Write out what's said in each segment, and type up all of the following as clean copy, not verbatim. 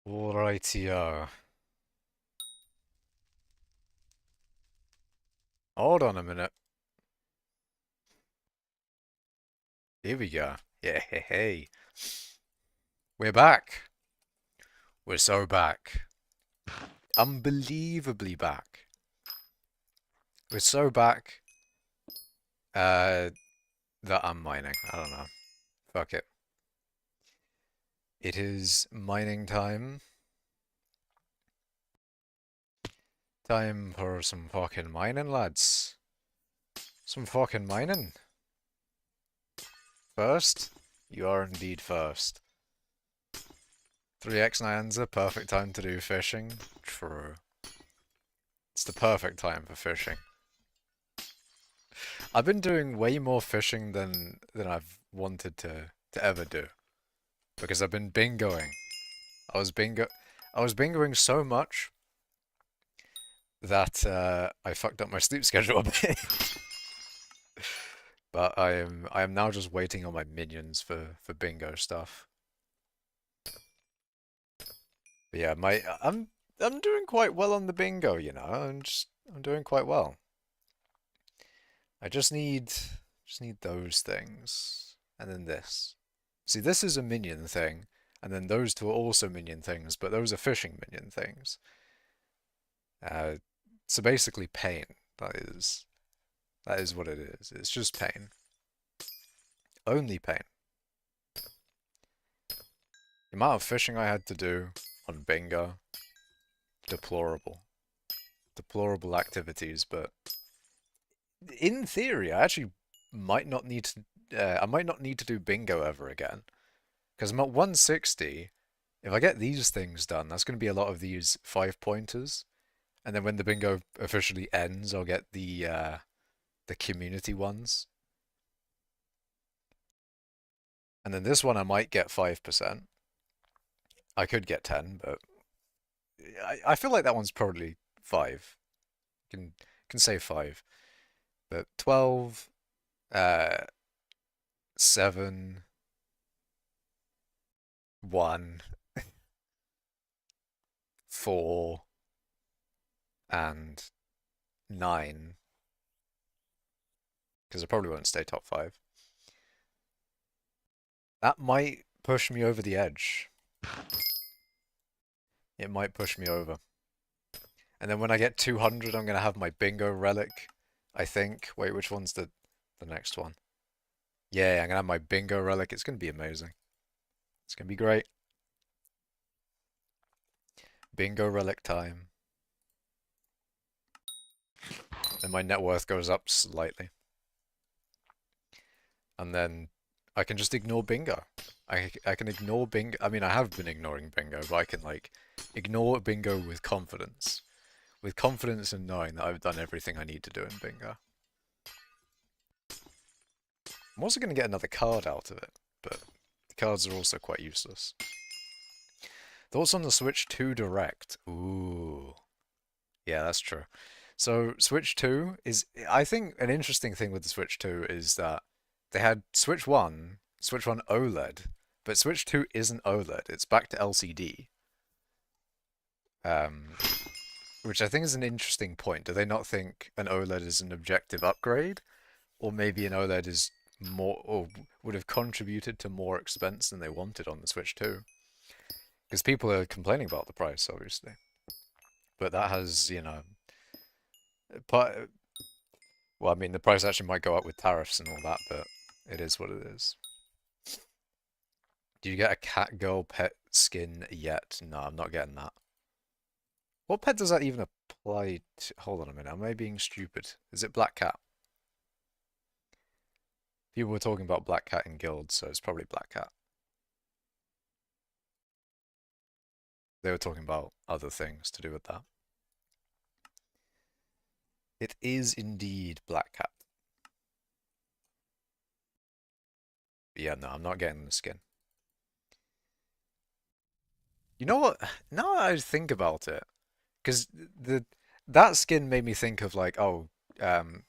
Alrightio. Hold on a minute. Here we go. Yeah, hey, hey. We're back. We're so back. Unbelievably back. We're so back, uh, that I'm mining. I don't know. Fuck it. It is mining time. Time for some fucking mining, lads. Some fucking mining. First? You are indeed first. 3x nyanza, perfect time to do fishing. True. It's the perfect time for fishing. I've been doing way more fishing than I've wanted to ever do. Because I've been bingoing. I was bingo I was bingoing so much that I fucked up my sleep schedule a bit. But I am now just waiting on my minions for bingo stuff. But yeah, I'm doing quite well on the bingo, you know. I'm doing quite well. I just need those things. And then this. See, this is a minion thing, and then those two are also minion things, but those are fishing minion things. Uh, so basically pain. That is what it is. It's just pain. Only pain. The amount of fishing I had to do on bingo, deplorable. Deplorable activities, but in theory, I actually might not need to. I might not need to do bingo ever again. Because I'm at 160. If I get these things done, that's going to be a lot of these 5-pointers. And then when the bingo officially ends, I'll get the community ones. And then this one I might get 5%. I could get 10, but I feel like that one's probably 5. Can say 5. But 12, 7, 1, 4, and 9. Because I probably won't stay top 5. That might push me over the edge. It might push me over. And then when I get 200, I'm going to have my bingo relic, I think. Wait, which one's the next one? Yeah, I'm going to have my bingo relic. It's going to be amazing. It's going to be great. Bingo relic time. And my net worth goes up slightly. And then I can just ignore bingo. I can ignore bingo. I mean, I have been ignoring bingo, but I can, like, ignore bingo with confidence. With confidence in knowing that I've done everything I need to do in bingo. I'm also going to get another card out of it, but the cards are also quite useless. Thoughts on the Switch 2 Direct? Ooh. Yeah, that's true. So, Switch 2 is, I think, an interesting thing with the Switch 2 is that they had Switch 1 OLED, but Switch 2 isn't OLED, it's back to LCD. Um, which I think is an interesting point. Do they not think an OLED is an objective upgrade? Or maybe an OLED is more, or would have contributed to more expense than they wanted on the Switch 2? Because people are complaining about the price, obviously. But that has, you know, part, well, I mean, the price actually might go up with tariffs and all that, but it is what it is. Do you get a cat girl pet skin yet? No, I'm not getting that. What pet does that even apply to? Hold on a minute, am I being stupid? Is it Black Cat? People were talking about Black Cat in guilds, so it's probably Black Cat. They were talking about other things to do with that. It is indeed Black Cat. But yeah, no, I'm not getting the skin. You know what? Now that I think about it, because that skin made me think of like, oh, um,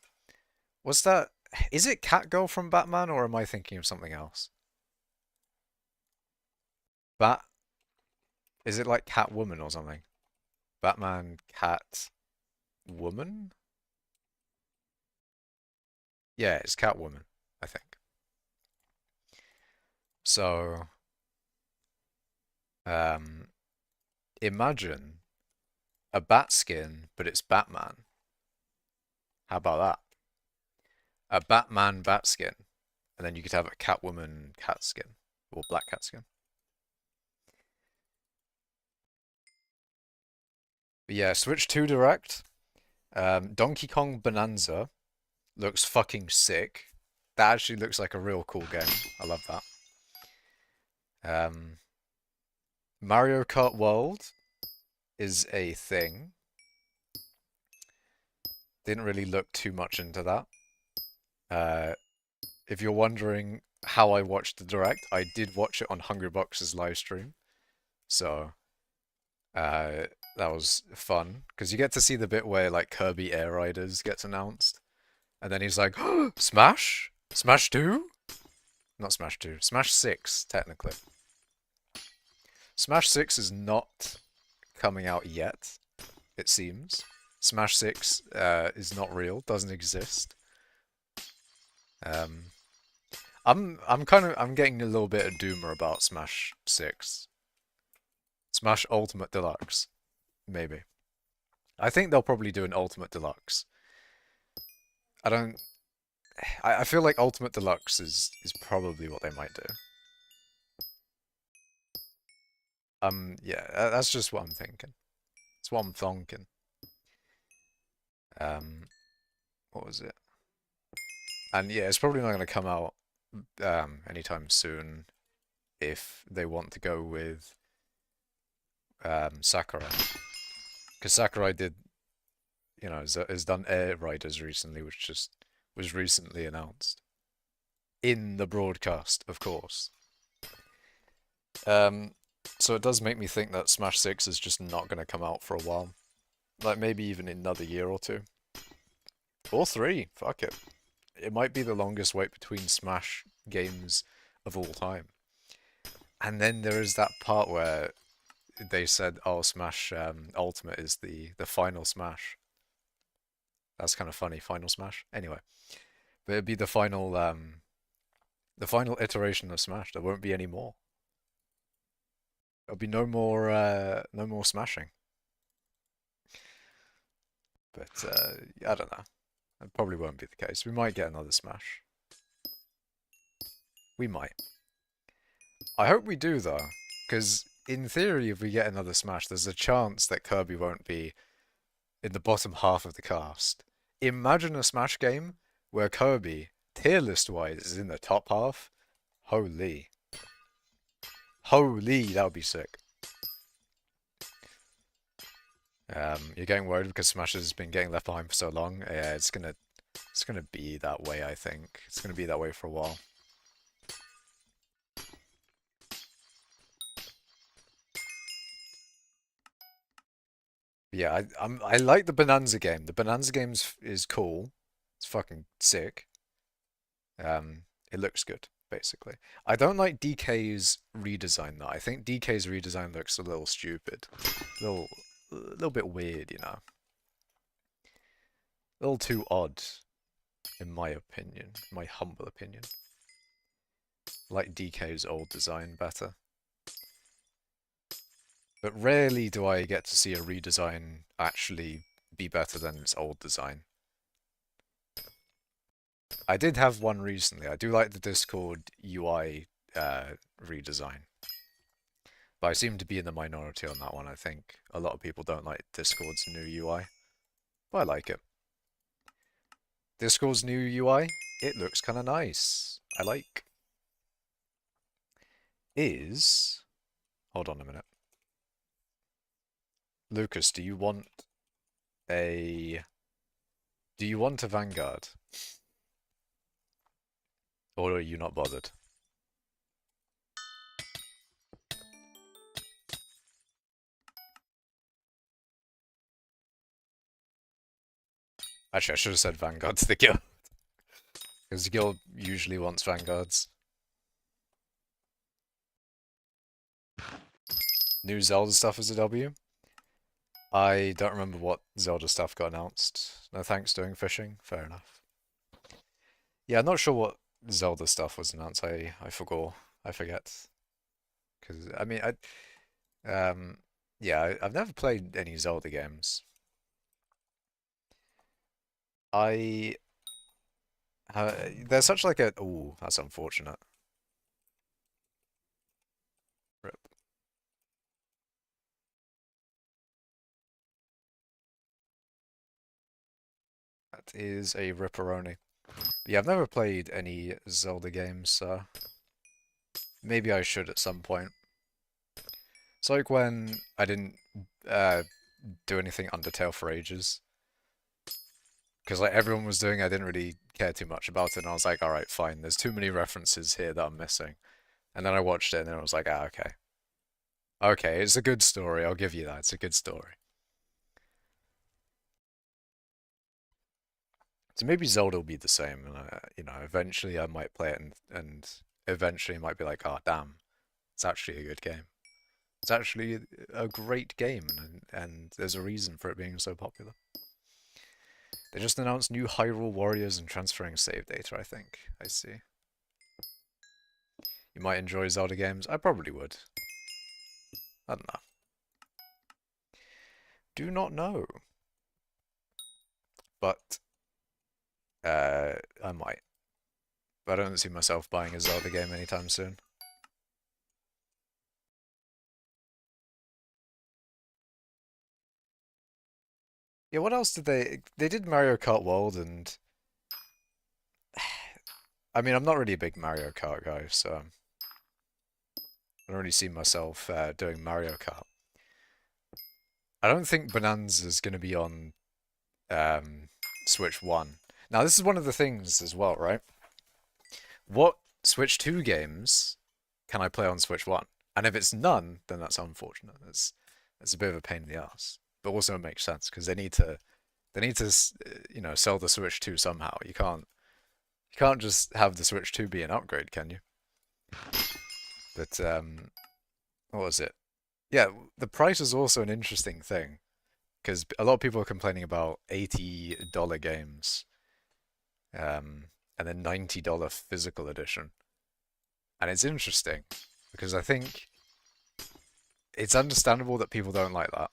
what's that? Is it Catgirl from Batman, or am I thinking of something else? Bat Is it like Catwoman or something? Batman, Cat, Woman? Yeah, it's Catwoman, I think. So, um, imagine a bat skin, but it's Batman. How about that? A Batman bat skin, and then you could have a Catwoman cat skin or black cat skin. But yeah, Switch 2 Direct. Donkey Kong Bonanza looks fucking sick. That actually looks like a real cool game. I love that. Um, Mario Kart World is a thing. Didn't really look too much into that. If you're wondering how I watched the Direct, I did watch it on Hungrybox's live stream. So, that was fun. Because you get to see the bit where, like, Kirby Air Riders gets announced. And then he's like, oh, Smash? Smash 2? Not Smash 2. Smash 6, technically. Smash 6 is not coming out yet, it seems. Smash 6 is not real, doesn't exist. I'm getting a little bit of doomer about Smash 6. Smash Ultimate Deluxe, maybe. I think they'll probably do an Ultimate Deluxe. I don't. I feel like Ultimate Deluxe is probably what they might do. Yeah, that's just what I'm thinking. That's what I'm thinking. What was it? And yeah, it's probably not going to come out anytime soon if they want to go with Sakurai. Because Sakurai did, has done Air Riders recently, which just was recently announced. In the broadcast, of course. So it does make me think that Smash 6 is just not going to come out for a while. Like, maybe even another year or two. Or 3, fuck it. It might be the longest wait between Smash games of all time. And then there is that part where they said, oh, Smash Ultimate is the final Smash. That's kind of funny, final Smash. Anyway, but it'd be the final iteration of Smash. There won't be any more. There'll be no more smashing. But I don't know. That probably won't be the case. We might get another Smash. We might. I hope we do though, because in theory, if we get another Smash, there's a chance that Kirby won't be in the bottom half of the cast. Imagine a Smash game where Kirby, tier list wise, is in the top half. Holy. Holy, that would be sick. You're getting worried because Smash has been getting left behind for so long. Yeah, it's gonna be that way, I think. It's gonna be that way for a while. Yeah, I like the Bonanza game. The Bonanza game is cool. It's fucking sick. It looks good, basically. I don't like DK's redesign though. I think DK's redesign looks a little stupid. A little bit weird, you know. A little too odd, in my opinion. My humble opinion. I like DK's old design better. But rarely do I get to see a redesign actually be better than its old design. I did have one recently. I do like the Discord UI redesign. But I seem to be in the minority on that one, I think. A lot of people don't like Discord's new UI. But I like it. Discord's new UI, it looks kind of nice. I like. Hold on a minute. Lucas, do you want a Vanguard? Or are you not bothered? Actually, I should have said Vanguard to the guild. Because the guild usually wants Vanguards. New Zelda stuff is a W. I don't remember what Zelda stuff got announced. No thanks doing fishing. Fair enough. Yeah, I'm not sure what Zelda stuff was announced. I forgot. I forget. Because I mean, yeah, I've never played any Zelda games. I there's such like a oh, that's unfortunate. Rip. That is a ripperoni. Yeah, I've never played any Zelda games, so maybe I should at some point. It's like when I didn't uh, do anything Undertale for ages. Because like everyone was doing, I didn't really care too much about it, and I was like, all right, fine. There's too many references here that I'm missing. And then I watched it, and then I was like, ah, okay, okay, it's a good story. I'll give you that. It's a good story. So maybe Zelda will be the same, and eventually I might play it, and eventually it might be like, oh, damn, it's actually a good game. It's actually a great game, and there's a reason for it being so popular. They just announced new Hyrule Warriors and transferring save data, I think. I see. You might enjoy Zelda games? I probably would. I don't know. Do not know. But, I might. But I don't see myself buying a Zelda game anytime soon. Yeah, what else did they... They did Mario Kart World and... I mean, I'm not really a big Mario Kart guy, so... I don't really see myself doing Mario Kart. I don't think Bonanza is going to be on um, Switch 1. Now, this is one of the things as well, right? What Switch 2 games can I play on Switch 1? And if it's none, then that's unfortunate. It's a bit of a pain in the ass. But also it makes sense because they need to sell the Switch 2 somehow. You can't just have the Switch 2 be an upgrade, can you? But what was it? Yeah, the price is also an interesting thing because a lot of people are complaining about $80 games, and then $90 physical edition. And it's interesting because I think it's understandable that people don't like that.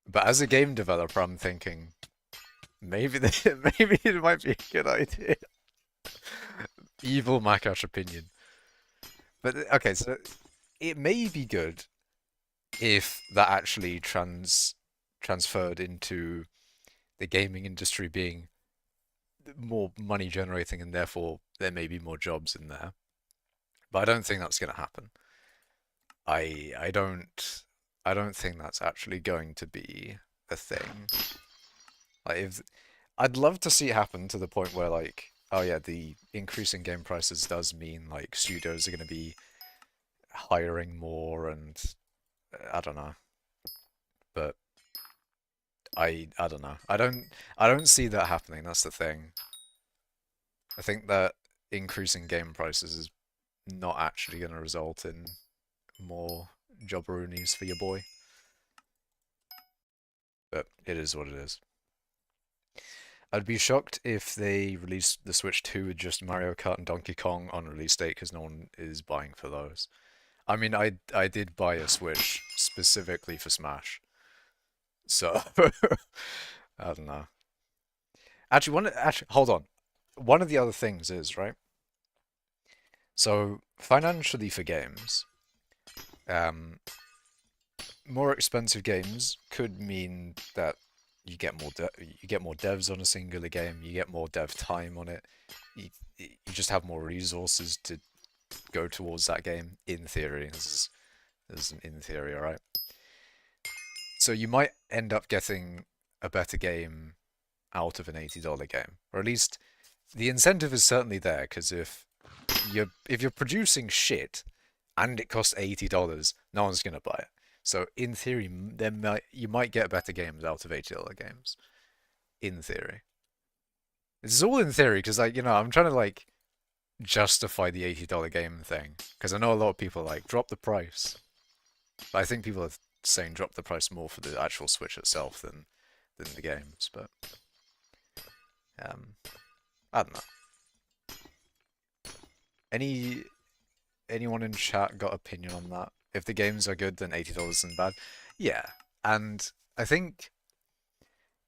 But as a game developer, I'm thinking maybe maybe it might be a good idea. Evil Makash opinion. But okay, so it may be good if that actually transferred into the gaming industry being more money generating and therefore there may be more jobs in there. But I don't think that's going to happen. I don't think that's actually going to be a thing. Like if I'd love to see it happen to the point where like oh yeah, the increase in game prices does mean like studios are going to be hiring more and I don't know. But I don't know. I don't see that happening. That's the thing. I think that increasing game prices is not actually going to result in more jobroonies for your boy. But it is what it is. I'd be shocked if they released the Switch 2 with just Mario Kart and Donkey Kong on release date because no one is buying for those. I mean, I did buy a Switch specifically for Smash, so I don't know. Actually, hold on. One of the other things is right. So financially for games, um, more expensive games could mean that you get more devs on a singular game, you get more dev time on it, you just have more resources to go towards that game. In theory, this is an in theory, alright. So you might end up getting a better game out of an $80 game, or at least the incentive is certainly there. Because if you're producing shit and it costs $80, no one's gonna buy it. So in theory, you might get better games out of $80 games. In theory, this is all in theory because I'm trying to like justify the $80 game thing because I know a lot of people like drop the price. But I think people are saying drop the price more for the actual Switch itself than the games. But um, I don't know. Any anyone in chat got opinion on that? If the games are good, then $80 isn't bad. Yeah, and I think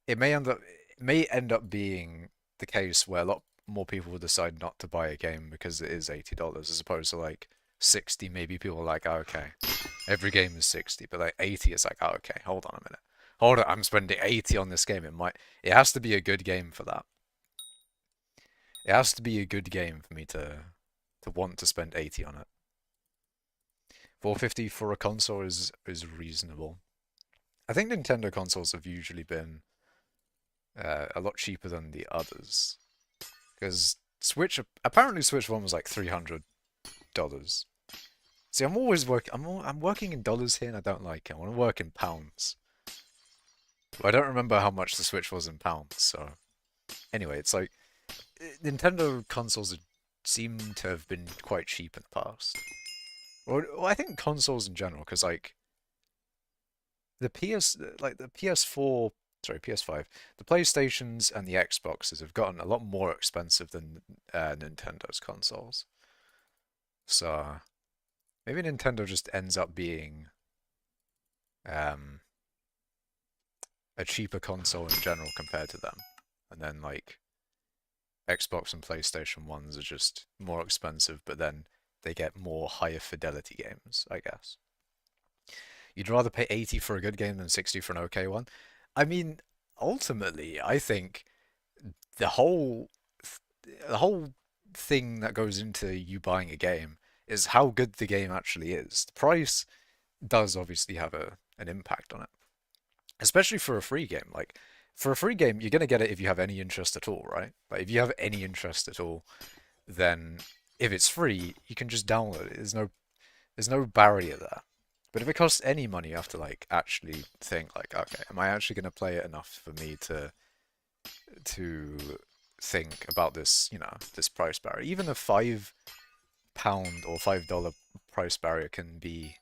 it may end up being the case where a lot more people will decide not to buy a game because it is $80 as opposed to like 60. Maybe people are like, oh, okay, every game is 60, but like 80 is like, oh, okay, hold on a minute. Hold on, I'm spending 80 on this game. It has to be a good game for that. It has to be a good game for me to want to spend 80 on it. 450 for a console is reasonable. I think Nintendo consoles have usually been a lot cheaper than the others. Because apparently Switch One was like $300. See, I'm always I'm working in dollars here, and I don't like it. I want to work in pounds. But I don't remember how much the Switch was in pounds. So anyway, it's like Nintendo consoles seem to have been quite cheap in the past. Well, I think consoles in general, because like the PS4, sorry, PS5, the PlayStations and the Xboxes have gotten a lot more expensive than Nintendo's consoles. So maybe Nintendo just ends up being um, a cheaper console in general compared to them, and then like Xbox and PlayStation ones are just more expensive, but then they get more higher fidelity games, I guess. You'd rather pay 80 for a good game than 60 for an okay one? I mean, ultimately, I think the whole the whole thing that goes into you buying a game is how good the game actually is. The price does obviously have an impact on it, especially for a free game. Like for a free game, you're gonna get it if you have any interest at all, right? Like if you have any interest at all, then if it's free, you can just download it. There's no barrier there. But if it costs any money, you have to like actually think like, okay, am I actually gonna play it enough for me to think about this, this price barrier? Even a £5 or $5 price barrier can be,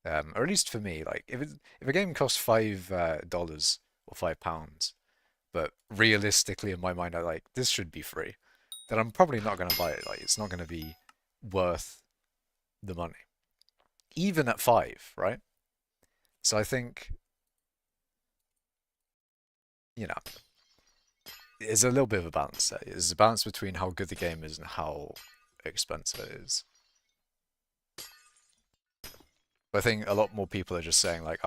or at least for me, like if a game costs $5 or £5, but realistically in my mind I like this should be free, then I'm probably not gonna buy it. Like it's not gonna be worth the money, even at five, right? So I think, you know, there's a little bit of a balance there. There's a balance between how good the game is and how expensive it is. But I think a lot more people are just saying like,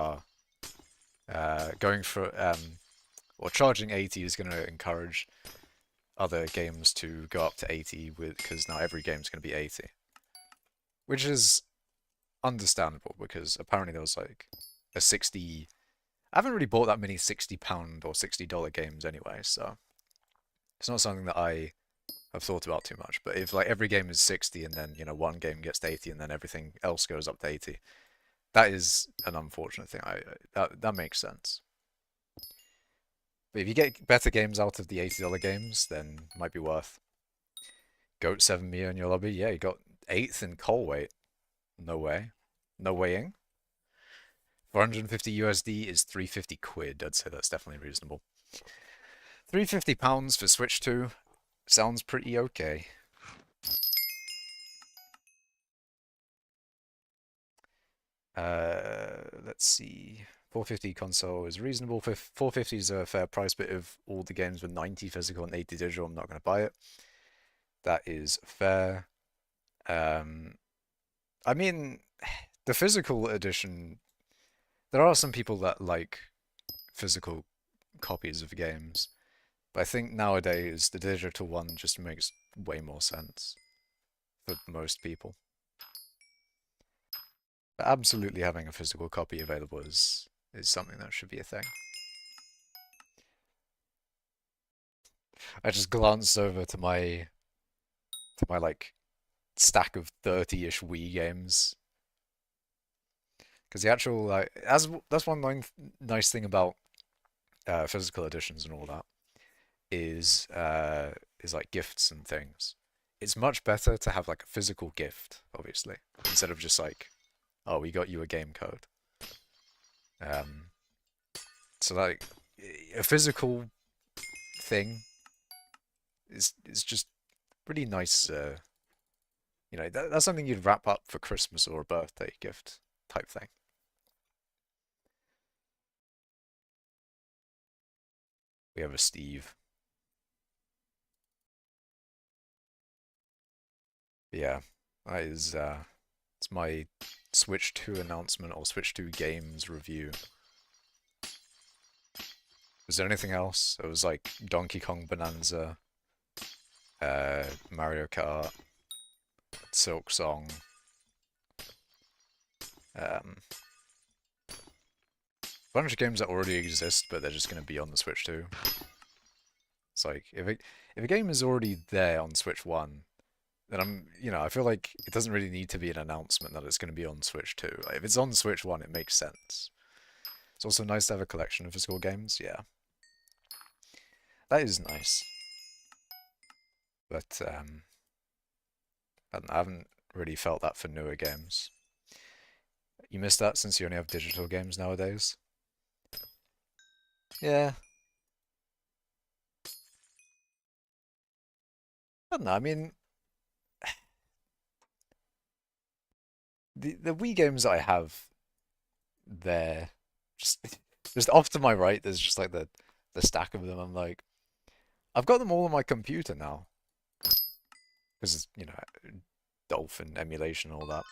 going for or charging 80 is going to encourage other games to go up to 80 because now every game's going to be 80, which is understandable because apparently there was like a 60. I haven't really bought that many £60 or $60 games anyway, so it's not something that I have thought about too much. But if like every game is 60 and then one game gets to 80 and then everything else goes up to 80, that is an unfortunate thing. That makes sense. But if you get better games out of the $80 games, then it might be worth. Goat 7 Mia in your lobby, yeah, you got 8th in call weight. No way. No weighing. 450 USD is 350 quid. I'd say that's definitely reasonable. £350 for Switch 2 sounds pretty okay. Let's see. 450 console is reasonable. 450 is a fair price, but if all the games were 90 physical and 80 digital, I'm not going to buy it. That is fair. I mean, the physical edition, there are some people that like physical copies of games, but I think nowadays the digital one just makes way more sense for most people. But absolutely having a physical copy available is something that should be a thing. I just glanced over to my like stack of 30-ish Wii games because the actual that's one nice thing about physical editions and all that is like gifts and things. It's much better to have like a physical gift, obviously, instead of just like Oh, we got you a game code. Um, so like a physical thing is just pretty nice. You know, that's something you'd wrap up for Christmas or a birthday gift type thing. We have a Steve. Yeah, that is it's my Switch 2 announcement or Switch 2 games review. Was there anything else? It was like Donkey Kong Bonanza, Mario Kart, Silk Song, um, a bunch of games that already exist, but they're just going to be on the Switch 2. It's like if a game is already there on Switch 1, then you know, I feel like it doesn't really need to be an announcement that it's going to be on Switch 2. Like, if it's on Switch 1, it makes sense. It's also nice to have a collection of physical games. Yeah, that is nice. But I haven't really felt that for newer games. You missed that since you only have digital games nowadays. Yeah, I don't know. I mean, the Wii games that I have there, just just off to my right, there's just like the stack of them. I'm like, I've got them all on my computer now because you know, Dolphin emulation, all that.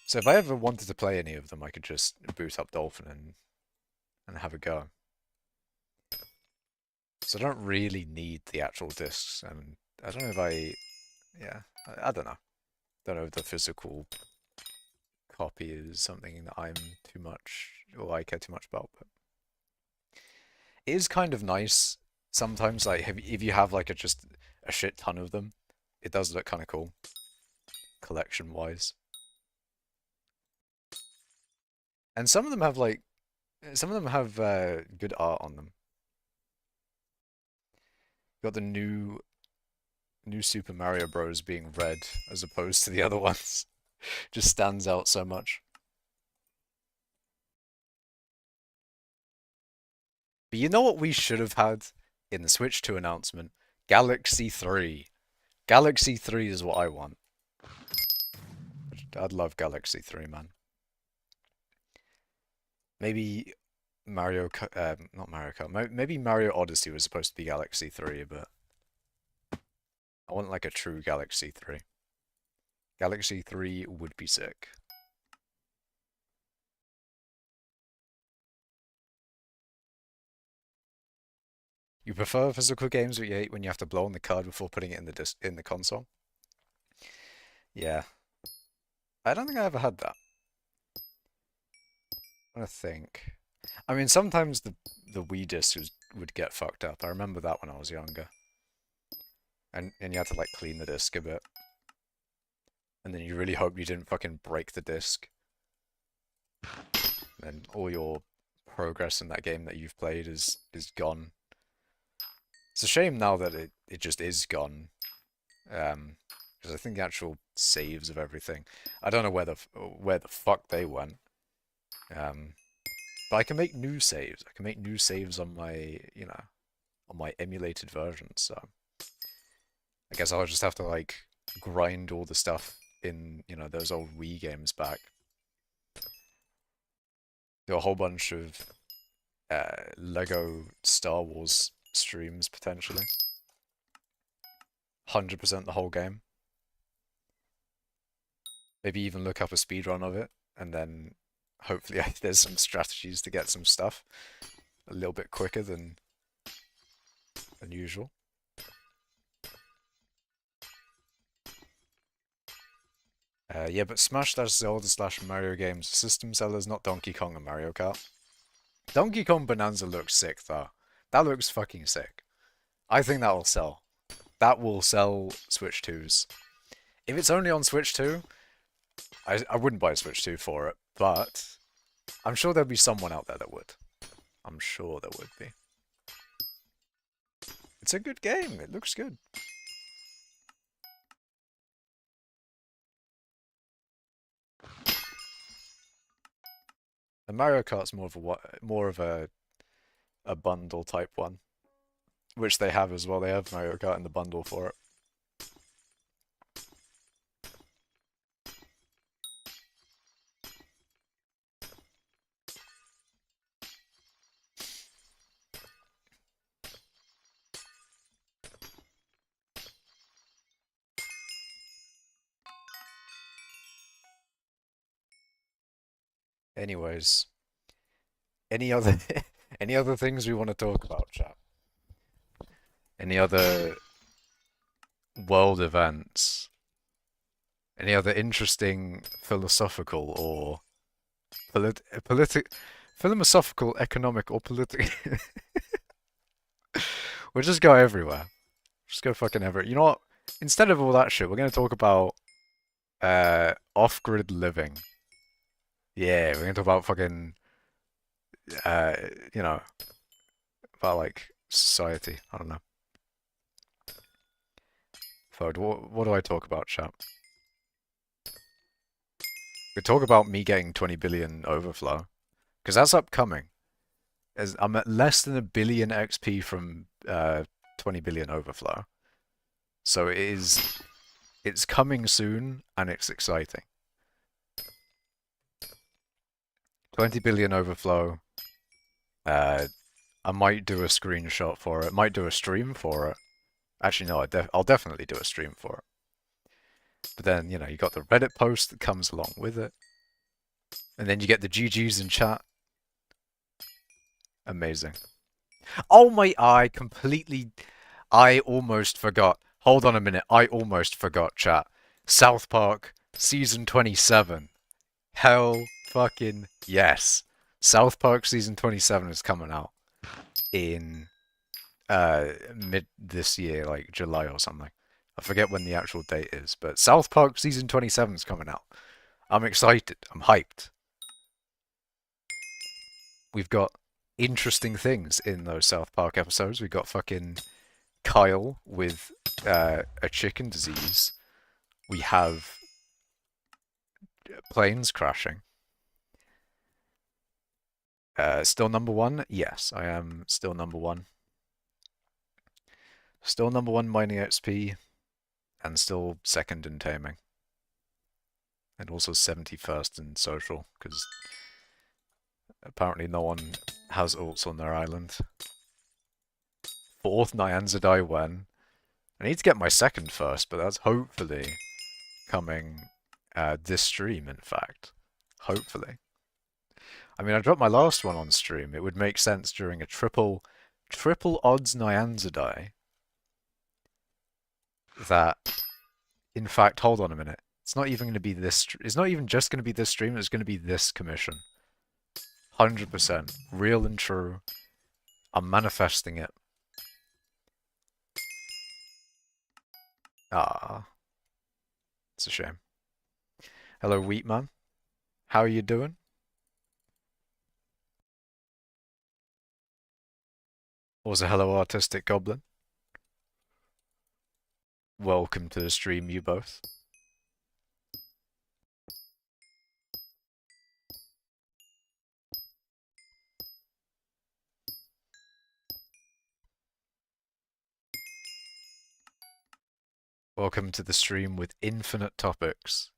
So if I ever wanted to play any of them, I could just boot up Dolphin and have a go. So I don't really need the actual discs, and I don't know if yeah, I don't know. Don't know if the physical copy is something that I'm too much, or I care too much about, but it is kind of nice sometimes, like if you have like just a shit ton of them, it does look kind of cool, collection-wise. And some of them have like, some of them have good art on them. Got the new Super Mario Bros. Being red as opposed to the other ones. Just stands out so much. But you know what we should have had in the Switch 2 announcement? Galaxy 3. Galaxy 3 is what I want. I'd love Galaxy 3, man. Maybe not Mario Kart. Maybe Mario Odyssey was supposed to be Galaxy 3, but I want like a true Galaxy 3. Galaxy 3 would be sick. You prefer physical games, but you hate when you have to blow on the card before putting it in the console? Yeah. I don't think I ever had that. I think. I mean, sometimes the Wii disc would get fucked up. I remember that when I was younger. And you had to like clean the disc a bit. And then you really hope you didn't fucking break the disc. Then all your progress in that game that you've played is gone. It's a shame now that it just is gone. Because I think the actual saves of everything, I don't know where the fuck they went. But I can make new saves. I can make new saves on my, you know, on my emulated version. So I guess I'll just have to like grind all the stuff in, you know, those old Wii games back. Do a whole bunch of Lego Star Wars streams potentially. 100% the whole game. Maybe even look up a speedrun of it, and then hopefully there's some strategies to get some stuff a little bit quicker than usual. Yeah, but Smash Dash Zelda slash Mario games, system sellers, not Donkey Kong and Mario Kart. Donkey Kong Bonanza looks sick, though. That looks fucking sick. I think that will sell. That will sell Switch 2s. If it's only on Switch 2, I wouldn't buy a Switch 2 for it, but I'm sure there'll be someone out there that would. I'm sure there would be. It's a good game. It looks good. The Mario Kart's more of a bundle type one, which they have as well. They have Mario Kart in the bundle for it. Anyways, any other any other things we want to talk about, chat? Any other world events? Any other interesting philosophical or philosophical, economic, or political? We'll just go everywhere. Just go fucking everywhere. You know what? Instead of all that shit, we're gonna talk about off-grid living. Yeah, we're gonna talk about fucking uh you know, about like society. I don't know. Fuck, what do I talk about, chap? We talk about me getting 20 billion overflow, because that's upcoming. As I'm at less than a billion XP from 20 billion overflow. So it's coming soon and it's exciting. 20 billion overflow. I might do a screenshot for it. Might do a stream for it. Actually, no, I'll definitely do a stream for it. But then, you know, you got the Reddit post that comes along with it. And then you get the GGs in chat. Amazing. Oh my, I almost forgot. Hold on a minute, I almost forgot, chat. South Park, Season 27. Hell fucking yes. South Park Season 27 is coming out in mid this year, like July or something. I forget when the actual date is, but South Park Season 27 is coming out. I'm excited. I'm hyped. We've got interesting things in those South Park episodes. We've got fucking Kyle with a chicken disease. We have planes crashing. Still number one? Yes, I am still number one. Still number one mining XP, and still second in taming. And also 71st in social, because apparently no one has ults on their island. Fourth nyanza die when? I need to get my second first, but that's hopefully coming this stream, in fact. Hopefully. I mean, I dropped my last one on stream. It would make sense during a triple odds nyanza die that, in fact, hold on a minute. It's not even going to be this. It's not even just going to be this stream. It's going to be this commission. 100%. Real and true. I'm manifesting it. Ah. It's a shame. Hello, Wheatman. How are you doing? Also, hello, Artistic Goblin. Welcome to the stream, you both. Welcome to the stream with infinite topics.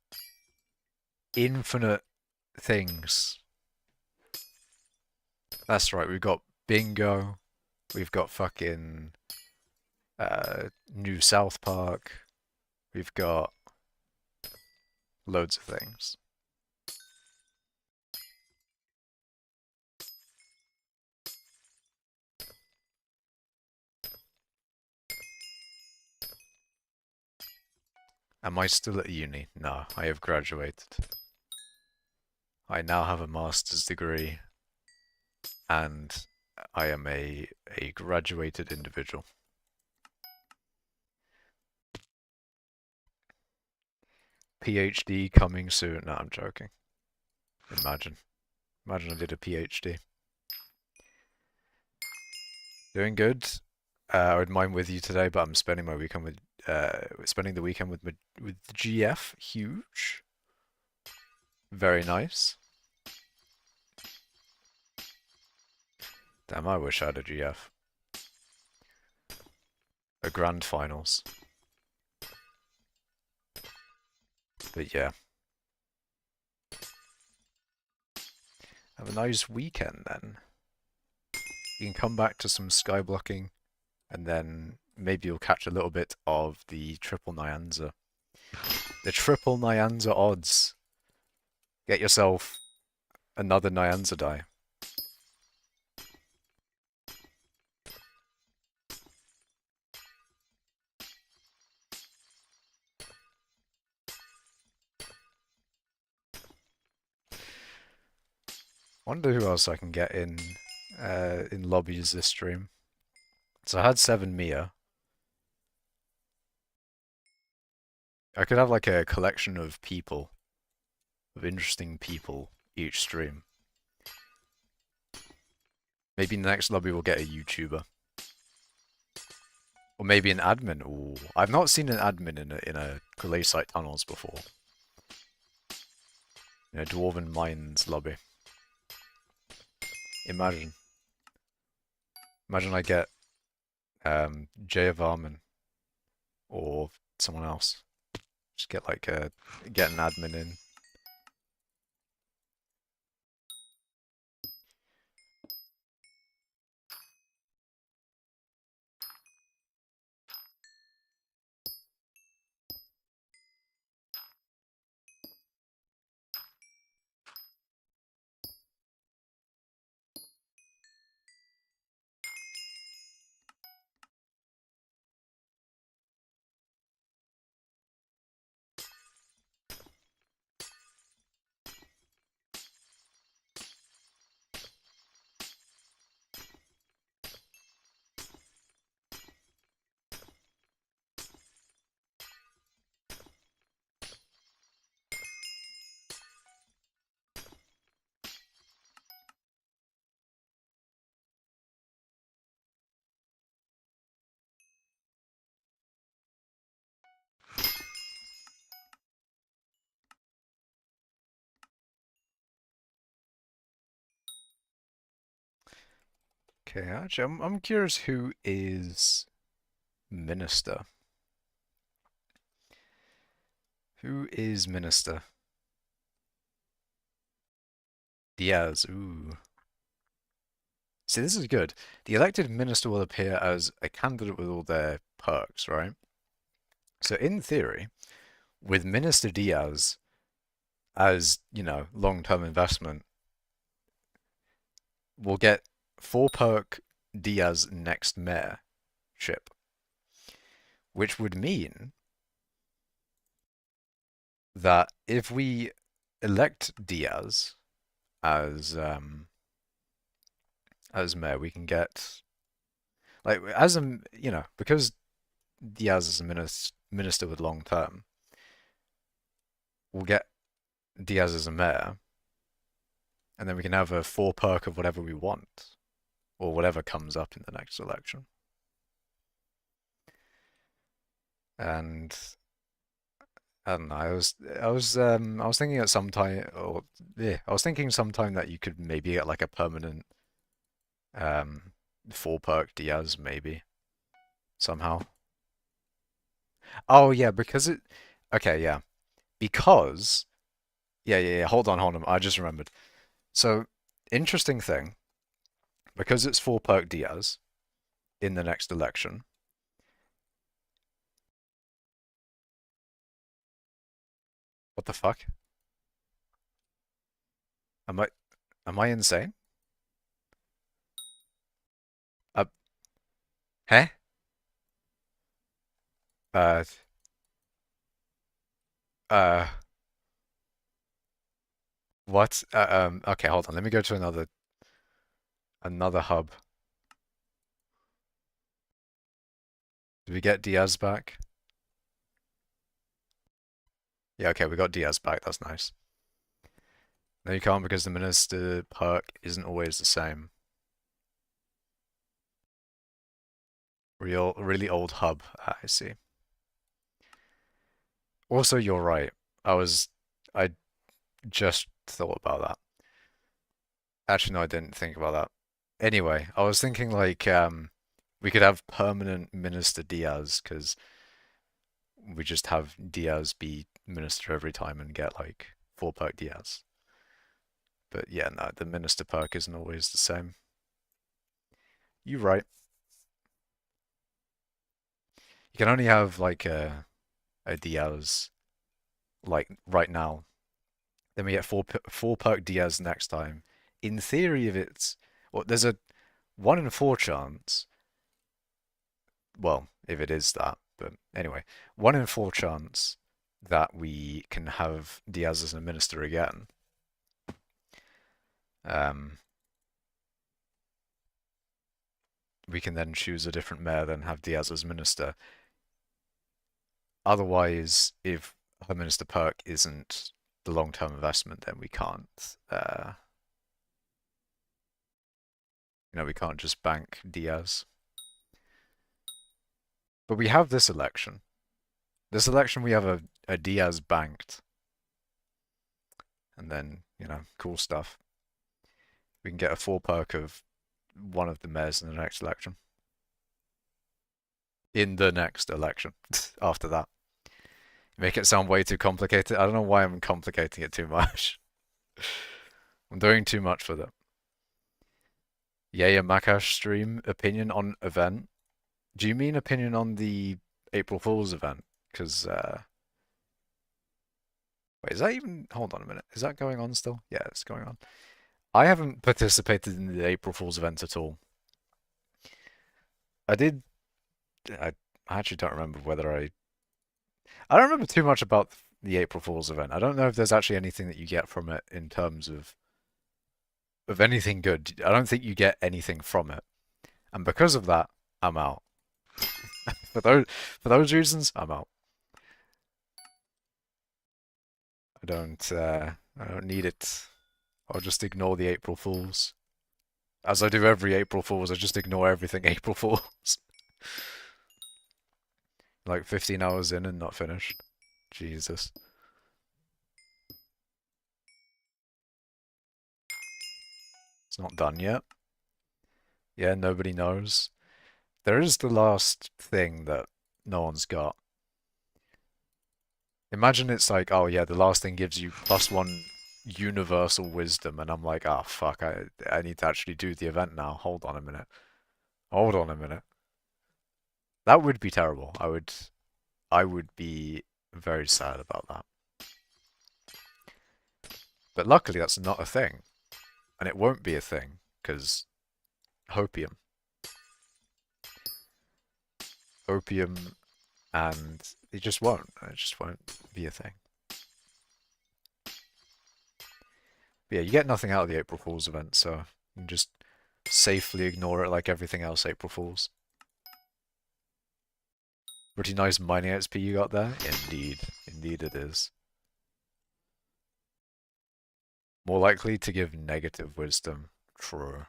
Infinite things. That's right, we've got bingo. We've got fucking new South Park. We've got loads of things. Am I still at uni? No, I have graduated. I now have a master's degree, and I am a graduated individual. PhD coming soon. No, I'm joking. Imagine I did a PhD. Doing good. I would mind with you today, but I'm spending my weekend with spending the weekend with GF. Huge. Very nice. Damn, I wish I had a GF. A grand finals. But yeah. Have a nice weekend then. You can come back to some skyblocking, and then maybe you'll catch a little bit of the triple nyanza. The triple nyanza odds. Get yourself another nyanza die. Wonder who else I can get in lobbies this stream. So I had 7 Mia. I could have like a collection of people, of interesting people each stream. Maybe in the next lobby we'll get a YouTuber. Or maybe an admin. Ooh, I've not seen an admin in a glaciate tunnels before. In a Dwarven Mines lobby. Imagine. Imagine I get Jay Varman or someone else. Just get like get an admin in. Okay, actually, I'm curious who is Minister. Who is Minister? Diaz, ooh. See, this is good. The elected minister will appear as a candidate with all their perks, right? So in theory, with Minister Diaz as, you know, long-term investment, we'll get 4 perk Diaz next mayorship, which would mean that if we elect Diaz as mayor, we can get like as a you know because Diaz is a minister with long term, we'll get Diaz as a mayor, and then we can have a 4 perk of whatever we want or whatever comes up in the next election. And I don't know. I was thinking at some time, or yeah, I was thinking sometime that you could maybe get like a permanent um 4 perk Diaz maybe somehow. Oh yeah, because it. Okay, yeah, because yeah. Hold on. I just remembered. So interesting thing, because it's 4 perk Diaz in the next election. What the fuck? Am I am I insane? Uh, huh? Uh, uh, what? Okay, hold on. Let me go to another hub. Did we get Diaz back? Yeah, okay, we got Diaz back. That's nice. No, you can't because the minister perk isn't always the same. Really old hub. Ah, I see. Also, you're right. I just thought about that. Actually, no, I didn't think about that. Anyway, I was thinking like we could have permanent Minister Diaz because we just have Diaz be Minister every time and get like 4 perk Diaz. But yeah, no, the Minister perk isn't always the same. You're right. You can only have like a Diaz like right now. Then we get 4 perk Diaz next time. In theory, if it's well, there's a 1 in 4 chance. Well, if it is that, but anyway, 1 in 4 chance that we can have Diaz as a minister again. Um, we can then choose a different mayor, then have Diaz as minister. Otherwise, if her minister perk isn't the long-term investment, then we can't. We can't just bank Diaz. But we have this election. This election, we have a Diaz banked, and then cool stuff. We can get a 4 perk of one of the mayors in the next election. In the next election, after that. Make it sound way too complicated. I don't know why I'm complicating it too much. I'm doing too much for them. Yaya Makash stream opinion on event. Do you mean opinion on the April Fool's event? Because wait, is that even? Hold on a minute. Is that going on still? Yeah, it's going on. I haven't participated in the April Fool's event at all. I did. I actually don't remember whether I don't remember too much about the April Fool's event. I don't know if there's actually anything that you get from it in terms of anything good. I don't think you get anything from it, and because of that, I'm out. For those reasons, I'm out. I don't need it. I'll just ignore the April Fools. As I do every April Fools, I just ignore everything April Fools. Like 15 hours in and not finished. Jesus. It's not done yet. Yeah, nobody knows. There is the last thing that no one's got. Imagine it's like, oh yeah, the last thing gives you +1 universal wisdom, and I'm like, oh fuck, I need to actually do the event now. Hold on a minute. Hold on a minute. That would be terrible. I would be very sad about that. But luckily that's not a thing. And it won't be a thing, because hopium. Opium, and it just won't. It just won't be a thing. But yeah, you get nothing out of the April Fool's event, so you can just safely ignore it like everything else April Fool's. Pretty nice mining XP you got there. Indeed. Indeed it is. More likely to give negative wisdom. True.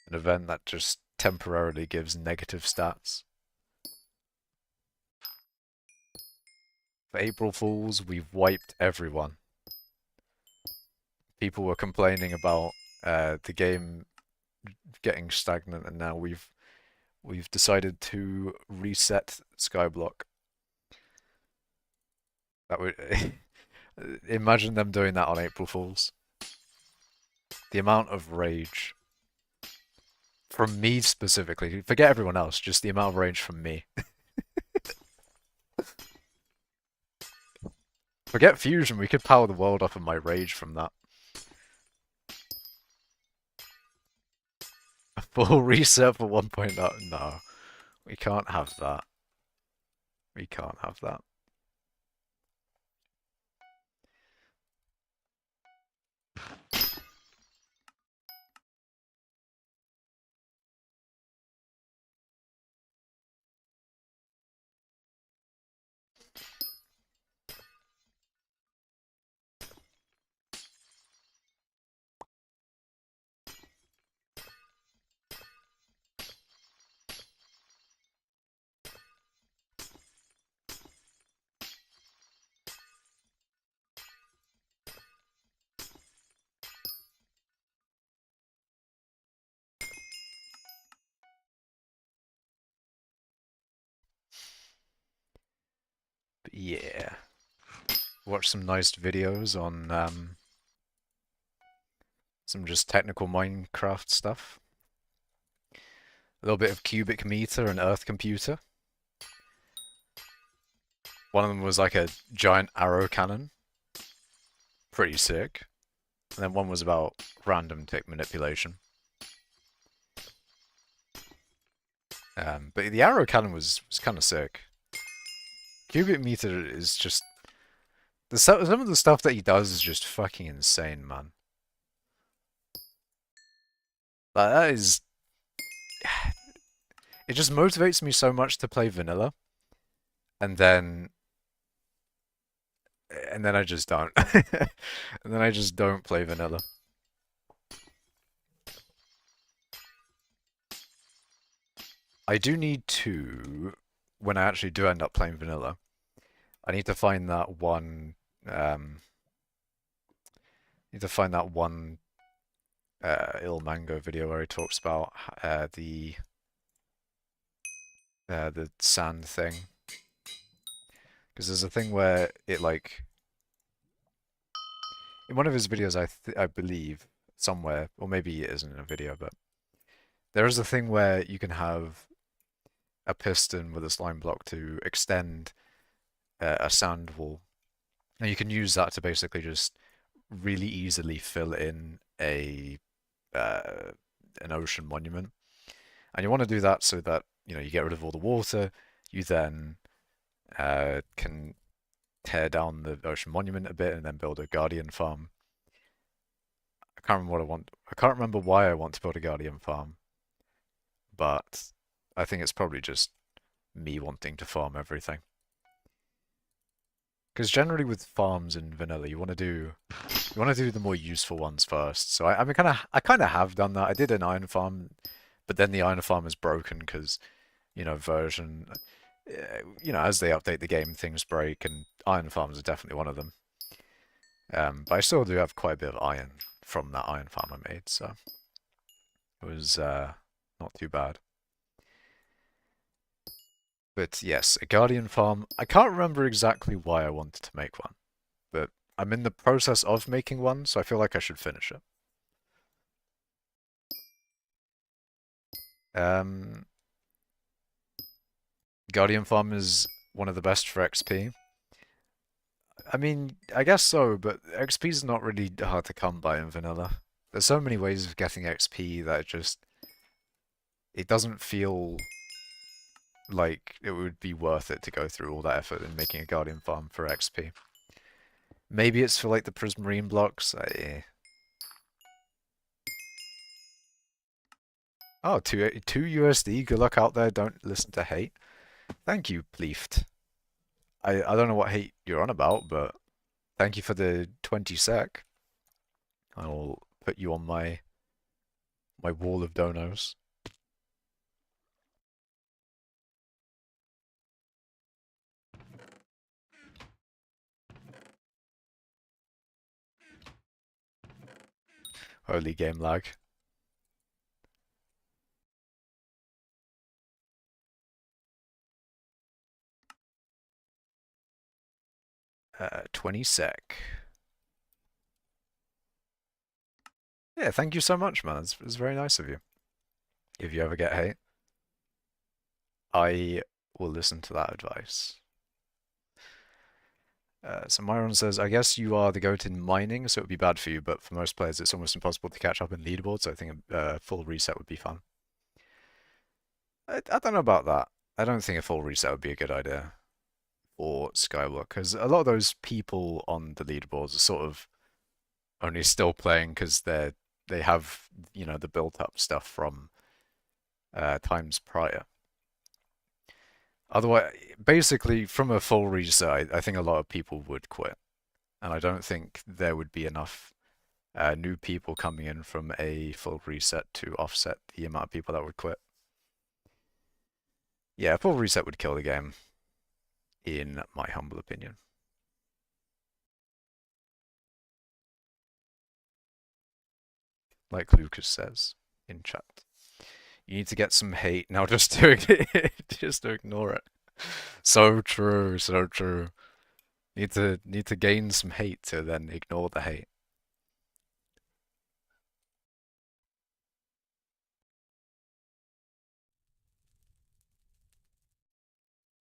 An event that just temporarily gives negative stats. For April Fools, we've wiped everyone. People were complaining about the game getting stagnant, and now we've decided to reset skyblock. That would imagine them doing that on April Fools. The amount of rage from me specifically. Forget everyone else, just the amount of rage from me. Forget fusion, we could power the world up in my rage from that. A full reset for 1.0. No, we can't have that. We can't have that. But yeah, watch some nice videos on some just technical Minecraft stuff. A little bit of cubic meter and earth computer. One of them was like a giant arrow cannon. Pretty sick. And then one was about random tick manipulation. But the arrow cannon was kind of sick. Cubic meter is just... some of the stuff that he does is just fucking insane, man. Like, that is... It just motivates me so much to play vanilla. And then I just don't. And then I just don't play vanilla. I do need to, when I actually do end up playing vanilla, I need to find that one, Il Mango video where he talks about the sand thing. Because there's a thing where it like in one of his videos, I believe somewhere, or maybe it isn't in a video, but there is a thing where you can have a piston with a slime block to extend a sand wall, and you can use that to basically just really easily fill in an ocean monument. And you want to do that so that you get rid of all the water. You then can tear down the ocean monument a bit and then build a guardian farm. I can't remember what I want. I can't remember why I want to build a guardian farm, but I think it's probably just me wanting to farm everything. Because generally with farms in vanilla, you want to do the more useful ones first. So I kind of have done that. I did an iron farm, but then the iron farm is broken because version. As they update the game, things break, and iron farms are definitely one of them. But I still do have quite a bit of iron from that iron farm I made, so it was not too bad. But yes, a guardian farm. I can't remember exactly why I wanted to make one, but I'm in the process of making one, so I feel like I should finish it. Guardian farm is one of the best for XP. I mean, I guess so, but XP is not really hard to come by in vanilla. There's so many ways of getting XP that it doesn't feel like it would be worth it to go through all that effort in making a guardian farm for XP. Maybe it's for like the prismarine blocks. Oh, 2 USD. Good luck out there. Don't listen to hate. Thank you, Pleeft. I don't know what hate you're on about, but thank you for the 20 sec. I'll put you on my wall of donos. Holy game lag. 20 sec. Yeah, thank you so much, man. It's very nice of you. If you ever get hate, I will listen to that advice. So Myron says, I guess you are the goat in mining, so it would be bad for you, but for most players it's almost impossible to catch up in leaderboards, so I think a full reset would be fun. I don't know about that. I don't think a full reset would be a good idea for skyblock, because a lot of those people on the leaderboards are sort of only still playing because they have, the built-up stuff from times prior. Otherwise, basically, from a full reset, I think a lot of people would quit. And I don't think there would be enough new people coming in from a full reset to offset the amount of people that would quit. Yeah, a full reset would kill the game, in my humble opinion. Like Lucas says in chat. You need to get some hate. Now just to ignore it. So true, so true. Need to gain some hate to then ignore the hate.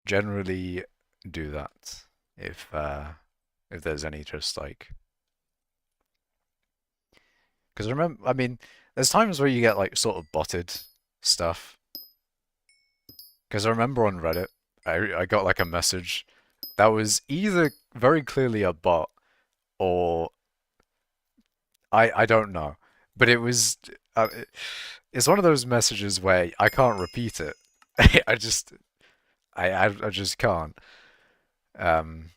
Generally do that if there's any just like because I mean, there's times where you get like sort of botted stuff. Because I remember on Reddit, I got like a message that was either very clearly a bot or I don't know, but it was it's one of those messages where I can't repeat it. I just I just can't. Um,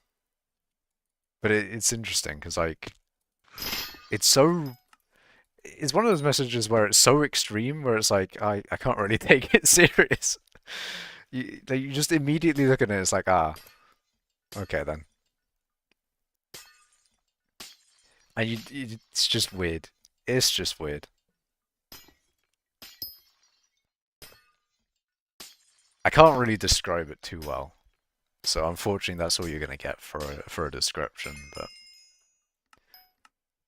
but it's interesting because like it's so it's one of those messages where it's so extreme where it's like I can't really take it serious. You just immediately look at it, it's like okay then, and it's just weird. It's just weird. I can't really describe it too well, so unfortunately that's all you're gonna get for a description. But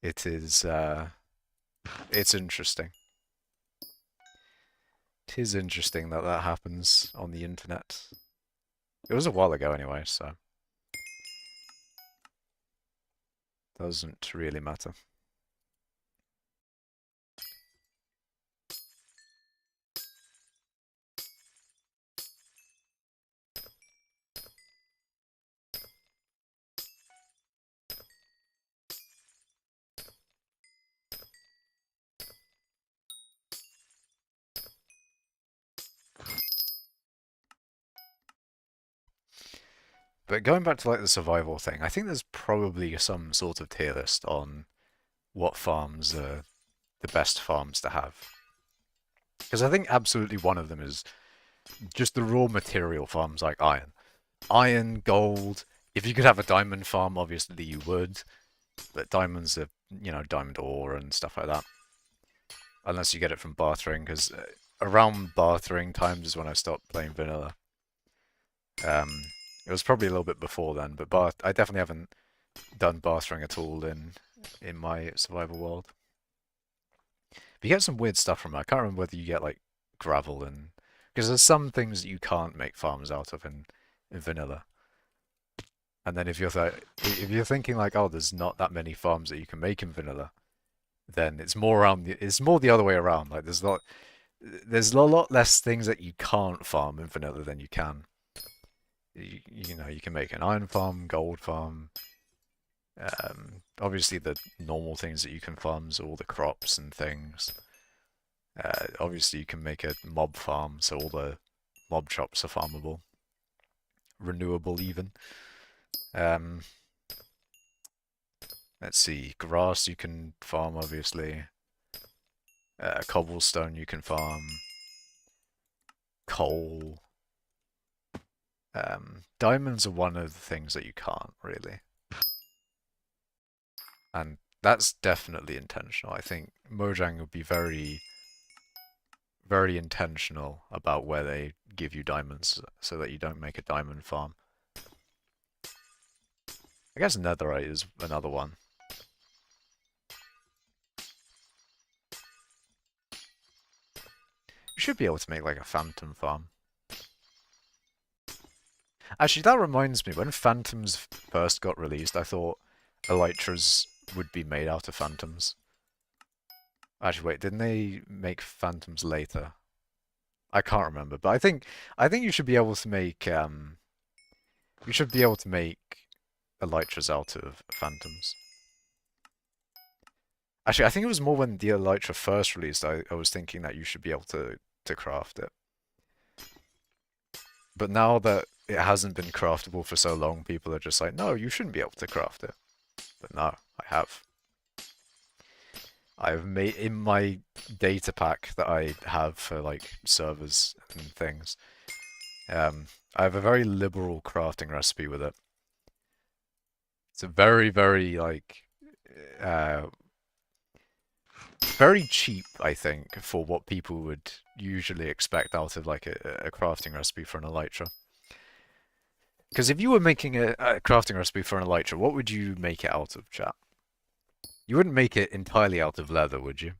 it is it's interesting. It is interesting that that happens on the internet. It was a while ago anyway, so doesn't really matter. But going back to like the survival thing, I think there's probably some sort of tier list on what farms are the best farms to have. Because I think absolutely one of them is just the raw material farms like iron. Iron, gold. If you could have a diamond farm, obviously you would. But diamonds are, diamond ore and stuff like that. Unless you get it from bartering, because around bartering times is when I stopped playing vanilla. Um, it was probably a little bit before then, but I definitely haven't done bartering at all in my survival world. But you get some weird stuff from it. I can't remember whether you get like gravel and because there's some things that you can't make farms out of in vanilla. And then if you're thinking like, oh, there's not that many farms that you can make in vanilla, then it's more the other way around. Like there's a lot less things that you can't farm in vanilla than you can. You can make an iron farm, gold farm. Obviously the normal things that you can farm is all the crops and things. Obviously you can make a mob farm, so all the mob chops are farmable, renewable even. Um, let's see, grass you can farm obviously. Cobblestone you can farm. Coal. Diamonds are one of the things that you can't really. And that's definitely intentional. I think Mojang would be very, very intentional about where they give you diamonds so that you don't make a diamond farm. I guess netherite is another one. You should be able to make like a phantom farm. Actually, that reminds me, when phantoms first got released, I thought elytras would be made out of phantoms. Actually, wait, didn't they make phantoms later? I can't remember, but I think you should be able to make elytras out of phantoms. Actually, I think it was more when the elytra first released. I was thinking that you should be able to craft it. But now that it hasn't been craftable for so long, people are just like, no, you shouldn't be able to craft it. But no, I have. I've made in my data pack that I have for like servers and things. I have a very liberal crafting recipe with it. It's a very, very like uh, very cheap, I think, for what people would usually expect out of like a crafting recipe for an elytra. Because if you were making a crafting recipe for an elytra, what would you make it out of, chat? You wouldn't make it entirely out of leather, would you?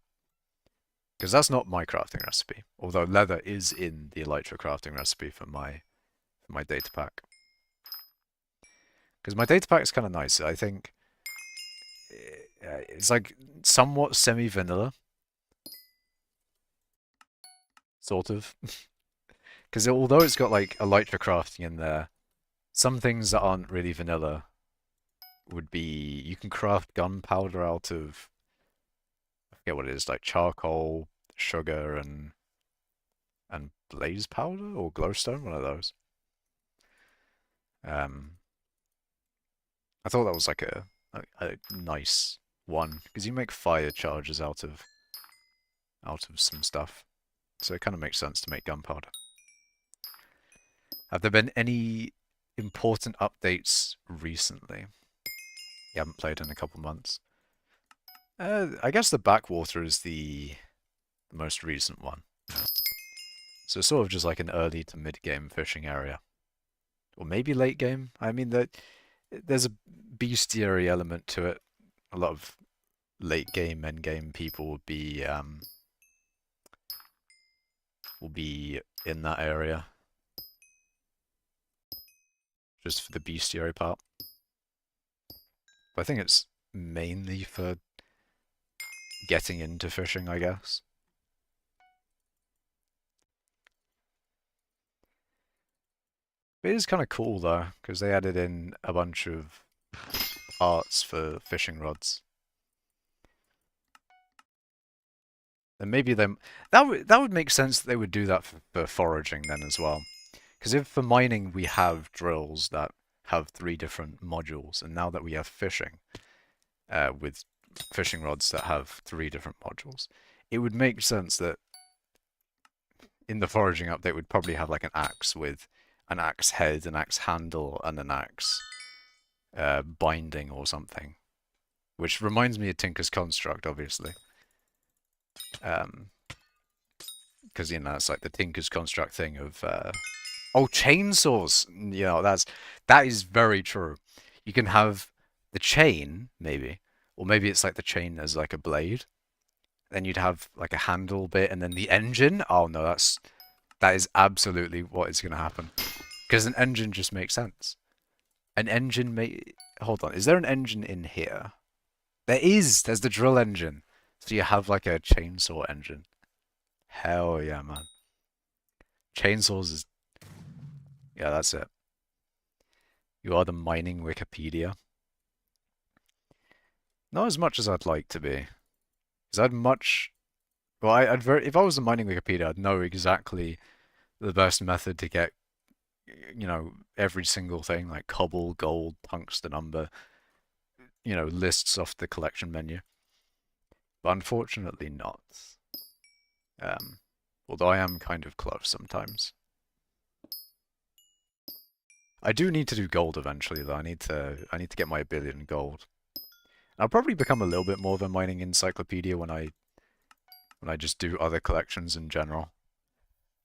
Because that's not my crafting recipe. Although leather is in the elytra crafting recipe for my data pack. Because my data pack is kind of nice. I think it's like somewhat semi-vanilla. Sort of. Because although it's got like elytra crafting in there, some things that aren't really vanilla would be, you can craft gunpowder out of, I forget what it is, like charcoal, sugar, and blaze powder or glowstone, one of those. Um, I thought that was like a nice one because you make fire charges out of some stuff, so it kind of makes sense to make gunpowder. Have there been any important updates recently? You haven't played in a couple months. I guess the backwater is the most recent one. So sort of just like an early to mid-game fishing area. Or maybe late game. I mean, there's a bestiary element to it. A lot of late game, end game people will be in that area. Just for the bestiary part. But I think it's mainly for getting into fishing, I guess. It is kind of cool though, because they added in a bunch of parts for fishing rods. And maybe that would make sense that they would do that for foraging then as well. Because if for mining we have drills that have 3 different modules, and now that we have fishing with fishing rods that have 3 different modules, it would make sense that in the foraging update we'd probably have like an axe with an axe head, an axe handle, and an axe binding or something. Which reminds me of Tinker's Construct, obviously. Because, you know, it's like the Tinker's Construct thing of... Oh, chainsaws! You know, that is very true. You can have the chain, maybe. Or maybe it's like the chain as like a blade. Then you'd have like a handle bit and then the engine. Oh no, that is absolutely what is going to happen. Because an engine just makes sense. An engine may... Hold on, is there an engine in here? There is! There's the drill engine. So you have like a chainsaw engine. Hell yeah, man. Chainsaws is... Yeah, that's it. You are the mining Wikipedia. Not as much as I'd like to be. Because I'd much... Well, if I was a mining Wikipedia, I'd know exactly the best method to get, you know, every single thing, like cobble, gold, tungsten, umber, you know, lists off the collection menu. But unfortunately not. Although I am kind of close sometimes. I do need to do gold eventually, though. I need to get my 1,000,000,000 gold. I'll probably become a little bit more of a mining encyclopedia when I just do other collections in general.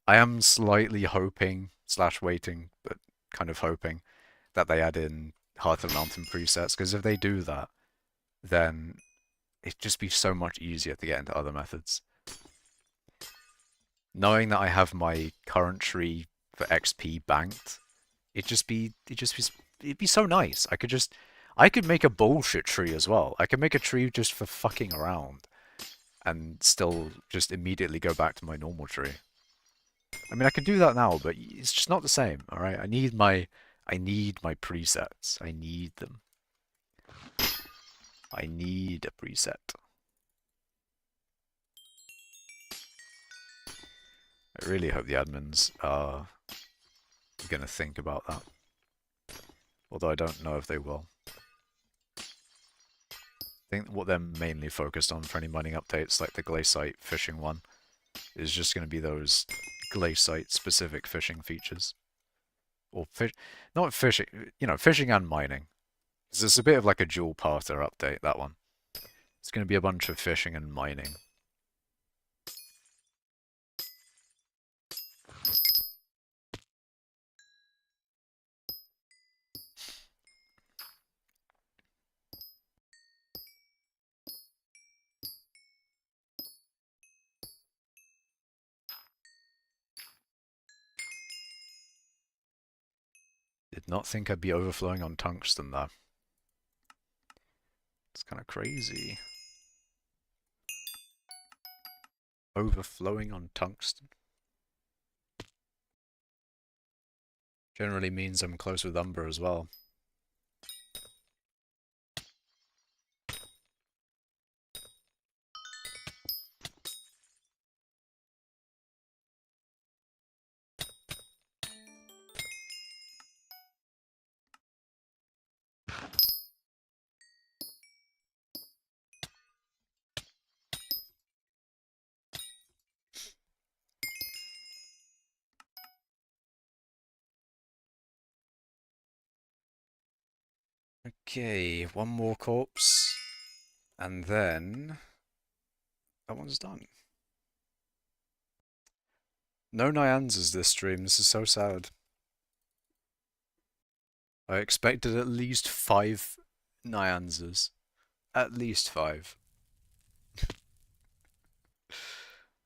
I am slightly hoping / waiting, but kind of hoping that they add in Heart of the Mountain presets, because if they do that, then it'd just be so much easier to get into other methods. Knowing that I have my current tree for XP banked, it'd be so nice. I could make a bullshit tree as well. I could make a tree just for fucking around and still just immediately go back to my normal tree. I mean, I could do that now, but it's just not the same, alright? I need my presets. I need them. I need a preset. I really hope the admins are gonna think about that. Although I don't know if they will. I think what they're mainly focused on for any mining updates, like the glaciate fishing one, is just going to be those glaciate specific fishing features. Or not fishing, you know, fishing and mining. Because it's a bit of like a dual parter update, that one. It's going to be a bunch of fishing and mining. Did not think I'd be overflowing on tungsten though. It's kind of crazy. Overflowing on tungsten. Generally means I'm close with Umber as well. Okay, one more corpse. And then that one's done. No nyanzas this stream, this is so sad. I expected at least 5 nyanzas. At least 5.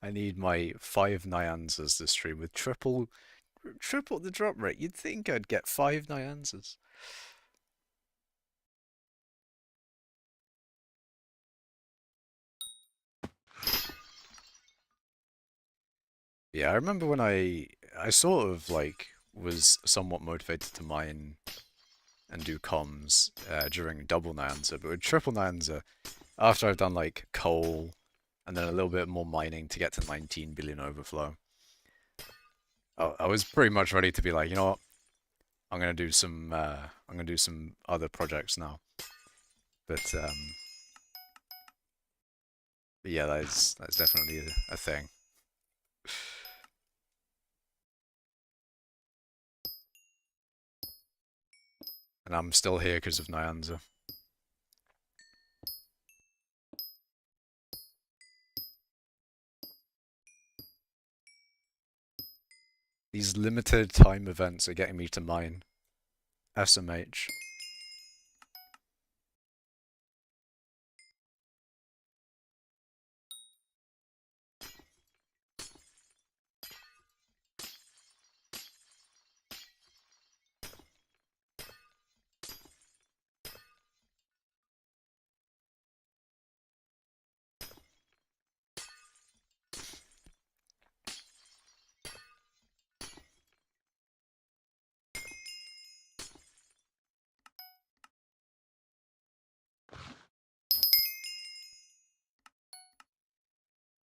I need my 5 nyanzas this stream with triple the drop rate. You'd think I'd get 5 nyanzas. Yeah, I remember when I sort of like was somewhat motivated to mine and do comms during double nyanza, but with triple nyanza, after I've done like coal and then a little bit more mining to get to 19 billion overflow, I was pretty much ready to be like, you know what, I'm gonna do some other projects now. But yeah, that's definitely a thing. And I'm still here because of Nyanza. These limited time events are getting me to mine. SMH.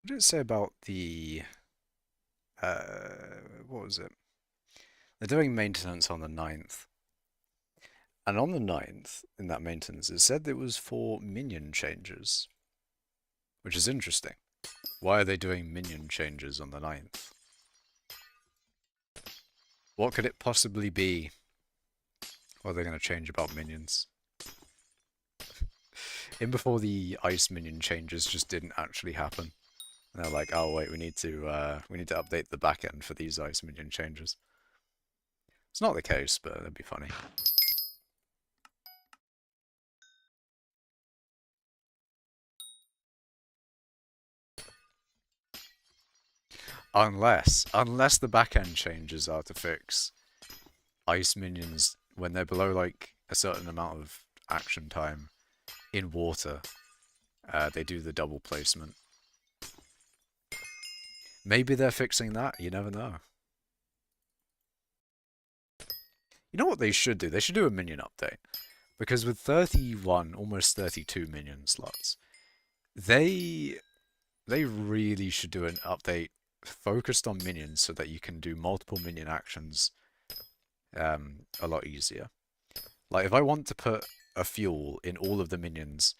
What did it say about the what was it? They're doing maintenance on the 9th. And on the 9th, in that maintenance, it said it was for minion changes. Which is interesting. Why are they doing minion changes on the 9th? What could it possibly be? What are they going to change about minions? In before the ice minion changes just didn't actually happen. And they're like, oh wait, we need to update the backend for these ice minion changes. It's not the case, but it'd be funny. Unless the backend changes are to fix ice minions when they're below like a certain amount of action time in water, they do the double placement. Maybe they're fixing that, you never know. You know what they should do? They should do a minion update. Because with 31, almost 32 minion slots, they really should do an update focused on minions so that you can do multiple minion actions a lot easier. Like, if I want to put a fuel in all of the minions,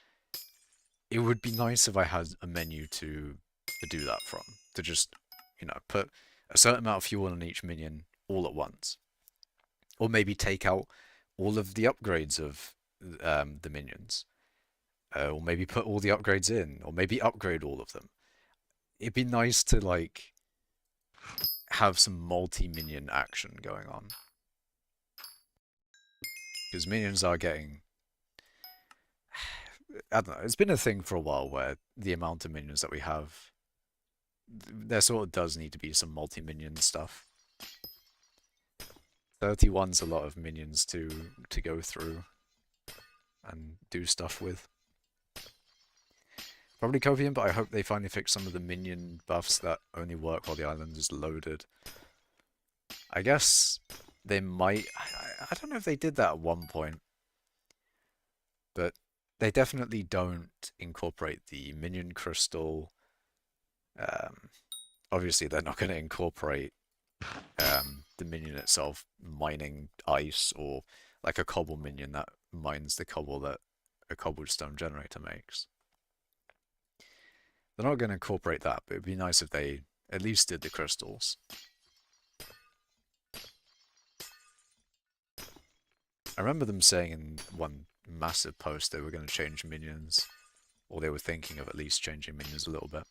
it would be nice if I had a menu to do that from. To just, you know, put a certain amount of fuel in each minion all at once. Or maybe take out all of the upgrades of the minions. Or maybe put all the upgrades in. Or maybe upgrade all of them. It'd be nice to, like, have some multi-minion action going on. Because minions are getting... I don't know, it's been a thing for a while where the amount of minions that we have, there sort of does need to be some multi-minion stuff. 31's a lot of minions to go through and do stuff with. Probably Copium, but I hope they finally fix some of the minion buffs that only work while the island is loaded. I guess they might... I don't know if they did that at one point, but they definitely don't incorporate the minion crystal. Obviously, they're not going to incorporate the minion itself mining ice, or like a cobble minion that mines the cobble that a cobblestone generator makes. They're not going to incorporate that, but it'd be nice if they at least did the crystals. I remember them saying in one massive post they were going to change minions, or they were thinking of at least changing minions a little bit.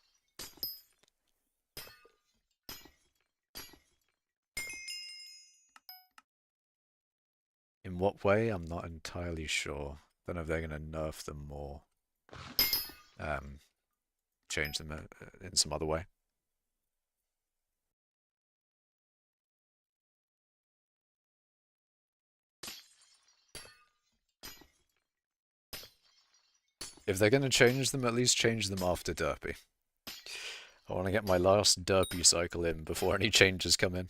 In what way? I'm not entirely sure. Don't know if they're going to nerf them more. Change them in some other way. If they're going to change them, at least change them after Derpy. I want to get my last Derpy cycle in before any changes come in.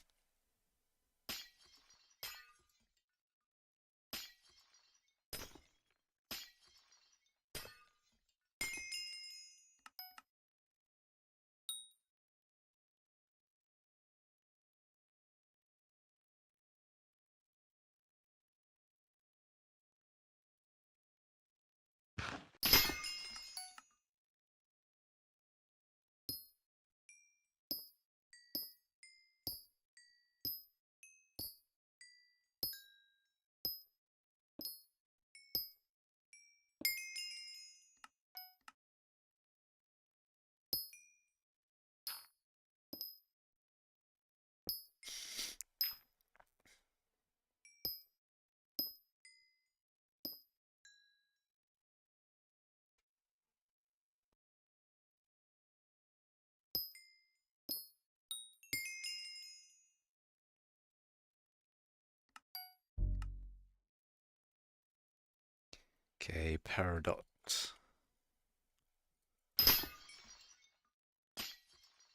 Okay, Paradox.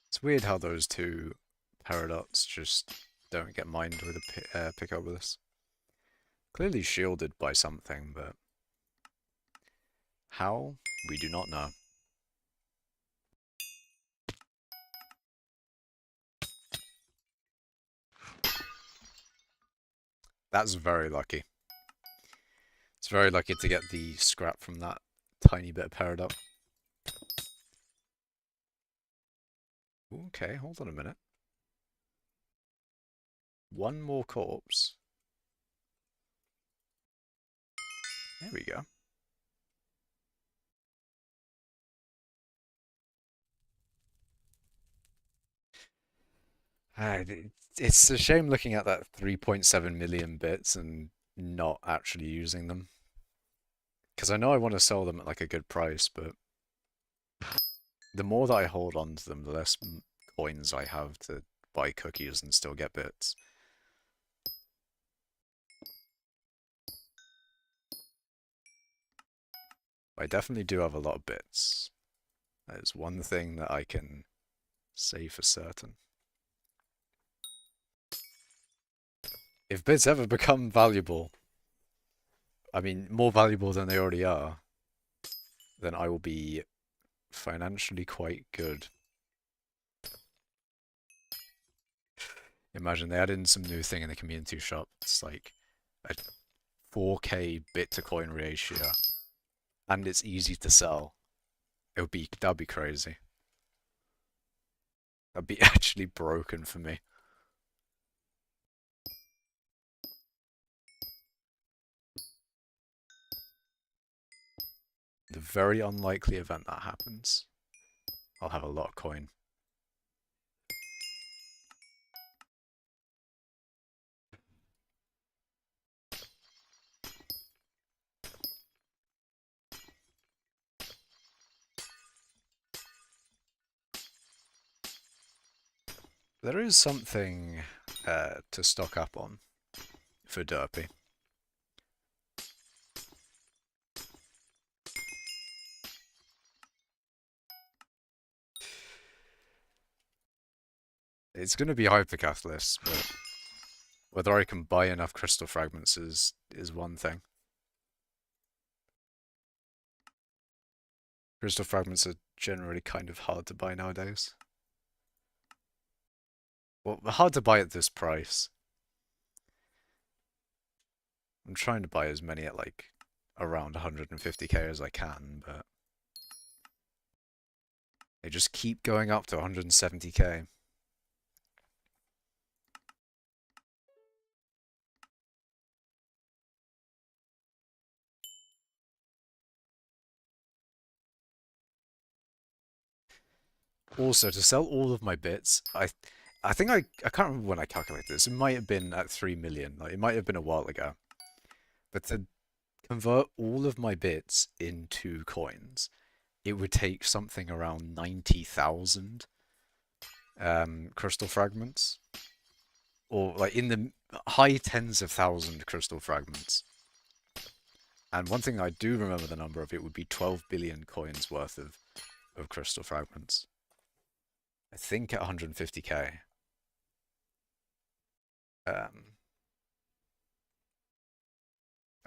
It's weird how those two Paradox just don't get mined with a pick up with this. Clearly shielded by something, but how? We do not know. That's very lucky. It's very lucky to get the scrap from that tiny bit of Paradox. Okay, hold on a minute. One more corpse. There we go. It's a shame looking at that 3.7 million bits and not actually using them. Because I know I want to sell them at like a good price, but the more that I hold on to them, the less coins I have to buy cookies and still get bits. I definitely do have a lot of bits. That is one thing that I can say for certain. If bits ever become valuable, I mean, more valuable than they already are, then I will be financially quite good. Imagine they add in some new thing in the community shop. It's like a 4K bit to coin ratio, and it's easy to sell. That'd be crazy. That'd be actually broken for me. The very unlikely event that happens, I'll have a lot of coin. There is something to stock up on. for Derpy. It's going to be hypercatalyst, but whether I can buy enough crystal fragments is one thing. Crystal fragments are generally kind of hard to buy nowadays. Well, hard to buy at this price. I'm trying to buy as many at like around 150k as I can, but they just keep going up to 170k. Also, to sell all of my bits, I think I can't remember when I calculated this. It might have been at 3 million. Like, it might have been a while ago. But to convert all of my bits into coins, it would take something around 90,000 crystal fragments. Or like in the high tens of thousand crystal fragments. And one thing I do remember the number of, it would be 12 billion coins worth of crystal fragments. I think at 150k.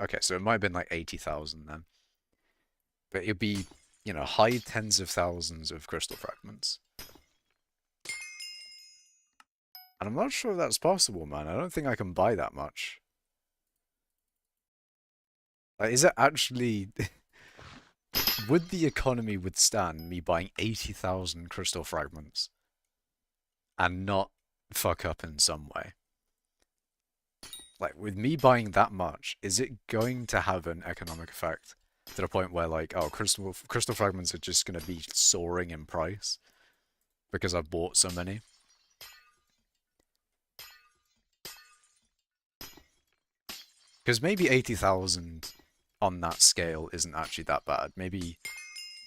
Okay, so it might have been like 80,000 then. But it'd be, you know, high tens of thousands of crystal fragments. And I'm not sure if that's possible, man. I don't think I can buy that much. Like, is it actually... Would the economy withstand me buying 80,000 crystal fragments and not fuck up in some way? Like, with me buying that much, is it going to have an economic effect to the point where, like, oh, crystal fragments are just going to be soaring in price because I've bought so many? Because maybe 80,000 on that scale isn't actually that bad. Maybe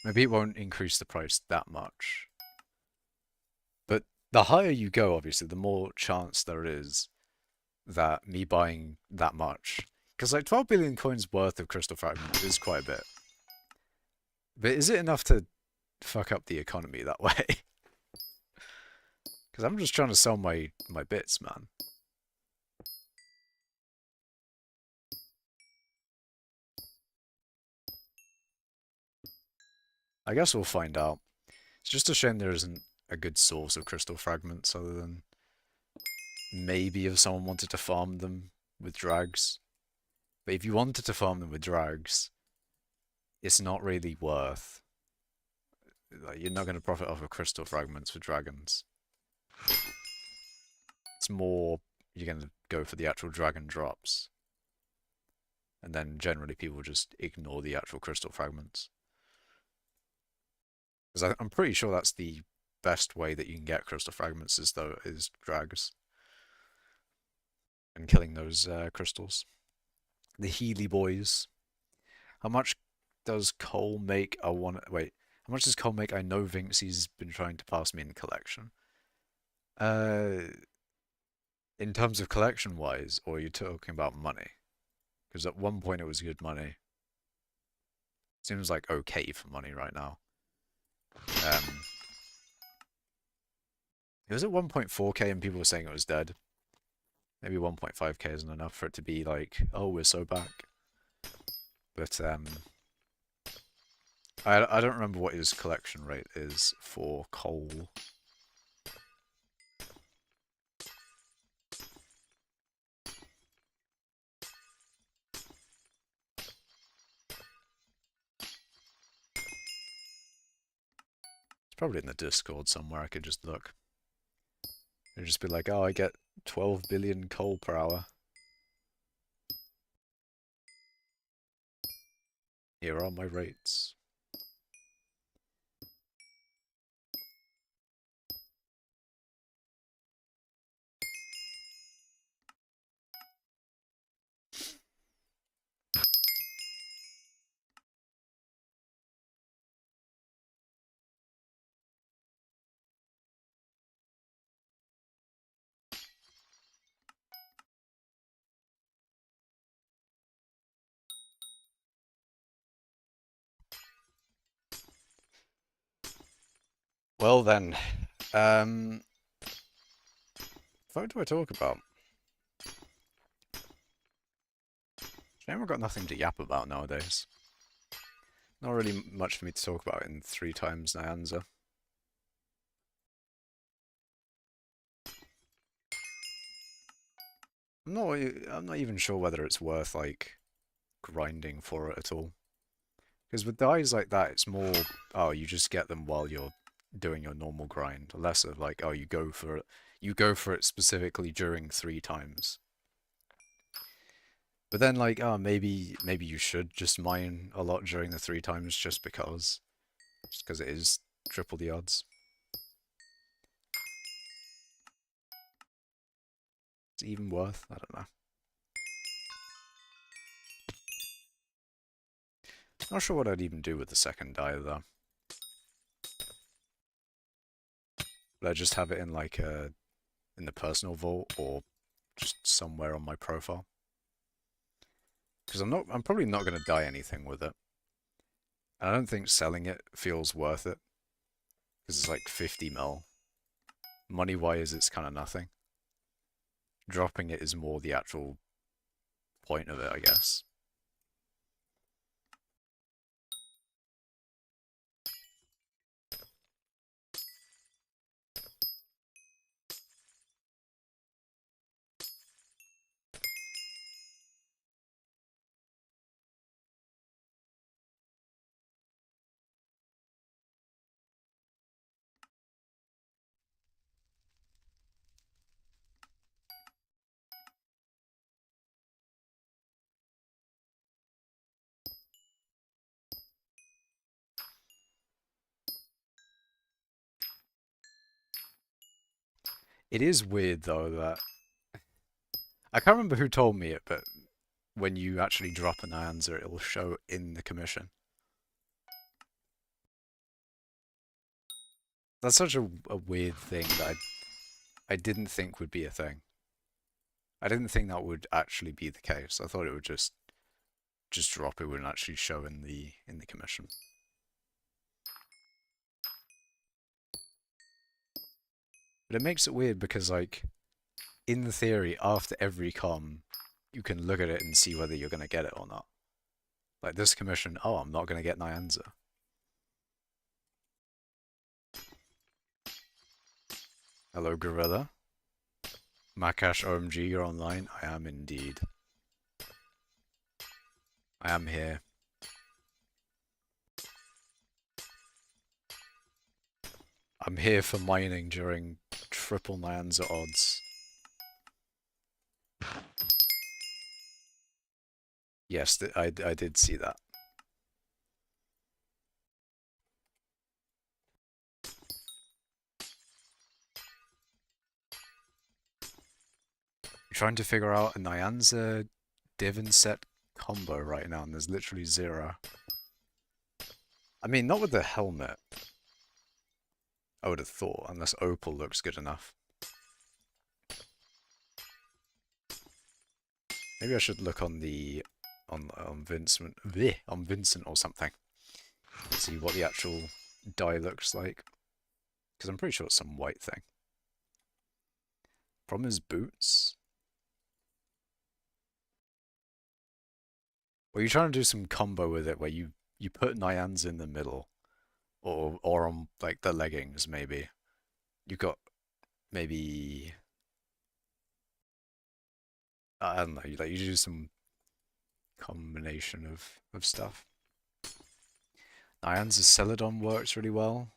it won't increase the price that much. But the higher you go, obviously, the more chance there is that me buying that much. Because like 12 billion coins worth of crystal fragments is quite a bit. But is it enough to fuck up the economy that way? Because I'm just trying to sell my bits, man. I guess we'll find out. It's just a shame there isn't a good source of crystal fragments other than maybe if someone wanted to farm them with drags. But if you wanted to farm them with drags, it's not really worth. Like, you're not going to profit off of crystal fragments for dragons. It's more you're going to go for the actual dragon drops. And then generally people just ignore the actual crystal fragments. Because I'm pretty sure that's the best way that you can get crystal fragments is drags. And killing those crystals. The Healy boys. How much does coal make I want... Wait. How much does coal make I know Vincey's been trying to pass me in collection? In terms of collection-wise, or are you talking about money? Because at one point it was good money. Seems like okay for money right now. It was at 1.4k and people were saying it was dead. Maybe 1.5k isn't enough for it to be like, oh, we're so back. But I don't remember what his collection rate is for coal. It's probably in the Discord somewhere. I could just look. It'd just be like, oh, I get 12 billion coal per hour. Here are my rates. Well then, what do I talk about? Shame I've got nothing to yap about nowadays. Not really much for me to talk about in 3 times nyanza. I'm not even sure whether it's worth like grinding for it at all. Because with dies like that, it's more, oh, you just get them while you're doing your normal grind. Less of like, oh, you go for it specifically during 3 times. But then like, oh, maybe you should just mine a lot during the 3 times just because it is triple the odds. It's even worth, I don't know. Not sure what I'd even do with the second die though. Would I just have it in like in the personal vault or just somewhere on my profile? Because I'm probably not going to die anything with it. And I don't think selling it feels worth it. Because it's like 50 mil. Money-wise, it's kind of nothing. Dropping it is more the actual point of it, I guess. It is weird, though, that... I can't remember who told me it, but when you actually drop an nyanza, it'll show in the commission. That's such a weird thing that I didn't think would be a thing. I didn't think that would actually be the case. I thought it would just drop. It wouldn't actually show in the commission. But it makes it weird because, like, in theory, after every com, you can look at it and see whether you're going to get it or not. Like this commission, oh, I'm not going to get nyanza. Hello, Gorilla. Makash OMG, you're online? I am indeed. I am here. I'm here for mining during triple nyanza odds. Yes, I did see that. I'm trying to figure out a nyanza divan set combo right now, and there's literally zero. I mean, not with the helmet. I would have thought, unless Opal looks good enough. Maybe I should look on the on Vincent on Vincent or something. See what the actual die looks like. Because I'm pretty sure it's some white thing. Problem is boots. Well, you're trying to do some combo with it where you put Nyanza in the middle, or on like the leggings maybe. You've got maybe I don't know. You do some combination of stuff. Nyanza's Celadon works really well.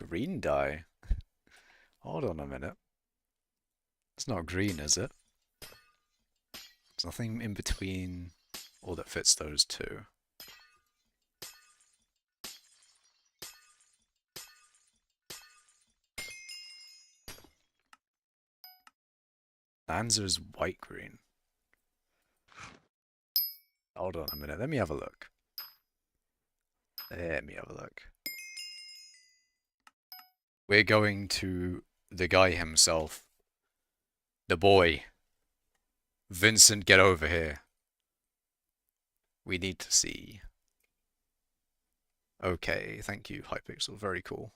Green dye. Hold on a minute. It's not green, is it? There's nothing in between or that fits those two. Nyanza is white green. Hold on a minute. Let me have a look. Let me have a look. We're going to the guy himself. The boy. Vincent, get over here. We need to see. Okay, thank you, hypixel. Very cool.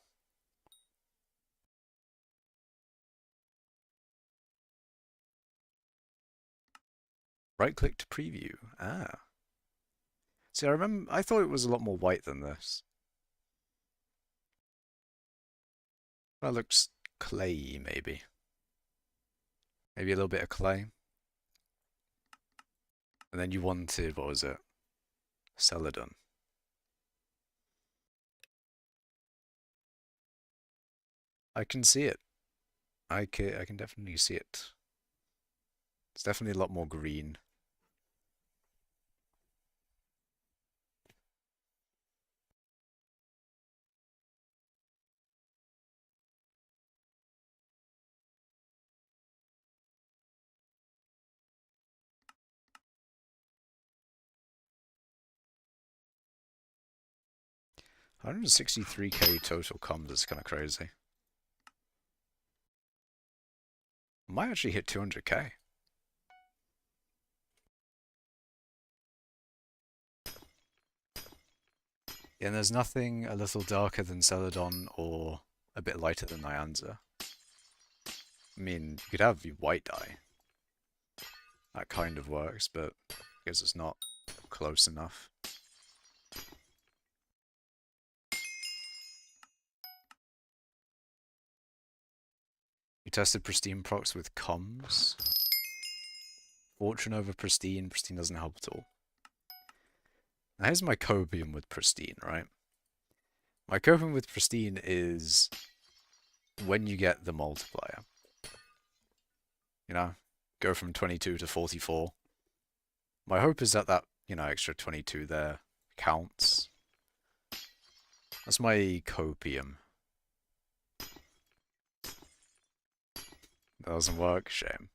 Right-click to preview. Ah. See, I thought it was a lot more white than this. That looks clayey, maybe. Maybe a little bit of clay. And then you wanted, what was it? Celadon. I can see it. I can definitely see it. It's definitely a lot more green. $163K total comms is kind of crazy. Might actually hit 200K. And there's nothing a little darker than Celadon or a bit lighter than Nyanza. I mean, you could have white dye. That kind of works, but I guess it's not close enough. We tested Pristine procs with comms. Fortune over Pristine. Pristine doesn't help at all. Now here's my copium with Pristine, right? My copium with Pristine is when you get the multiplier. You know, go from 22 to 44. My hope is that extra 22 there counts. That's my copium. That doesn't work. Shame.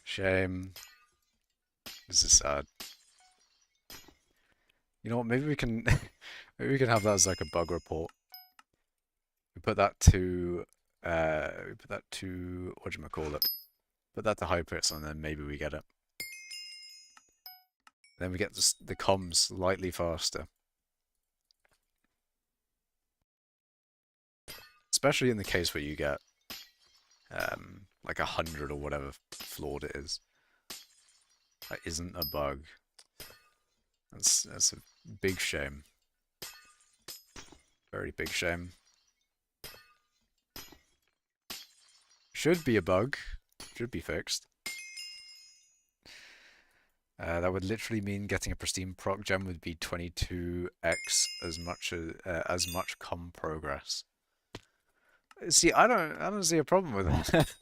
Shame. This is sad. You know what? Maybe we can maybe we can have that as like a bug report. We put that to whatchamacallit? Put that to hypixel and then maybe we get it. Then we get the comms slightly faster. Especially in the case where you get like 100 or whatever flawed it is. That isn't a bug. That's a big shame. Very big shame. Should be a bug. Should be fixed. That would literally mean getting a pristine proc gem would be 22x as much com progress. See, I don't see a problem with that.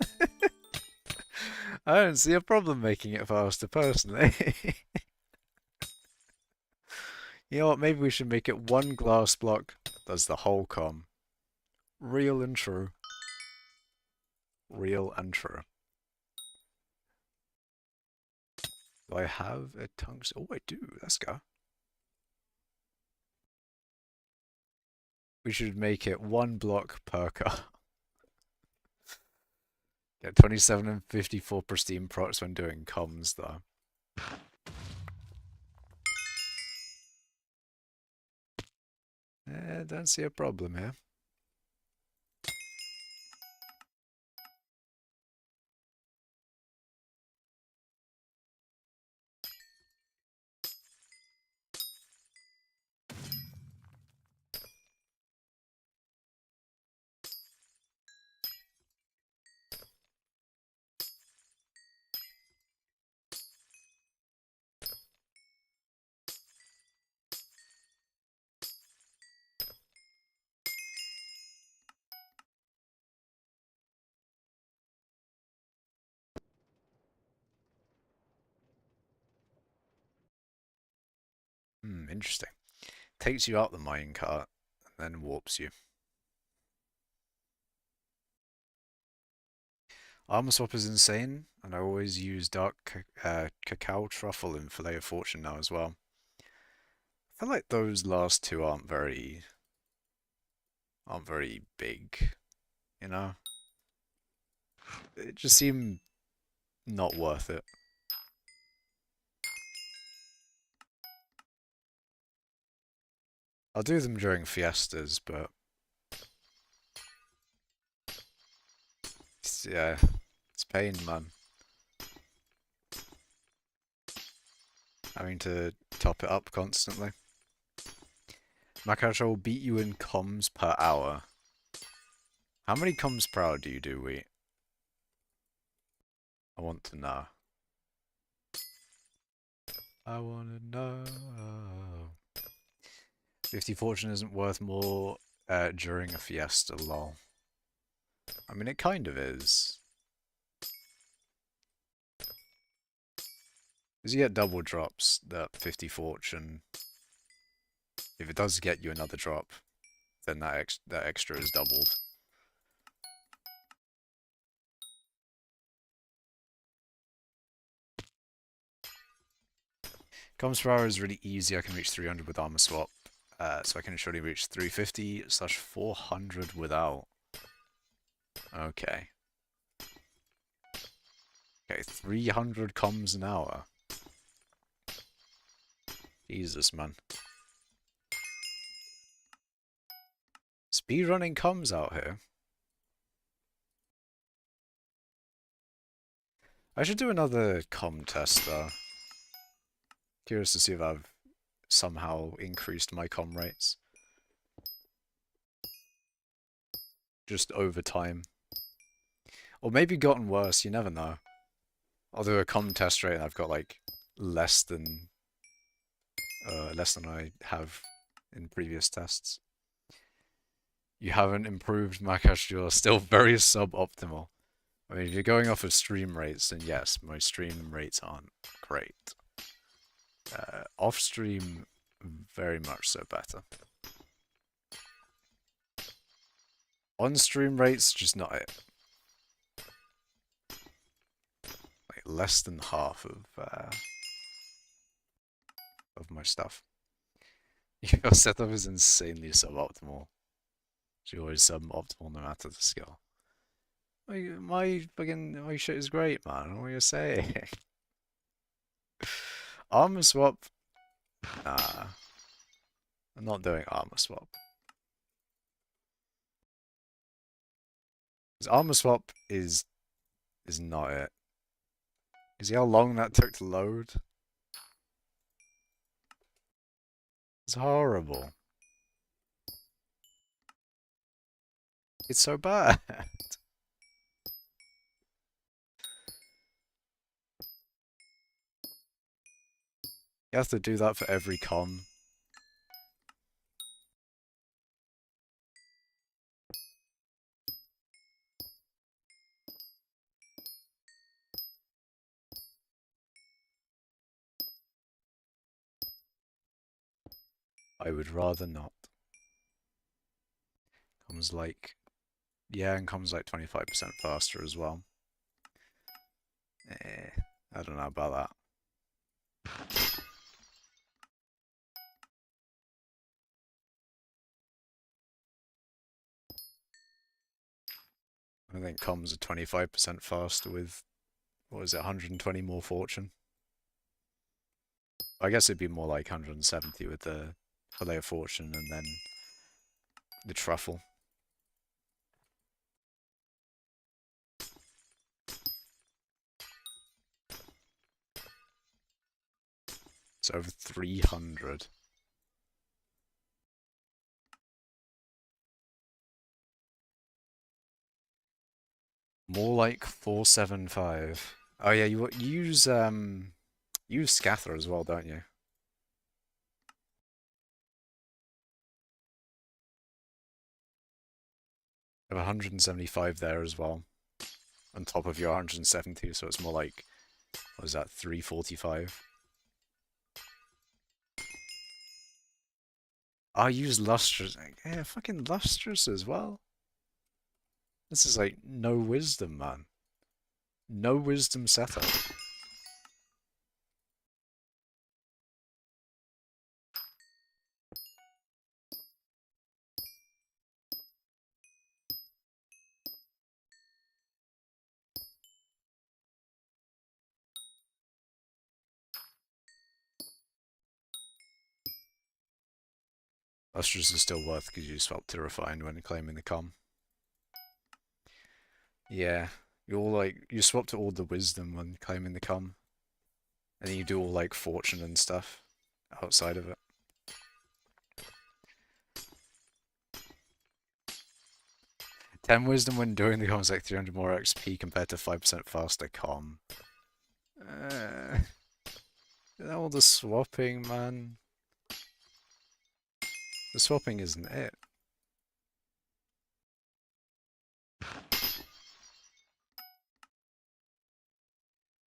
I don't see a problem making it faster personally. You know what? Maybe we should make it one glass block does the whole com. Real and true. Real and true. Do I have a tungsten? Oh, I do. Let's go. We should make it one block per car. Get 27 and 54 pristine procs when doing comms, though. Don't see a problem here. Interesting. Takes you out the minecart and then warps you. Armor swap is insane, and I always use dark cacao truffle in Fillet of Fortune now as well. I feel like those last two aren't very big, you know? It just seemed not worth it. I'll do them during fiestas, but yeah, it's pain, man. Having to top it up constantly. Makacha will beat you in comms per hour. How many comms per hour do you do, Wheat? I want to know. I want to know. 50 fortune isn't worth more during a fiesta, lol. I mean, it kind of is. Because you get double drops, that 50 fortune. If it does get you another drop, then that extra is doubled. Comms per hour is really easy. I can reach 300 with armor swap. So I can surely reach 350/400 without. Okay. Okay, 300 comms an hour. Jesus, man. Speedrunning comms out here. I should do another comm test, though. Curious to see if I've somehow increased my comm rates. Just over time. Or maybe gotten worse, you never know. I'll do a comm test rate and I've got like less than I have in previous tests. You haven't improved, Makash, you're still very suboptimal. I mean, if you're going off of stream rates, then yes, my stream rates aren't great. Off stream, very much so better. On stream rates, just not it. Like less than half of my stuff. Your setup is insanely suboptimal. It's always suboptimal no matter the skill. My shit is great, man. What are you saying? Armor swap? Nah. I'm not doing armor swap. Because armor swap is not it. You see how long that took to load? It's horrible. It's so bad. You have to do that for every com. I would rather not. Comes like... Yeah, and comes like 25% faster as well. I don't know about that. I think comms are 25% faster with, what is it, 120 more fortune? I guess it'd be more like 170 with the fillet of fortune and then the truffle. It's over 300. More like 475. Oh yeah, you use Scather as well, don't you? You have 175 there as well, on top of your 170, so it's more like, what is that, 345? I use Lustrous. Yeah, fucking Lustrous as well. This is like no wisdom, man. No wisdom setup. Lustrous is still worth because you swap to refined when claiming the com. Yeah, you swap to all the wisdom when claiming the com, and then you do all like fortune and stuff outside of it. 10 wisdom when doing the com is like 300 more XP compared to 5% faster com. All the swapping, man. The swapping isn't it.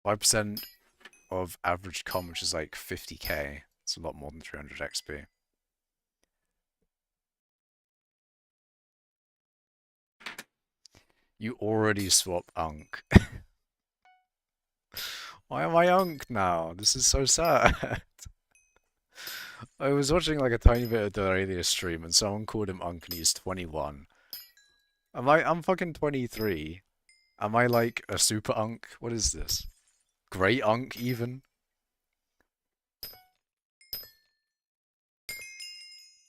5% of average com, which is like 50k. It's a lot more than 300 XP. You already swap Unk. Why am I Unk now? This is so sad. I was watching like a tiny bit of Doralia's stream and someone called him Unk and he's 21. I'm fucking 23. Am I like a super Unk? What is this? Great Unk even?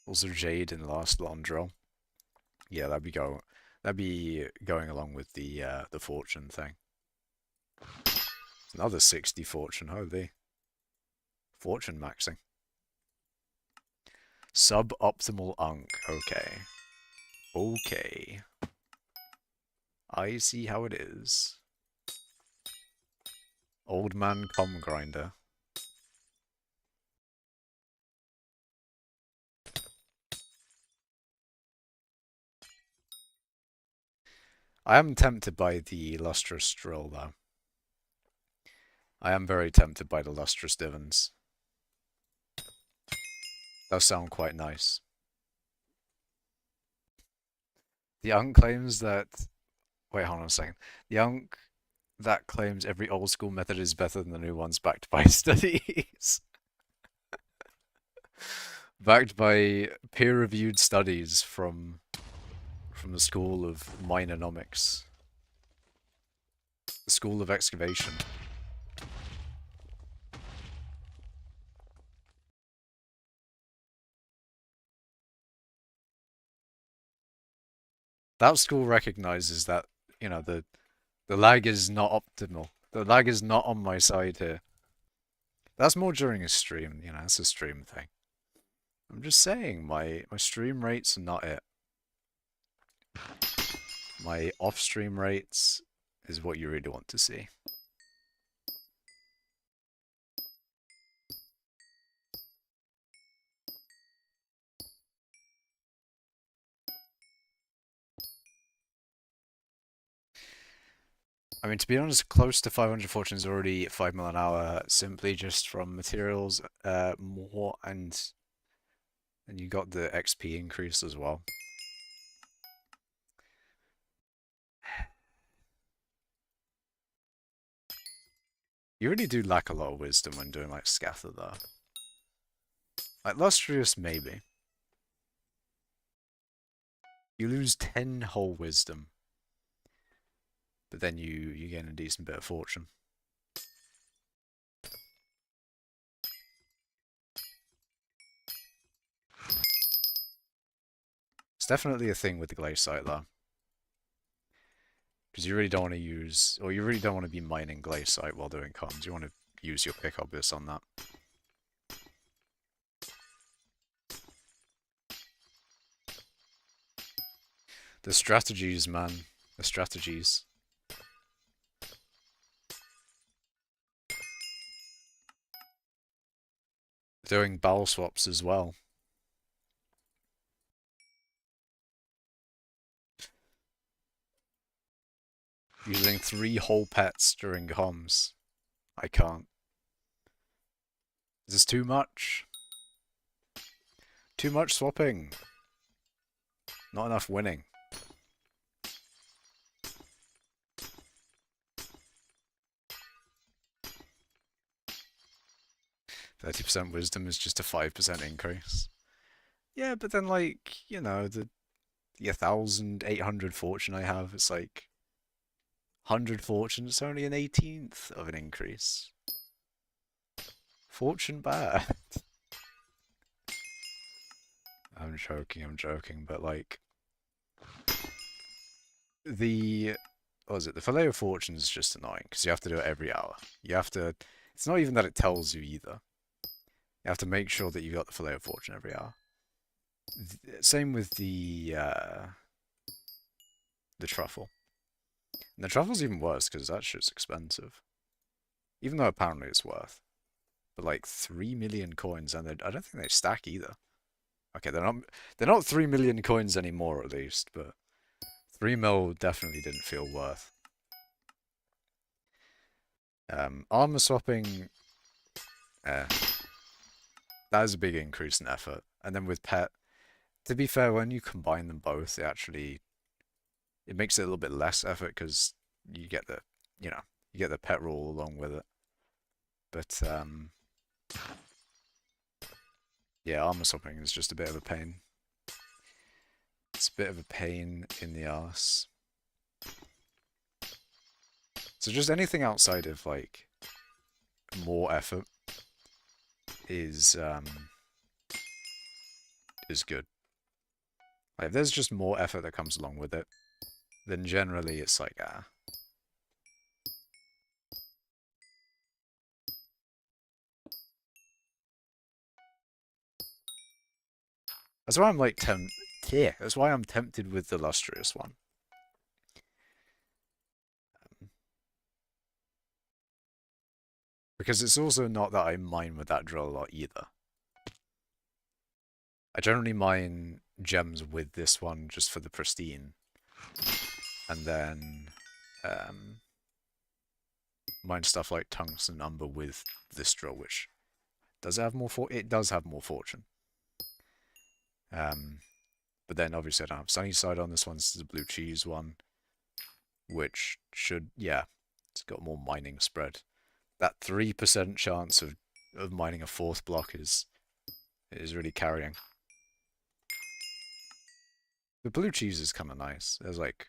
Also Jade in last Londrel. Yeah, that'd be going along with the fortune thing. Another 60 fortune, holy. Fortune maxing. Suboptimal Unk, okay. Okay. I see how it is. Old man com grinder. I am tempted by the lustrous drill though. I am very tempted by the lustrous divans. Those sound quite nice. The Unk claims that... Wait, hold on a second. The Unk that claims every old school method is better than the new ones backed by studies. Backed by peer-reviewed studies from the school of minernomics. The school of excavation. That school recognizes that, you know, the lag is not optimal. The lag is not on my side here. That's more during a stream, you know, it's a stream thing. I'm just saying, my stream rates are not it. My off-stream rates is what you really want to see. I mean, to be honest, close to 500 fortune is already 5 mil an hour, simply just from materials more, and you got the XP increase as well. You really do lack a lot of wisdom when doing like Scather though. Like Lustrous, maybe. You lose 10 whole wisdom. But then you gain a decent bit of fortune. It's definitely a thing with the glaze site though. Because you really don't want to use, or you really don't want to be mining glaze site while doing comms. You want to use your pick obvious on that. The strategies, man. The strategies. Doing bowel swaps as well. Using 3 whole pets during comms. I can't. Is this too much? Too much swapping. Not enough winning. 30% wisdom is just a 5% increase. Yeah, but then like, you know, the 1,800 fortune I have, it's like 100 fortune, it's only an 18th of an increase. Fortune bad. I'm joking, but like the what is it? The Fillet of Fortune is just annoying because you have to do it every hour. You have to. It's not even that it tells you either. You have to make sure that you got the Fillet of Fortune every hour. Same with the truffle. And the truffle's even worse because that shit's expensive. Even though apparently it's worth. But like 3 million coins, and I don't think they stack either. Okay, they're not 3 million coins anymore at least, but 3 mil definitely didn't feel worth. Armor swapping, that is a big increase in effort. And then with pet, to be fair, when you combine them both, it makes it a little bit less effort because you get you get the pet rule along with it. But yeah, armor swapping is just a bit of a pain. It's a bit of a pain in the ass. So just anything outside of like more effort is good. Like if there's just more effort that comes along with it, then generally it's like That's why I'm like that's why I'm tempted with the lustrous one. Because it's also not that I mine with that drill a lot either. I generally mine gems with this one just for the pristine. And then mine stuff like tungsten umber with this drill, which does it have more it does have more fortune. But then obviously I don't have sunny side on this one. This is a blue cheese one, which should, yeah, it's got more mining spread. That 3% chance of mining a fourth block is really carrying. The blue cheese is kind of nice. There's like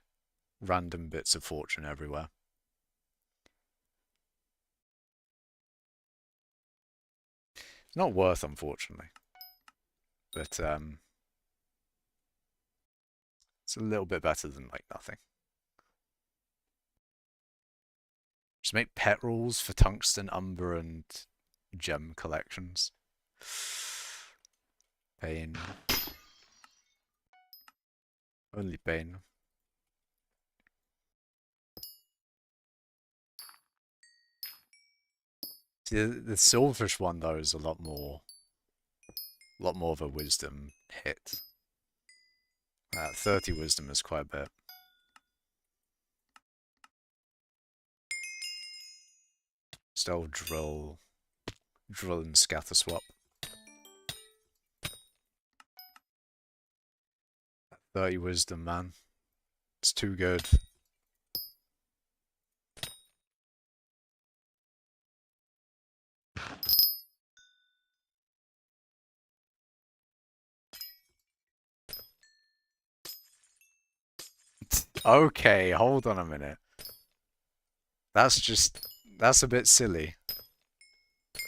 random bits of fortune everywhere. It's not worth, unfortunately, but it's a little bit better than like nothing. Just make pet rules for tungsten, umber, and gem collections. Pain. Only pain. See, the silverfish one though is a lot more of a wisdom hit. 30 wisdom is quite a bit. Still drill and scatter swap. 30 wisdom, man. It's too good. Okay, hold on a minute. That's a bit silly.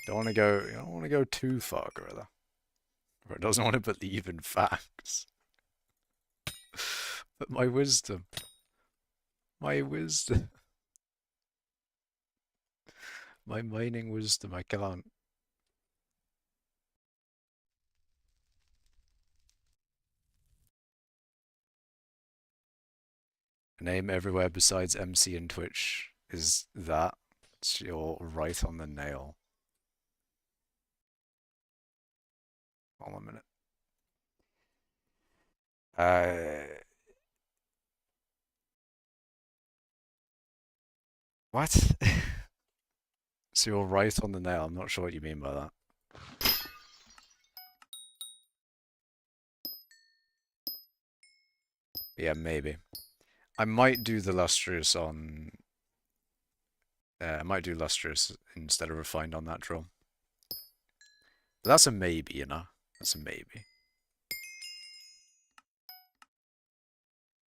Don't want to go too far, Gorilla. Or it doesn't want to believe in facts. But my wisdom. My wisdom. My mining wisdom, I can't. Name everywhere besides MC and Twitch is that. So you're right on the nail. Hold on a minute. What? So you're right on the nail. I'm not sure what you mean by that. Yeah, maybe. I might do the lustrous on. I might do lustrous instead of refined on that drill. But that's a maybe, you know? That's a maybe.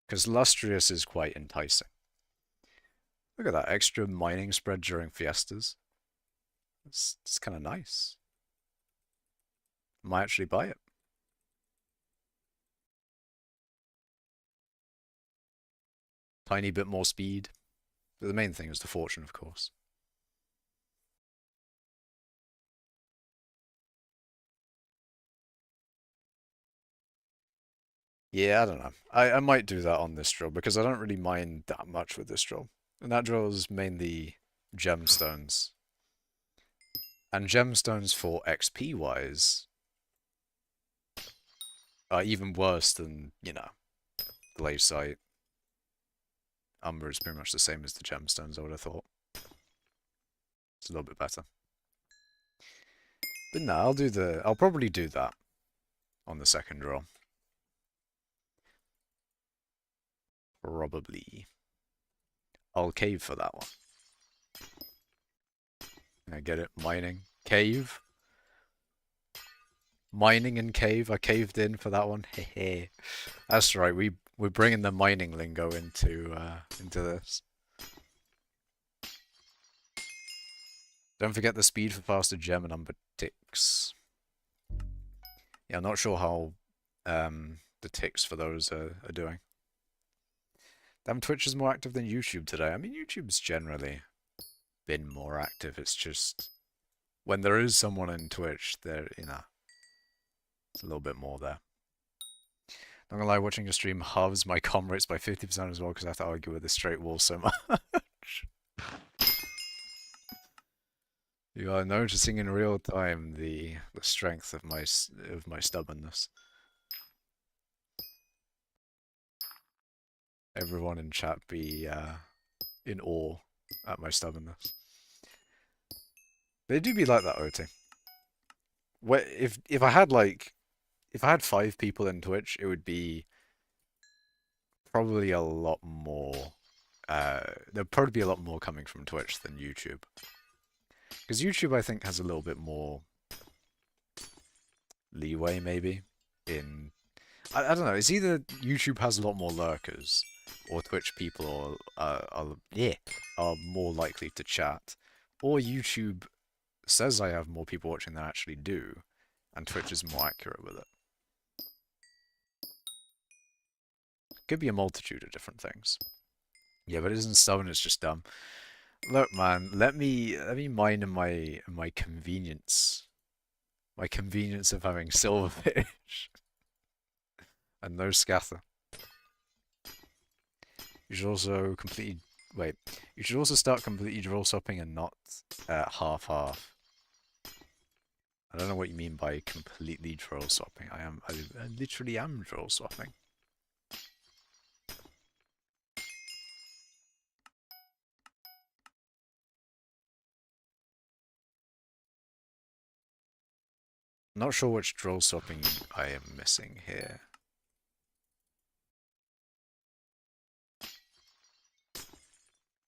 Because lustrous is quite enticing. Look at that extra mining spread during fiestas. It's kind of nice. Might actually buy it. tiny bit more speed. But the main thing is the fortune, of course. Yeah, I don't know. I might do that on this drill because I don't really mind that much with this drill. And that drill is mainly gemstones. And gemstones for XP wise are even worse than, you know, Glazite. Umber is pretty much the same as the gemstones, I would have thought. It's a little bit better. But no, I'll probably do that on the second drill. Probably. I'll cave for that one. I get it. Mining. Cave. Mining and cave. I caved in for that one. Hehe. That's right. We're bringing the mining lingo into this. Don't forget the speed for faster gem and umber ticks. Yeah, I'm not sure how the ticks for those are doing. Damn, Twitch is more active than YouTube today. I mean, YouTube's generally been more active. It's just when there is someone in Twitch, there, you know, it's a little bit more there. Not gonna lie, watching your stream halves my comm rates by 50% as well because I have to argue with the straight wall so much. You are noticing in real time the strength of my stubbornness. Everyone in chat be in awe at my stubbornness. They do be like that, OT. Where if I had like if I had 5 people in Twitch, it would be probably a lot more. There'd probably be a lot more coming from Twitch than YouTube. Because YouTube, I think, has a little bit more leeway, maybe, in... I don't know, it's either YouTube has a lot more lurkers, or Twitch people are more likely to chat, or YouTube says I have more people watching than I actually do, and Twitch is more accurate with it. Could be a multitude of different things. Yeah, but it isn't stubborn, it's just dumb. Look, man, let me mine in my convenience. My convenience of having silverfish. And no scatter. You should also completely... Wait. You should also start completely drill swapping and not half-half. I don't know what you mean by completely drill swapping. I literally am drill swapping. Not sure which drill swapping I am missing here.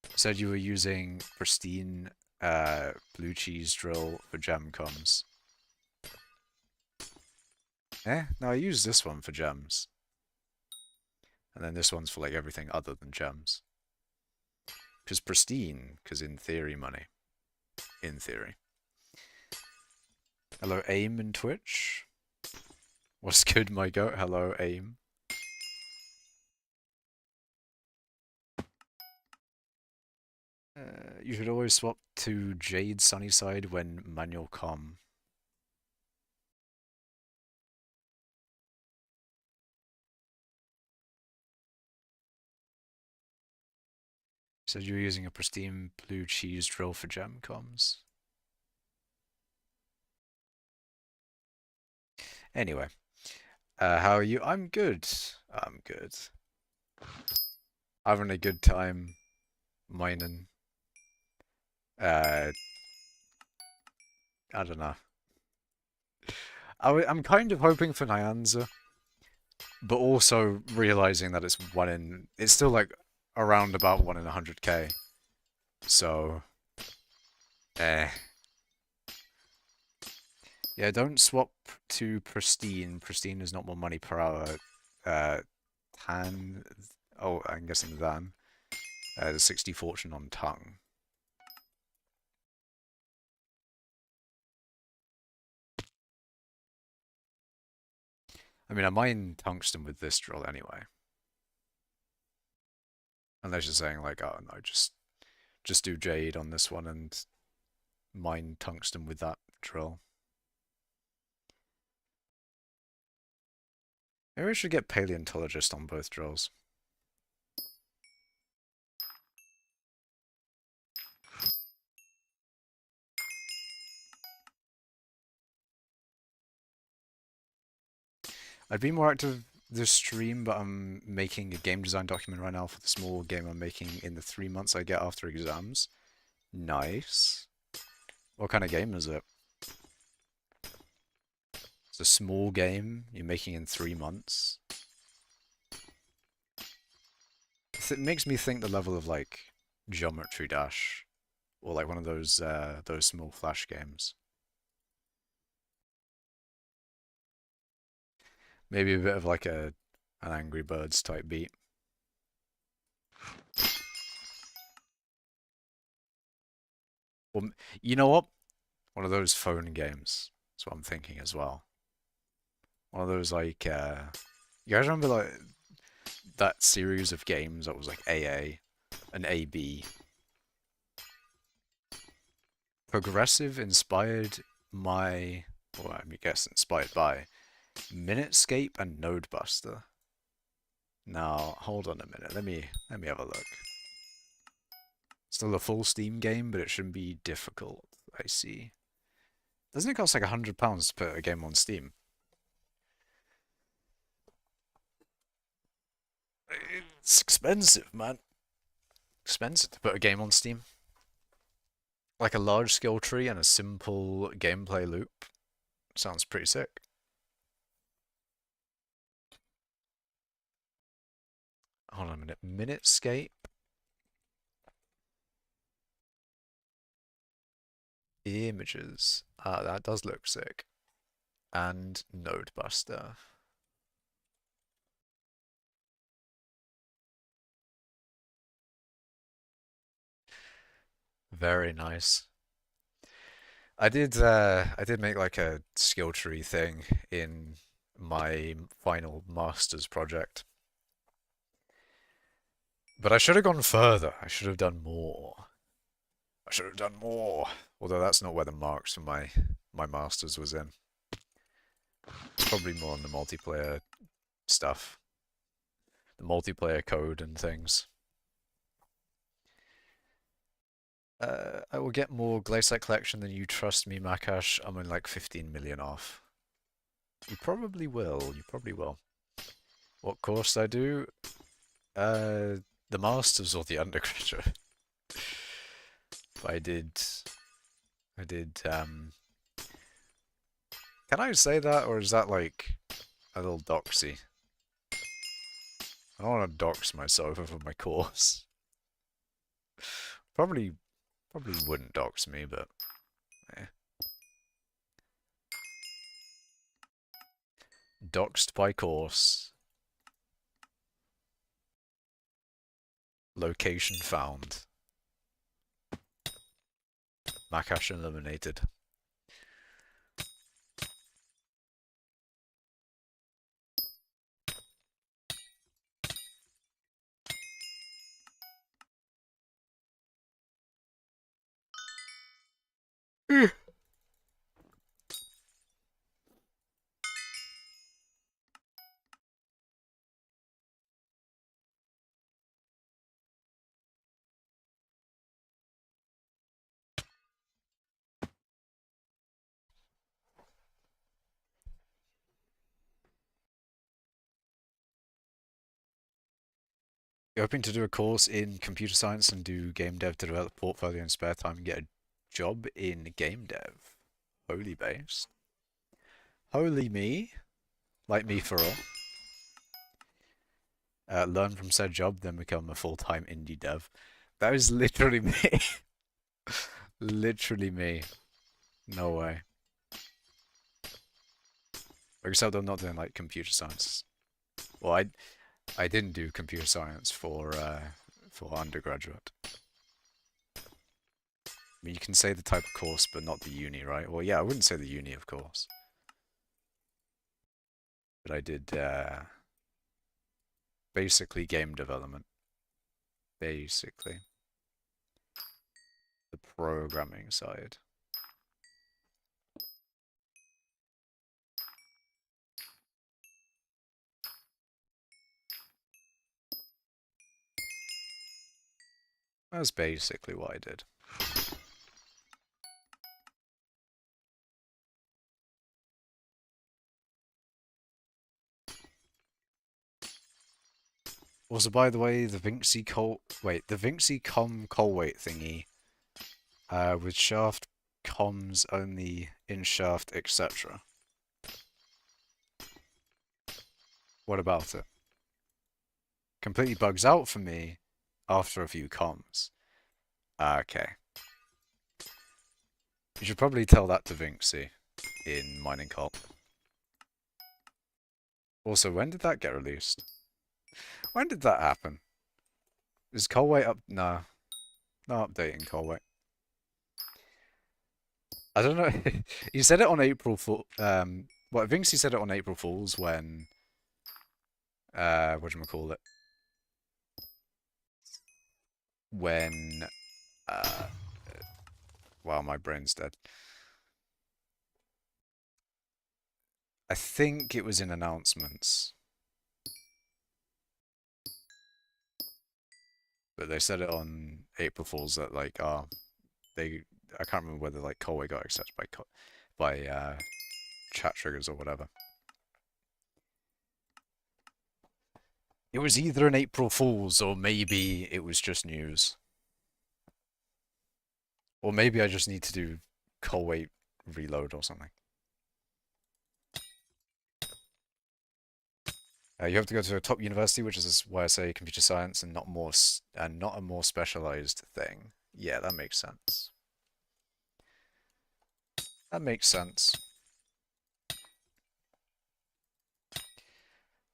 You said you were using pristine blue cheese drill for gem comms. No, I use this one for gems. And then this one's for like everything other than gems. Because pristine, because in theory money. In theory. Hello AIM in Twitch. What's good, my goat? Hello AIM. You should always swap to Jade Sunnyside when manual comm. Said you were using a pristine blue cheese drill for gem comms. Anyway, how are you? I'm good. I'm good. Having a good time mining. I don't know. I'm kind of hoping for Nyanza, but also realizing that it's it's still like around about 1 in 100k. So, eh. Yeah, don't swap to pristine. Pristine is not more money per hour. Tan. Oh, I'm guessing than. 60 fortune on tongue. I mean, I mine tungsten with this drill anyway. Unless you're saying like, oh no, just do jade on this one and mine tungsten with that drill. Maybe we should get paleontologist on both drills. I'd be more active this stream, but I'm making a game design document right now for the small game I'm making in the 3 months I get after exams. Nice. What kind of game is it? It's a small game you're making in 3 months. It makes me think the level of like Geometry Dash, or like one of those small flash games. Maybe a bit of like an Angry Birds type beat. Well, you know what? One of those phone games. That's what I'm thinking as well. One of those like, you guys remember like that series of games that was like AA and AB? Progressive inspired my, well, I guess inspired by Minutescape and Nodebuster. Now, hold on a minute. Let me have a look. Still a full Steam game, but it shouldn't be difficult. I see. Doesn't it cost like £100 to put a game on Steam? It's expensive, man. Expensive to put a game on Steam. Like a large skill tree and a simple gameplay loop. Sounds pretty sick. Hold on a minute. Minutescape. Images. Ah, that does look sick. And Nodebuster. Very nice. I did make like a skill tree thing in my final master's project. But I should have gone further. I should have done more. I should have done more. Although that's not where the marks for my master's was in. Probably more on the multiplayer stuff. The multiplayer code and things. I will get more Glaciate Collection than you, trust me, Makash. I'm in like 15 million off. You probably will. You probably will. What course I do? The Masters or the undergraduate? I did, can I say that, or is that like a little doxy? I don't want to dox myself over my course. Probably wouldn't dox me, but eh. Doxed by course. Location found. Makash eliminated. You're hoping to do a course in computer science and do game dev to develop a portfolio in spare time and get a job in game dev. Holy base. Holy me. Like me for all. Learn from said job, then become a full-time indie dev. That is literally me. Literally me. No way. Except I'm not doing like computer science. Well, I didn't do computer science for undergraduate. I mean, you can say the type of course, but not the uni, right? Well, yeah, I wouldn't say the uni, of course. But I did basically game development. basically the programming side. That's basically what I did. Also, by the way, the Vinci com coal weight thingy, with shaft comms only in shaft, etc. What about it? Completely bugs out for me after a few comms. Okay. You should probably tell that to Vinci in mining coal. Also, when did that get released? When did that happen? Is coal weight up? No. Not updating coal weight. I don't know. He said it on April Fool. Well, Vinci said it on April Fools when whatchamacallit? When uh, wow, my brain's dead. I think it was in announcements, but they said it on April Fools that like, I can't remember whether like Colway got accepted by chat triggers or whatever. It was either an April Fool's or maybe it was just news. Or maybe I just need to do Colway reload or something. You have to go to a top university, which is why I say computer science and not a more specialized thing. Yeah, that makes sense. That makes sense.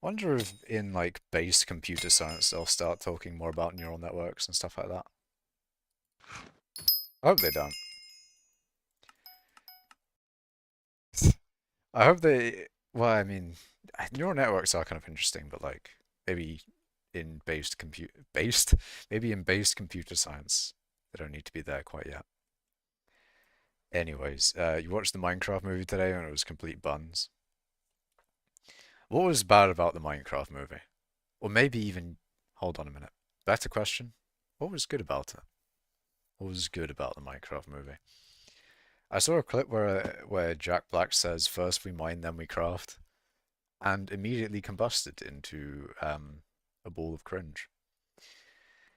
Wonder if in like base computer science they'll start talking more about neural networks and stuff like that. I hope they don't. I hope they. Well, I mean, neural networks are kind of interesting, but like maybe in maybe in based computer science they don't need to be there quite yet. Anyways, you watched the Minecraft movie today and it was complete buns. What was bad about the Minecraft movie? Or maybe even, hold on a minute. Better question. What was good about it? What was good about the Minecraft movie? I saw a clip where Jack Black says, "First we mine, then we craft," and immediately combusted into a ball of cringe.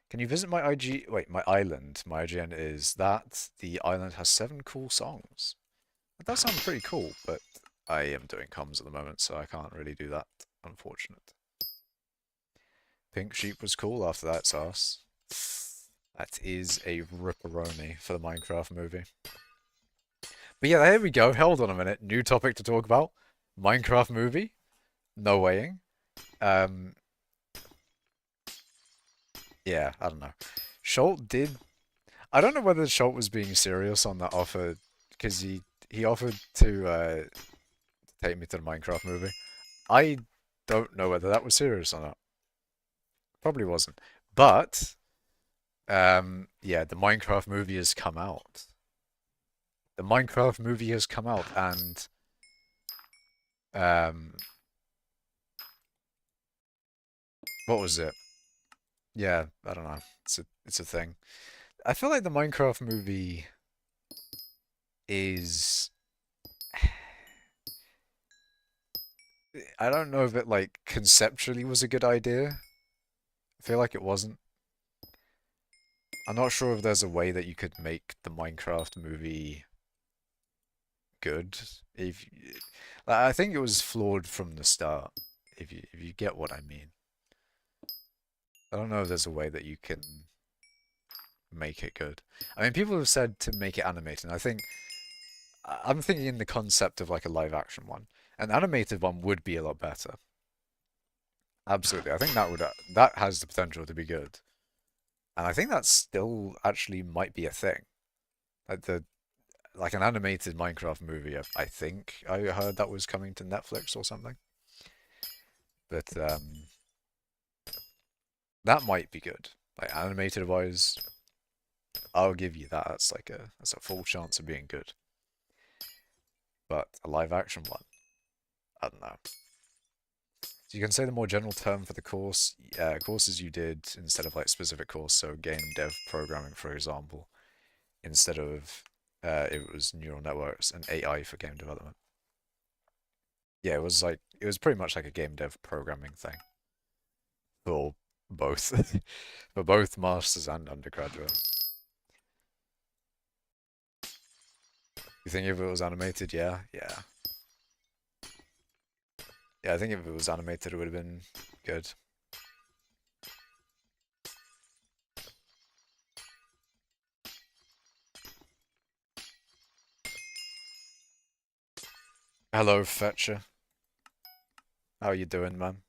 Can you visit my IG? Wait, my island. My IGN is that the island has 7 cool songs. That does sound pretty cool, but I am doing comms at the moment, so I can't really do that. Unfortunate. Pink Sheep was cool after that sauce. That is a ripperoni for the Minecraft movie. But yeah, there we go. Hold on a minute. New topic to talk about. Minecraft movie. No weighing. Yeah, I don't know. Schult did. I don't know whether Schult was being serious on that offer because he offered to take me to the Minecraft movie. I don't know whether that was serious or not. Probably wasn't. But yeah, the Minecraft movie has come out. The Minecraft movie has come out, and what was it? Yeah, I don't know. It's a thing. I feel like the Minecraft movie is. I don't know if it like conceptually was a good idea. I feel like it wasn't. I'm not sure if there's a way that you could make the Minecraft movie good. If like, I think it was flawed from the start. If you get what I mean. I don't know if there's a way that you can make it good. I mean, people have said to make it animated. And I'm thinking in the concept of like a live action one. An animated one would be a lot better. Absolutely. I think that has the potential to be good. And I think that still actually might be a thing. Like an animated Minecraft movie, I think I heard that was coming to Netflix or something. But that might be good. Like animated wise, I'll give you that. That's a full chance of being good. But a live action one, I don't know. So you can say the more general term for the courses you did instead of like specific course, so game dev programming, for example, instead of it was neural networks and AI for game development. Yeah, it was pretty much like a game dev programming thing for both, for both masters and undergraduate. You think if it was animated, yeah, yeah. Yeah, I think if it was animated, it would have been good. Hello, Fetcher. How are you doing, man?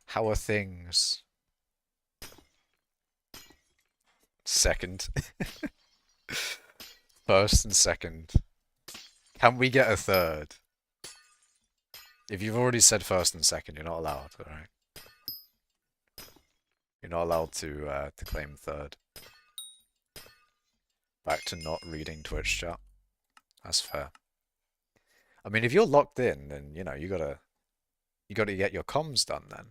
How are things? Second. First and second. Can we get a third? If you've already said first and second, you're not allowed, alright? You're not allowed to claim third. Back to not reading Twitch chat. That's fair. I mean, if you're locked in, then you know you gotta get your comms done. Then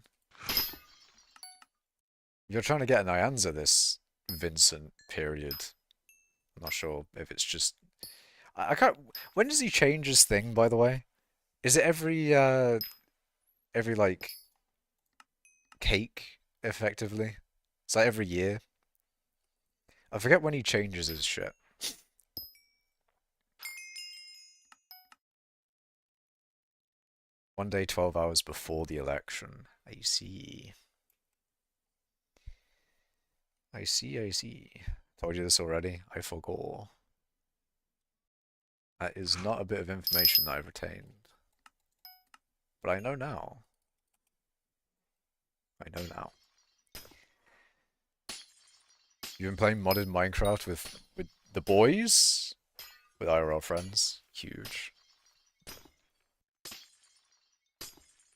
you're trying to get a nyanza this Vincent period. I'm not sure if it's just I can't. When does he change his thing? By the way, is it every like cake effectively? It's like every year. I forget when he changes his shit. One day, 12 hours before the election. I see. I see, I see. Told you this already. I forgot. That is not a bit of information that I've retained. But I know now. I know now. You've been playing modded Minecraft with the boys? With IRL friends? Huge.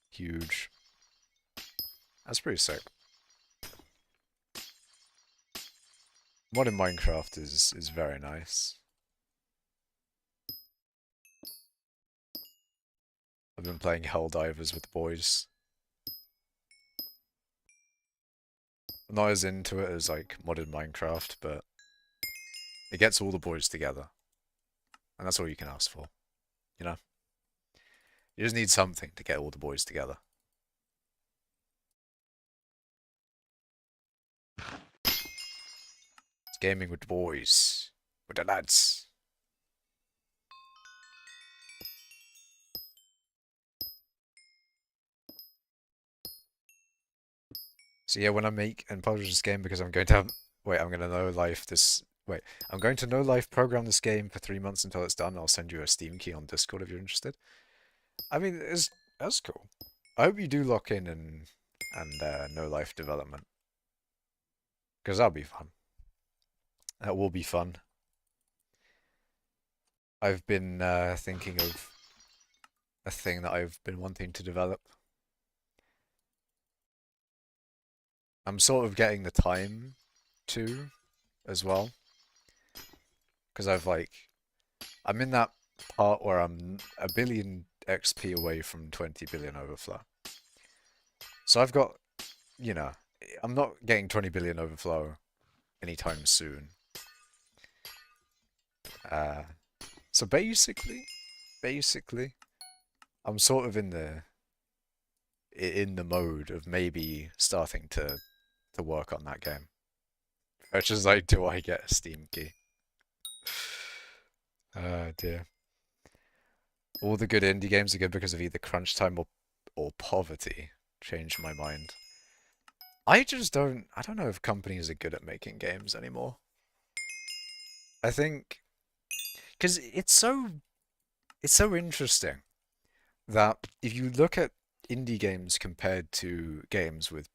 Huge. That's pretty sick. Modded Minecraft is very nice. I've been playing Helldivers with the boys. I'm not as into it as like modded Minecraft, but it gets all the boys together. And that's all you can ask for. You know? You just need something to get all the boys together. It's gaming with the boys. With the lads. So yeah, when I make and publish this game, because I'm going to have... Wait, I'm going to no life this... Wait, I'm going to no life program this game for 3 months until it's done. I'll send you a Steam key on Discord if you're interested. I mean, that's cool. I hope you do lock in and no life development. Because that'll be fun. That will be fun. I've been thinking of a thing that I've been wanting to develop. I'm sort of getting the time to as well. Because I'm in that part where I'm a billion XP away from 20 billion overflow. So I've got, you know, I'm not getting 20 billion overflow anytime soon. So basically, I'm sort of in the mode of maybe starting to work on that game. Which is like, do I get a Steam key? Dear. All the good indie games are good because of either crunch time or poverty. Changed my mind. I don't know if companies are good at making games anymore. I think because it's so interesting that if you look at indie games compared to games with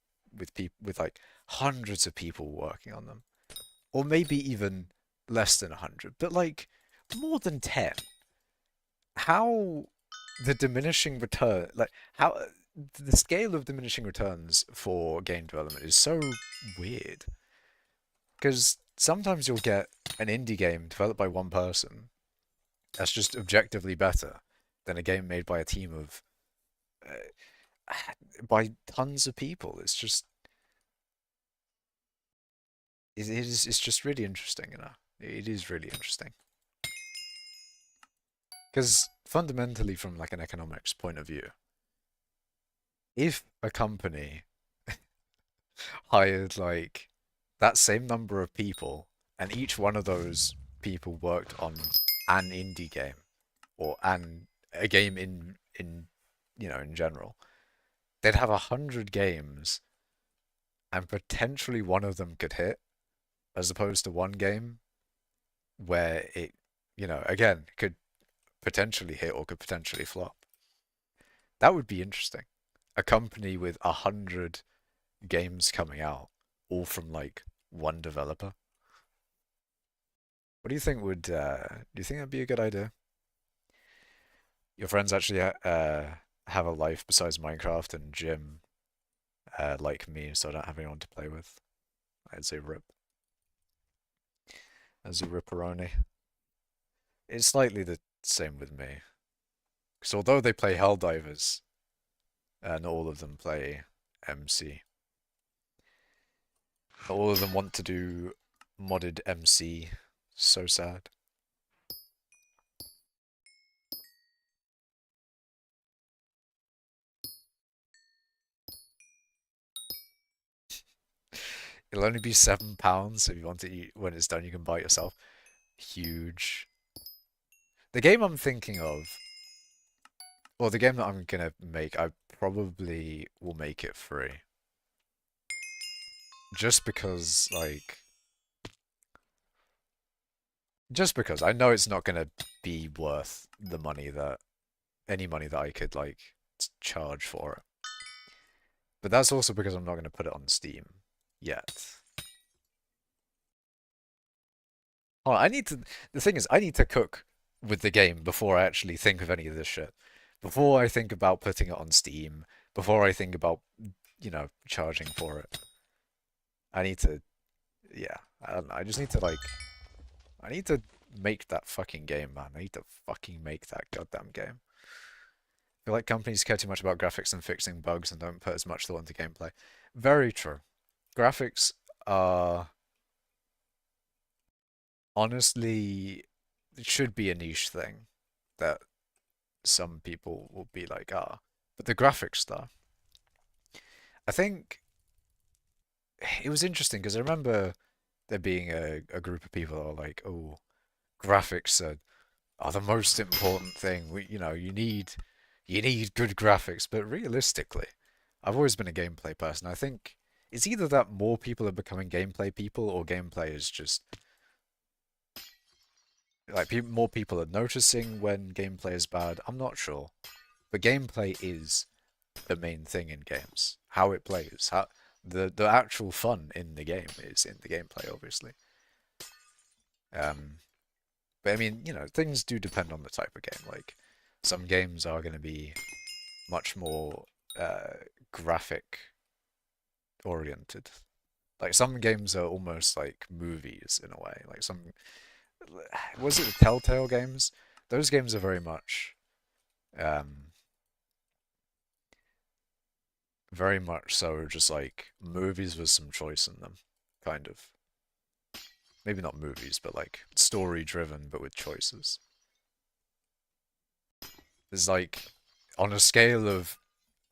people with like hundreds of people working on them, or maybe even less than 100, but like more than 10, how the diminishing return, like how the scale of diminishing returns for game development is so weird. Because sometimes you'll get an indie game developed by one person that's just objectively better than a game made by a team of by tons of people. It's just it's just really interesting, you know. It is really interesting because fundamentally, from like an economics point of view, if a company hired like that same number of people and each one of those people worked on an indie game or a game in you know in general, they'd have 100 games and potentially one of them could hit, as opposed to one game where it, you know, again, could potentially hit or could potentially flop. That would be interesting. A company with 100 games coming out, all from like one developer. What do you think would, do you think that'd be a good idea? Your friends actually have a life besides Minecraft and gym, like me, so I don't have anyone to play with. I'd say rip. As a ripperoni. It's slightly the same with me. Because although they play Helldivers, not all of them play MC. Not all of them want to do modded MC. So sad. It'll only be £7 if you want to eat. When it's done, you can buy it yourself. Huge. The game I'm thinking of, or the game that I'm gonna make, I probably will make it free. Just because, like, just because I know it's not gonna be worth the money that any money that I could like charge for it. But that's also because I'm not gonna put it on Steam yet. Oh, I need to. The thing is, I need to cook with the game before I actually think of any of this shit. Before I think about putting it on Steam, before I think about, you know, charging for it. I need to, yeah, I don't know. I just need to like, I need to make that fucking game, man. I need to fucking make that goddamn game. I feel like companies care too much about graphics and fixing bugs and don't put as much thought into gameplay. Very true. Graphics are honestly, it should be a niche thing that some people will be like, ah. But the graphics stuff, I think it was interesting because I remember there being a group of people that were like, oh, graphics are the most important thing. You know, you need good graphics, but realistically, I've always been a gameplay person. I think it's either that more people are becoming gameplay people or gameplay is just like more people are noticing when gameplay is bad. I'm not sure, but gameplay is the main thing in games. How it plays, how the actual fun in the game is in the gameplay, obviously. Um, but I mean, you know, things do depend on the type of game. Like some games are going to be much more graphic oriented. Like some games are almost like movies in a way. Like some, was it the Telltale games? Those games are um, very much so just like movies with some choice in them, kind of. Maybe not movies, but like story driven, but with choices. There's like on a scale of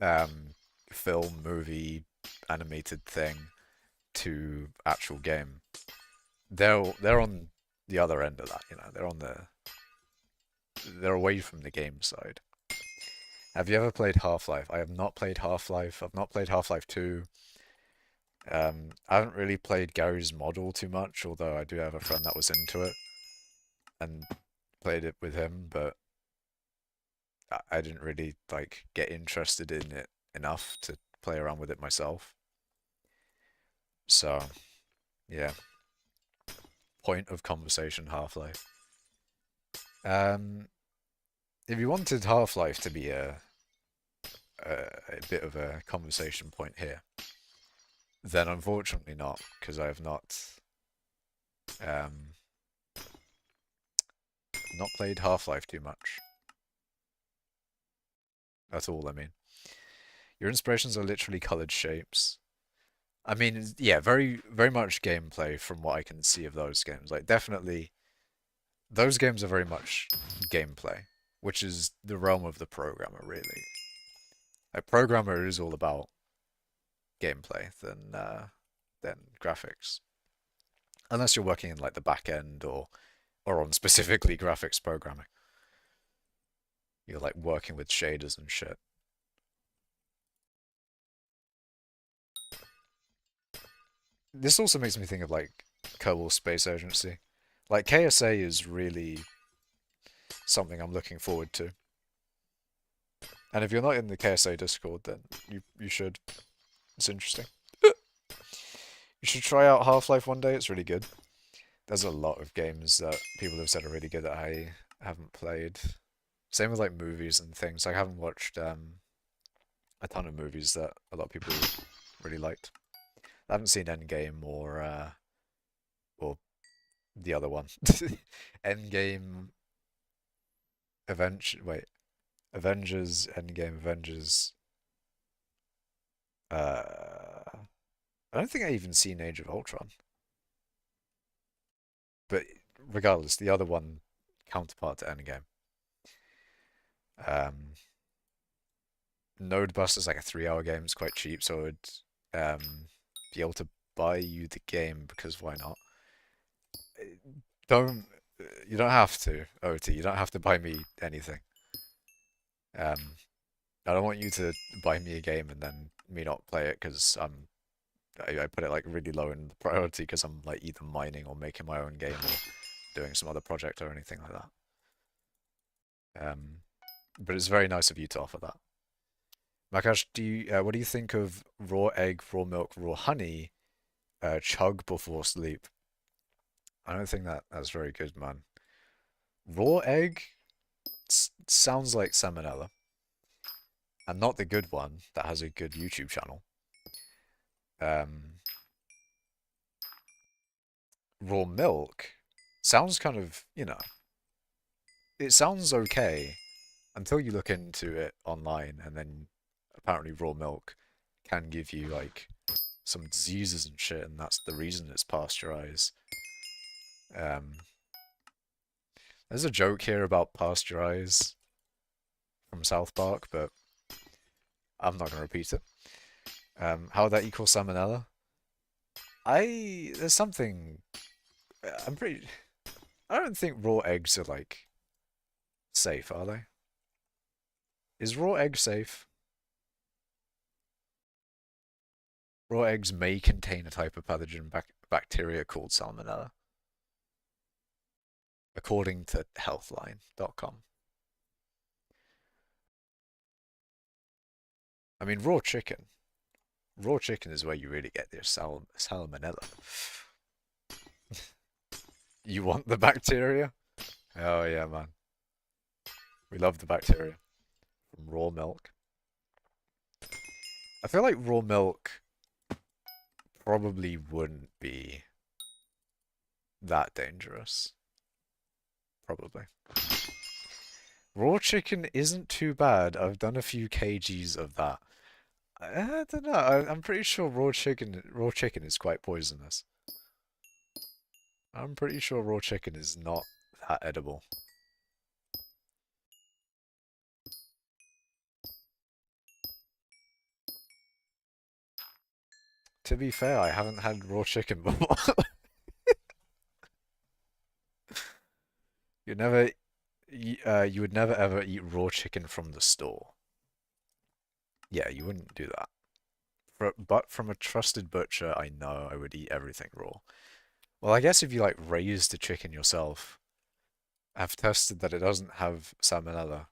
um, film, movie, animated thing to actual game, they're on the other end of that. You know, they're away from the game side. Have you ever played Half-Life? I have not played Half-Life. I've not played Half-Life 2. I haven't really played Gary's Model too much, although I do have a friend that was into it and played it with him, but I didn't really like get interested in it enough to play around with it myself. So, yeah. Point of conversation, Half-Life. Um, if you wanted Half-Life to be a bit of a conversation point here, then unfortunately not, because I have um, not played Half-Life too much. That's all I mean. Your inspirations are literally colored shapes. I mean, yeah, very, very much gameplay from what I can see of those games. Like, definitely, those games are very much gameplay, which is the realm of the programmer, really. A programmer is all about gameplay than graphics, unless you're working in like the back end or on specifically graphics programming. You're like working with shaders and shit. This also makes me think of like Kerbal Space Agency. Like KSA is really something I'm looking forward to. And if you're not in the KSA Discord, then you should. It's interesting. You should try out Half-Life one day. It's really good. There's a lot of games that people have said are really good that I haven't played. Same with like movies and things. I haven't watched a ton of movies that a lot of people really liked. I haven't seen Endgame or the other one. Endgame Avengers, Endgame, Avengers. I don't think I even seen Age of Ultron. But regardless, the other one counterpart to Endgame. Um, Nodebuster's like a 3 hour game. It's quite cheap, so I would be able to buy you the game because why not? Don't you don't have to, OT. You don't have to buy me anything. Um, I don't want you to buy me a game and then me not play it because I put it like really low in the priority because I'm like either mining or making my own game or doing some other project or anything like that. But it's very nice of you to offer that. Makash, what do you think of raw egg, raw milk, raw honey, chug before sleep? I don't think that's very good, man. Raw egg sounds like salmonella, and not the good one that has a good YouTube channel. Um, Raw milk sounds kind of, it sounds okay until you look into it online, and then apparently raw milk can give you like some diseases and shit, and that's the reason it's pasteurized. Um, there's a joke here about pasteurize from South Park, but I'm not gonna repeat it. How that equals salmonella? There's something. I'm pretty. I don't think raw eggs are like safe, are they? Is raw egg safe? Raw eggs may contain a type of pathogen bacteria called salmonella, according to healthline.com. I mean, raw chicken. Raw chicken is where you really get your salmonella. You want the bacteria? Oh yeah, man. We love the bacteria from raw milk. I feel like raw milk probably wouldn't be that dangerous. Probably. Raw chicken isn't too bad. I've done a few kgs of that. I don't know. I'm pretty sure raw chicken is quite poisonous. I'm pretty sure raw chicken is not that edible. To be fair, I haven't had raw chicken before. You never, you would never ever eat raw chicken from the store. Yeah, you wouldn't do that. But from a trusted butcher, I know I would eat everything raw. Well, I guess if you like raise the chicken yourself, I've tested that it doesn't have salmonella.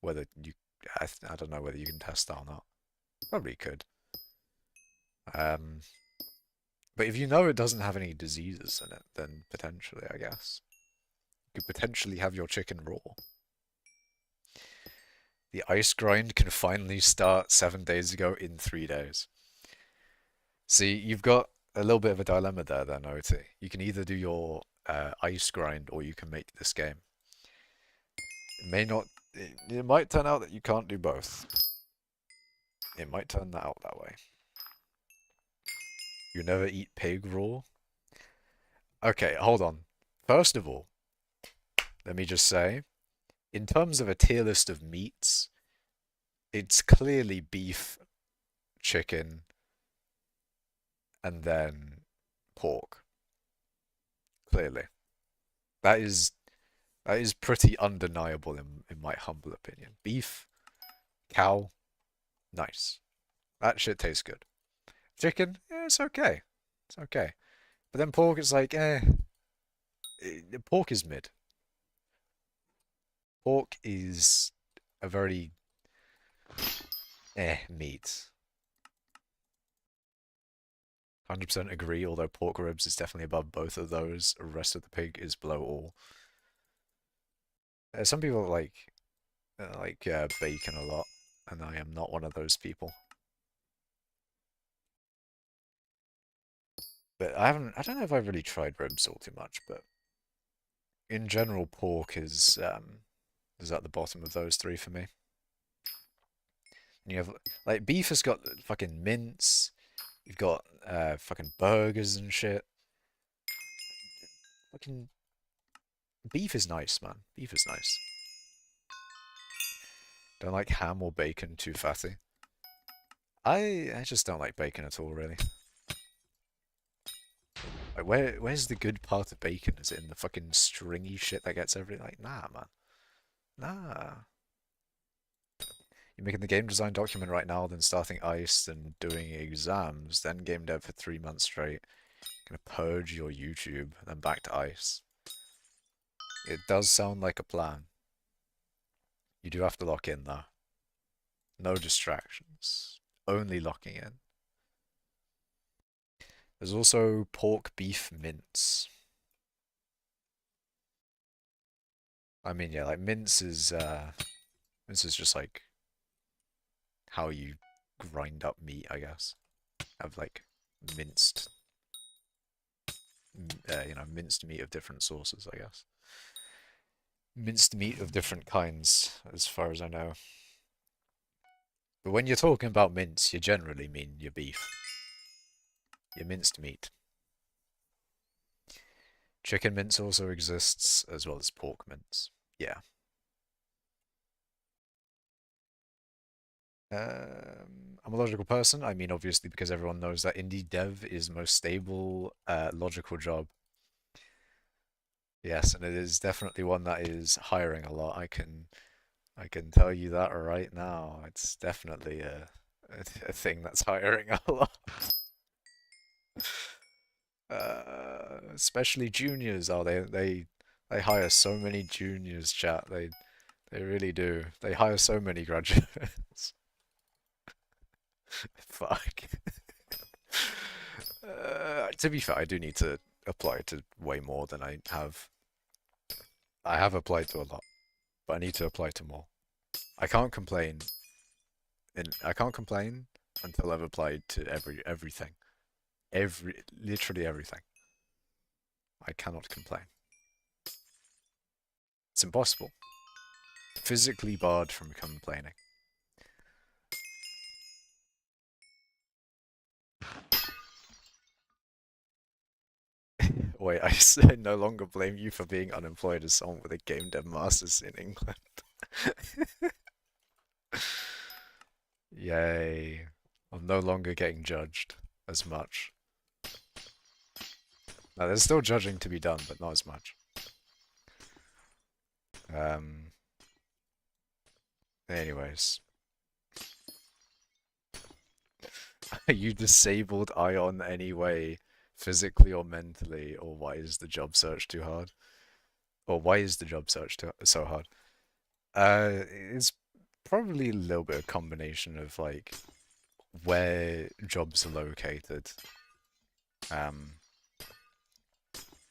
Whether you, I don't know whether you can test that or not. Probably could. Um, but if you know it doesn't have any diseases in it, then potentially, I guess. You could potentially have your chicken raw. The ice grind can finally start 7 days ago in 3 days. See, you've got a little bit of a dilemma there then, OT. You can either do your ice grind or you can make this game. It may not, it might turn out that you can't do both. It might turn that out that way. You never eat pig raw? Okay, hold on. First of all, let me just say, in terms of a tier list of meats, it's clearly beef, chicken, and then pork. Clearly. That is pretty undeniable in my humble opinion. Beef, cow, nice. That shit tastes good. Chicken, it's okay. It's okay. But then pork is like, pork is mid. Pork is a very meat. 100% agree, although pork ribs is definitely above both of those. The rest of the pig is below all. Some people like bacon a lot, and I am not one of those people. But I don't know if I've really tried ribs all too much, but in general, pork is at the bottom of those three for me. And you have like beef has got fucking mince. You've got fucking burgers and shit. Fucking beef is nice, man. Beef is nice. Don't like ham or bacon, too fatty. I just don't like bacon at all, really. Like, where's the good part of bacon? Is it in the fucking stringy shit that gets everything? Like, nah, man. Nah. You're making the game design document right now, then starting ICE, then doing exams, then game dev for 3 months straight. Gonna purge your YouTube, then back to ICE. It does sound like a plan. You do have to lock in, though. No distractions. Only locking in. There's also pork beef mince. I mean, yeah, like mince is just like how you grind up meat, I guess. Have like minced, minced meat of different sources, I guess. Minced meat of different kinds, as far as I know. But when you're talking about mince, you generally mean your beef. Your minced meat. Chicken mince also exists, as well as pork mince. Yeah. I'm a logical person. I mean, obviously, because everyone knows that indie dev is the most stable, logical job. Yes, and it is definitely one that is hiring a lot. I can tell you that right now. It's definitely a thing that's hiring a lot. Especially juniors. Oh, they hire so many juniors, chat. They really do. They hire so many graduates. Fuck. To be fair, I do need to apply to way more than I have. I have applied to a lot, but I need to apply to more. I can't complain. And I can't complain until I've applied to everything. Literally everything. I cannot complain. It's impossible. Physically barred from complaining. Wait, I no longer blame you for being unemployed as someone with a game dev masters in England. Yay. I'm no longer getting judged as much. Now, there's still judging to be done, but not as much. Anyways. Are you disabled Ion anyway, physically or mentally, or why is the job search too hard? Or why is the job search so hard? It's probably a little bit of combination of like where jobs are located.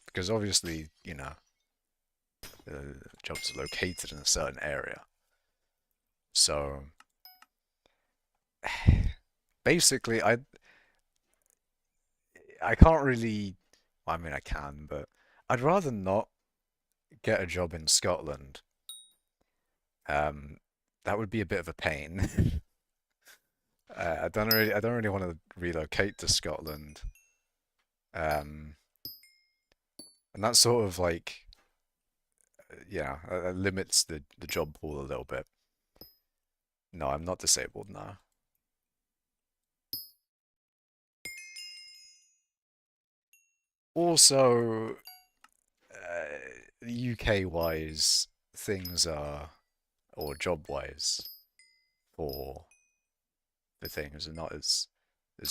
Because obviously, jobs are located in a certain area. So basically, I can't really. Well, I mean, I can, but I'd rather not get a job in Scotland. Um, that would be a bit of a pain. I don't really want to relocate to Scotland. Um, and that sort of like, limits the job pool a little bit. No, I'm not disabled now. Also, UK wise, things are, or job wise, for the things are not as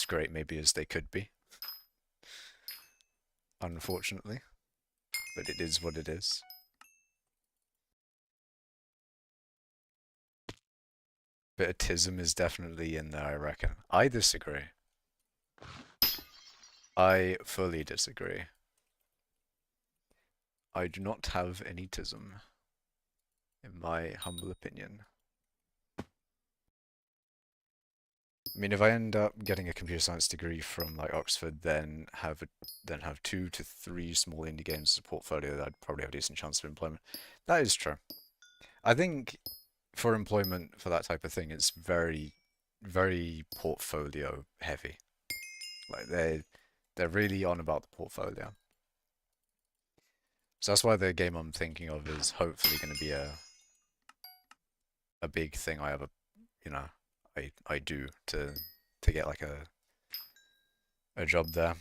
great maybe as they could be, unfortunately. But it is what it is. Bit of tism is definitely in there, I reckon. I disagree. I fully disagree. I do not have any tism, in my humble opinion. I mean, if I end up getting a computer science degree from like Oxford, then have 2 to 3 small indie games as a portfolio, that I'd probably have a decent chance of employment. That is true. I think for employment for that type of thing, it's very, very portfolio heavy. Like they're really on about the portfolio. So that's why the game I'm thinking of is hopefully going to be a big thing I have you know, I do to get like a job there.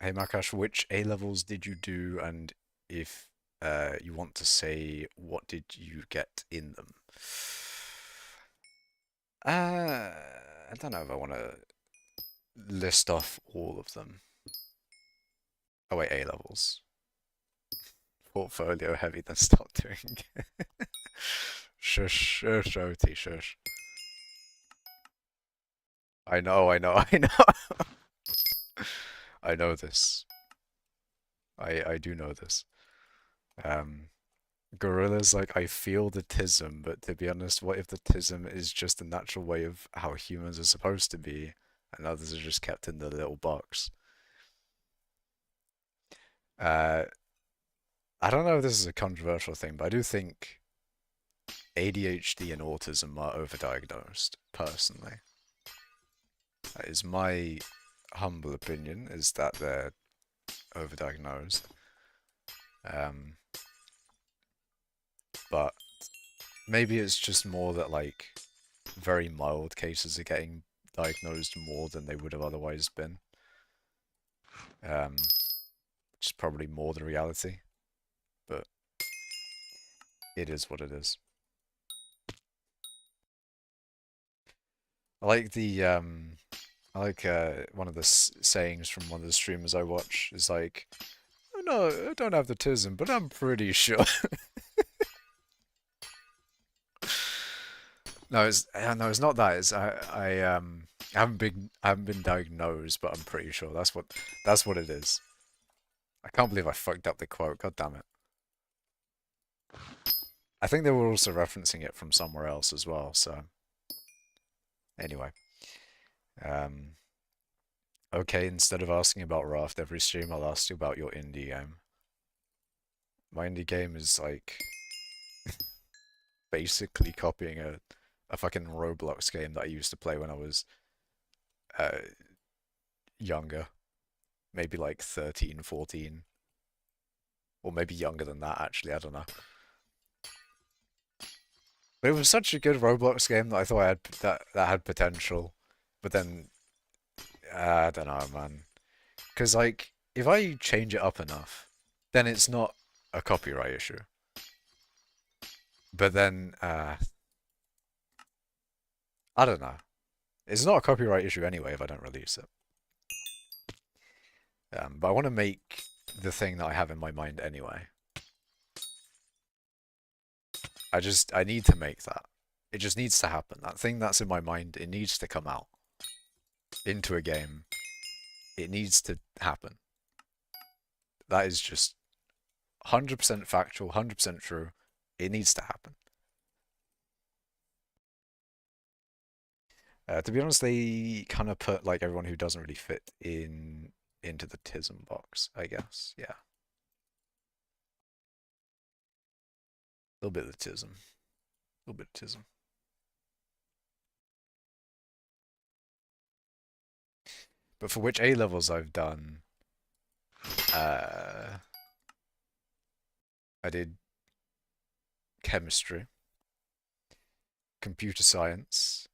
Hey Makash, which A levels did you do, and if you want to say what did you get in them? I don't know if I want to list off all of them. Oh wait, A levels. Portfolio heavy, then stop doing. Shush, shush, OT, shush. I know, I know, I know. I know this. I do know this. Um, Gorilla's like, I feel the tism, but to be honest, what if the tism is just a natural way of how humans are supposed to be, and others are just kept in the little box? Uh, I don't know if this is a controversial thing, but I do think ADHD and autism are overdiagnosed, personally. That is my humble opinion, is that they're overdiagnosed. Um, but maybe it's just more that like very mild cases are getting diagnosed more than they would have otherwise been. Which is probably more the reality, but it is what it is. I like I like one of the sayings from one of the streamers I watch is like, oh, no, I don't have the tism, but I'm pretty sure. No, it's not that. It's I haven't been diagnosed, but I'm pretty sure that's what it is. I can't believe I fucked up the quote. God damn it. I think they were also referencing it from somewhere else as well. So anyway, um, okay. Instead of asking about Raft every stream, I'll ask you about your indie game. My indie game is like basically copying a fucking Roblox game that I used to play when I was uh younger, maybe like 13, 14, or maybe younger than that actually, I don't know. But it was such a good Roblox game that I thought I had that had potential. But then I don't know, man. Because like if I change it up enough, then it's not a copyright issue. But then I don't know. It's not a copyright issue anyway if I don't release it. But I want to make the thing that I have in my mind anyway. I need to make that. It just needs to happen. That thing that's in my mind, it needs to come out into a game. It needs to happen. That is just 100% factual, 100% true. It needs to happen. To be honest, they kind of put like everyone who doesn't really fit into the tism box, I guess. Yeah, a little bit of the tism, a little bit of tism. But for which A levels I've done, uh, I did chemistry, computer science,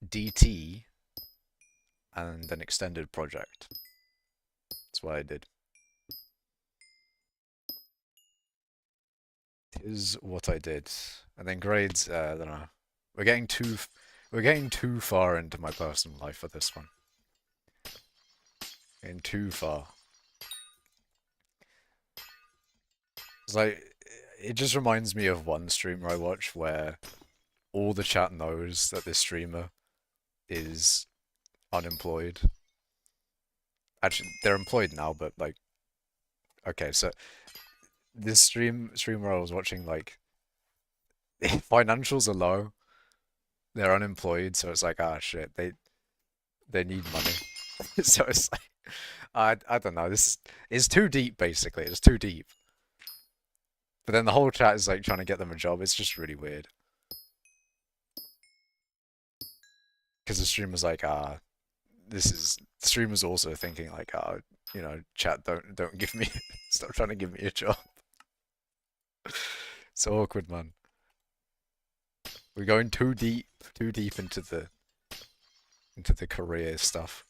DT, and an extended project. That's what I did. Is what I did. And then grades, I don't know. We're getting too far into my personal life for this one. Getting too far. It's like it just reminds me of one streamer I watch where all the chat knows that this streamer is unemployed. Actually, they're employed now, but like, okay, so this streamer I was watching, like, financials are low, they're unemployed, so it's like, ah, shit, they need money. So it's like, I don't know, this is too deep, basically, it's too deep. But then the whole chat is like trying to get them a job, it's just really weird. Because the streamer's like, ah, the streamer's also thinking like, ah, you know, chat, don't give me, stop trying to give me a job. It's awkward, man. We're going too deep into the career stuff.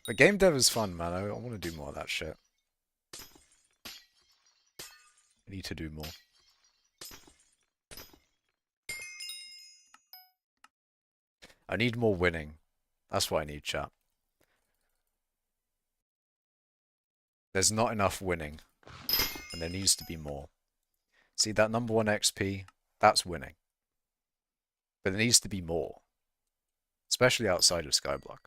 But game dev is fun, man. I want to do more of that shit. I need to do more. I need more winning. That's what I need, chat. There's not enough winning, and there needs to be more. See that number 1 XP? That's winning. But there needs to be more. Especially outside of skyblock.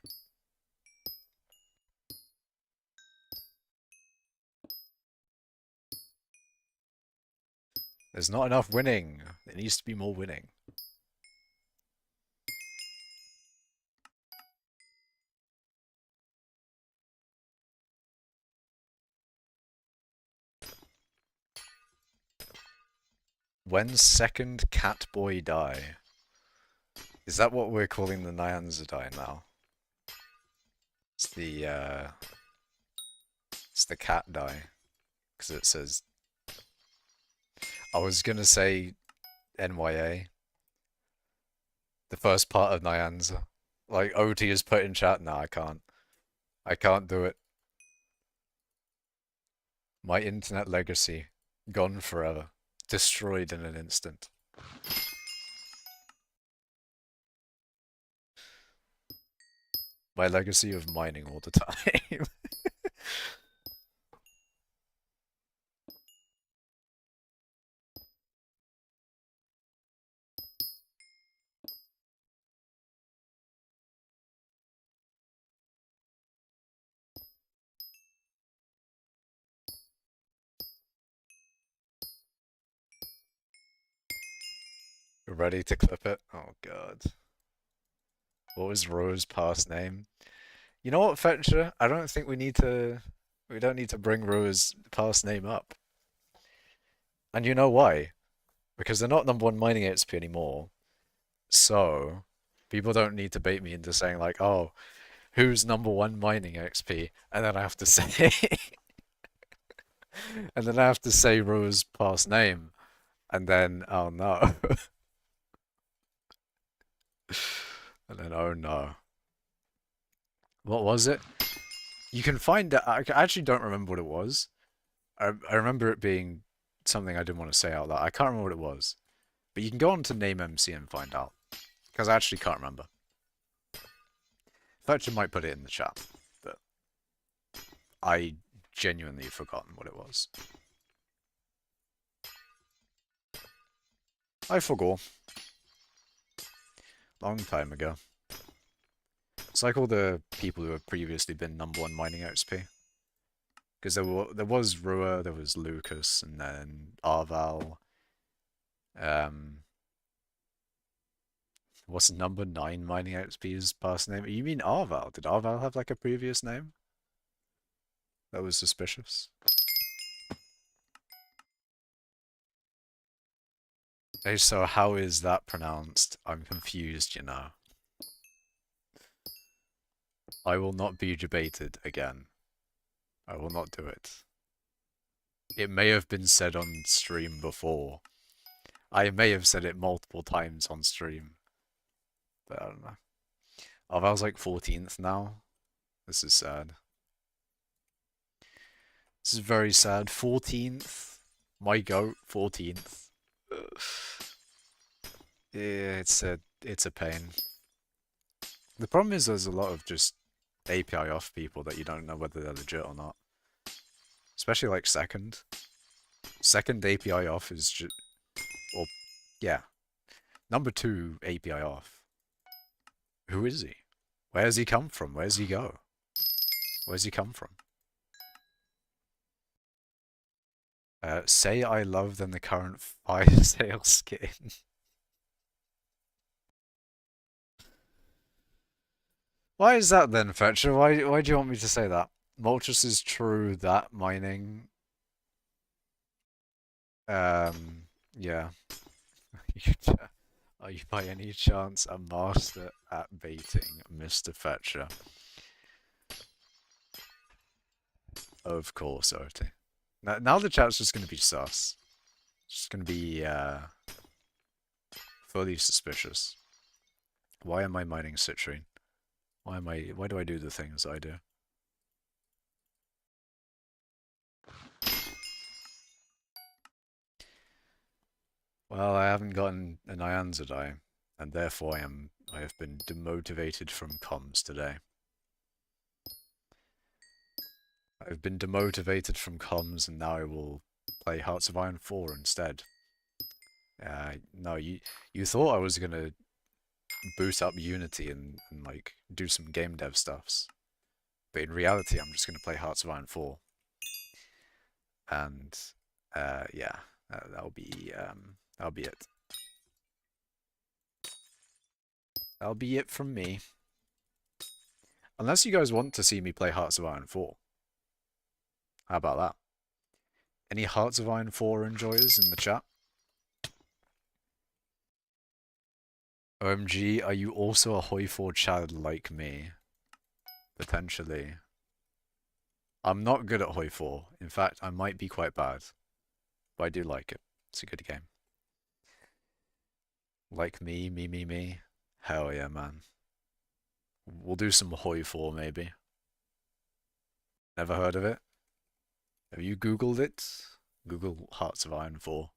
There's not enough winning. There needs to be more winning. When second cat boy die? Is that what we're calling the nyanza die now? It's the cat die. Because it says... I was gonna say NYA. The first part of nyanza. Like, OT is put in chat. No, I can't. I can't do it. My internet legacy. Gone forever. Destroyed in an instant. My legacy of mining all the time. Ready to clip it? Oh god. What was Ro's past name? You know what, Fetcher? I don't think we don't need to bring Ro's past name up. And you know why? Because they're not number 1 mining XP anymore. So people don't need to bait me into saying like, oh, who's number 1 mining XP? And then I have to say and then I have to say Ro's past name. And then oh no. And then oh no. What was it? You can find it. I actually don't remember what it was. I remember it being something I didn't want to say out loud. I can't remember what it was. But you can go on to Name MC and find out. Because I actually can't remember. Fletcher might put it in the chat. But I genuinely forgotten what it was. I forgot. Long time ago. It's like all the people who have previously been number 1 mining XP. Because there was Rua, there was Lucas, and then Arval. What's number 9 mining XP's past name? You mean Arval? Did Arval have like a previous name? That was suspicious. Hey, so how is that pronounced? I'm confused, you know. I will not be debated again. I will not do it. It may have been said on stream before. I may have said it multiple times on stream. But I don't know. Arval's like 14th now. This is sad. This is very sad. 14th. My goat, 14th. Yeah, it's a pain. The problem is there's a lot of just API off people that you don't know whether they're legit or not. Especially like second. Second API off is just, or yeah. Number 2 API off. Who is he? Where has he come from? Where's he go? Where's he come from? Say I love than the current fire sale skin. Why is that then, Fetcher? Why do you want me to say that? Moltres is true that mining. Yeah. Are you by any chance a master at baiting, Mr. Fetcher? Of course, OT. Now the chat's just gonna be sus. It's just gonna be fully suspicious. Why am I mining citrine? Why do I do the things I do? Well, I haven't gotten a nyanza die, and therefore I have been demotivated from comms today. I've been demotivated from comms, and now I will play Hearts of Iron 4 instead. No, you thought I was gonna boot up Unity and like do some game dev stuffs, but in reality, I'm just gonna play Hearts of Iron 4. And yeah, that'll be it. That'll be it from me. Unless you guys want to see me play Hearts of Iron 4. How about that? Any Hearts of Iron 4 enjoyers in the chat? OMG, are you also a Hoi 4 child like me? Potentially. I'm not good at Hoi 4. In fact, I might be quite bad. But I do like it. It's a good game. Like me. Hell yeah, man. We'll do some Hoi 4 maybe. Never heard of it? Have you Googled it? Google Hearts of Iron 4.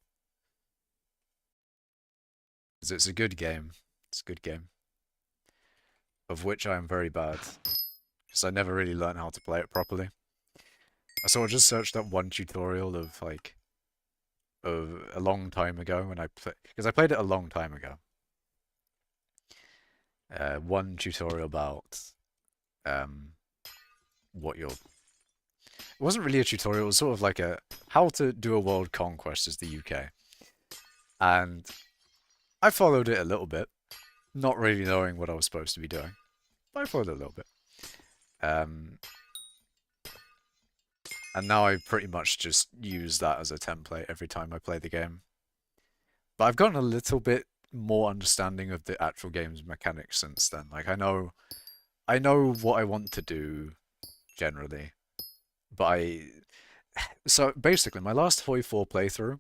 Because it's a good game. It's a good game. Of which I am very bad. Because I never really learned how to play it properly. I sort of just searched up one tutorial of like a long time ago when I played, because I played it a long time ago. One tutorial about what you're. It wasn't really a tutorial. It was sort of like a how to do a world conquest as the UK, and I followed it a little bit, not really knowing what I was supposed to be doing, but I followed it a little bit. And now I pretty much just use that as a template every time I play the game. But I've gotten a little bit more understanding of the actual game's mechanics since then. Like I know what I want to do generally. But so basically my last Hoi 4 playthrough,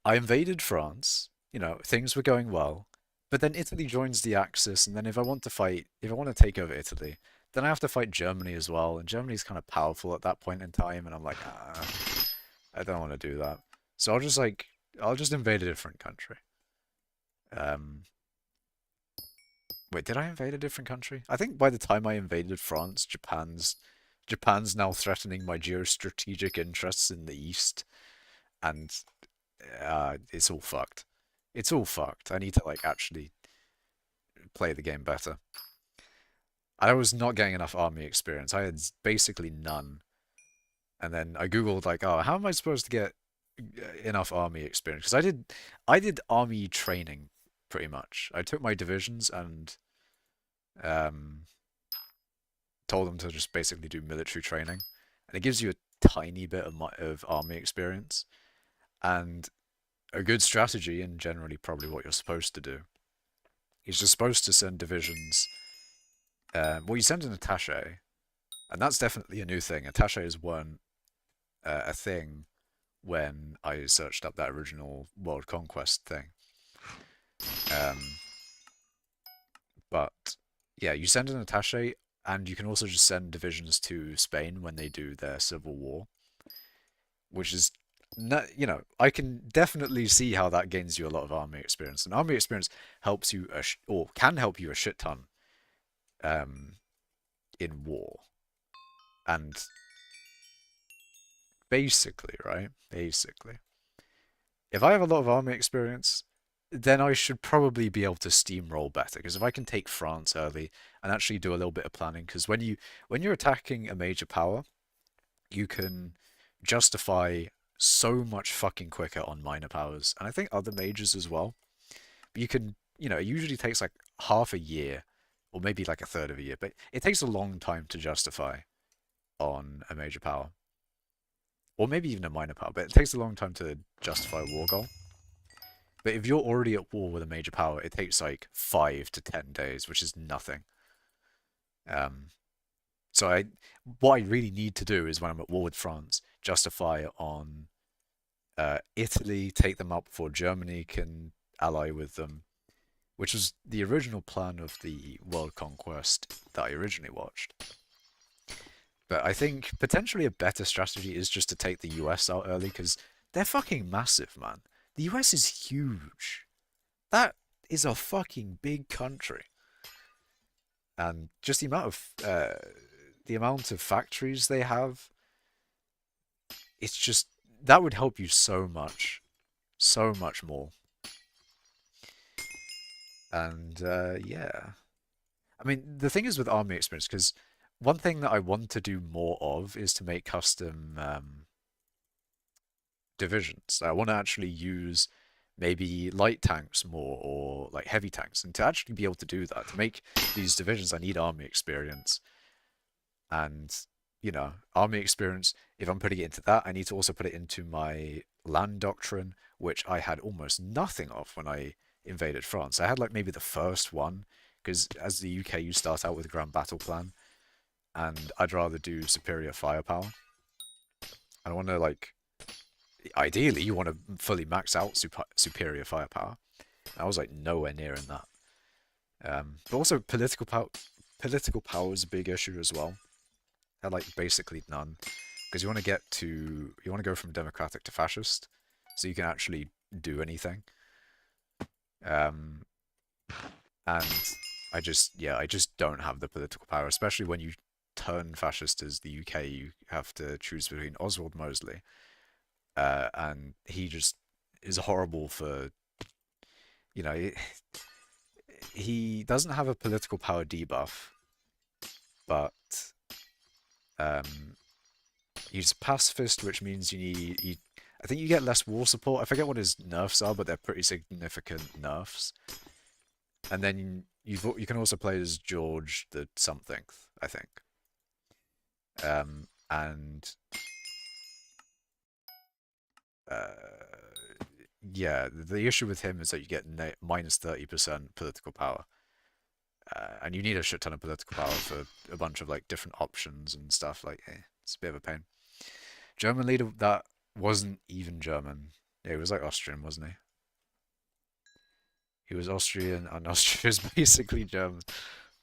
I invaded France, you know, things were going well. But then Italy joins the Axis, and then if I want to take over Italy, then I have to fight Germany as well, and Germany's kind of powerful at that point in time, and I'm like, I don't want to do that. So I'll just invade a different country. Wait, did I invade a different country? I think by the time I invaded France, Japan's now threatening my geostrategic interests in the east, and it's all fucked. It's all fucked. I need to like actually play the game better. I was not getting enough army experience. I had basically none. And then I googled like, oh, how am I supposed to get enough army experience? Because I did army training pretty much. I took my divisions and um, told them to just basically do military training, and it gives you a tiny bit of army experience. And a good strategy, and generally probably what you're supposed to do, is you're supposed to send divisions. Well, you send an attaché, and that's definitely a new thing. Attachés weren't a thing when I searched up that original World Conquest thing. Um, but yeah, you send an attaché, and you can also just send divisions to Spain when they do their civil war, which is, you know, I can definitely see how that gains you a lot of army experience. And army experience helps you, or can help you a shit ton um, in war. And basically, right? Basically, if I have a lot of army experience, then I should probably be able to steamroll better. Because if I can take France early and actually do a little bit of planning, because when you're attacking a major power, you can justify so much fucking quicker on minor powers, and I think other majors as well. But you can, you know, it usually takes like half a year, or maybe like a third of a year, but it takes a long time to justify on a major power, or maybe even a minor power. But it takes a long time to justify a war goal. But if you're already at war with a major power, it takes like 5 to 10 days, which is nothing. Um, so what I really need to do is when I'm at war with France, justify on Italy, take them out before Germany can ally with them, which was the original plan of the World Conquest that I originally watched. But I think potentially a better strategy is just to take the US out early, because they're fucking massive, man. The US is huge. That is a fucking big country. And just the amount of factories they have, it's just, that would help you so much more. And yeah, I mean, the thing is with army experience, because one thing that I want to do more of is to make custom divisions. I want to actually use maybe light tanks more, or like heavy tanks, and to actually be able to do that, to make these divisions, I need army experience. And you know, army experience, if I'm putting it into that, I need to also put it into my land doctrine, which I had almost nothing of when I invaded France. I had like maybe the first one, because as the UK, you start out with a grand battle plan, and I'd rather do superior firepower. I want to like, ideally, you want to fully max out superior firepower. I was like nowhere near in that. But also political power is a big issue as well. I had like basically none, because you want to go from democratic to fascist, so you can actually do anything. Um, and I just don't have the political power, especially when you turn fascist as the UK. You have to choose between Oswald Mosley, and he just is horrible for, you know, he doesn't have a political power debuff, but um, he's pacifist, which means I think you get less war support. I forget what his nerfs are, but they're pretty significant nerfs. And then you can also play as George the something, I think. And yeah, the issue with him is that you get minus 30% political power. And you need a shit ton of political power for a bunch of like different options and stuff. Like, it's a bit of a pain. German leader that wasn't even German. Yeah, he was like Austrian, wasn't he? He was Austrian, and Austria is basically German.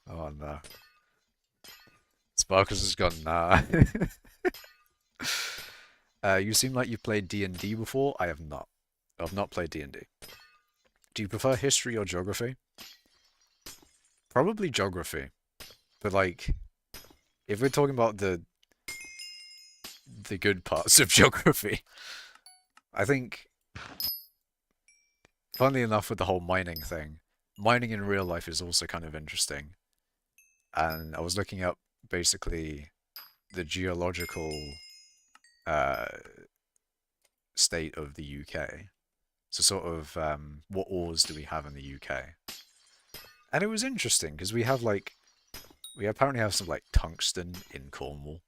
Oh no. Sparkus has gone, nah. You seem like you've played D&D before. I have not. I've not played D&D. Do you prefer history or geography? Probably geography. But like, if we're talking about the good parts of geography, I think, funnily enough, with the whole mining thing, mining in real life is also kind of interesting. And I was looking up basically the geological uh, state of the UK. So sort of what ores do we have in the UK? And it was interesting because we have like we apparently have some like tungsten in Cornwall.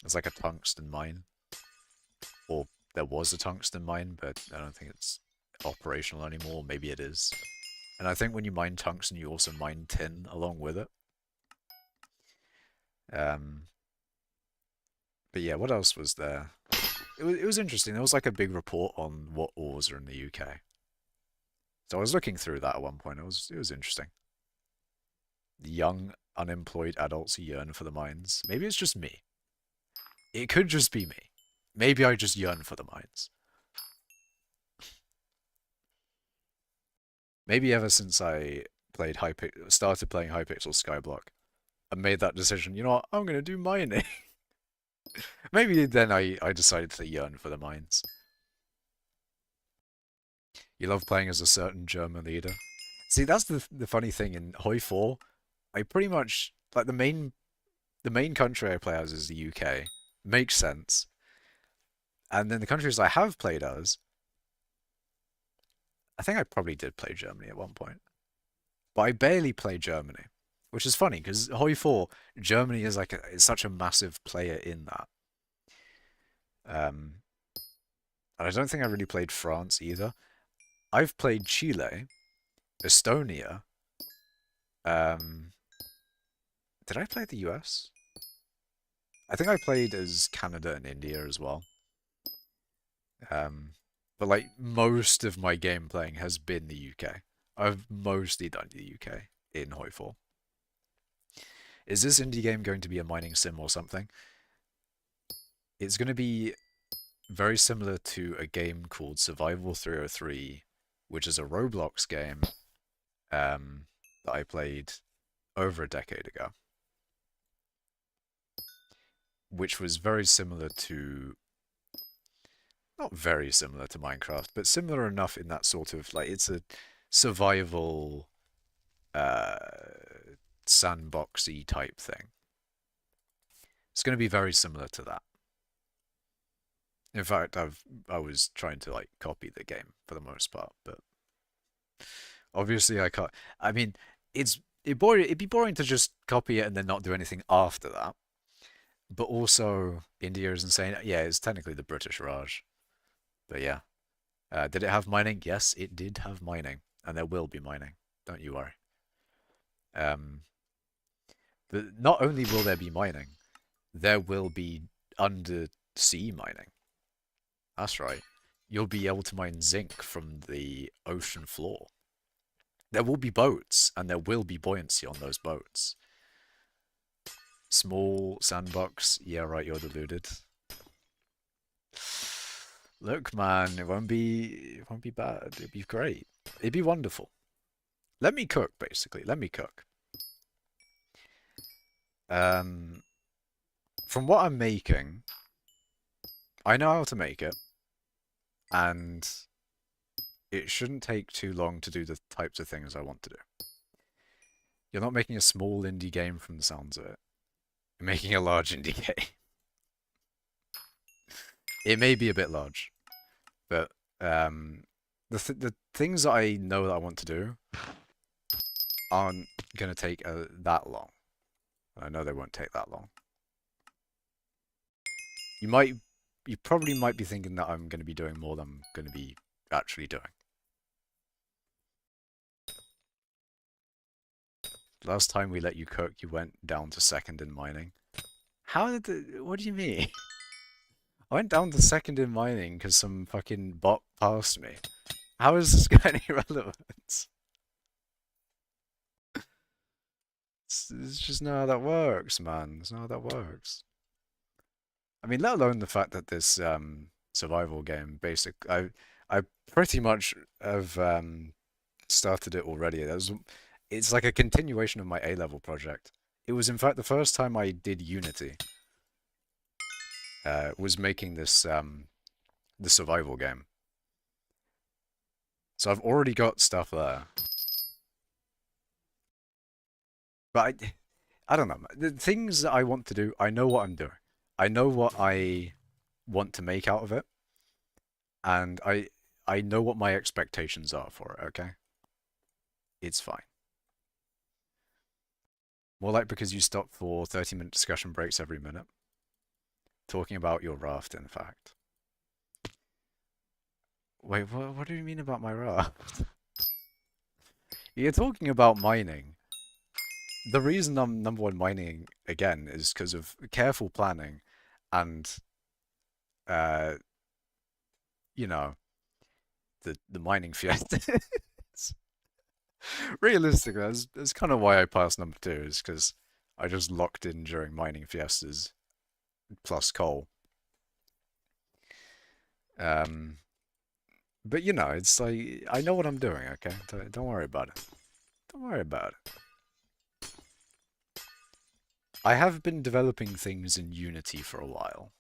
It's like a tungsten mine, or there was a tungsten mine, but I don't think it's operational anymore. Maybe it is. And I think when you mine tungsten, you also mine tin along with it. Um, but yeah, what else was there? It was interesting. There was like a big report on what ores are in the UK. So I was looking through that at one point. It was interesting. Young unemployed adults who yearn for the mines. Maybe it's just me. It could just be me. Maybe I just yearn for the mines. Maybe ever since I started playing hypixel skyblock, I made that decision. You know what? I'm gonna do mining. Maybe then I decided to yearn for the mines. You love playing as a certain German leader. See, that's the funny thing in Hoi 4. I pretty much like the main country I play as is the UK. Makes sense. And then the countries I have played as, I think I probably did play Germany at one point, but I barely play Germany, which is funny because Hoi 4, Germany is such a massive player in that. Um, and I don't think I really played France either. I've played Chile, Estonia. Um, did I play the US? I think I played as Canada and India as well. Um, but like most of my game playing has been the UK. I've mostly done the UK in Hoi 4. Is this indie game going to be a mining sim or something? It's going to be very similar to a game called Survival 303, which is a Roblox game that I played over a decade ago, which was very similar to, not very similar to Minecraft, but similar enough in that sort of like it's a survival uh, sandboxy type thing. It's going to be very similar to that. In fact, I was trying to like copy the game for the most part, but obviously I can't. I mean, it'd be boring to just copy it and then not do anything after that. But also, India is insane. Yeah, it's technically the British Raj. But yeah, did it have mining? Yes, it did have mining, and there will be mining. Don't you worry. Um, but not only will there be mining, there will be undersea mining. That's right. You'll be able to mine zinc from the ocean floor. There will be boats, and there will be buoyancy on those boats. Small sandbox. Yeah, right, you're deluded. Look, man, it won't be bad. It'd be great. It'd be wonderful. Let me cook, basically. Let me cook. Um, from what I'm making, I know how to make it, and it shouldn't take too long to do the types of things I want to do. You're not making a small indie game from the sounds of it. You're making a large indie game. It may be a bit large, but the things that I know that I want to do aren't gonna take that long. I know they won't take that long. You might, you probably might be thinking that I'm going to be doing more than I'm going to be actually doing. Last time we let you cook, you went down to second in mining. What do you mean? I went down to second in mining because some fucking bot passed me. How is this got any relevance? It's just not how that works, man. It's not how that works. I mean, let alone the fact that this survival game, I pretty much have started it already. It's like a continuation of my A-level project. It was in fact the first time I did Unity. Was making this the survival game. So I've already got stuff there. But I don't know. The things that I want to do, I know what I'm doing. I know what I want to make out of it. and I know what my expectations are for it, okay? It's fine. More like because you stop for 30-minute discussion breaks every minute, talking about your raft, in fact. Wait, what do you mean about my raft? You're talking about mining. The reason I'm number one mining again is because of careful planning and uh you know the mining fiesta. Realistically, that's kind of why I passed number two, is because I just locked in during mining fiestas plus coal. Um, but it's like I know what I'm doing. Okay, don't worry about it. Don't worry about it. I have been developing things in Unity for a while.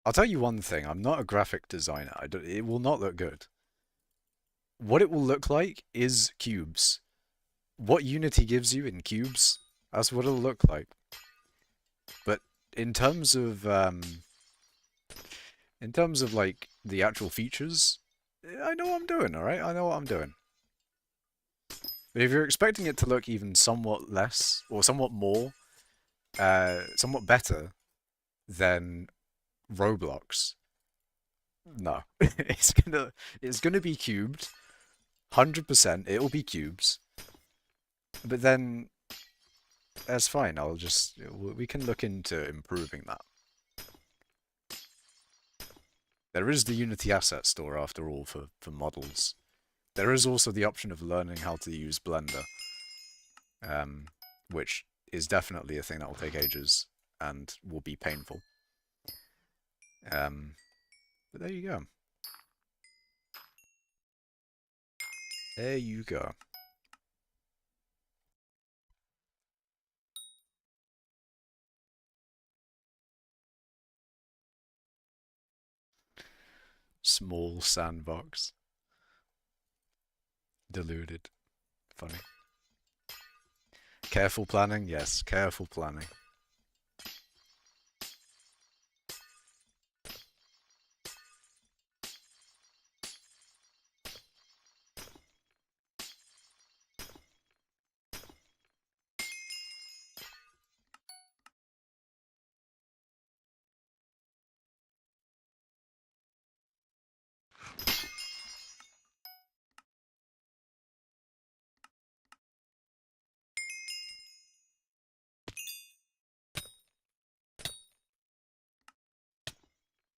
I'll tell you one thing. I'm not a graphic designer. It will not look good. What it will look like is cubes. What Unity gives you in cubes, that's what it'll look like. But in terms of like the actual features, I know what I'm doing, all right? I know what I'm doing. But if you're expecting it to look even somewhat less or somewhat more, somewhat better than Roblox, no, it's gonna be cubed, 100%. It'll be cubes, but then that's fine. We can look into improving that. There is the Unity Asset Store after all for models. There is also the option of learning how to use Blender, which is definitely a thing that will take ages and will be painful. But there you go. There you go. Small sandbox. Deluded. Funny. Careful planning? Yes, careful planning.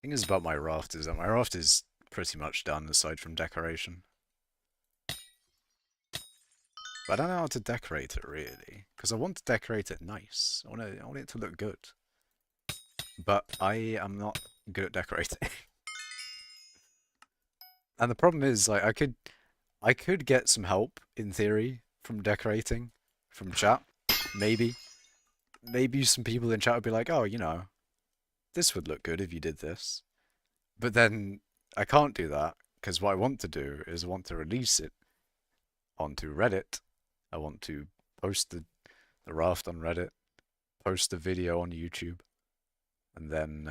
The thing is about my raft is that my raft is pretty much done aside from decoration. But I don't know how to decorate it really, because I want to decorate it nice. I want it to look good. But I am not good at decorating. And the problem is, like, I could get some help in theory from decorating, from chat, maybe. Maybe some people in chat would be like, oh, this would look good if you did this. But then I can't do that because what I want to do is I want to release it onto Reddit. I want to post the raft on Reddit, post the video on YouTube, and then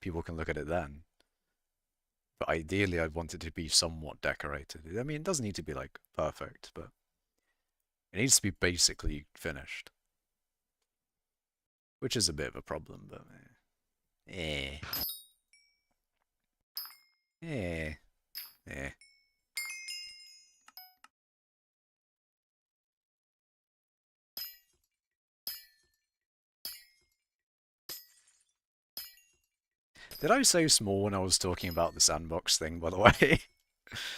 people can look at it then. But ideally, I'd want it to be somewhat decorated. I mean, it doesn't need to be like perfect, but it needs to be basically finished, which is a bit of a problem. But eh, eh, eh. Did I say small when I was talking about the sandbox thing, by the way?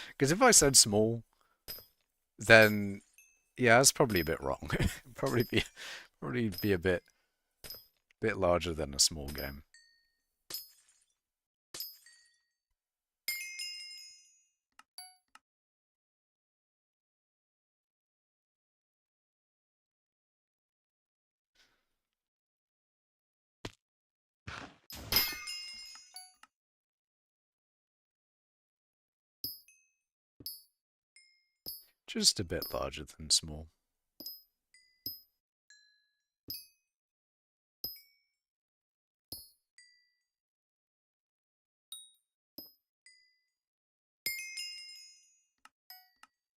Because if I said small, then yeah, that's probably a bit wrong. probably be a bit larger than a small game. Just a bit larger than small.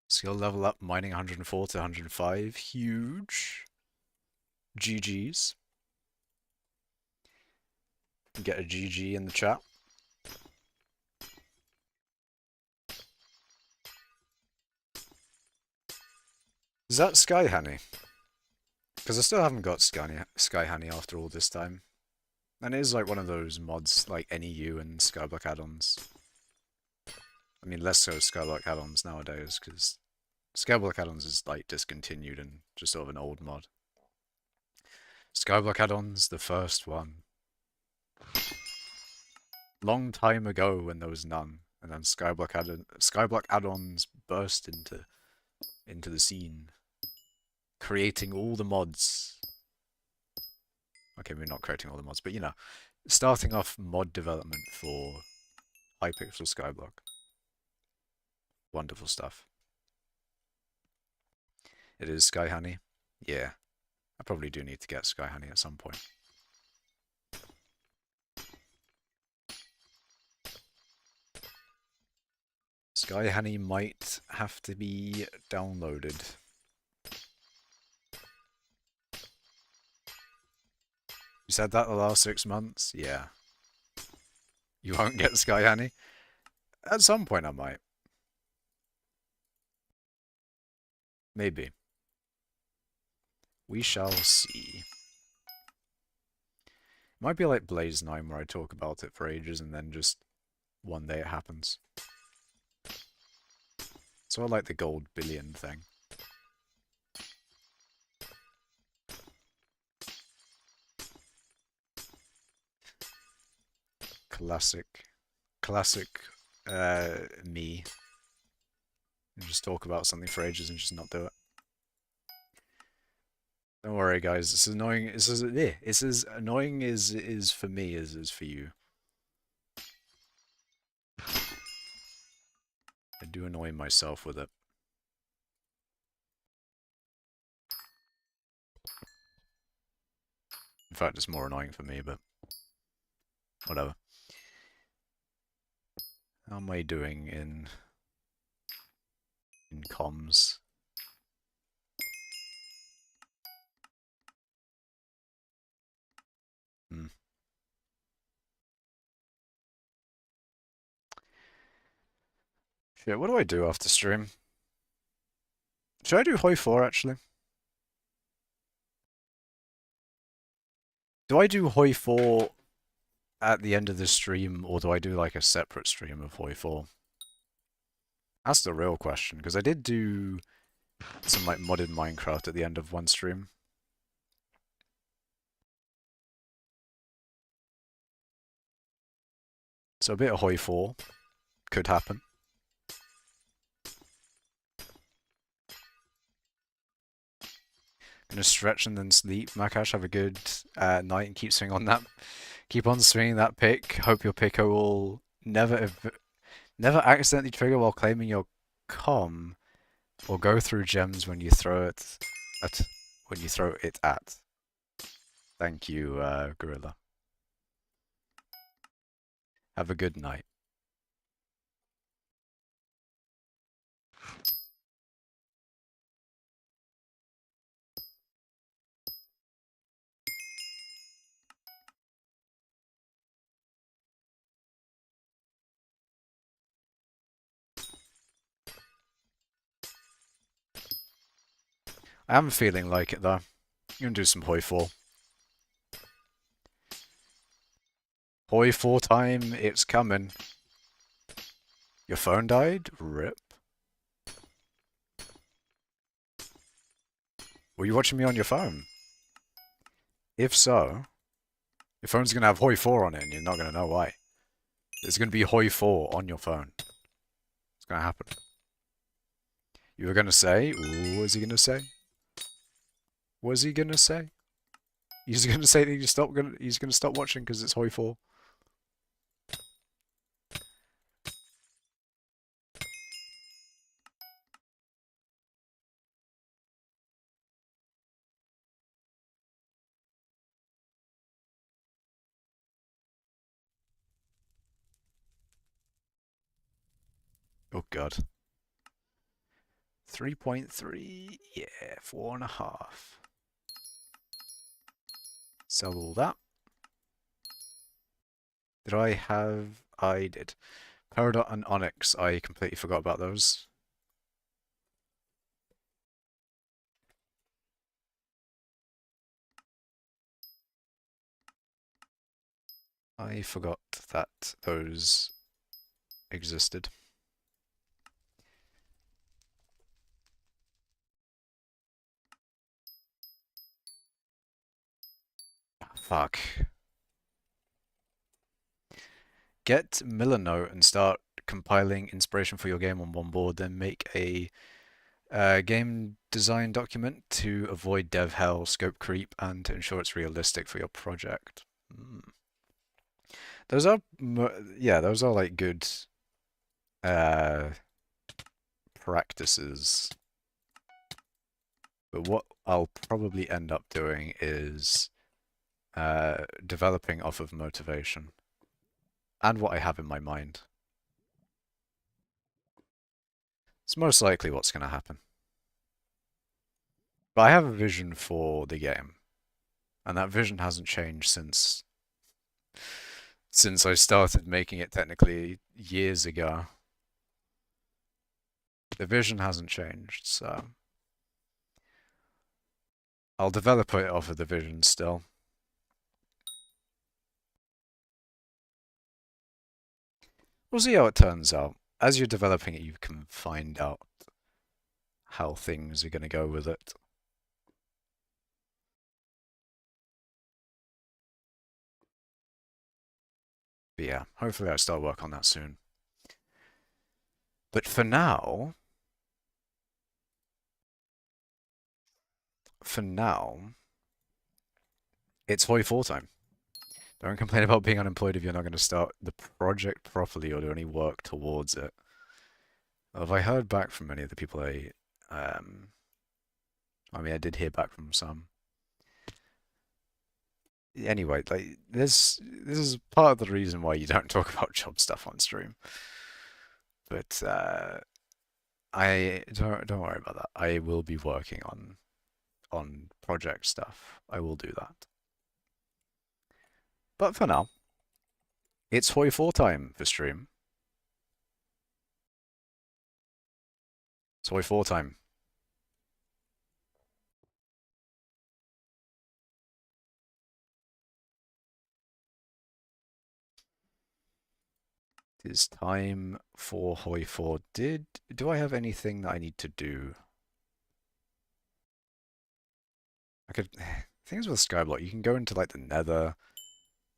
Skill level up, mining 104 to 105. Huge. GG's. Get a GG in the chat. Is that Sky Honey? Because I still haven't got Sky Honey after all this time. And it is like one of those mods like NEU and skyblock add-ons. I mean, less so skyblock add-ons nowadays, because skyblock add-ons is like discontinued and just sort of an old mod. Skyblock add-ons, the first one. Long time ago when there was none, and then skyblock add-ons burst into the scene, creating all the mods. Okay, we're not creating all the mods, but you know, starting off mod development for hypixel skyblock. Wonderful stuff. It is Sky Honey. Yeah, I probably do need to get Sky Honey at some point. Sky Honey might have to be downloaded. You said that the last 6 months? Yeah. You won't get Sky Honey? At some point I might. Maybe. We shall see. It might be like Blaze 9 where I talk about it for ages and then just one day it happens. Sort of like the gold billion thing. Classic me. And just talk about something for ages and just not do it. Don't worry, guys. It's annoying. It's as annoying as it is for me as it is for you. I do annoy myself with it. In fact, it's more annoying for me, but whatever. How am I doing in comms? Shit, what do I do after stream? Should I do Hoi 4 actually? Do I do Hoi 4 at the end of the stream, or do I do like a separate stream of Hoi 4? That's the real question, because I did do some like modded Minecraft at the end of one stream. So a bit of Hoi 4 could happen. Gonna stretch and then sleep. Makash, have a good night and keep swinging on that. Keep on swinging that pick. Hope your picker will never accidentally trigger while claiming your com, or go through gems when you throw it at. Thank you, Gorilla. Have a good night. I am feeling like it though. I'm gonna do some Hoi 4. Hoi 4 time, it's coming. Your phone died? RIP. Were you watching me on your phone? If so, your phone's gonna have Hoi 4 on it and you're not gonna know why. There's gonna be Hoi 4 on your phone. It's gonna happen. You were gonna say, ooh, what is he gonna say? What is he gonna say? He's gonna say that he's gonna stop watching because it's Hoi 4. God. 3.3, yeah, 4.5. Sell all that. Did I have... I did. Peridot and Onyx, I completely forgot about those. I forgot that those existed. Fuck. Get Milanote and start compiling inspiration for your game on one board, then make a game design document to avoid dev hell, scope creep, and to ensure it's realistic for your project. Those are, yeah, those are like good practices. But what I'll probably end up doing is developing off of motivation and what I have in my mind. It's most likely what's going to happen. But I have a vision for the game, and that vision hasn't changed since I started making it technically years ago. The vision hasn't changed, so I'll develop it off of the vision still. We'll see how it turns out. As you're developing it, you can find out how things are going to go with it. But yeah, hopefully I'll start work on that soon. But for now, it's Hoi 4 time. Don't complain about being unemployed if you're not going to start the project properly or do any work towards it. Have I heard back from many of the people I mean, I did hear back from some. Anyway, like this is part of the reason why you don't talk about job stuff on stream. But I don't worry about that. I will be working on project stuff. I will do that. But for now, it's Hoi 4 time for stream. It's Hoi 4 time. It is time for Hoi 4. Do I have anything that I need to do? I could... Things with skyblock, you can go into like the nether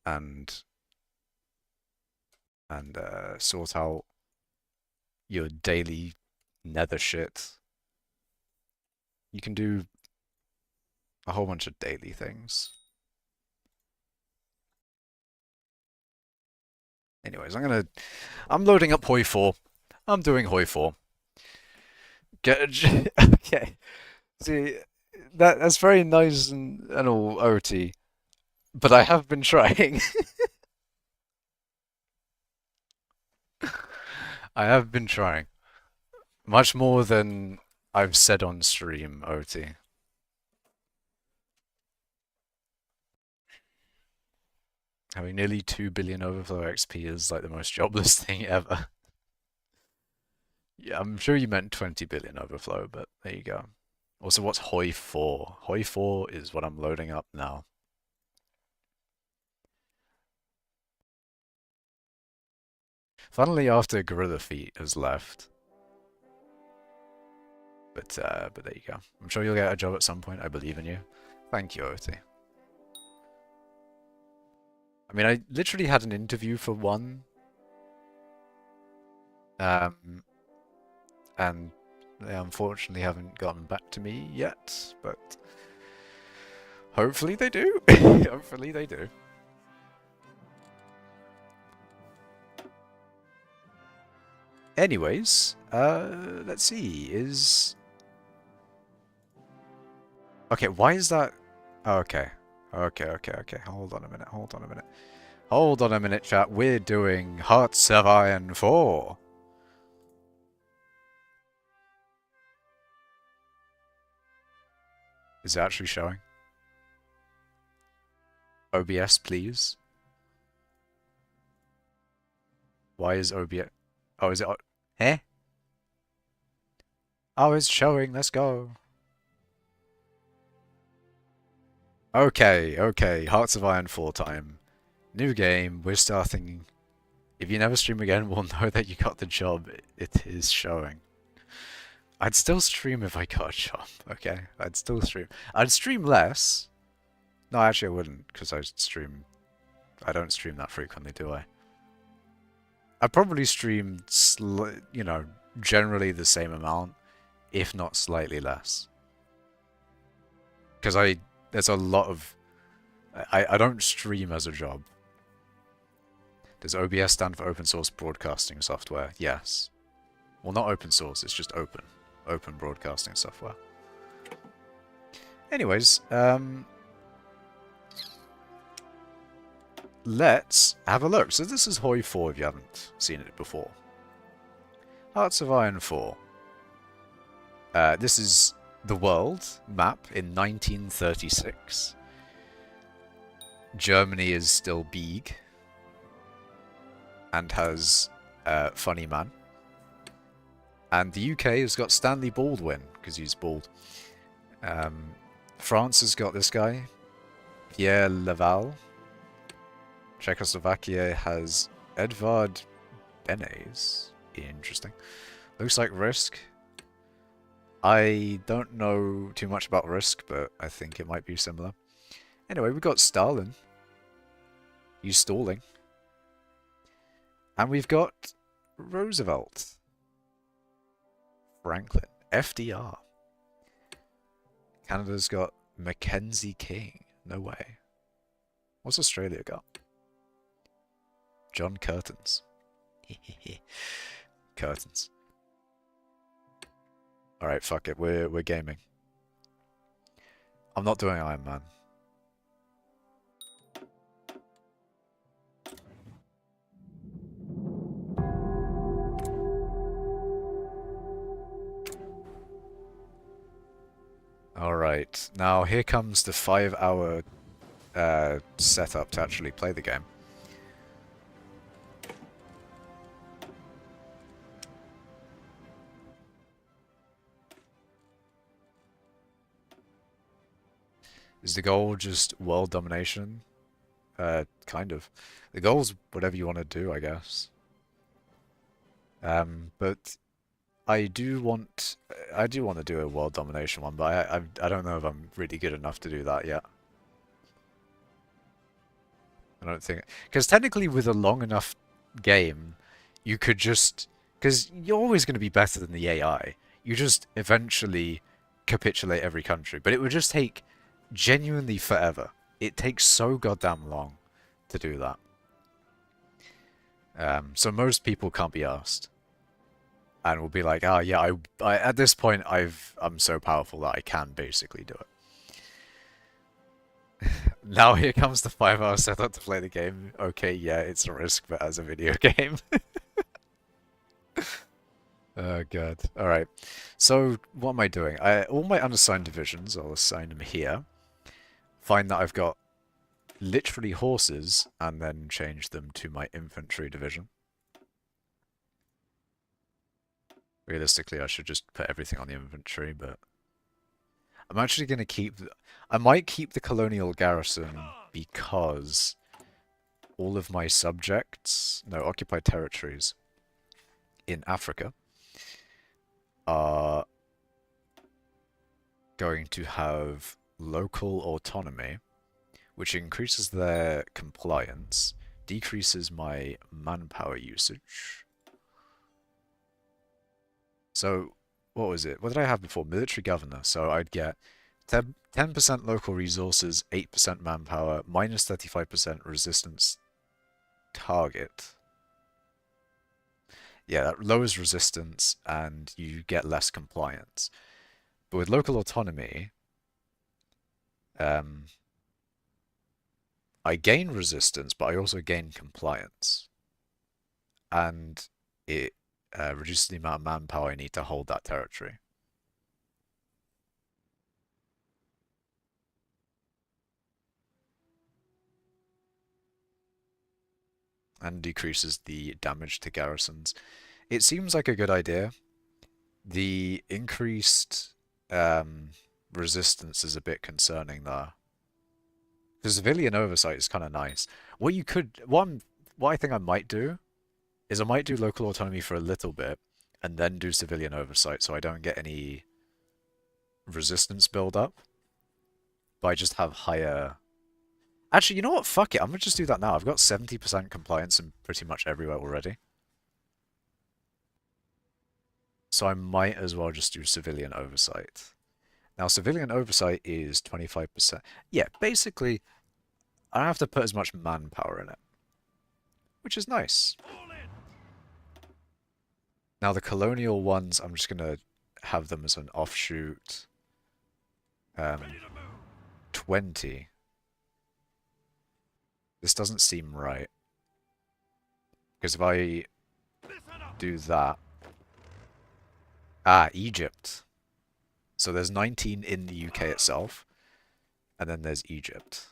and sort out your daily nether shit. You can do a whole bunch of daily things. Anyways, I'm loading up Hoi 4. I'm doing Hoi 4. Okay. See, that's very nice and all OT, but I have been trying. I have been trying. Much more than I've said on stream, OT. Having nearly 2 billion overflow XP is like the most jobless thing ever. Yeah, I'm sure you meant 20 billion overflow, but there you go. Also, what's Hoi 4? Hoi 4 is what I'm loading up now. Funnily, after Gorilla Feet has left. But there you go. I'm sure you'll get a job at some point. I believe in you. Thank you, OT. I mean, I literally had an interview for one. And they unfortunately haven't gotten back to me yet, but hopefully they do. Hopefully they do. Anyways, let's see, okay, why is that... Okay. Okay. Hold on a minute, chat. We're doing Hearts of Iron 4. Is it actually showing? OBS, please. Why is OBS? Oh, is it? Eh? Oh, it's showing. Let's go. Okay, okay. Hearts of Iron 4 time. New game. We're starting. If you never stream again, we'll know that you got the job. It is showing. I'd still stream if I got a job, okay? I'd still stream. I'd stream less. No, actually I wouldn't, because I don't stream that frequently, do I? I probably stream, you know, generally the same amount, if not slightly less. Because there's a lot of, I don't stream as a job. Does OBS stand for Open Source Broadcasting Software? Yes. Well, not open source, it's just open. Open broadcasting software. Anyways, let's have a look. So this is Hoi 4 if you haven't seen it before. Hearts of Iron 4. This is the world map in 1936. Germany is still big and has Funny Man. And the UK has got Stanley Baldwin, because he's bald. France has got this guy, Pierre Laval. Czechoslovakia has Edvard Benes. Interesting. Looks like Risk. I don't know too much about Risk, but I think it might be similar. Anyway, we've got Stalin. He's stalling. And we've got Roosevelt. Franklin. FDR. Canada's got Mackenzie King. No way. What's Australia got? John Curtins. Curtains. Alright, fuck it. We're gaming. I'm not doing Iron Man. Alright, now here comes the 5-hour setup to actually play the game. Is the goal just world domination? Kind of. The goal's whatever you want to do, I guess. But I do want to do a world domination one, but I don't know if I'm really good enough to do that yet. I don't think, because technically with a long enough game, you could just, because you're always going to be better than the AI. You just eventually capitulate every country, but it would just take genuinely forever. It takes so goddamn long to do that. So most people can't be asked. And will be like, oh yeah, I at this point I'm so powerful that I can basically do it. Now here comes the 5-hour setup to play the game. Okay, yeah, it's a Risk, but as a video game. Oh god. Alright. So what am I doing? All my unassigned divisions, I'll assign them here. Find that I've got literally horses, and then change them to my infantry division. Realistically, I should just put everything on the infantry, but I'm actually going to keep... I might keep the colonial garrison because all of my subjects, no, occupied territories in Africa are going to have local autonomy, which increases their compliance, decreases my manpower usage. So, what was it? What did I have before? Military governor. So I'd get 10% local resources, 8% manpower, minus 35% resistance target. Yeah, that lowers resistance and you get less compliance. But with local autonomy, I gain resistance, but I also gain compliance. And it reduces the amount of manpower I need to hold that territory. and decreases the damage to garrisons. It seems like a good idea. The increased resistance is a bit concerning though. The civilian oversight is kind of nice. What you could, what I think I might do is I might do local autonomy for a little bit and then do civilian oversight so I don't get any resistance build up. But I just have higher. Actually, you know what? Fuck it. I'm gonna just do that now. I've got 70% compliance in pretty much everywhere already. So I might as well just do civilian oversight. Now, civilian oversight is 25%. Yeah, basically, I don't have to put as much manpower in it, which is nice. Now, the colonial ones, I'm just going to have them as an offshoot. 20. This doesn't seem right. Because if I do that... Ah, Egypt. So there's 19 in the UK itself, and then there's Egypt.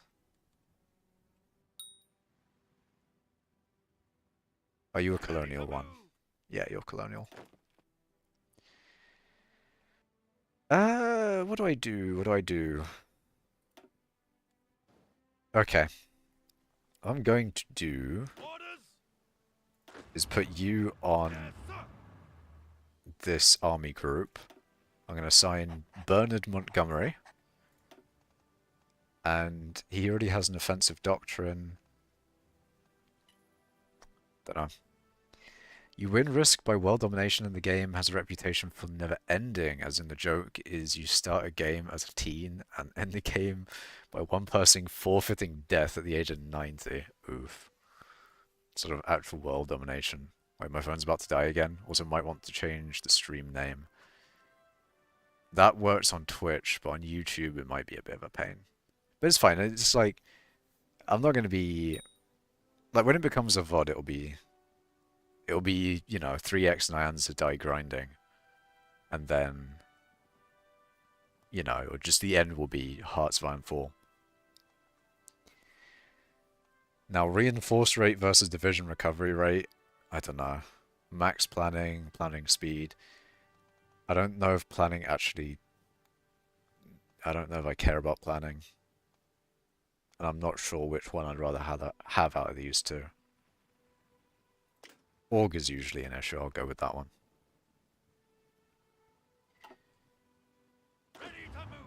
Are you a colonial one? Yeah, you're colonial. What do I do? What do I do? Okay. What I'm going to do is put you on this army group. I'm going to assign Bernard Montgomery. And he already has an offensive doctrine. Don't know. You win risk by world domination in the game, has a reputation for never ending, as in the joke is you start a game as a teen and end the game by one person forfeiting death at the age of 90. Oof. Sort of actual world domination. Wait, my phone's about to die again. Also might want to change the stream name. That works on Twitch, but on YouTube it might be a bit of a pain. But it's fine. It's like, I'm not going to be... Like, when it becomes a VOD, it'll be, you know, 3x nyanza die grinding. And then, you know, or just the end will be Hearts of Iron 4. Now, reinforce rate versus division recovery rate, I don't know. Max planning, planning speed. I don't know if planning actually... I don't know if I care about planning. And I'm not sure which one I'd rather have out of these two. Org is usually an issue, I'll go with that one.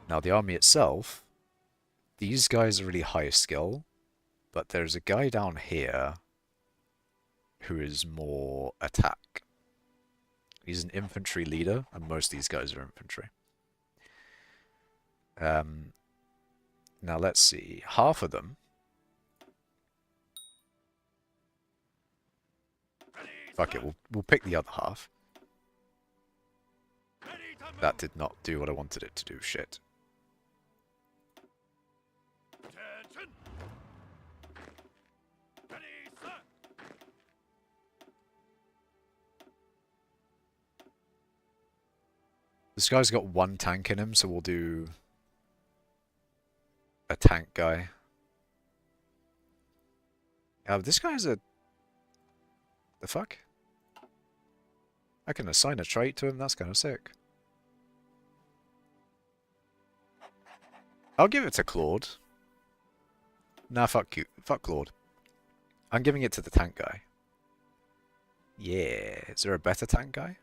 Now the army itself, these guys are really high skill, but there's a guy down here who is more attack. He's an infantry leader, and most of these guys are infantry. Now let's see, half of them... Fuck it, we'll pick the other half. That did not do what I wanted it to do, shit. This guy's got one tank in him, so we'll do a tank guy. This guy's a... The fuck? I can assign a trait to him, that's kind of sick. I'll give it to Claude. Nah, fuck you. Fuck Claude. I'm giving it to the tank guy. Yeah. Is there a better tank guy?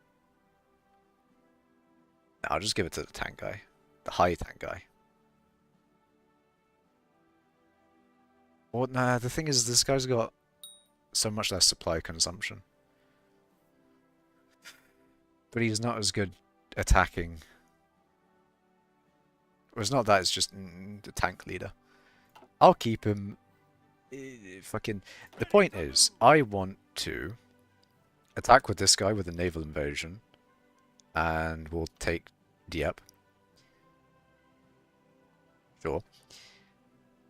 Nah, I'll just give it to the tank guy. The high tank guy. Well, nah, the thing is, this guy's got so much less supply consumption. But he's not as good attacking. Well, it's not that, it's just the tank leader. I'll keep him. Fucking... The point is, I want to attack with this guy with a naval invasion. And we'll take Dieppe. Sure.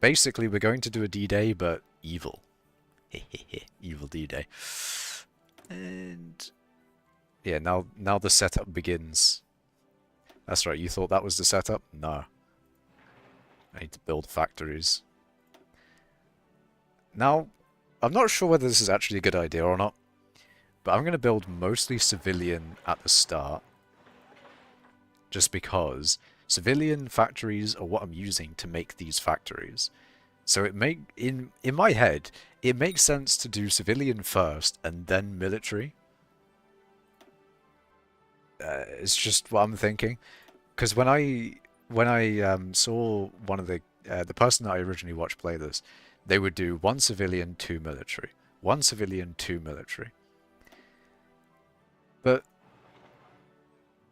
Basically, we're going to do a D-Day, but evil. Evil D-Day. And... yeah, now the setup begins. That's right, you thought that was the setup? No. I need to build factories. Now, I'm not sure whether this is actually a good idea or not, but I'm going to build mostly civilian at the start, just because civilian factories are what I'm using to make these factories. So in my head, it makes sense to do civilian first and then military. It's just what I'm thinking. Because when I saw one of the person that I originally watched play this, they would do one civilian, two military, one civilian, two military. But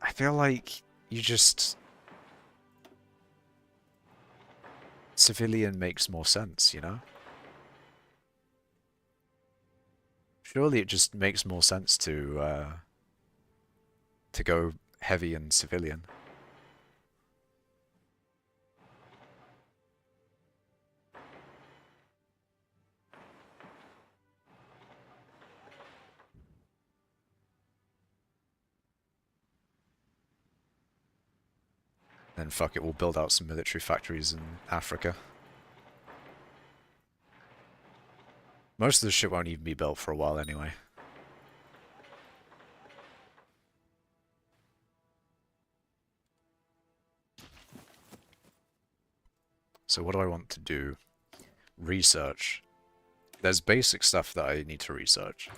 I feel like you just civilian makes more sense, you know? Surely it just makes more sense to go heavy and civilian. Then fuck it, we'll build out some military factories in Africa. Most of the shit won't even be built for a while anyway. So what do I want to do? Research. There's basic stuff that I need to research.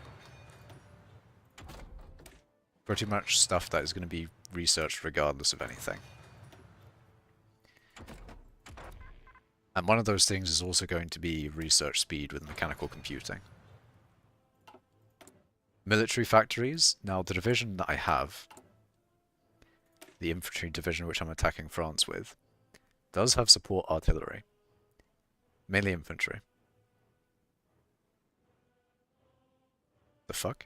Pretty much stuff that is going to be researched regardless of anything. And one of those things is also going to be research speed with mechanical computing. Military factories. Now, the division that I have, the infantry division which I'm attacking France with, does have support artillery. Mainly infantry. The fuck?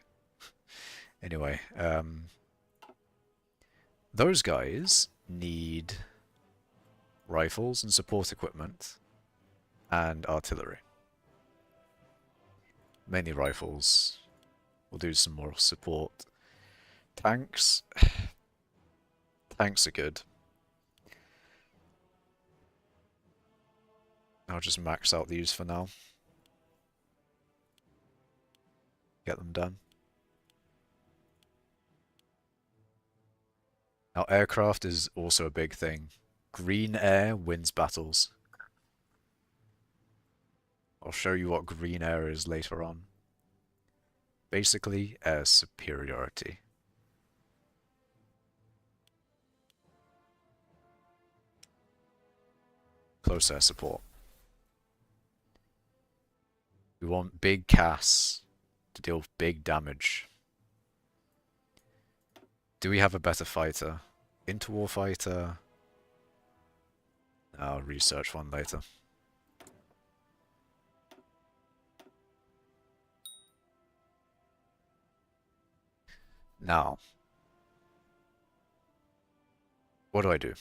Anyway, those guys need rifles and support equipment and artillery. Mainly rifles. We'll do some more support. Tanks. Tanks are good. I'll just max out these for now. Get them done. Now, aircraft is also a big thing. Green air wins battles. I'll show you what green air is later on. Basically, air superiority. Close air support. We want big CAS to deal with big damage. Do we have a better fighter? Interwar fighter? I'll research one later. Now, what do I do?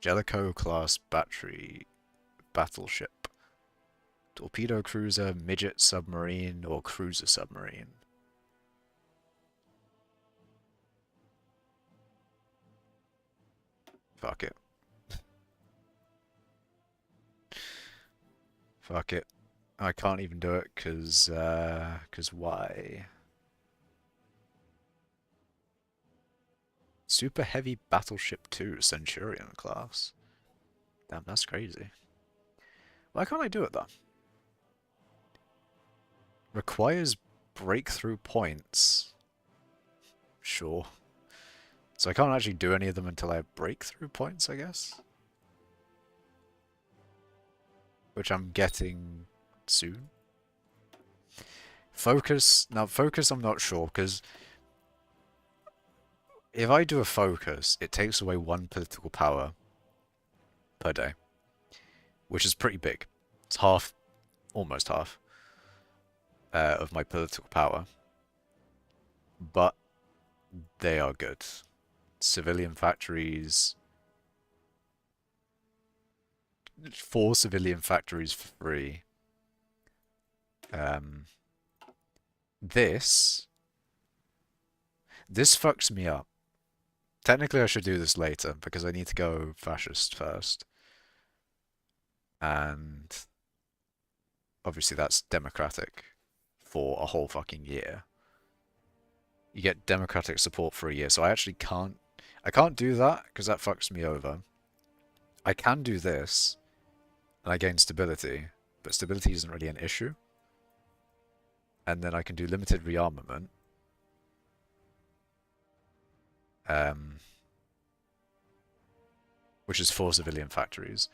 Jellicoe class battleship. Torpedo cruiser, midget submarine, or cruiser submarine. Fuck it. Fuck it. I can't even do it because why? Super Heavy Battleship 2 Centurion class. Damn, that's crazy. Why can't I do it though? Requires breakthrough points. Sure. So I can't actually do any of them until I have breakthrough points, I guess? Which I'm getting soon. Focus. Now, focus I'm not sure, because if I do a focus, it takes away one political power per day, which is pretty big. It's half, almost half, of my political power. But they are good. Civilian factories. 4 civilian factories for free. This fucks me up. Technically, I should do this later because I need to go fascist first. and obviously that's democratic for a whole fucking year. You get democratic support for a year, so I can't do that because that fucks me over. I can do this, and I gain stability, but stability isn't really an issue. And then I can do limited rearmament. Which is 4 civilian factories.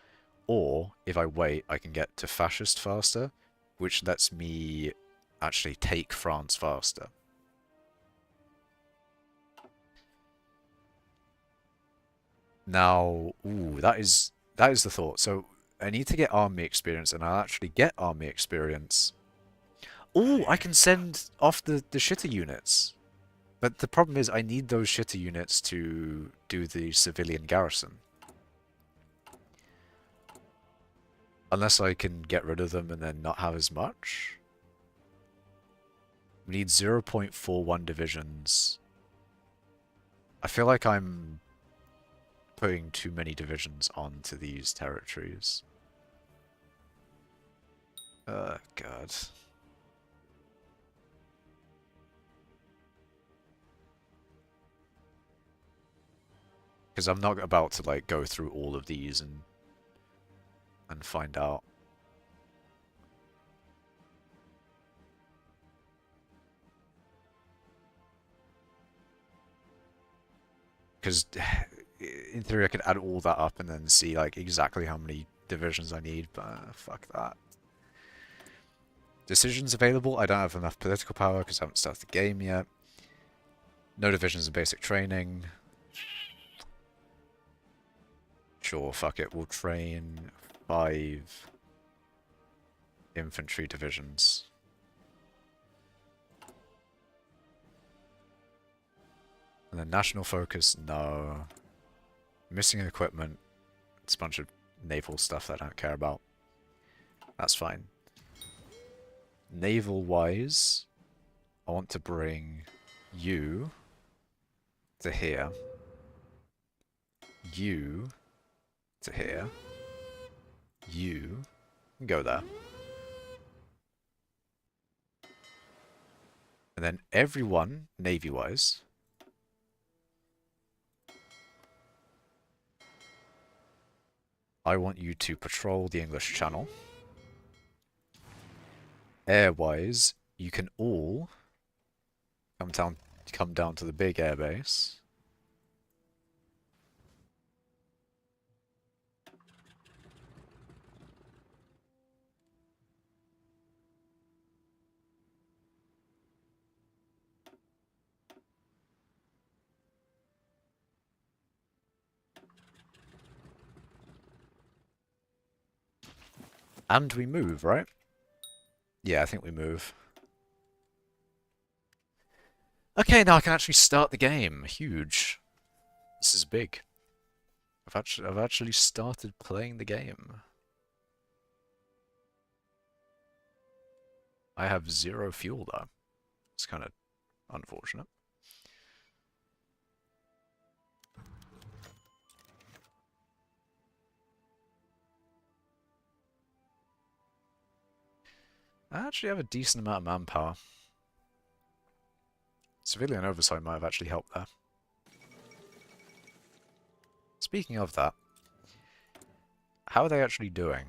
Or, if I wait, I can get to fascist faster, which lets me actually take France faster. Now, ooh, that is the thought. So I need to get army experience, and I'll actually get army experience. Ooh, I can send off the shitter units. But the problem is I need those shitter units to do the civilian garrison. Unless I can get rid of them and then not have as much. We need 0.41 divisions. I feel like I'm putting too many divisions onto these territories. Oh, God. Because I'm not about to, like, go through all of these and find out. Because in theory I could add all that up and then see like exactly how many divisions I need, but fuck that. Decisions available. I don't have enough political power because I haven't started the game yet. No divisions in basic training. Sure, fuck it. We'll train 5 infantry divisions. And then national focus, no. Missing equipment. It's a bunch of naval stuff that I don't care about. That's fine. Naval-wise, I want to bring you to here. You to here. You can go there. And then everyone, navy-wise, I want you to patrol the English Channel. Air-wise, you can all come down to the big airbase. And we move, right? Yeah, I think we move. Okay, now I can actually start the game. Huge. This is big. I've actually started playing the game. I have 0 fuel though. It's kind of unfortunate. I actually have a decent amount of manpower. Civilian oversight might have actually helped there. Speaking of that, how are they actually doing?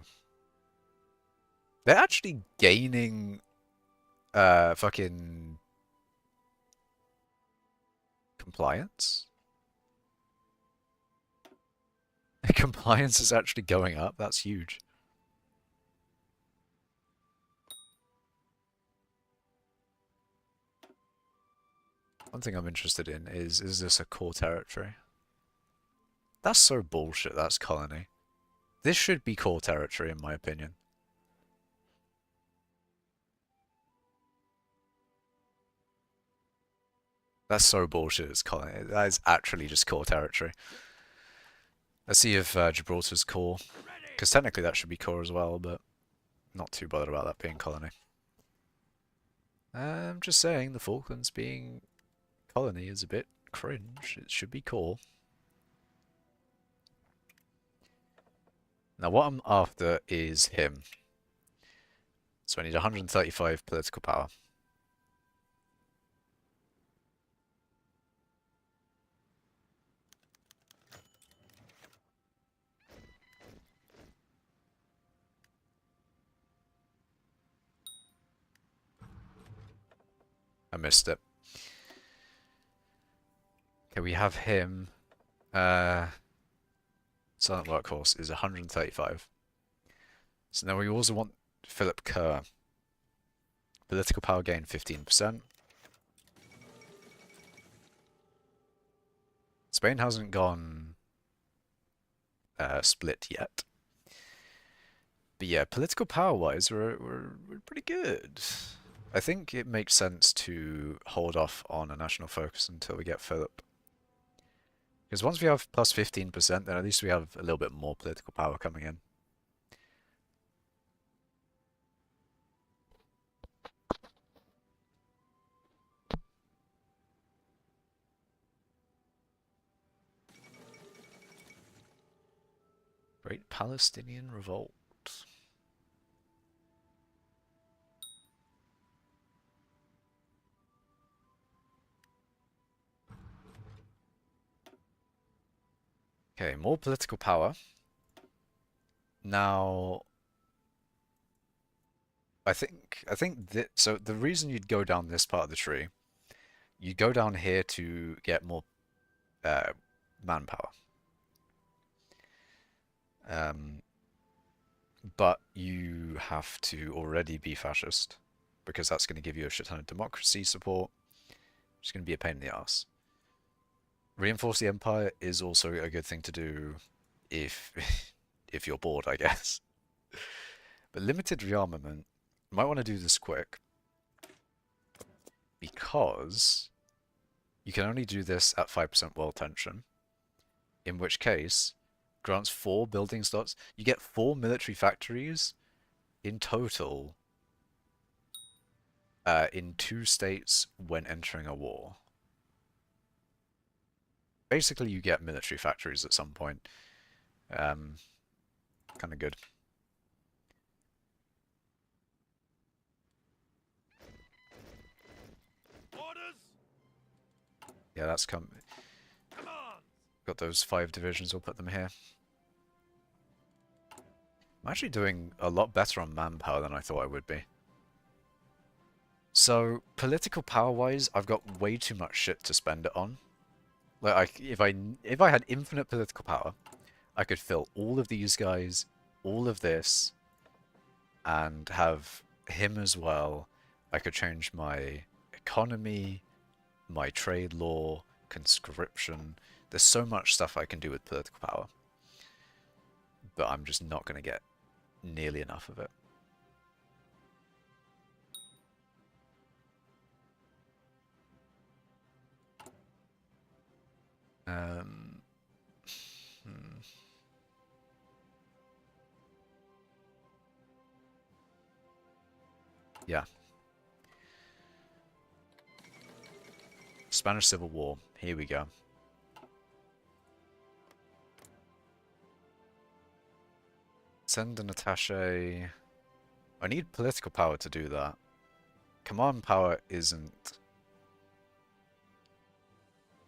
They're actually gaining fucking compliance. Compliance is actually going up. That's huge. One thing I'm interested in is this a core territory? That's so bullshit, that's colony. This should be core territory in my opinion. That's so bullshit, it's colony. That is actually just core territory. Let's see if Gibraltar's core. Because technically that should be core as well, but not too bothered about that being colony. I'm just saying the Falklands being colony is a bit cringe. It should be core. Now what I'm after is him. So I need 135 political power. I missed it. Okay, we have him. Silent Workhorse is 135. So now we also want Philip Kerr. Political power gain 15%. Spain hasn't gone split yet. But yeah, political power-wise, we're pretty good. I think it makes sense to hold off on a national focus until we get Philip. Because once we have plus 15%, then at least we have a little bit more political power coming in. Great Palestinian Revolt. Okay, more political power. Now, I think that so the reason you'd go down this part of the tree, you go down here to get more manpower. But you have to already be fascist because that's going to give you a shit ton of democracy support. It's going to be a pain in the ass. Reinforce the empire is also a good thing to do if if you're bored, I guess. But limited rearmament, you might want to do this quick because you can only do this at 5% world tension, in which case grants 4 building slots. You get 4 military factories in total in 2 states when entering a war. Basically, you get military factories at some point. Kind of good. Orders. Yeah, that's come. Got those 5 divisions, we'll put them here. I'm actually doing a lot better on manpower than I thought I would be. So, political power-wise, I've got way too much shit to spend it on. Like, if I had infinite political power, I could fill all of these guys, all of this, and have him as well. I could change my economy, my trade law, conscription. There's so much stuff I can do with political power. But I'm just not going to get nearly enough of it. Yeah. Spanish Civil War. Here we go. Send an attaché. I need political power to do that. Command power isn't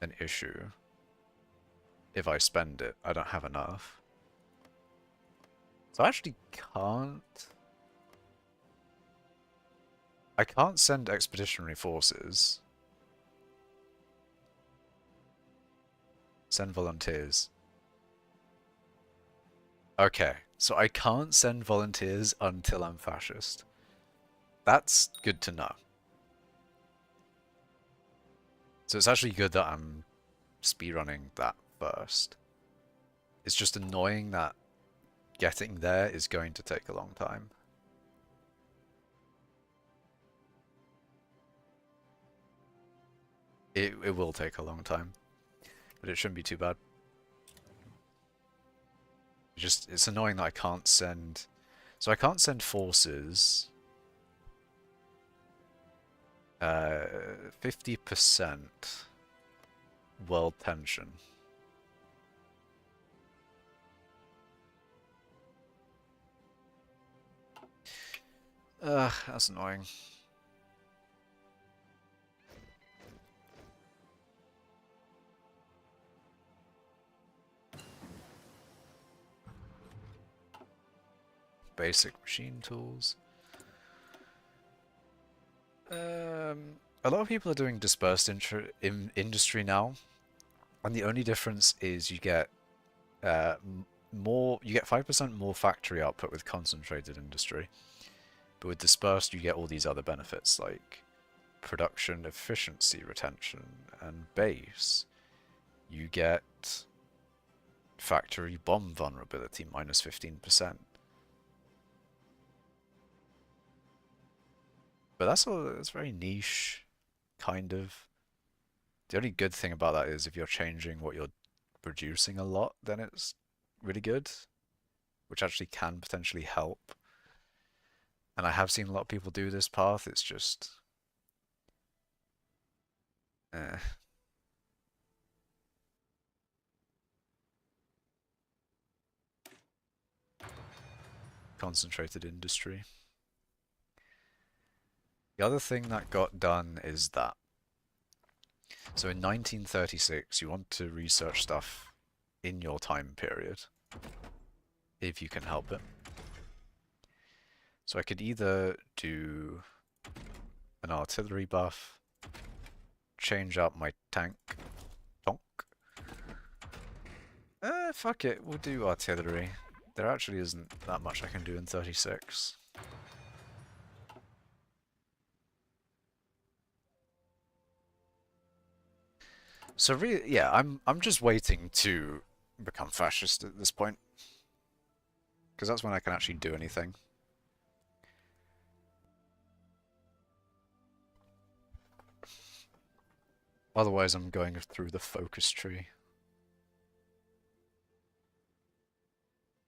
an issue. If I spend it, I don't have enough. So I actually can't... I can't send expeditionary forces. Send volunteers. Okay, so I can't send volunteers until I'm fascist. That's good to know. So it's actually good that I'm speedrunning that first. It's just annoying that getting there is going to take a long time. It will take a long time, but it shouldn't be too bad. It's annoying that I can't send... So I can't send forces... 50% world tension. Ugh, that's annoying. Basic machine tools. A lot of people are doing dispersed industry now, and the only difference is you get more. You get 5% more factory output with concentrated industry, but with dispersed you get all these other benefits like production efficiency, retention, and base. You get factory bomb vulnerability minus 15%. But that's all. It's very niche, kind of. The only good thing about that is if you're changing what you're producing a lot, then it's really good, which actually can potentially help. And I have seen a lot of people do this path. It's just, eh. Concentrated industry. The other thing that got done is that. So in 1936, you want to research stuff in your time period, if you can help it. So I could either do an artillery buff, change out my tank, donk. Fuck it, we'll do artillery. There actually isn't that much I can do in 36. So really, yeah, I'm just waiting to become fascist at this point, because that's when I can actually do anything. Otherwise, I'm going through the focus tree.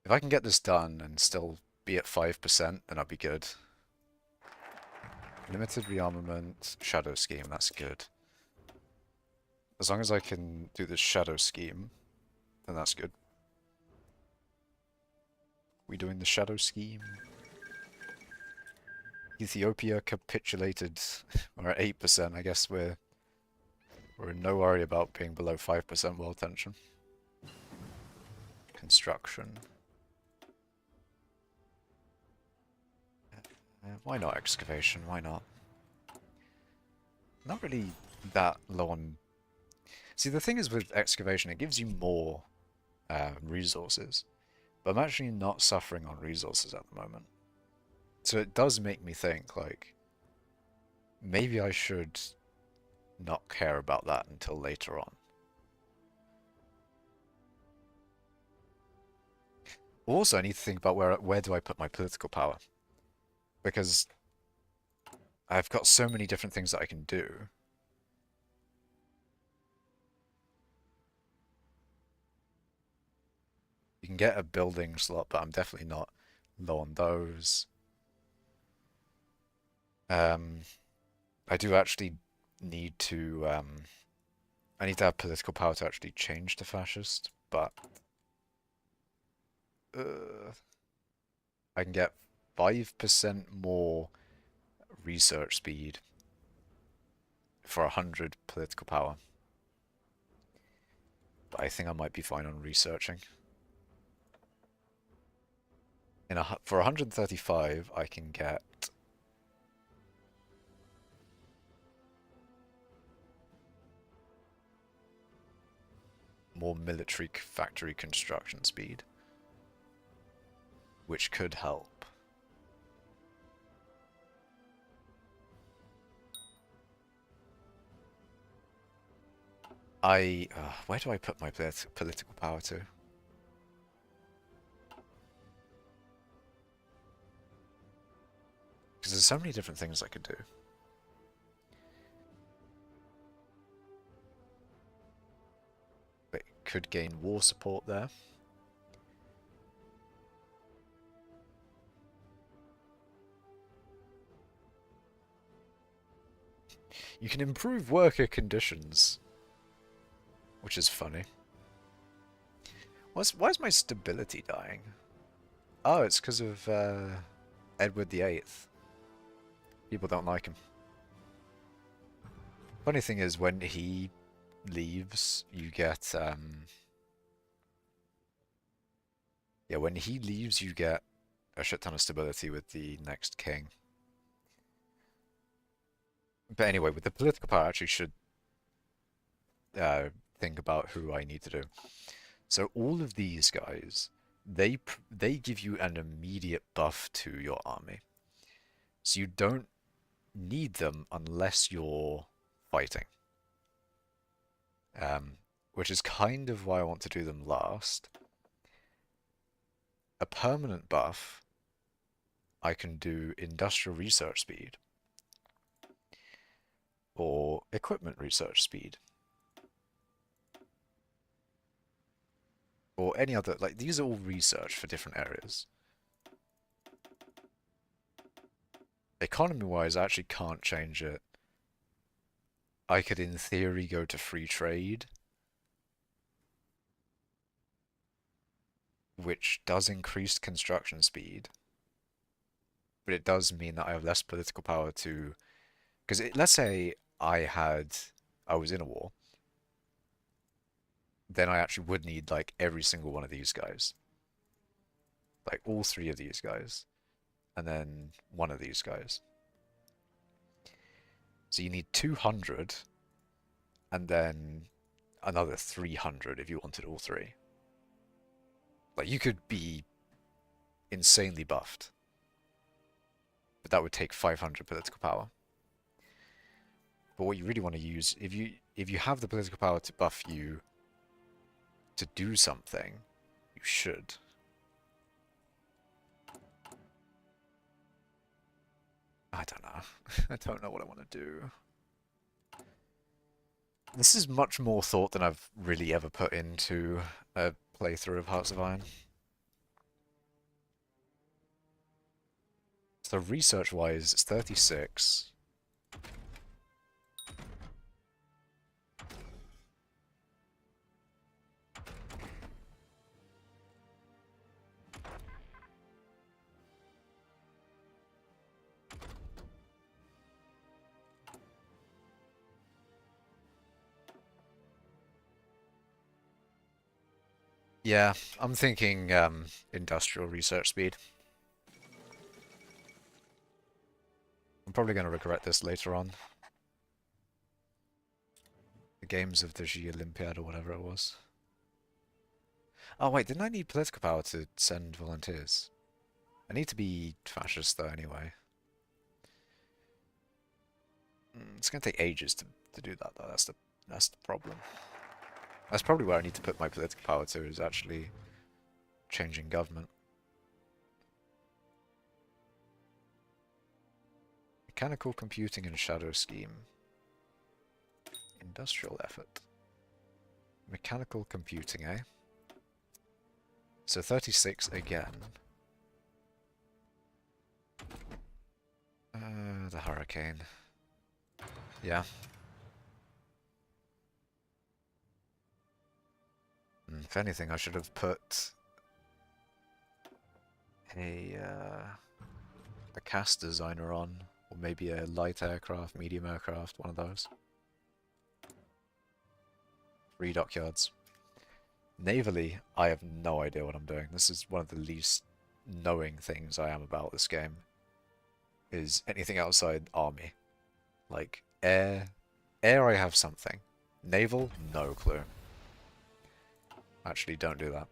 If I can get this done and still be at 5%, then I'll be good. Limited rearmament, shadow scheme, that's good. As long as I can do this shadow scheme, then that's good. We doing the shadow scheme? Ethiopia capitulated. We're at 8%. I guess we're in no worry about being below 5% world tension. Construction. Why not excavation? Why not? Not really that low on... See, the thing is with excavation, it gives you more resources. But I'm actually not suffering on resources at the moment. So it does make me think, like, maybe I should not care about that until later on. Also, I need to think about where do I put my political power? Because I've got so many different things that I can do. You can get a building slot, but I'm definitely not low on those. I do actually need to I need to have political power to actually change to fascist, but I can get 5% more research speed for 100 political power. But I think I might be fine on researching. For 135, I can get more military factory construction speed, which could help. Where do I put my political power to? Because there's so many different things I could do. But could gain war support there. You can improve worker conditions, which is funny. Why is my stability dying? Oh, it's because of Edward VIII. People don't like him. Funny thing is, when he leaves, you get yeah, when he leaves, you get a shit ton of stability with the next king. But anyway, with the political power, I actually should uh, think about who I need to do. So all of these guys, they give you an immediate buff to your army. So you don't need them unless you're fighting. Which is kind of why I want to do them last. A permanent buff, I can do industrial research speed or equipment research speed or any other, like these are all research for different areas. Economy-wise, I actually can't change it. I could, in theory, go to free trade, which does increase construction speed, but it does mean that I have less political power to... Because let's say I was in a war, then I actually would need, like, every single one of these guys. Like, all three of these guys. And then one of these guys. So you need 200, and then another 300 if you wanted all three. Like, you could be insanely buffed. But that would take 500 political power. But what you really want to use, if you have the political power to buff you to do something, you should. I don't know. I don't know what I want to do. This is much more thought than I've really ever put into a playthrough of Hearts of Iron. So research-wise, it's 36. Yeah, I'm thinking industrial research speed. I'm probably going to regret this later on. The games of the G Olympiad or whatever it was. Oh wait, didn't I need political power to send volunteers? I need to be fascist though anyway. It's going to take ages to do that though, that's the problem. That's probably where I need to put my political power to, is actually changing government. Mechanical computing and shadow scheme. Industrial effort. Mechanical computing, eh? So 36 again. The hurricane. Yeah. If anything, I should have put a cast designer on, or maybe a light aircraft, medium aircraft, one of those. 3 dockyards. Navally, I have no idea what I'm doing. This is one of the least knowing things I am about this game. Is anything outside army. Like, air I have something. Naval, no clue. Actually, don't do that.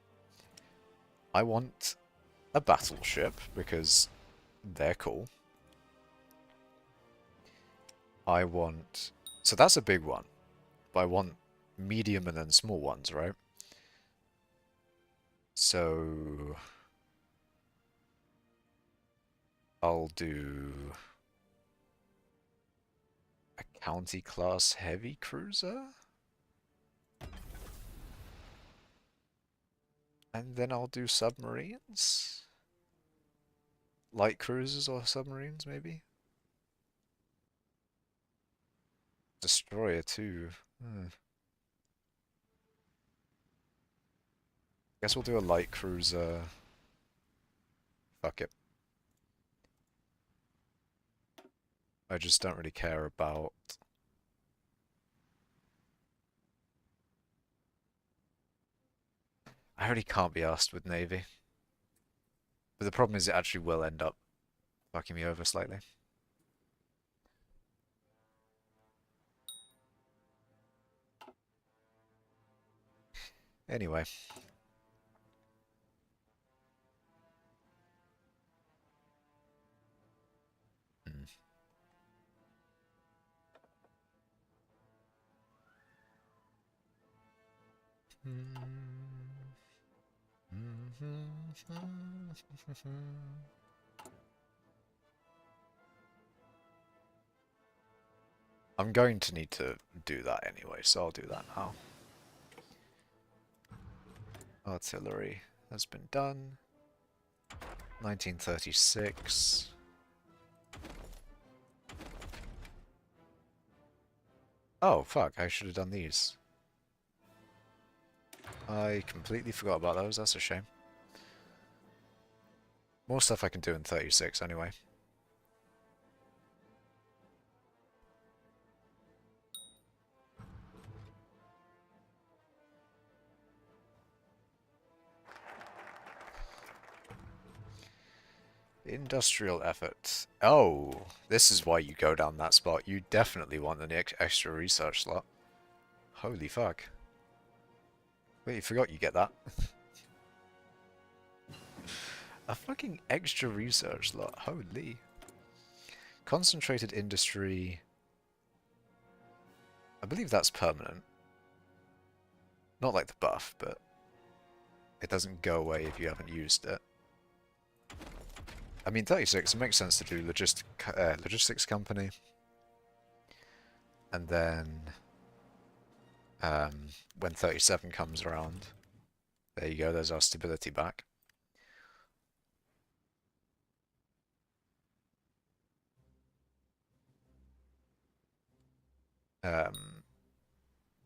I want a battleship, because they're cool. I want... So that's a big one. But I want medium and then small ones, right? So... I'll do... a county class heavy cruiser? And then I'll do submarines? Light cruisers or submarines, maybe? Destroyer too. Guess we'll do a light cruiser. Fuck it. I just don't really care about... I really can't be asked with Navy. But the problem is it actually will end up fucking me over slightly. Anyway. I'm going to need to do that anyway, so I'll do that now. Artillery has been done. 1936. Oh, fuck, I should have done these. I completely forgot about those, that's a shame. More stuff I can do in 36 anyway. Industrial effort. Oh, this is why you go down that spot. You definitely want an extra research slot. Holy fuck. Wait, you forgot you get that. A fucking extra research slot. Holy. Concentrated industry. I believe that's permanent. Not like the buff, but it doesn't go away if you haven't used it. I mean, 36, it makes sense to do logistics company. And then, when 37 comes around, there you go, there's our stability back.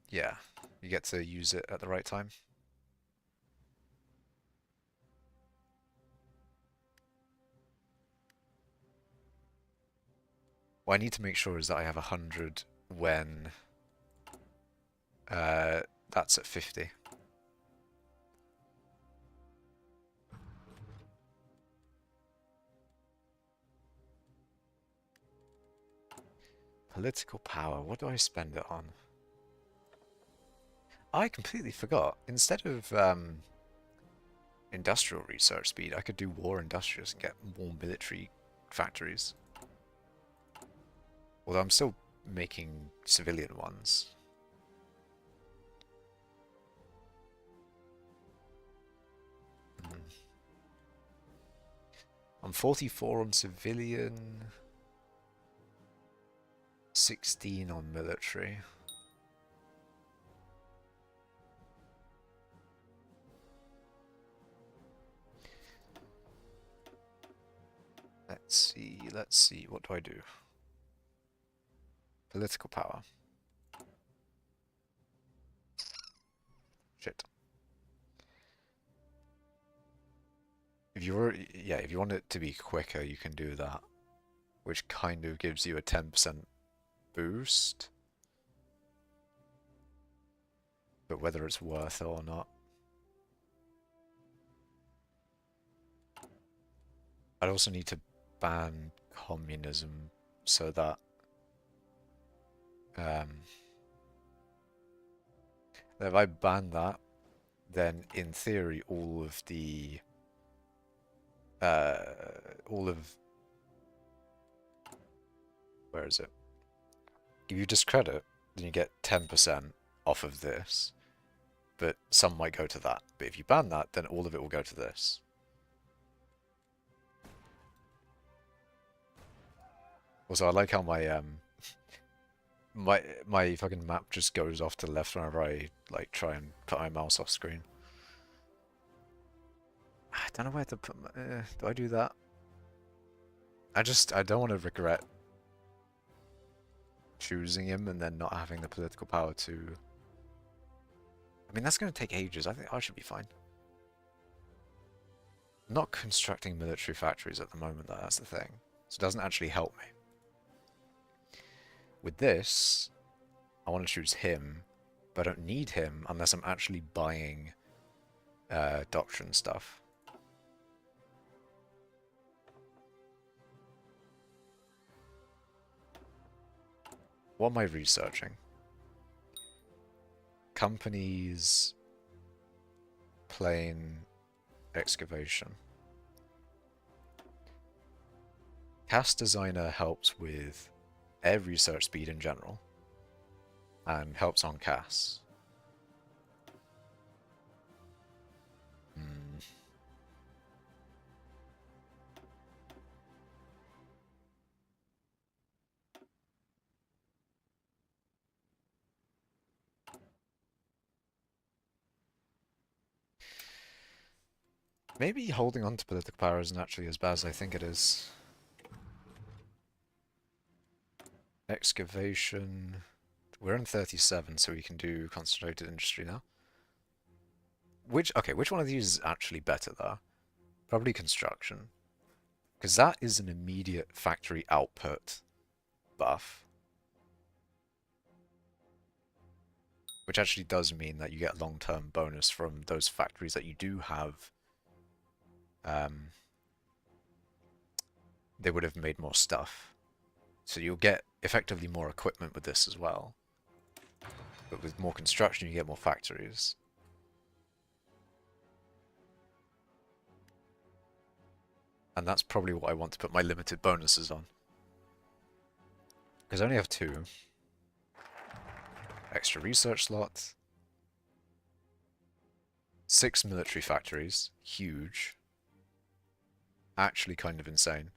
Yeah, you get to use it at the right time. What I need to make sure is that I have 100 when that's at 50. Political power, what do I spend it on? I completely forgot. Instead of industrial research speed, I could do war industrials and get more military factories. Although I'm still making civilian ones. I'm 44 on civilian, 16 on military. Let's see, what do I do? Political power. Shit. If you want it to be quicker, you can do that, which kind of gives you a 10% boost. But whether it's worth it or not. I'd also need to ban communism so that if I ban that, then in theory all of where is it? If you discredit, then you get 10% off of this, but some might go to that. But if you ban that, then all of it will go to this. Also, I like how my my fucking map just goes off to the left whenever I like try and put my mouse off screen. I don't know where to put my, do I do that? I don't want to regret choosing him and then not having the political power to... I mean, that's going to take ages. I think I should be fine. I'm not constructing military factories at the moment, though. That's the thing. So it doesn't actually help me. With this, I want to choose him, but I don't need him unless I'm actually buying doctrine stuff. What am I researching? Companies, plain excavation. Cast designer helps with air research speed in general and helps on CAS. Maybe holding on to political power isn't actually as bad as I think it is. Excavation. We're in 37, so we can do concentrated industry now. Which one of these is actually better though? Probably construction. Because that is an immediate factory output buff. Which actually does mean that you get long-term bonus from those factories that you do have. They would have made more stuff. So you'll get effectively more equipment with this as well. But with more construction, you get more factories. And that's probably what I want to put my limited bonuses on. Because I only have 2. Extra research slot. 6 military factories. Huge. Actually kind of insane.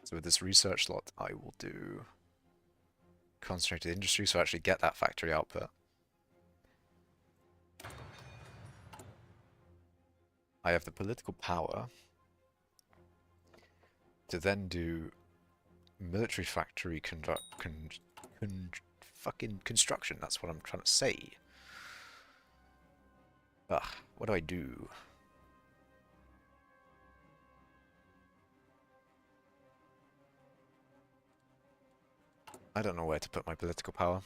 So with this research slot, I will do concentrated industry, so I actually get that factory output. I have the political power to then do military factory fucking construction. That's what I'm trying to say. Ugh, what do I do? I don't know where to put my political power.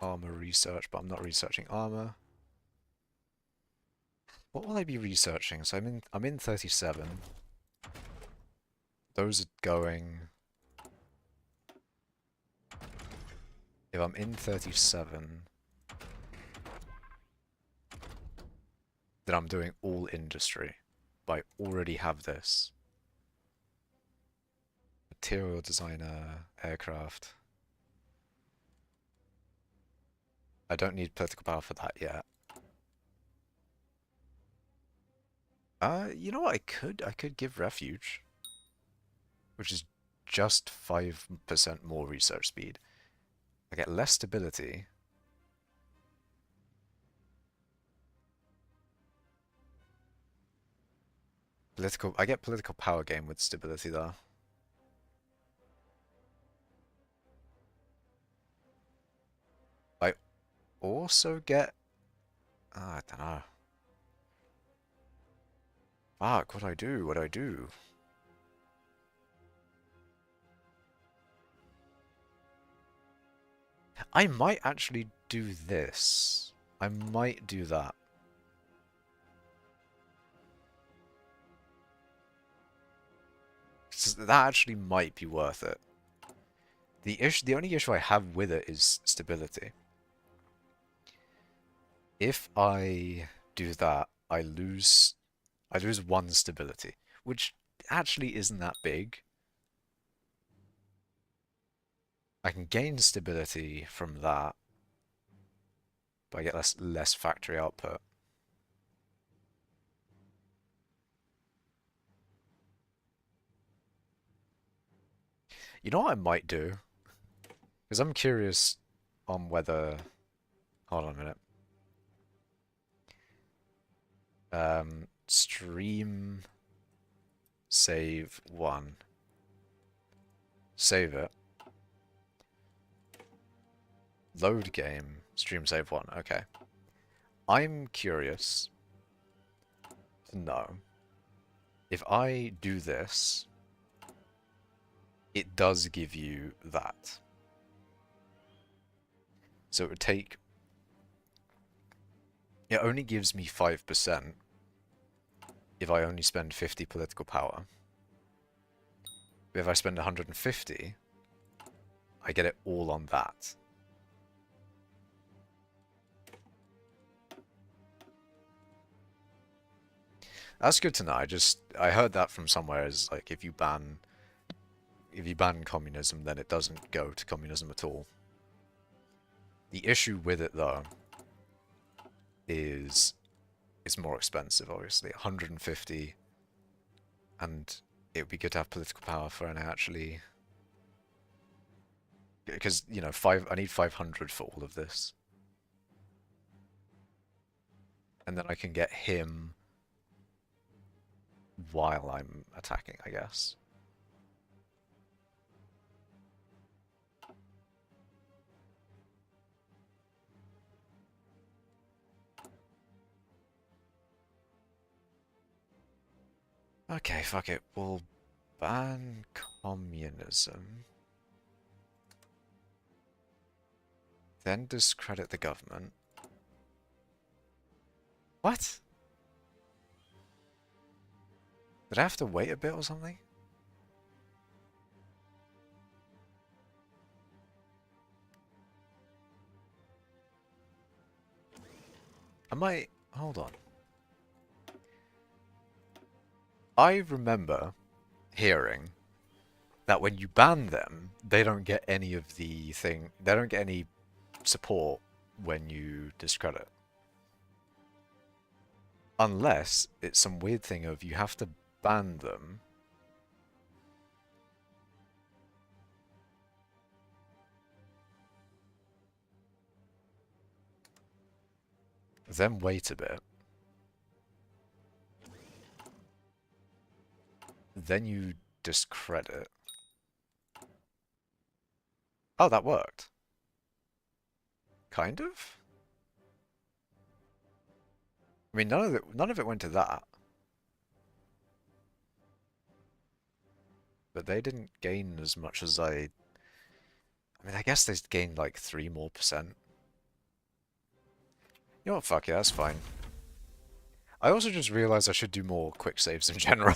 Armor research, but I'm not researching armor. What will I be researching? So I'm in 37. Those are going. If I'm in 37, then I'm doing all industry. But I already have this. Material designer, aircraft. I don't need political power for that yet. You know what? I could give refuge, which is just 5% more research speed. I get less stability. I get political power gain with stability though. I also get, I don't know. Fuck, what do I do? What do I do? I might actually do this. I might do that. That actually might be worth it. The only issue I have with it is stability. If I do that, I lose 1 stability, which actually isn't that big. I can gain stability from that, but I get less factory output. You know what I might do? Because I'm curious on whether... Hold on a minute. Stream... Save 1. Save it. Load game. Stream save 1. Okay. I'm curious to know if I do this, it does give you that. So it would take... It only gives me 5% if I only spend 50 political power. But if I spend 150, I get it all on that. That's good to know. I heard that from somewhere as like if you ban communism, then it doesn't go to communism at all. The issue with it though is it's more expensive, obviously. 150, and it would be good to have political power for an actually, because you know, I need 500 for all of this, and then I can get him while I'm attacking, I guess. Okay, fuck it. We'll ban communism. Then discredit the government. What? Did I have to wait a bit or something? Hold on. I remember hearing that when you ban them, they don't get any of they don't get any support when you discredit. Unless it's some weird thing of you have to ban them. Then wait a bit. Then you discredit. Oh, that worked. Kind of? I mean, none of it went to that. But they didn't gain as much as I mean, I guess they gained like 3% more. You know what, fuck yeah, that's fine. I also just realized I should do more quick saves in general.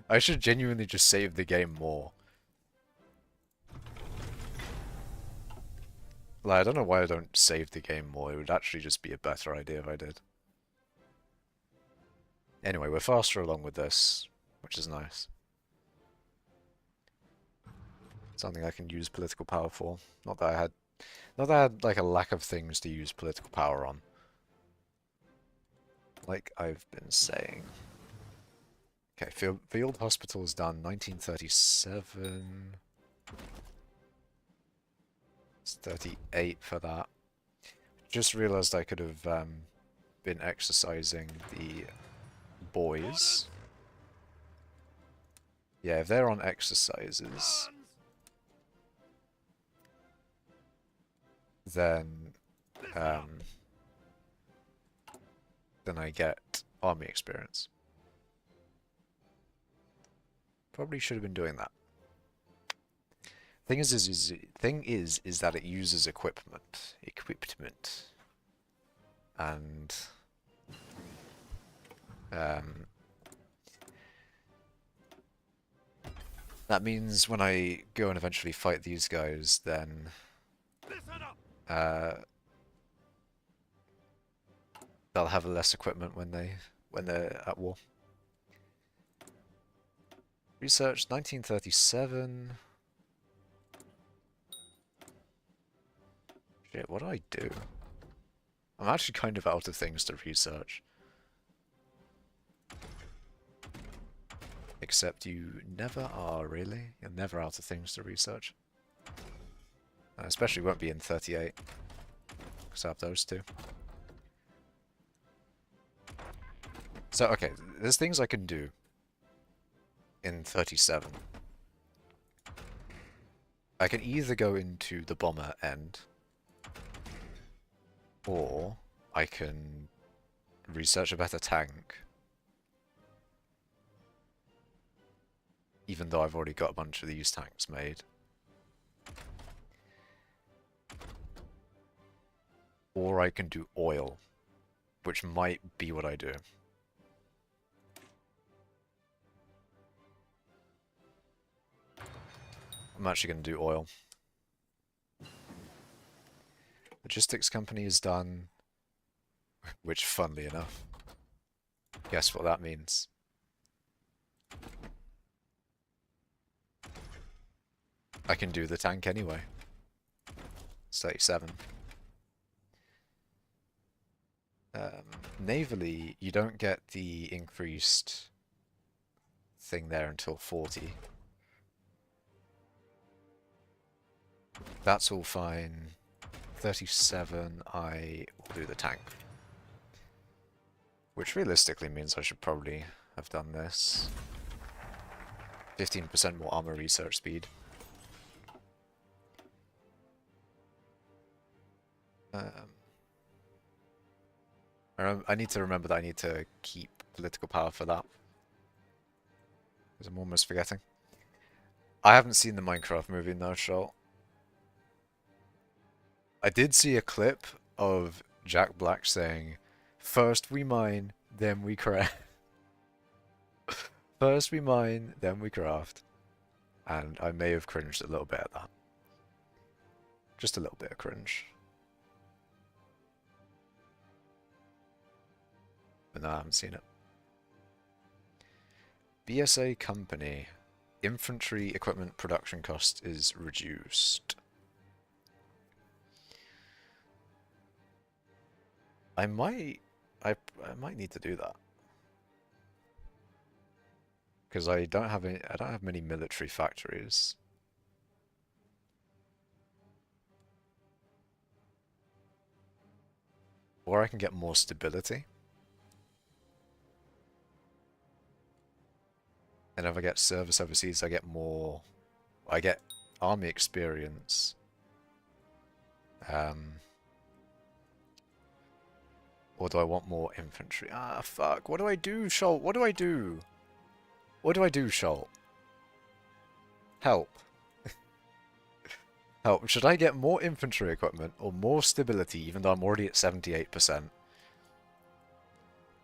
I should genuinely just save the game more. Like, I don't know why I don't save the game more. It would actually just be a better idea if I did. Anyway, we're faster along with this, which is nice. Something I can use political power for. Not that I had like a lack of things to use political power on. Like I've been saying. Okay, field hospital is done, 1937. It's 38 for that. Just realized I could have been exercising the boys. Yeah, if they're on exercises, then I get army experience. Probably should have been doing that. Thing is that it uses equipment, and that means when I go and eventually fight these guys, then they'll have less equipment when they're at war. Research 1937. Shit, what do I do? I'm actually kind of out of things to research. Except you never are, really. You're never out of things to research. I especially won't be in 38. Because I have those two. So, okay, there's things I can do in 37. I can either go into the bomber end, or I can research a better tank, even though I've already got a bunch of these tanks made. Or I can do oil, which might be what I do. I'm actually going to do oil. Logistics company is done, which, funnily enough, guess what that means? I can do the tank anyway. It's 37. Navally, you don't get the increased thing there until 40. That's all fine. 37, I will do the tank. Which realistically means I should probably have done this. 15% more armor research speed. I need to remember that I need to keep political power for that. Because I'm almost forgetting. I haven't seen the Minecraft movie, no, Shoal. I did see a clip of Jack Black saying, "First we mine, then we craft." First we mine, then we craft. And I may have cringed a little bit at that. Just a little bit of cringe. But no, I haven't seen it. BSA company. Infantry equipment production cost is reduced. I might need to do that. Because I don't have many military factories. Or I can get more stability. And if I get service overseas, I get more... I get army experience. Or do I want more infantry? Ah, fuck. What do I do, Shoal? What do I do? What do I do, Shoal? Help. Help. Should I get more infantry equipment or more stability, even though I'm already at 78%?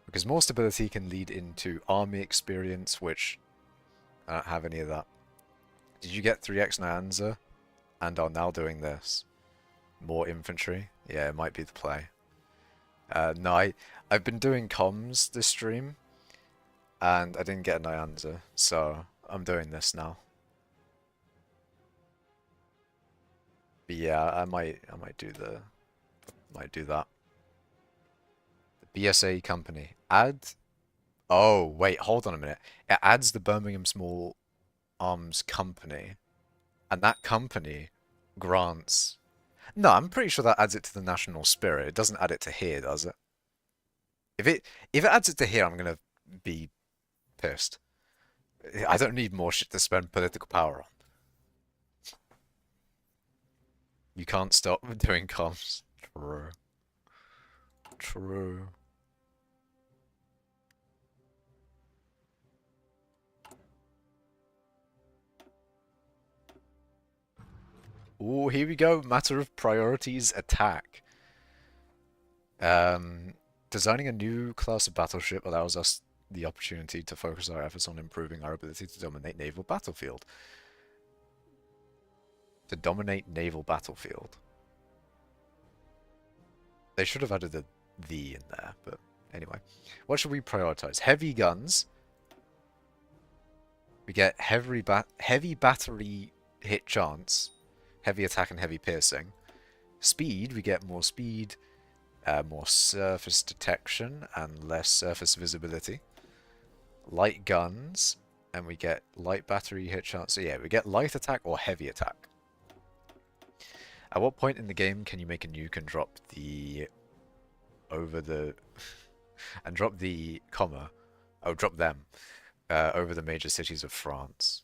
Because more stability can lead into army experience, which I don't have any of that. Did you get 3x nyanza and are now doing this? More infantry? Yeah, it might be the play. No, I've been doing comms this stream, and I didn't get a nyanza, so I'm doing this now. But yeah, I might do that. The BSA company. Add. Oh, wait, hold on a minute. It adds the Birmingham Small Arms Company, and that company grants... No, I'm pretty sure that adds it to the national spirit. It doesn't add it to here, does it? If it adds it to here, I'm gonna be pissed. I don't need more shit to spend political power on. You can't stop doing comms. True. True. Ooh, here we go. Matter of priorities, attack. Designing a new class of battleship allows us the opportunity to focus our efforts on improving our ability to dominate naval battlefield. To dominate naval battlefield. They should have added a "the" in there, but anyway. What should we prioritize? Heavy guns. We get heavy battery hit chance, heavy attack and heavy piercing. Speed, we get more speed, more surface detection, and less surface visibility. Light guns, and we get light battery hit chance. So yeah, we get light attack or heavy attack. At what point in the game can you make a nuke and drop the over the and drop the comma? Oh, drop them over the major cities of France.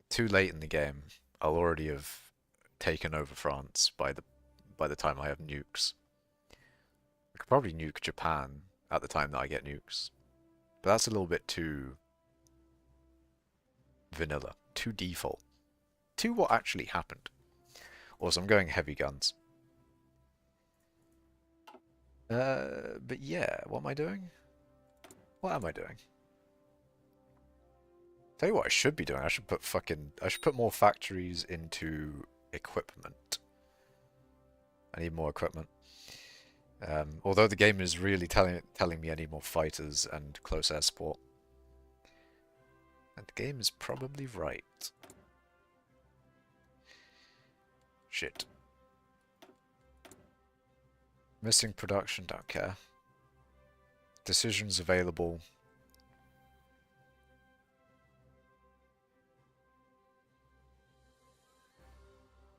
Too late in the game. I'll already have taken over France by the time I have nukes. I could probably nuke Japan at the time that I get nukes, but that's a little bit too vanilla. 2 default. 2 what actually happened. Also, I'm going heavy guns. But yeah, what am I doing? What am I doing? Tell you what I should be doing. I should put more factories into equipment. I need more equipment. Although the game is really telling me I need more fighters and close air support. And the game is probably right. Shit. Missing production, don't care. Decisions available.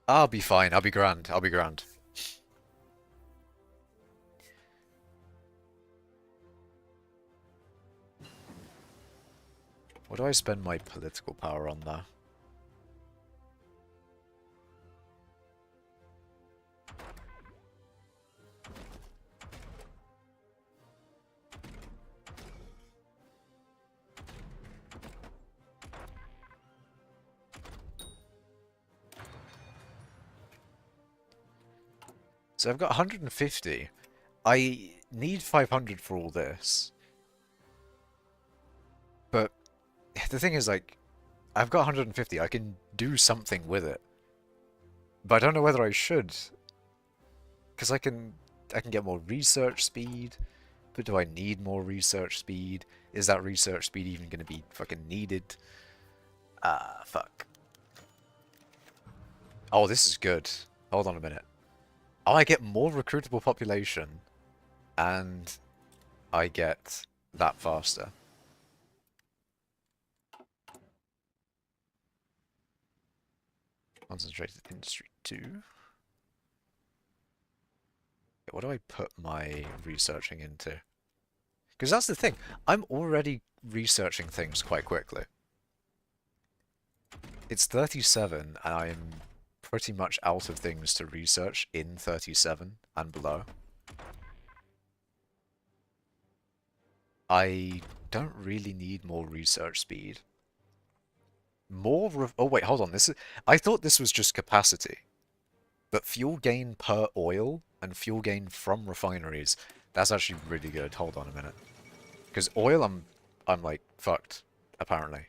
I'll be fine. I'll be grand. I'll be grand. What do I spend my political power on there? So I've got 150. I need 500 for all this. But the thing is, like, I've got 150. I can do something with it. But I don't know whether I should. Because I can get more research speed. But do I need more research speed? Is that research speed even going to be fucking needed? Ah, fuck. Oh, this is good. Hold on a minute. Oh, I get more recruitable population. And I get that faster. Concentrated industry 2. What do I put my researching into? Because that's the thing. I'm already researching things quite quickly. It's 37, and I'm pretty much out of things to research in 37 and below. I don't really need more research speed. Oh wait, hold on. I thought this was just capacity. But fuel gain per oil and fuel gain from refineries, that's actually really good. Hold on a minute. Because oil, I'm like fucked, apparently.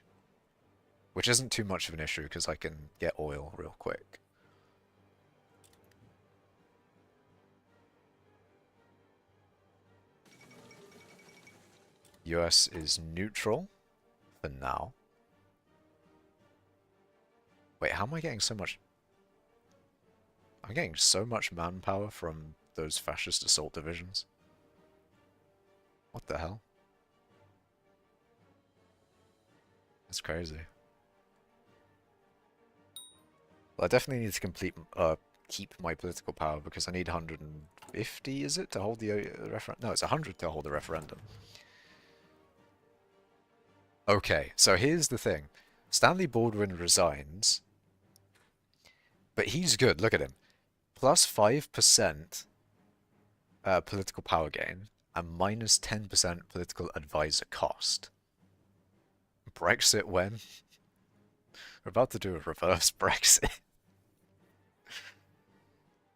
Which isn't too much of an issue because I can get oil real quick. US is neutral for now. Wait, how am I getting so much? I'm getting so much manpower from those fascist assault divisions. What the hell? That's crazy. Well, I definitely need to keep my political power because I need 150, is it, to hold the referendum? No, it's 100 to hold the referendum. Okay, so here's the thing. Stanley Baldwin resigns, but he's good. Look at him. Plus 5% political power gain and minus 10% political advisor cost. Brexit when? We're about to do a reverse Brexit.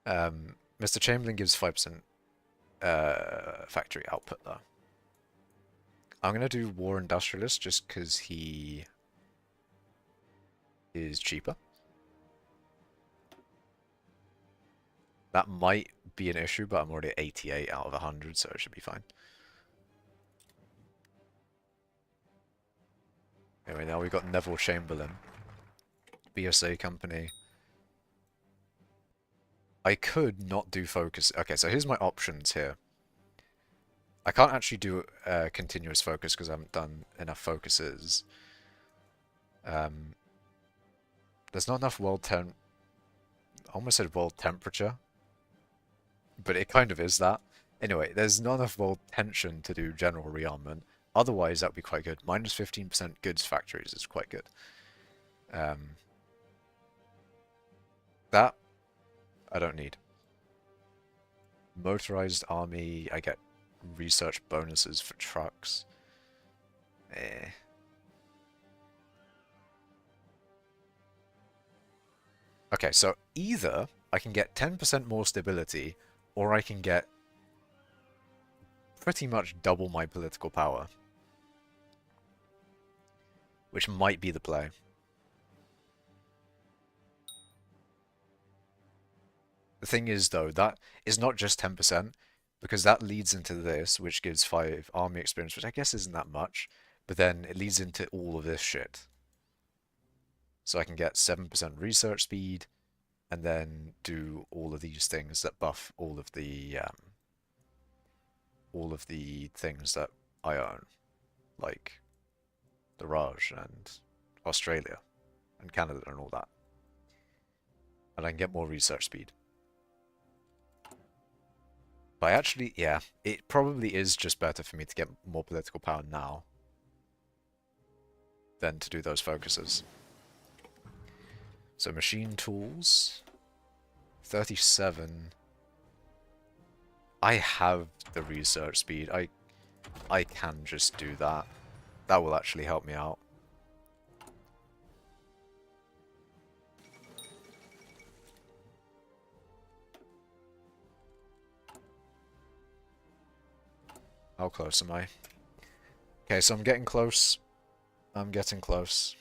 Mr. Chamberlain gives 5% factory output though. I'm going to do War Industrialist just because he is cheaper. That might be an issue, but I'm already at 88 out of 100, so it should be fine. Anyway, now we've got Neville Chamberlain. BSA company. I could not do focus. Okay, so here's my options here. I can't actually do continuous focus because I haven't done enough focuses. There's not enough world temp. I almost said world temperature, but it kind of is that. Anyway, there's not enough world tension to do general rearmament. Otherwise, that would be quite good. Minus 15% goods factories is quite good. That I don't need. Motorized army, I get research bonuses for trucks. Okay, so either I can get 10% more stability, or I can get pretty much double my political power. Which might be the play. The thing is, though, that is not just 10%, because that leads into this, which gives 5 army experience, which I guess isn't that much, but then it leads into all of this shit. So I can get 7% research speed, and then do all of these things that buff all of the things that I own, like the Raj and Australia and Canada and all that. And I can get more research speed. But actually, yeah, it probably is just better for me to get more political power now than to do those focuses. So machine tools, 37. I have the research speed. I can just do that. That will actually help me out. How close am I? Okay, so I'm getting close. I'm getting close.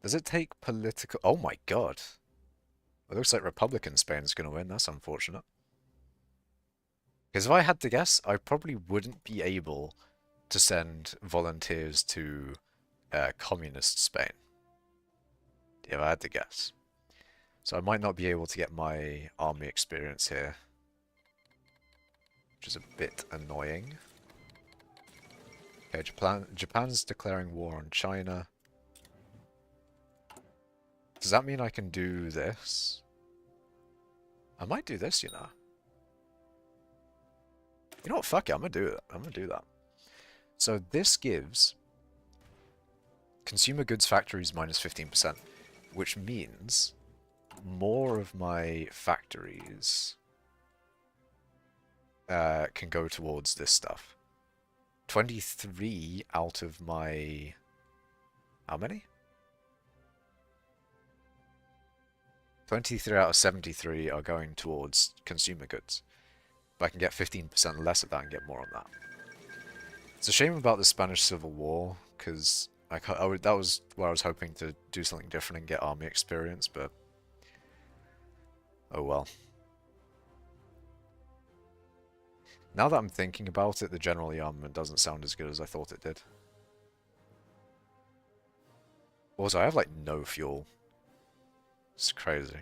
Does it take political... Oh my god. It looks like Republican Spain's going to win. That's unfortunate. Because if I had to guess, I probably wouldn't be able to send volunteers to communist Spain. If I had to guess. So I might not be able to get my army experience here. Which is a bit annoying. Okay, Japan's declaring war on China. Does that mean I can do this? I might do this, you know. You know what? Fuck it. I'm gonna do it. I'm gonna do that. So this gives consumer goods factories minus 15%, which means more of my factories can go towards this stuff. 23 out of my... How many? 23 out of 73 are going towards consumer goods. But I can get 15% less of that and get more on that. It's a shame about the Spanish Civil War, because that was where I was hoping to do something different and get army experience, but... Oh well. Now that I'm thinking about it, the general armament doesn't sound as good as I thought it did. Also, I have like no fuel. It's crazy.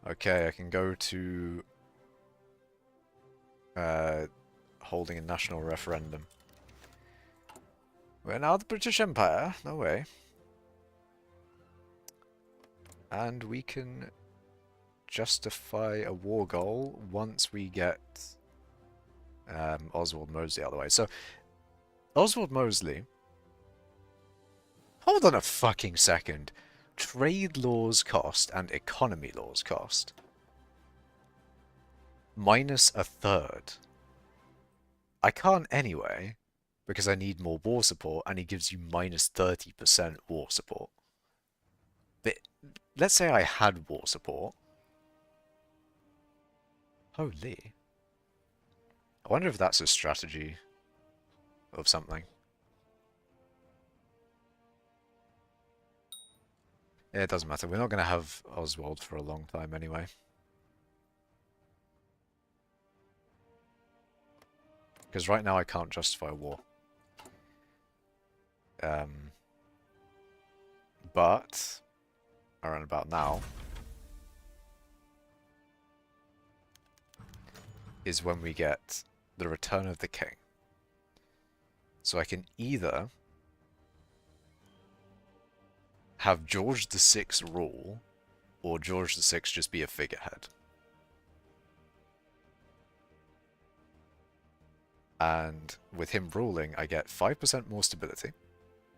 Okay, I can go to holding a national referendum. We're now the British Empire. No way. And we can justify a war goal once we get Oswald Mosley out of the way. So, Oswald Mosley... Hold on a fucking second. Trade laws cost and economy laws cost. Minus a third. I can't anyway, because I need more war support, and he gives you minus 30% war support. But let's say I had war support. Holy. I wonder if that's a strategy of something. Yeah, it doesn't matter. We're not going to have Oswald for a long time anyway. Because right now I can't justify a war. But around about now is when we get the return of the king. So I can either have George VI rule, or George VI just be a figurehead. And with him ruling, I get 5% more stability,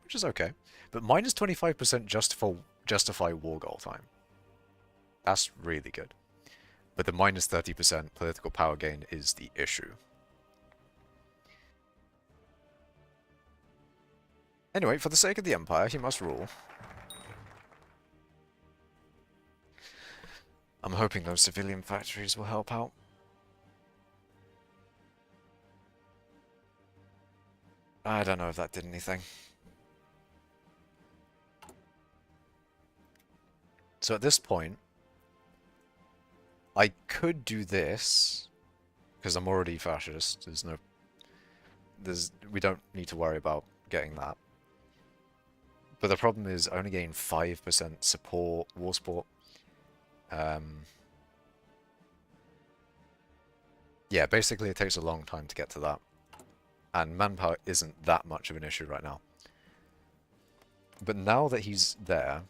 which is okay. But minus 25% justify war goal time. That's really good. But the minus 30% political power gain is the issue. Anyway, for the sake of the Empire, he must rule. I'm hoping those civilian factories will help out. I don't know if that did anything. So at this point, I could do this, because I'm already fascist. We don't need to worry about getting that. But the problem is I only gain 5% support, war support. Yeah, basically it takes a long time to get to that. And manpower isn't that much of an issue right now. But now that he's there,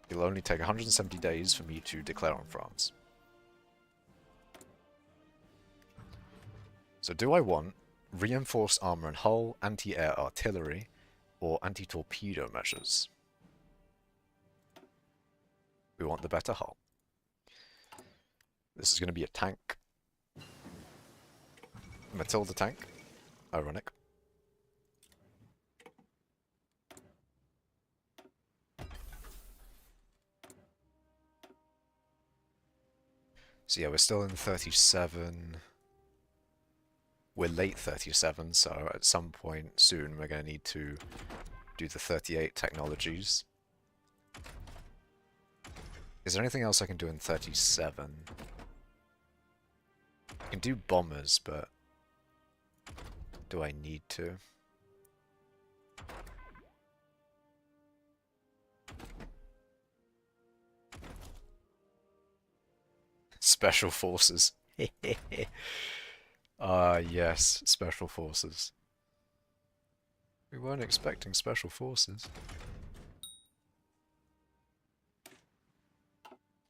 it'll only take 170 days for me to declare on France. So do I want reinforced armor and hull, anti-air artillery, or anti-torpedo measures? We want the better hull. This is going to be a tank. Matilda tank. Ironic. So yeah, we're still in 37. We're late 37, so at some point soon we're going to need to do the 38 technologies. Is there anything else I can do in 37? I can do bombers, but do I need to? Special forces. Ah, yes, special forces. We weren't expecting special forces.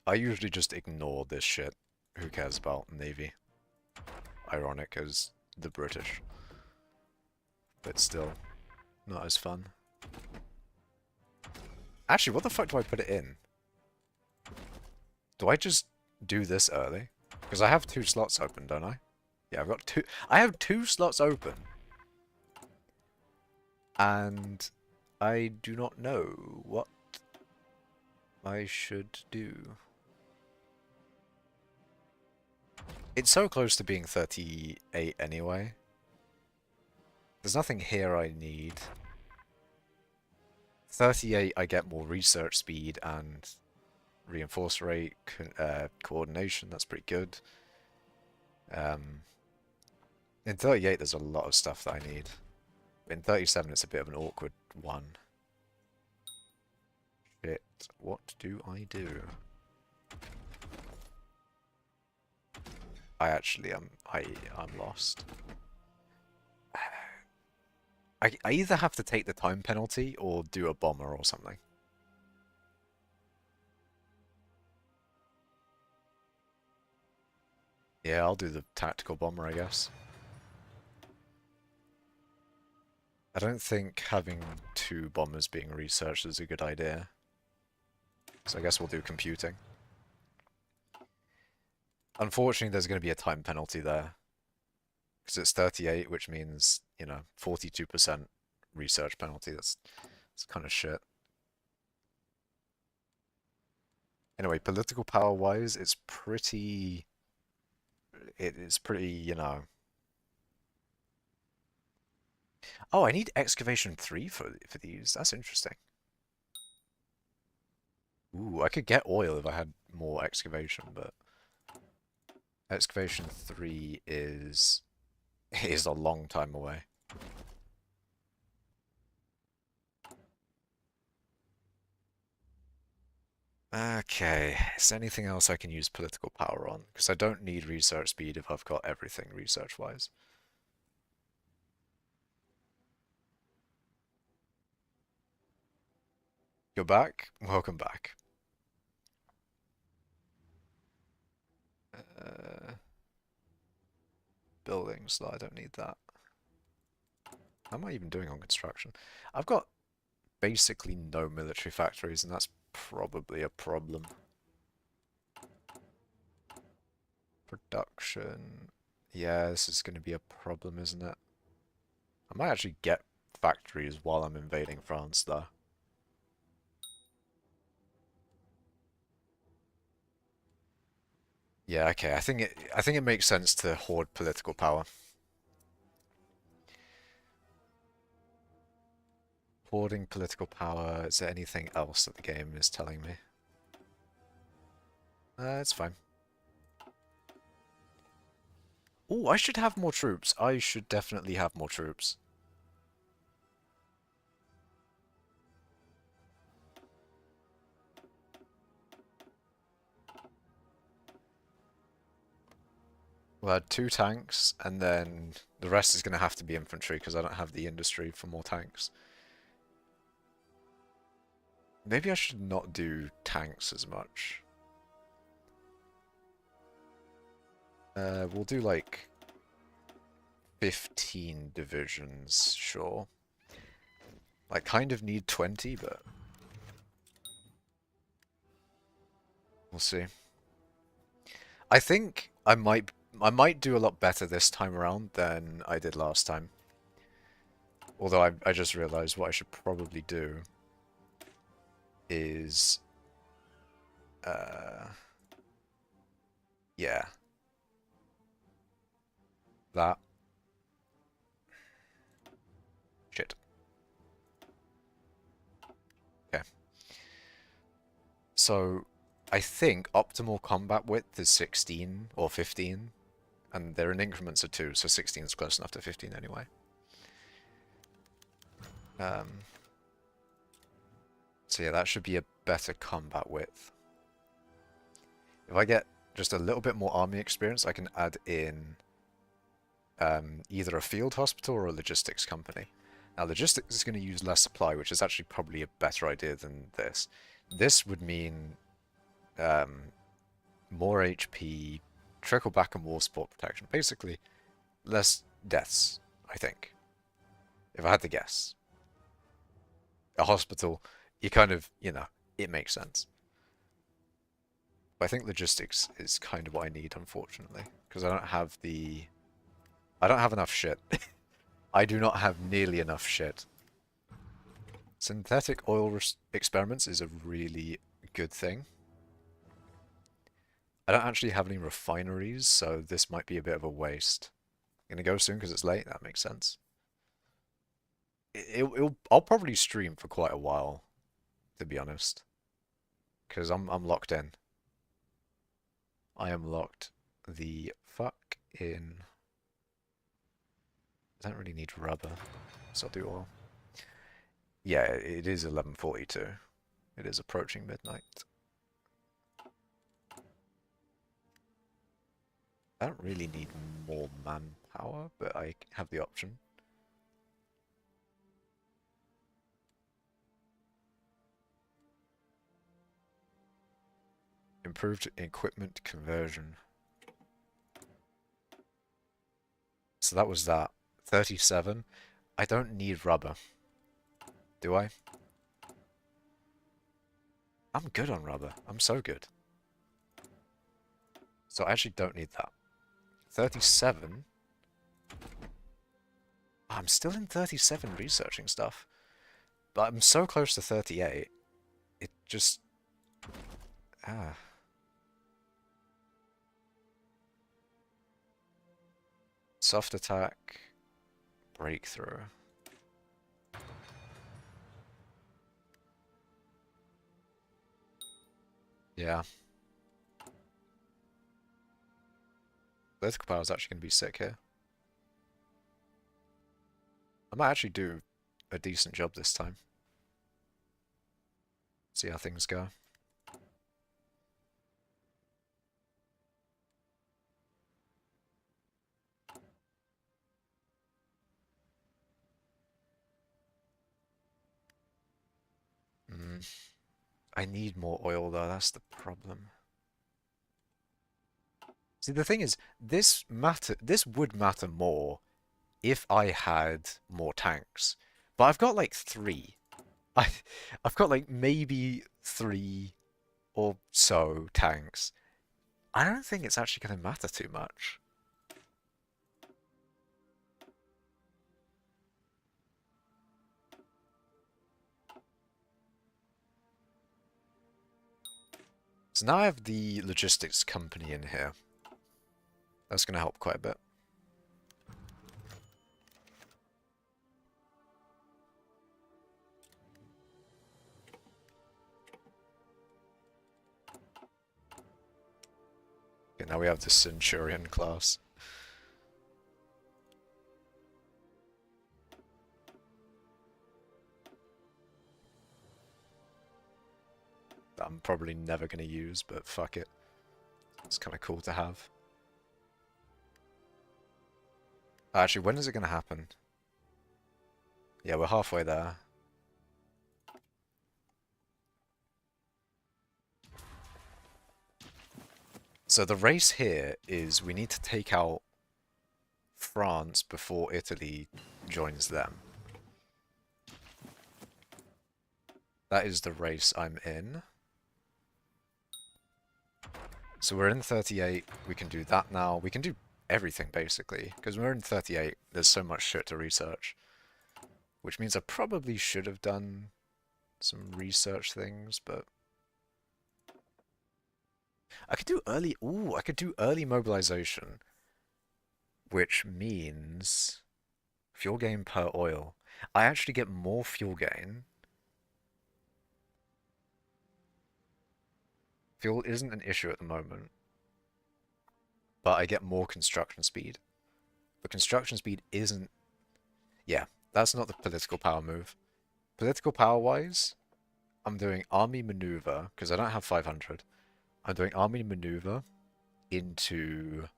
I usually just ignore this shit. Who cares about Navy? Ironic as the British. But still, not as fun. Actually, what the fuck do I put it in? Do I just do this early? Because I have 2 slots open, don't I? Yeah, I've got 2. I have 2 slots open. And I do not know what I should do. It's so close to being 38 anyway. There's nothing here I need. 38, I get more research speed and reinforce rate, coordination, that's pretty good. In 38, there's a lot of stuff that I need. In 37, it's a bit of an awkward one. Shit, what do I do? I'm lost. I either have to take the time penalty or do a bomber or something. Yeah, I'll do the tactical bomber, I guess. I don't think having 2 bombers being researched is a good idea. So I guess we'll do computing. Unfortunately, there's going to be a time penalty there. Because it's 38, which means, you know, 42% research penalty. That's kind of shit. Anyway, political power-wise, it's pretty... It's pretty, you know... Oh, I need excavation 3 for these. That's interesting. Ooh, I could get oil if I had more excavation, but... Excavation 3 is a long time away. Okay, is there anything else I can use political power on? Because I don't need research speed if I've got everything research-wise. You're back? Welcome back. Buildings, no, I don't need that. How am I even doing on construction? I've got basically no military factories, and that's probably a problem. Production. Yeah, this is going to be a problem, isn't it? I might actually get factories while I'm invading France, though. Yeah, okay. I think it makes sense to hoard political power. Hoarding political power. Is there anything else that the game is telling me? It's fine. Oh, I should have more troops. I should definitely have more troops. We'll add 2 tanks, and then the rest is going to have to be infantry because I don't have the industry for more tanks. Maybe I should not do tanks as much. We'll do like 15 divisions, sure. I kind of need 20, but we'll see. I think I might do a lot better this time around than I did last time. Although I just realized what I should probably do is yeah, that shit. Okay. So I think optimal combat width is 16 or 15, and they're in increments of 2, so 16 is close enough to 15 anyway. So yeah, that should be a better combat width. If I get just a little bit more army experience, I can add in either a field hospital or a logistics company. Now, logistics is going to use less supply, which is actually probably a better idea than this. This would mean more HP, trickle back and war support protection. Basically, less deaths, I think. If I had to guess. A hospital, you kind of, it makes sense. But I think logistics is kind of what I need, unfortunately. Because I don't have enough shit. I do not have nearly enough shit. Synthetic oil experiments is a really good thing. I don't actually have any refineries, so this might be a bit of a waste. I'm gonna go soon because it's late. That makes sense. I'll probably stream for quite a while, to be honest, because I'm locked in. I am locked the fuck in. I don't really need rubber, so I'll do oil. Yeah, it is 11:42. It is approaching midnight. I don't really need more manpower, but I have the option. Improved equipment conversion. So that was that. 37. I don't need rubber. Do I? I'm good on rubber. I'm so good. So I actually don't need that. 37? I'm still in 37 researching stuff. But I'm so close to 38. It just... Ah. Soft attack. Breakthrough. Yeah. Political power is actually going to be sick here. I might actually do a decent job this time. See how things go. I need more oil though, that's the problem. See, the thing is, this would matter more if I had more tanks. But I've got like three. I, I've got like maybe three or so tanks. I don't think it's actually going to matter too much. So now I have the logistics company in here. That's going to help quite a bit. Okay, now we have the Centurion class. That I'm probably never going to use, but fuck it. It's kind of cool to have. Actually, when is it going to happen? Yeah, we're halfway there. So the race here is we need to take out France before Italy joins them. That is the race I'm in. So we're in 38, we can do that now. We can do everything, basically. Because we're in 38, there's so much shit to research. Which means I probably should have done some research things, but... I could do early... Ooh, I could do early mobilization. Which means... Fuel gain per oil. I actually get more fuel gain. Fuel isn't an issue at the moment. But I get more construction speed. But construction speed isn't... Yeah, that's not the political power move. Political power-wise, I'm doing army maneuver, because I don't have 500. I'm doing army maneuver into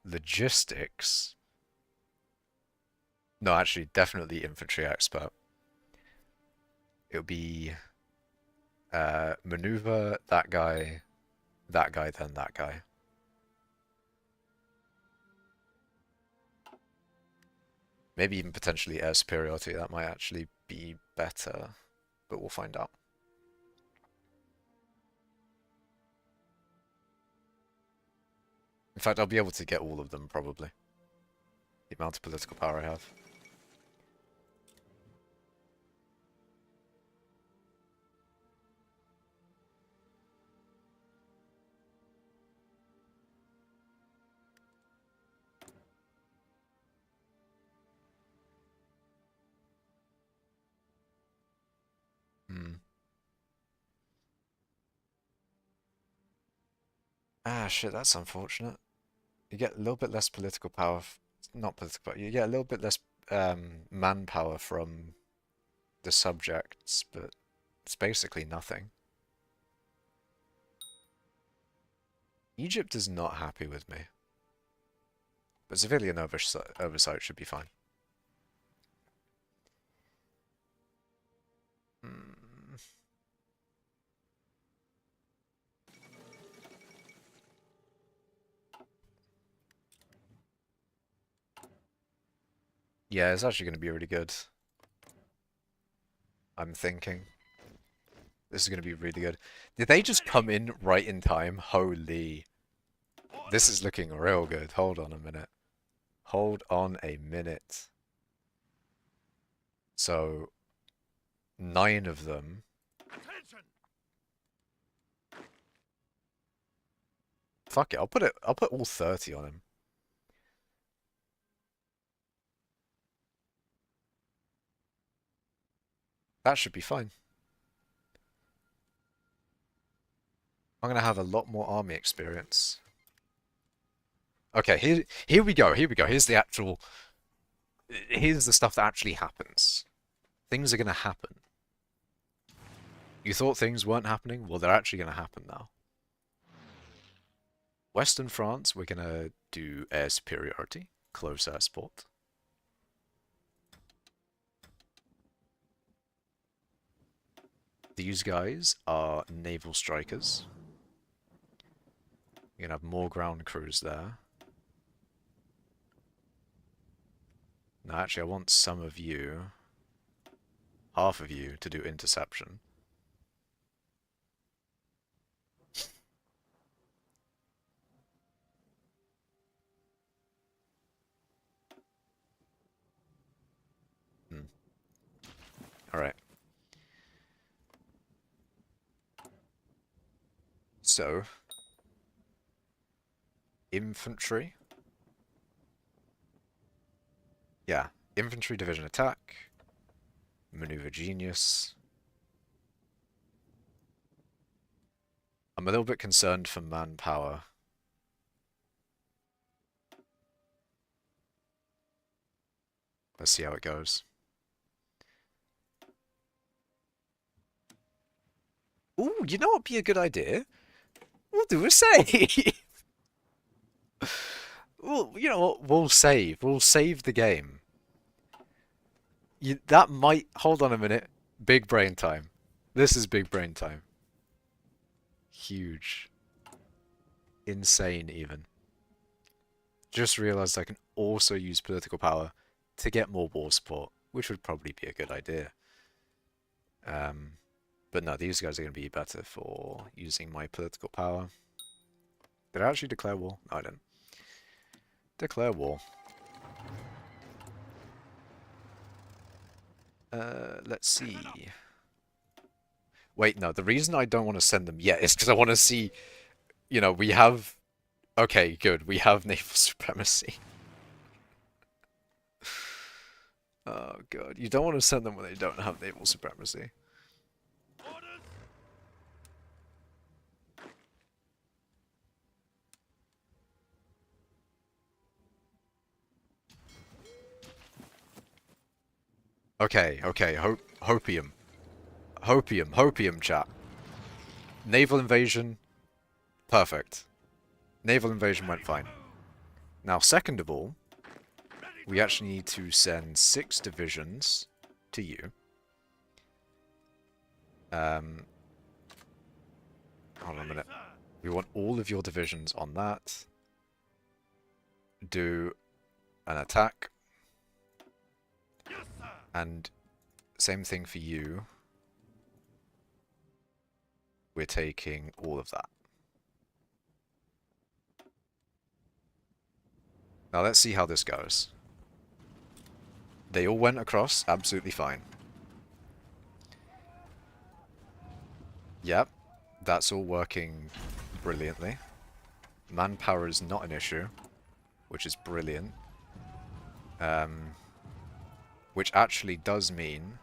logistics. No, actually, definitely infantry expert. It'll be maneuver, that guy, then that guy. Maybe even potentially air superiority, that might actually be better, but we'll find out. In fact, I'll be able to get all of them, probably. The amount of political power I have. Hmm. Ah, shit, that's unfortunate. You get a little bit less political power. Not political power. You get a little bit less manpower from the subjects, but it's basically nothing. Egypt is not happy with me. But civilian oversight should be fine. Hmm. Yeah, it's actually going to be really good. I'm thinking. This is going to be really good. Did they just come in right in time? Holy. This is looking real good. Hold on a minute. Hold on a minute. So, 9 of them. Fuck it, I'll put all 30 on him. That should be fine. I'm gonna have a lot more army experience. Okay, here we go, here we go. Here's the stuff that actually happens. Things are gonna happen. You thought things weren't happening? Well, they're actually gonna happen now. Western France, we're gonna do air superiority, close air support. These guys are naval strikers. You're gonna have more ground crews there. No, actually, I want some of you, half of you, to do interception. Alright. So, infantry. Yeah, infantry division attack. Maneuver genius. I'm a little bit concerned for manpower. Let's see how it goes. Ooh, you know what would be a good idea? We'll do a save. Well, you know what? We'll save. We'll save the game. That might... Hold on a minute. Big brain time. This is big brain time. Huge. Insane, even. Just realized I can also use political power to get more war support, which would probably be a good idea. But no, these guys are going to be better for using my political power. Did I actually declare war? No, I didn't. Declare war. Let's see. Wait, no, the reason I don't want to send them yet is because I want to see, you know, we have... Okay, good, we have naval supremacy. Oh god, you don't want to send them when they don't have naval supremacy. Okay, hopium. Hopium, chat. Naval invasion, perfect. Naval invasion went fine. Now, second of all, we actually need to send 6 divisions to you. Hold on a minute. We want all of your divisions on that. Do an attack. And same thing for you. We're taking all of that. Now let's see how this goes. They all went across absolutely fine. Yep, that's all working brilliantly. Manpower is not an issue, which is brilliant. Which actually does mean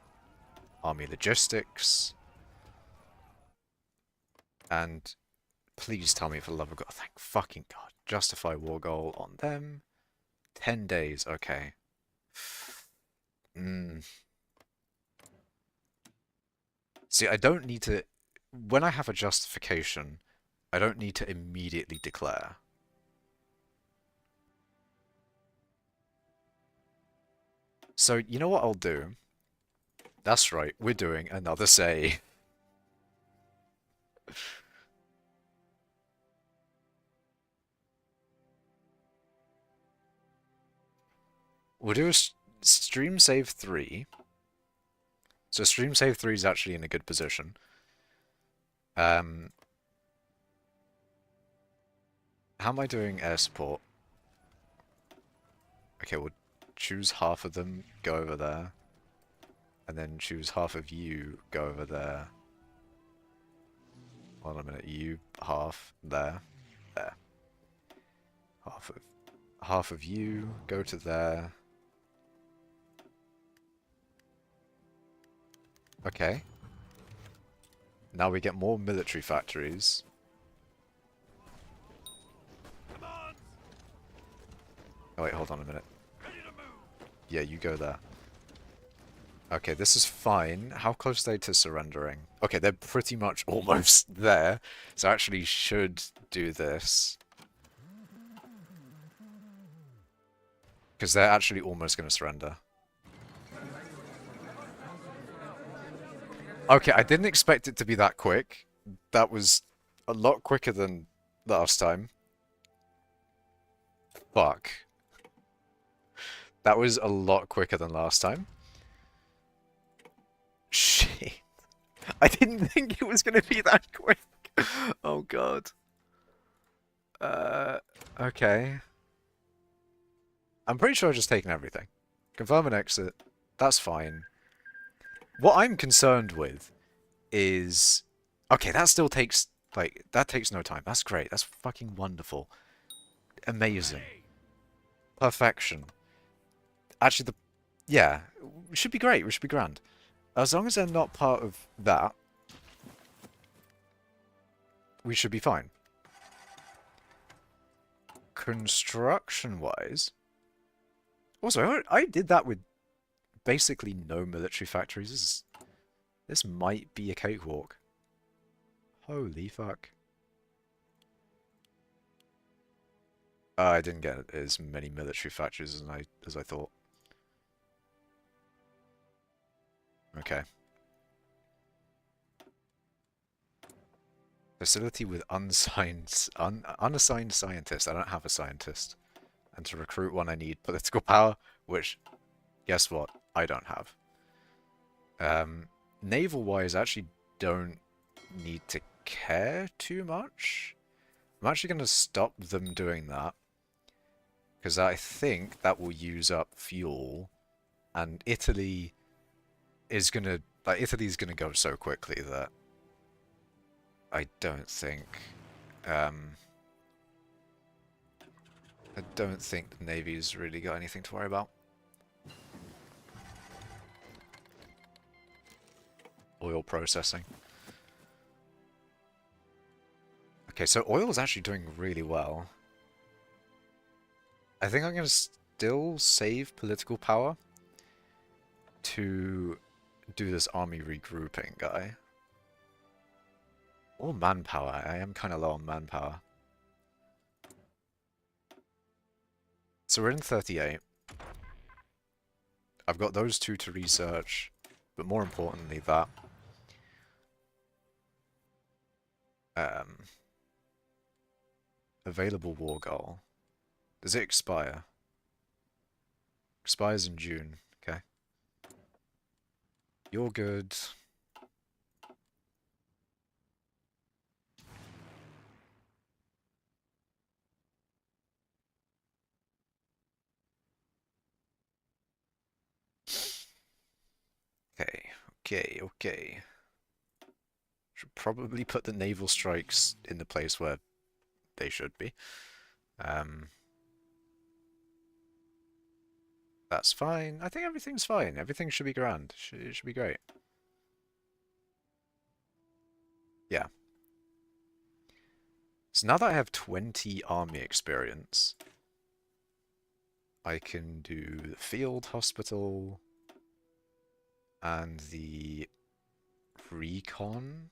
army logistics. And please tell me, for the love of God, thank fucking God, justify war goal on them. 10 days, okay. See, I don't need to... When I have a justification, I don't need to immediately declare. So, you know what I'll do? That's right, we're doing another say. We'll do a stream save 3. So stream save 3 is actually in a good position. How am I doing air support? Okay, we'll choose half of them, go over there. And then choose half of you, go over there. Hold on a minute, you, half, there, there. Half of you, go to there. Okay. Now we get more military factories. Oh wait, hold on a minute. Yeah, you go there. Okay, this is fine. How close are they to surrendering? Okay, they're pretty much almost there. So I actually should do this. Because they're actually almost going to surrender. Okay, I didn't expect it to be that quick. That was a lot quicker than last time. Fuck. That was a lot quicker than last time. Shit. I didn't think it was going to be that quick. Oh god. Okay. I'm pretty sure I've just taken everything. Confirm and exit. That's fine. What I'm concerned with is... Okay, that still takes... Like, that takes no time. That's great. That's fucking wonderful. Amazing. Perfection. Actually, the... Yeah. We should be great. We should be grand. As long as they're not part of that, we should be fine. Construction-wise... Also, I did that with basically no military factories. This might be a cakewalk. Holy fuck. I didn't get as many military factories as I thought. Okay. Facility with unassigned scientists. I don't have a scientist. And to recruit one I need political power, which, guess what? I don't have. Naval-wise, I actually don't need to care too much. I'm actually going to stop them doing that. Because I think that will use up fuel. And Italy is going to... Like, Italy's going to go so quickly that... I don't think... I don't think the Navy's really got anything to worry about. Oil processing. Okay, so oil is actually doing really well. I think I'm going to still save political power to do this army regrouping guy. Or manpower. I am kind of low on manpower. So we're in 38. I've got those two to research, but more importantly that. Available war goal. Does it expire? Expires in June. Okay. You're good. Okay. Should probably put the naval strikes in the place where they should be. That's fine. I think everything's fine. Everything should be grand. It should be great. Yeah. So now that I have 20 army experience, I can do the field hospital and the recon.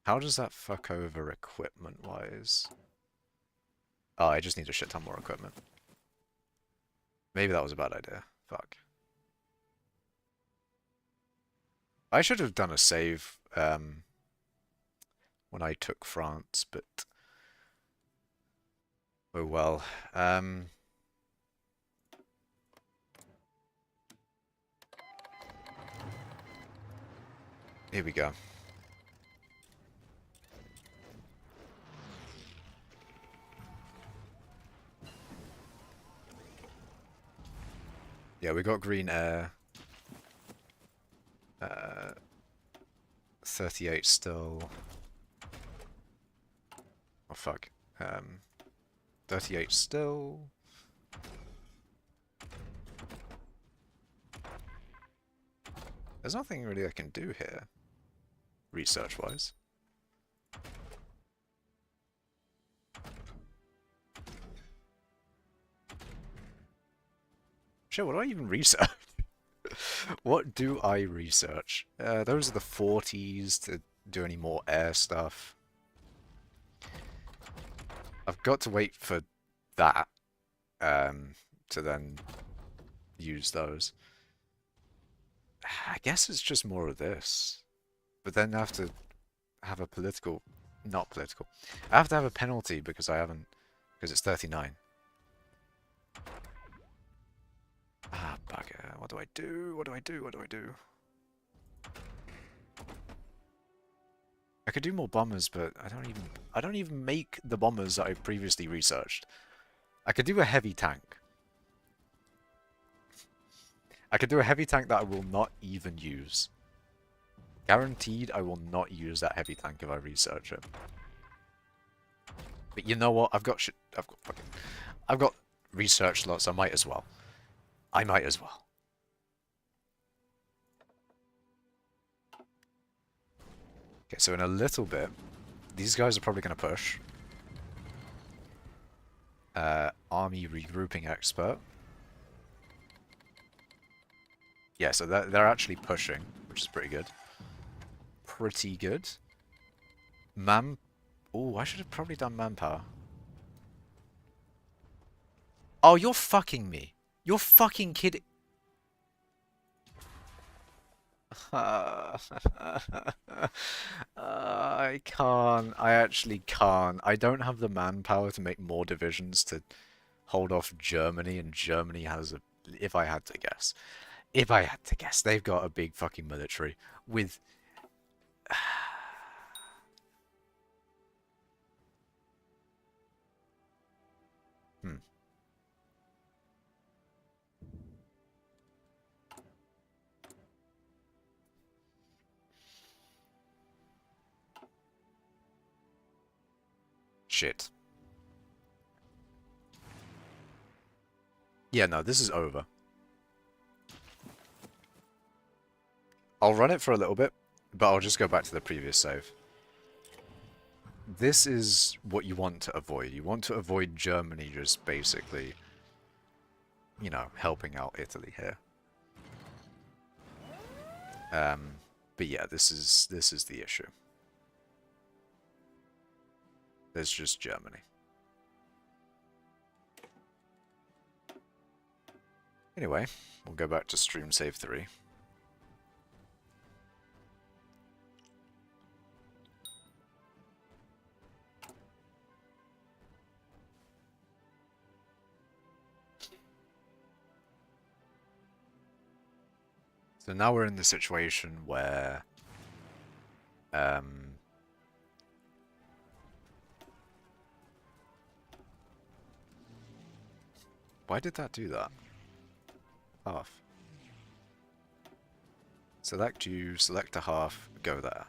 How does that fuck over equipment-wise? Oh, I just need a shit ton more equipment. Maybe that was a bad idea. Fuck. I should have done a save when I took France, but... Oh well. Here we go. Yeah, we got green air. 38 still. Oh fuck. 38 still. There's nothing really I can do here, research-wise. Shit, what do I even research? What do I research? Those are the 40s to do any more air stuff. I've got to wait for that to then use those. I guess it's just more of this. But then I have to have a political... not political. I have to have a penalty because I haven't, because it's 39. Ah, bugger. What do I do? What do I do? What do I do? I could do more bombers, but I don't even make the bombers that I previously researched. I could do a heavy tank. I could do a heavy tank that I will not even use. Guaranteed I will not use that heavy tank if I research it. But you know what? I've got research slots, I might as well. I might as well. Okay, so in a little bit, these guys are probably going to push. Army regrouping expert. Yeah, so they're actually pushing, which is pretty good. Pretty good. Oh, I should have probably done manpower. Oh, you're fucking me. You're fucking kidding. I can't. I actually can't. I don't have the manpower to make more divisions to hold off Germany, and Germany has a... If I had to guess. If I had to guess, they've got a big fucking military with... hmm. Shit. Yeah, no, this is over. I'll run it for a little bit, but I'll just go back to the previous save. This is what you want to avoid. You want to avoid Germany just basically, you know, helping out Italy here. But yeah, this is the issue. There's just Germany. Anyway, we'll go back to stream save 3. So now we're in the situation where why did that do that? Half. Select you, select a half, go there.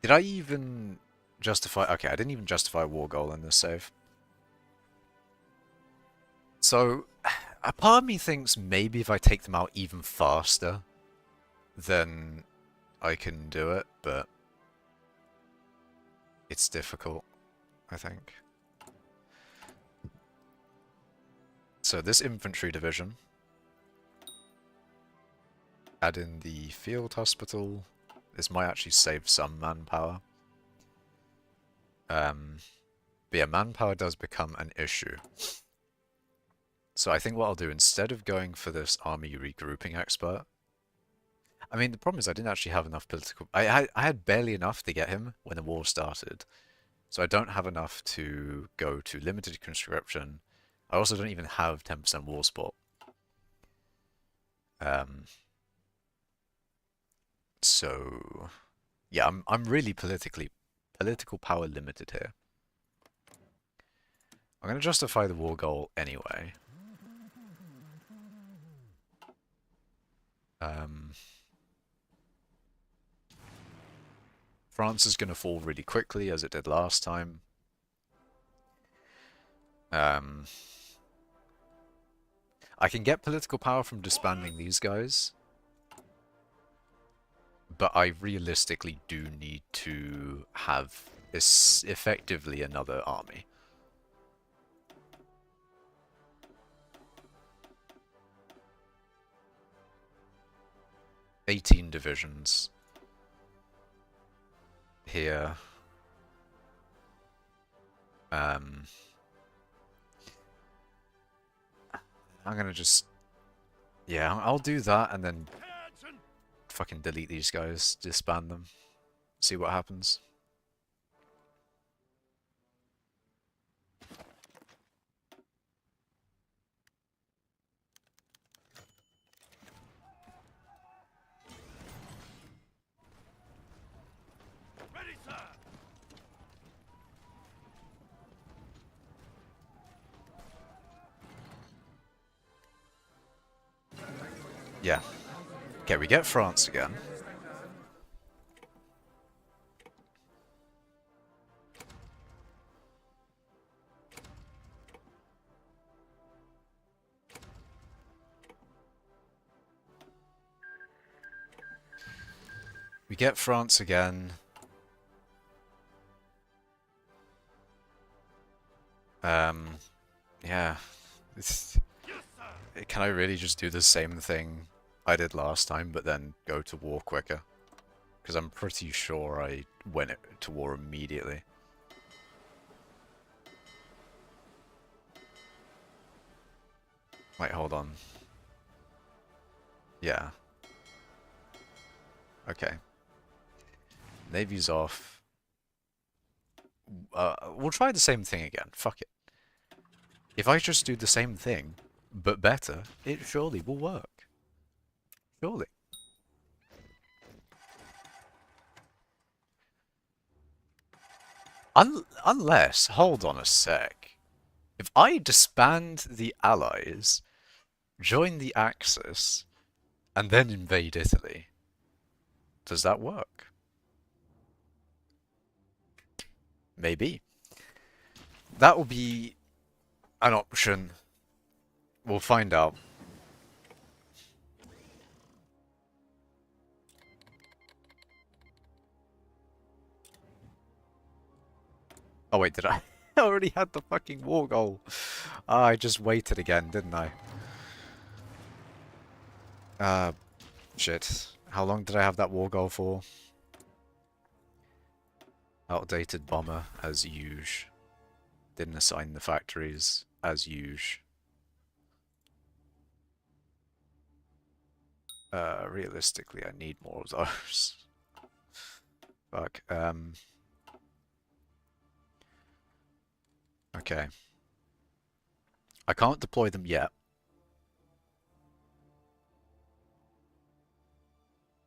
Did I even justify... Okay, I didn't even justify a war goal in this save. So, a part of me thinks maybe if I take them out even faster, then I can do it, but it's difficult, I think. So this infantry division, add in the field hospital. This might actually save some manpower. But yeah, manpower does become an issue. So I think what I'll do, instead of going for this army regrouping expert, I mean, the problem is I didn't actually have enough political... I had barely enough to get him when the war started. So I don't have enough to go to limited conscription. I also don't even have 10% war support. So yeah, I'm really political power limited here. I'm gonna justify the war goal anyway. France is gonna fall really quickly as it did last time. I can get political power from disbanding these guys, but I realistically do need to have effectively another army. "18 divisions here. I'm gonna just... Yeah, I'll do that and then fucking delete these guys, disband them, see what happens. Ready, sir. Yeah. Okay, we get France again. We get France again. Yeah. Can I really just do the same thing I did last time, but then go to war quicker? Because I'm pretty sure I went to war immediately. Wait, hold on. Yeah. Okay. Navy's off. We'll try the same thing again. Fuck it. If I just do the same thing, but better, it surely will work. Surely. Unless, hold on a sec. If I disband the Allies, join the Axis, and then invade Italy, does that work? Maybe. That will be an option. We'll find out. Oh wait, did I? I already had the fucking war goal. Ah, I just waited again, didn't I? Shit. How long did I have that war goal for? Outdated bomber, as usual. Didn't assign the factories, as usual. Realistically, I need more of those. Fuck, okay. I can't deploy them yet.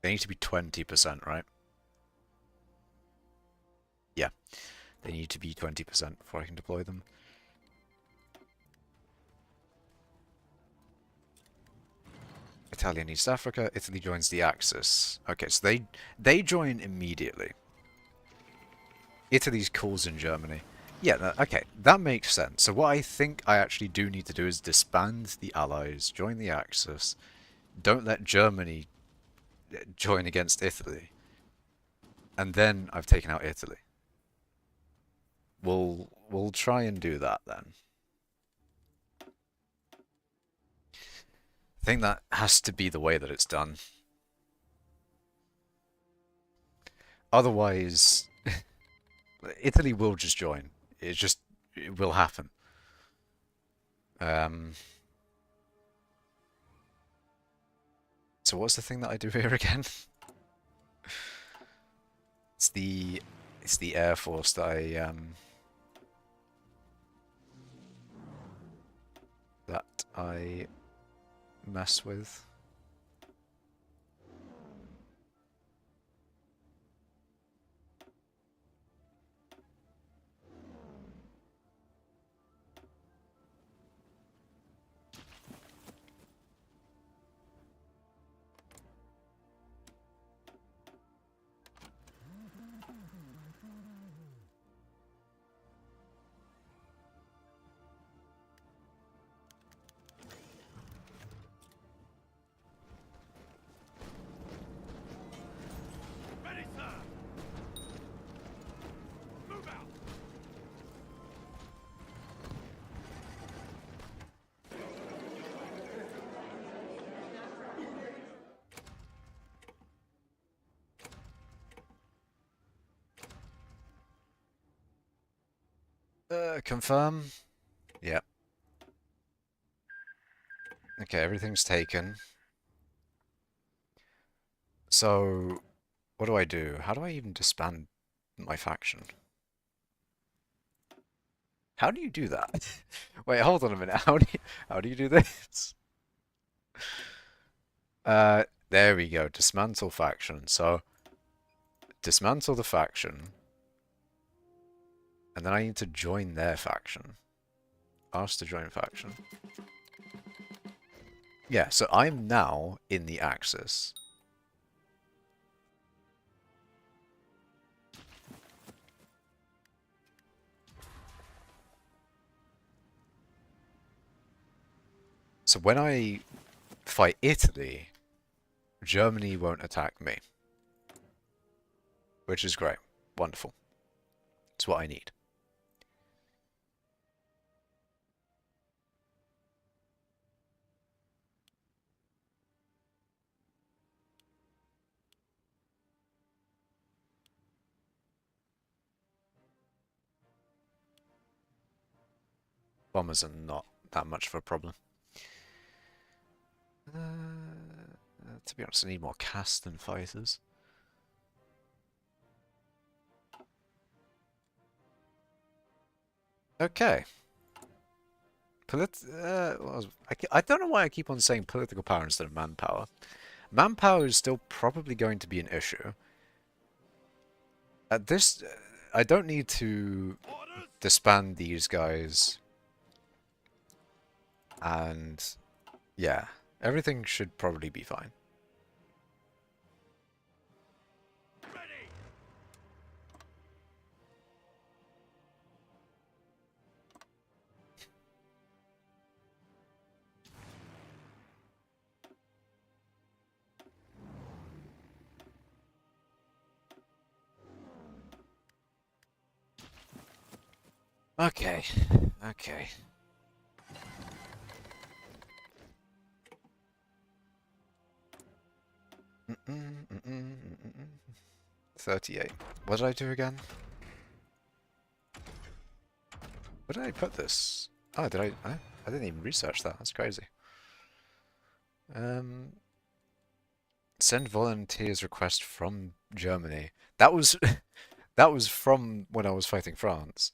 They need to be 20%, right? Yeah. They need to be 20% before I can deploy them. Italian East Africa, Italy joins the Axis. Okay, so they join immediately. Italy's calls in Germany. Yeah, okay, that makes sense. So what I think I actually do need to do is disband the Allies, join the Axis, don't let Germany join against Italy, and then I've taken out Italy. We'll try and do that then. I think that has to be the way that it's done. Otherwise, Italy will just join. It will happen. So what's the thing that I do here again? It's the Air Force that I mess with. Ready, sir. Move out. Confirm. Yep. Okay, everything's taken. So, what do I do? How do I even disband my faction? How do you do that? Wait, hold on a minute. How do you do this? There we go. Dismantle faction. So, dismantle the faction, and then I need to join their faction. Ask to join faction. Yeah, so I'm now in the Axis. So when I fight Italy, Germany won't attack me. Which is great. Wonderful. It's what I need. Bombers are not that much of a problem. To be honest, I need more cast than fighters. Okay. I don't know why I keep on saying political power instead of manpower. Manpower is still probably going to be an issue. At this, I don't need to Orders. disband these guys. And yeah, everything should probably be fine. Ready. Okay, okay. 38. What did I do again? Where did I put this? Oh, did I didn't even research that. That's crazy. Send volunteers request from Germany. That was that was from when I was fighting France.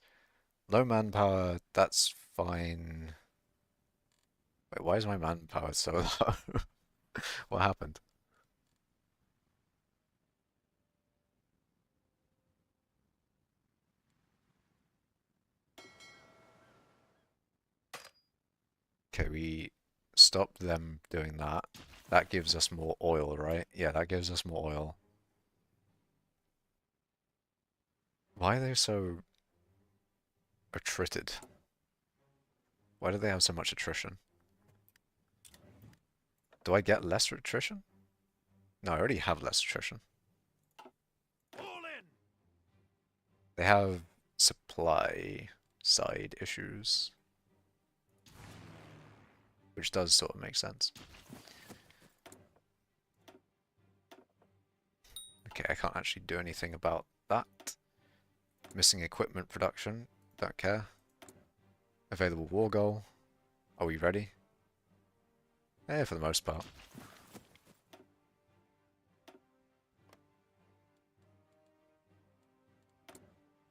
Low manpower, that's fine. Wait, why is my manpower so low? What happened? Okay, we stopped them doing that. That gives us more oil, right? Yeah, that gives us more oil. Why are they so attrited? Why do they have so much attrition? Do I get less attrition? No, I already have less attrition. Fall in. They have supply side issues, which does sort of make sense. Okay, I can't actually do anything about that. Missing equipment production, don't care. Available war goal. Are we ready? Yeah, for the most part.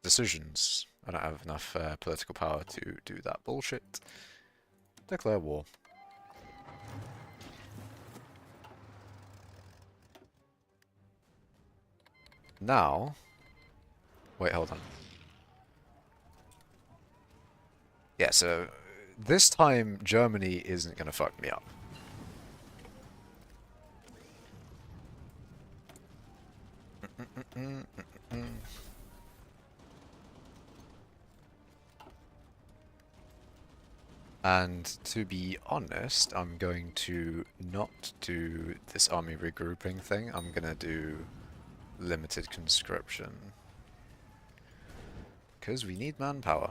Decisions. I don't have enough political power to do that bullshit. Declare war. Now... Wait, hold on. Yeah, so this time Germany isn't gonna fuck me up. And to be honest, I'm going to not do this army regrouping thing. I'm gonna do limited conscription. Because we need manpower.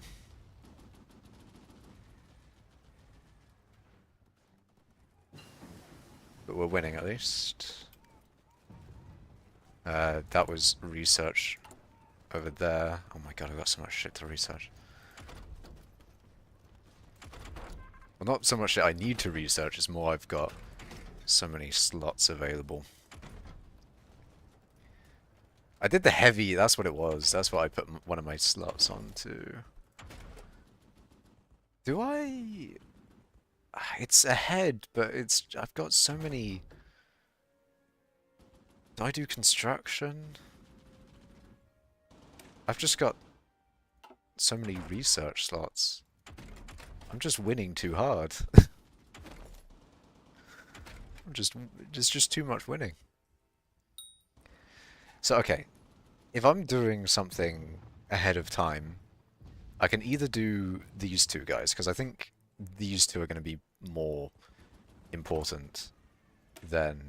But we're winning at least. That was research over there. Oh my god, I've got so much shit to research. Well, not so much that I need to research, it's more I've got so many slots available. I did the heavy, that's what it was. That's what I put one of my slots on to. Do I? It's ahead, but I've got so many. Do I do construction? I've just got so many research slots. I'm just winning too hard. There's just too much winning. So, okay, if I'm doing something ahead of time, I can either do these two guys, because I think these two are going to be more important than...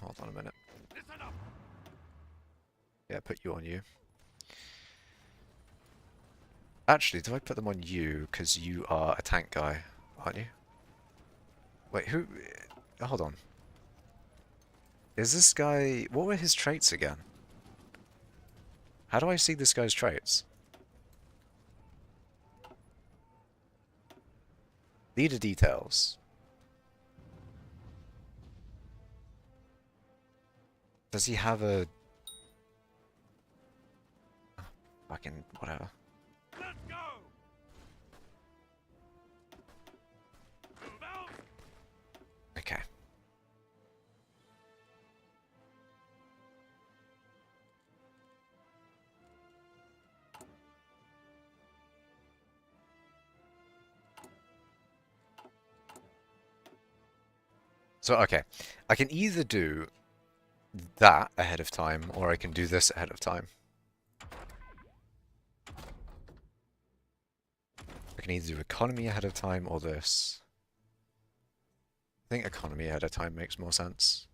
hold on a minute. Listen up. Yeah, put you on you. Actually, do I put them on you because you are a tank guy, aren't you? Wait, who... Hold on. Is this guy... What were his traits again? How do I see this guy's traits? Leader details. Does he have a... Fucking whatever. Let's go. Move out. Okay. So, okay. I can either do that ahead of time, or I can do this ahead of time. I can either do economy ahead of time, or this. I think economy ahead of time makes more sense.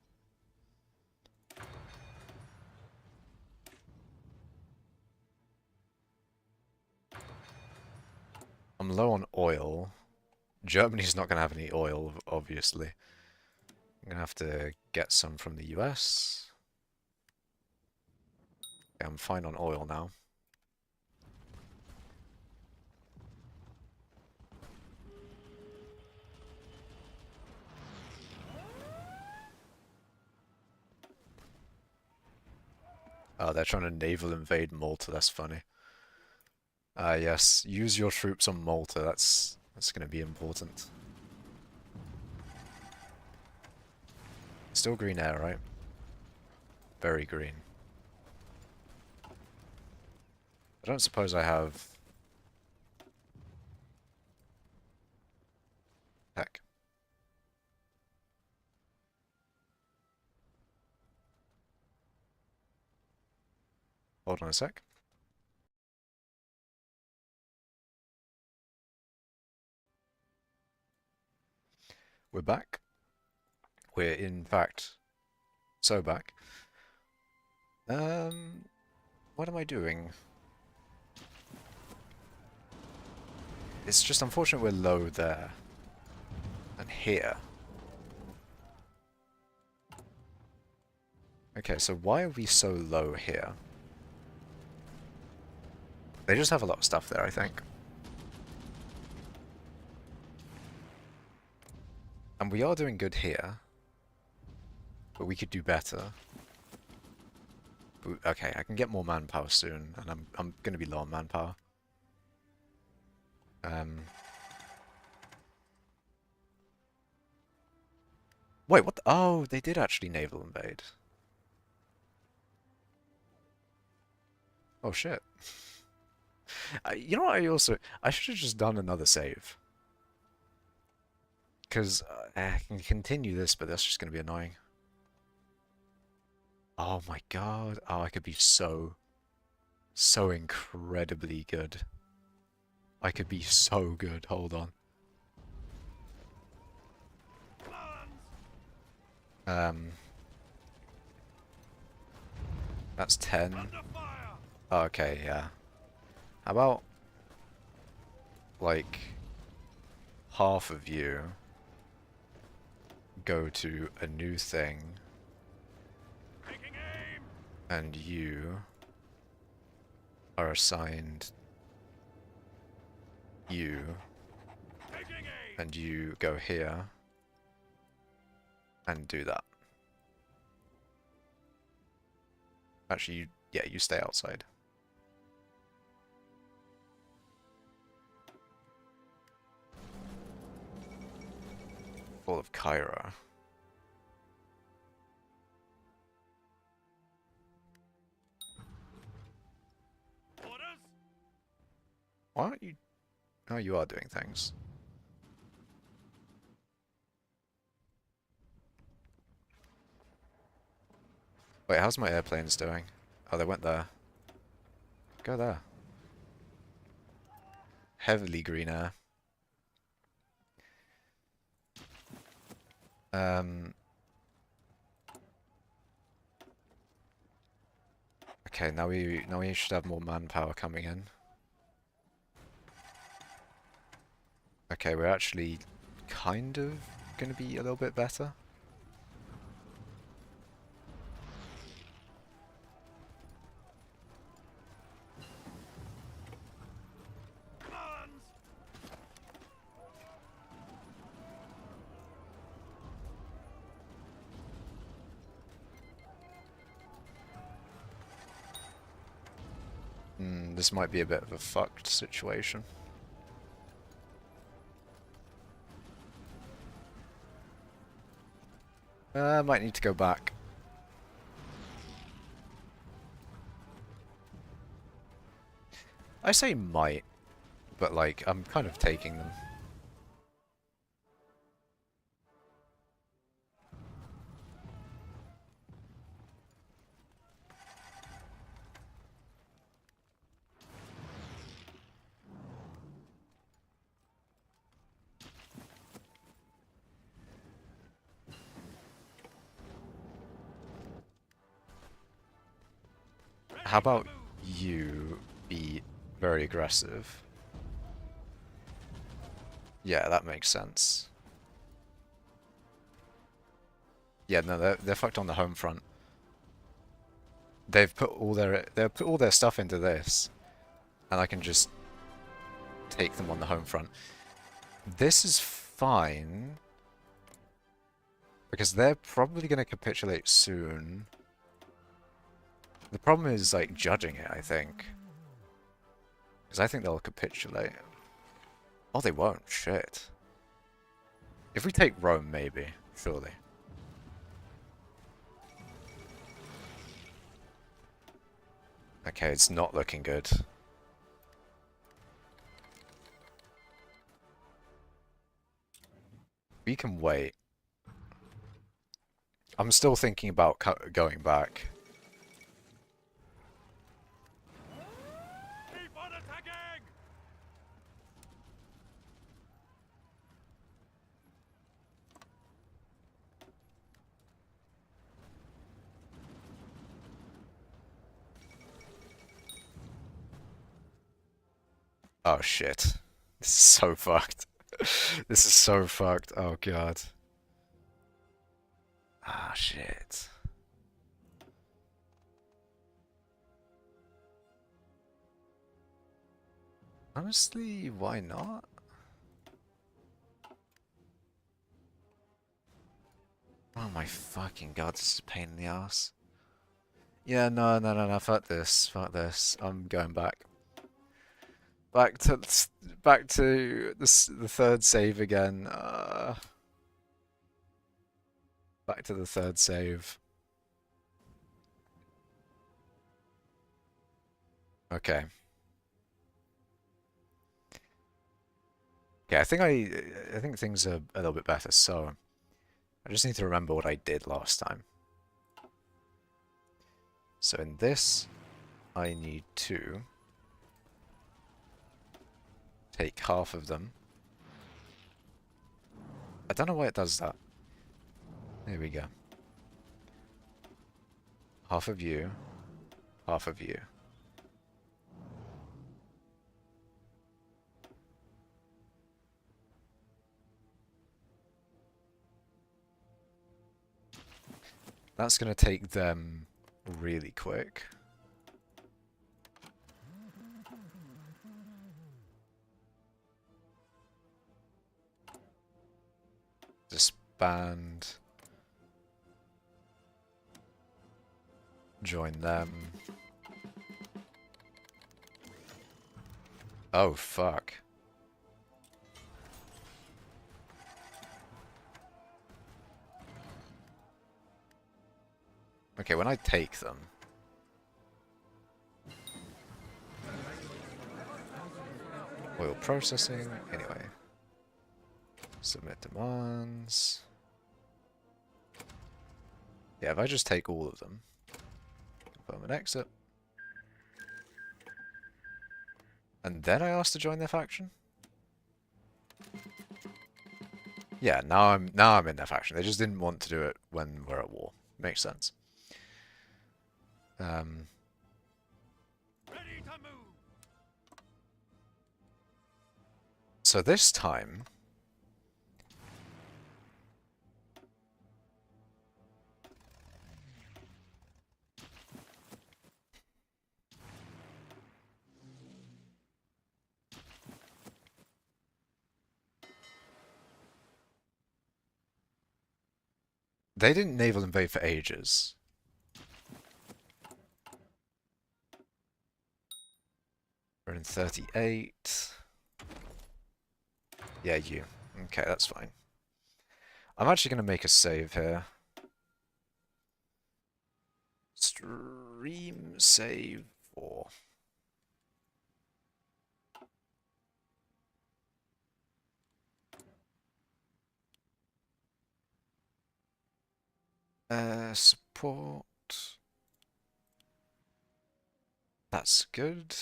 I'm low on oil. Germany's not going to have any oil, obviously. I'm going to have to get some from the US. Okay, I'm fine on oil now. Oh, they're trying to naval invade Malta, that's funny. Yes, use your troops on Malta, that's going to be important. Still green air, right? Very green. I don't suppose I have... Heck. Hold on a sec. We're back. We're in fact so back. What am I doing? It's just unfortunate we're low there. And here. Okay, so why are we so low here? They just have a lot of stuff there, I think. And we are doing good here. But we could do better. Okay, I can get more manpower soon, and I'm gonna be low on manpower. Wait, what the... Oh, they did actually naval invade. Oh shit. You know what, I should have just done another save. Because I can continue this, but that's just gonna be annoying. Oh my god. Oh, I could be so incredibly good. I could be so good. Hold on. Guns. That's 10. Under fire. Okay, yeah. How about, like, half of you go to a new thing, Taking aim. and you are assigned you, Taking aim. and you go here and do that. Actually, yeah, you stay outside. Full of Kyra. Orders. Why aren't you? Oh, you are doing things. Wait, how's my airplanes doing? Oh, they went there. Go there. Heavily green air. Okay, now we should have more manpower coming in. Okay, we're actually kind of gonna be a little bit better. Commands. This might be a bit of a fucked situation. Might need to go back. I say might, but like, I'm kind of taking them. How about you be very aggressive? Yeah, that makes sense. Yeah, no, they're fucked on the home front. They've put all their stuff into this, and I can just take them on the home front. This is fine because they're probably going to capitulate soon. The problem is like judging it, I think, because I think they'll capitulate. Oh, they won't. Shit. If we take Rome, maybe, surely. Okay, it's not looking good. We can wait. I'm still thinking about going back. Keep on attacking. Oh shit. This is so fucked. This is so fucked. Oh god. Ah shit. Honestly, why not? Oh my fucking god, this is a pain in the ass. Yeah, no, fuck this, fuck this. I'm going back. Back to the third save again. Back to the third save. Okay. Yeah, I think things are a little bit better. So I just need to remember what I did last time. So in this, I need to take half of them. I don't know why it does that. There we go. Half of you, half of you. That's gonna take them really quick. band. Join them. Oh, fuck. Okay, when I take them... Oil processing, anyway. Submit demands. Yeah, if I just take all of them. Confirm an exit. And then I asked to join their faction? Yeah, now I'm in their faction. They just didn't want to do it when we're at war. Makes sense. Ready to move. So this time... They didn't naval invade for ages. We're in 38. Yeah, you. Okay, that's fine. I'm actually going to make a save here. Stream save 4. Support. That's good.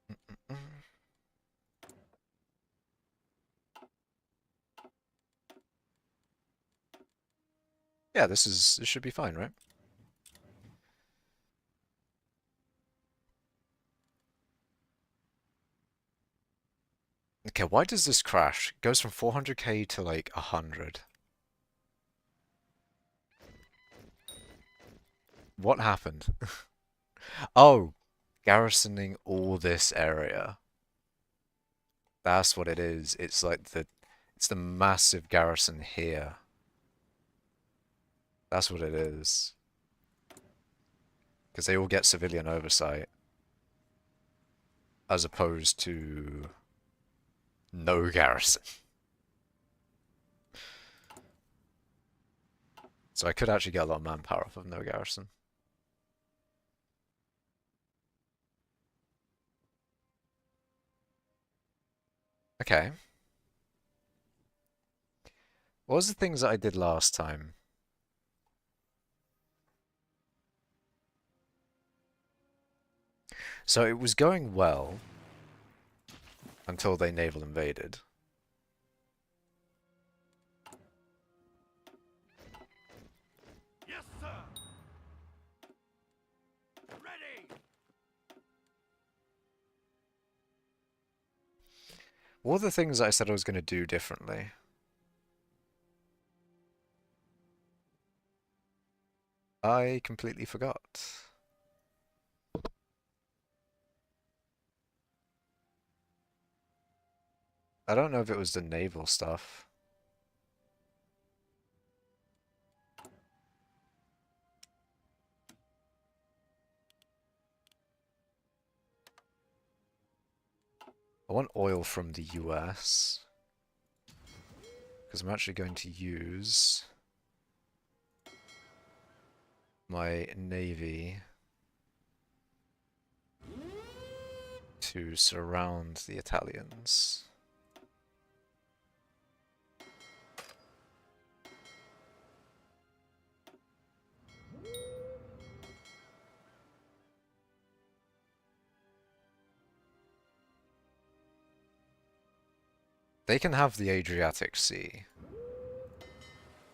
Mm-mm-mm. Yeah, this should be fine, right? Okay, why does this crash? It goes from 400k to like 100. What happened? Oh, garrisoning all this area. That's what it is. It's like it's the massive garrison here. That's what it is. Because they all get civilian oversight. As opposed to no garrison. So I could actually get a lot of manpower off of no garrison. Okay. What was the things that I did last time? So it was going well until they naval invaded. Yes, sir. Ready. What are the things that I said I was going to do differently? I completely forgot. I don't know if it was the naval stuff. I want oil from the US. Because I'm actually going to use my navy to surround the Italians. They can have the Adriatic Sea.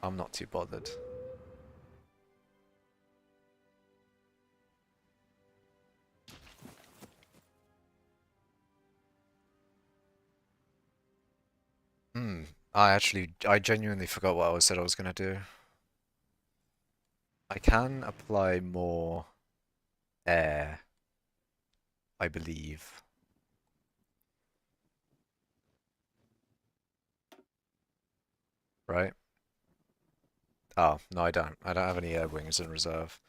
I'm not too bothered. I genuinely forgot what I said I was going to do. I can apply more air, I believe. right? Oh, no, I don't. I don't have any air wings in reserve.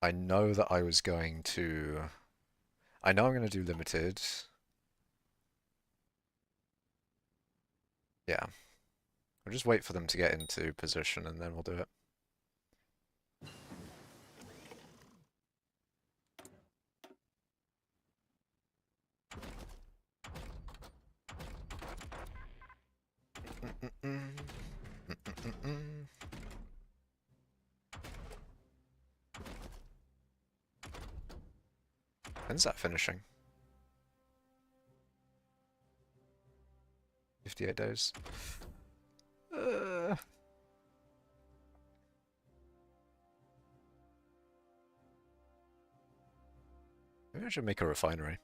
I know that I was going to... I know I'm going to do limited. Yeah. We'll just wait for them to get into position and then we'll do it. When's that finishing? 58 days. Maybe I should make a refinery.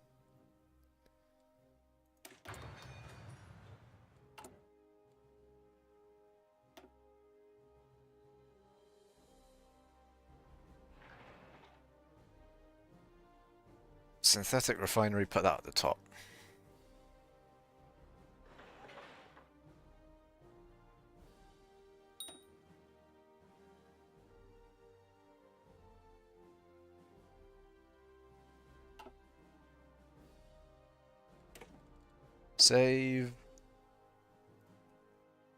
Synthetic refinery, put that at the top. Save.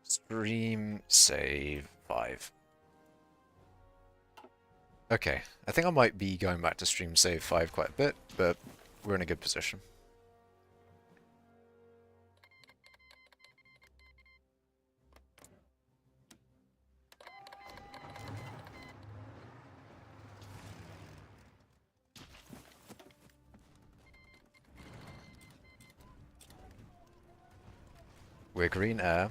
Stream, save, 5. Okay, I think I might be going back to stream save 5 quite a bit, but we're in a good position. We're green air.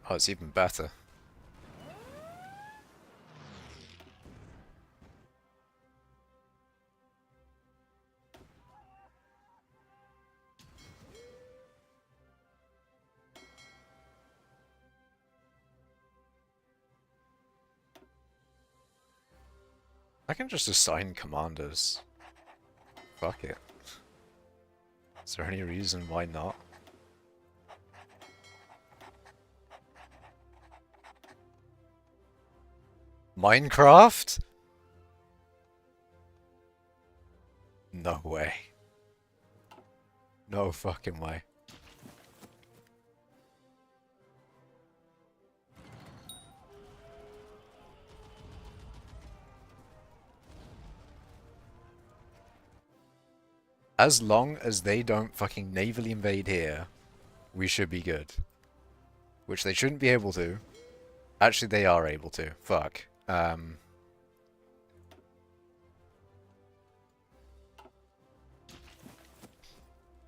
Oh, it's even better. I can just assign commanders. Fuck it. Is there any reason why not? Minecraft? No way. No fucking way. As long as they don't fucking navally invade here, we should be good. Which they shouldn't be able to. Actually, they are able to. Fuck.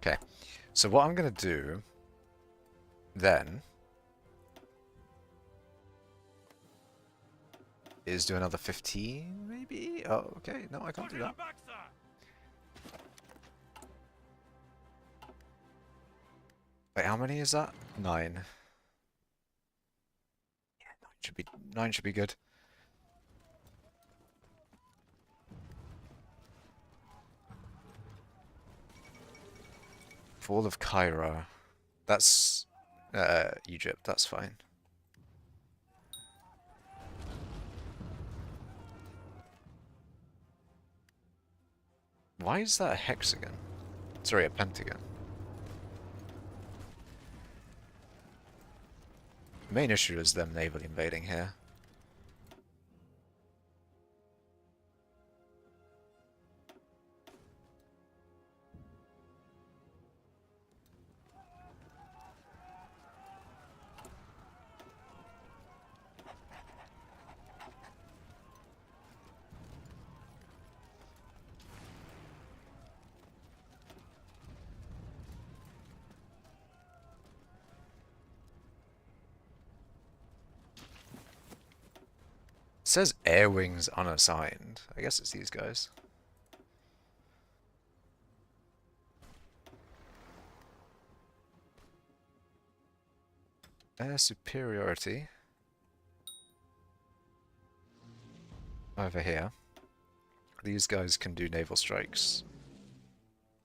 Okay. So what I'm gonna do then is do another 15, maybe? Oh, okay. No, I can't do that. Back, sir. Wait, how many is that? 9. Yeah, 9 should be good. Fall of Cairo. That's Egypt, that's fine. Why is that a hexagon? Sorry, a pentagon. The main issue is them navally invading here. says air wings unassigned. I guess it's these guys. Air superiority. Over here. These guys can do naval strikes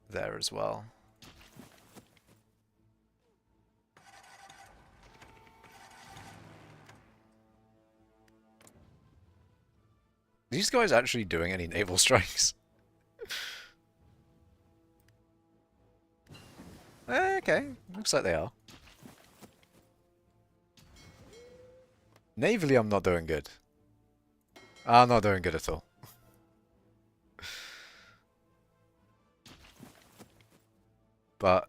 there as well. These guys actually doing any naval strikes? Okay, looks like they are. Navally, I'm not doing good. I'm not doing good at all. But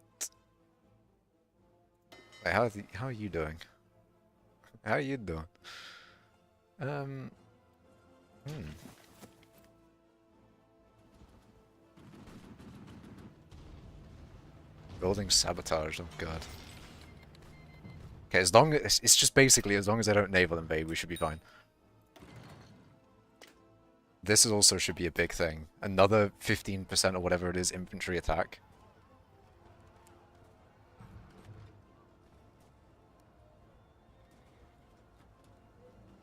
wait, how are you doing? How are you doing? Hmm. Building sabotage. Oh god. Okay, as long as it's just basically as long as they don't naval invade, we should be fine. This is also should be a big thing. Another 15% or whatever it is infantry attack.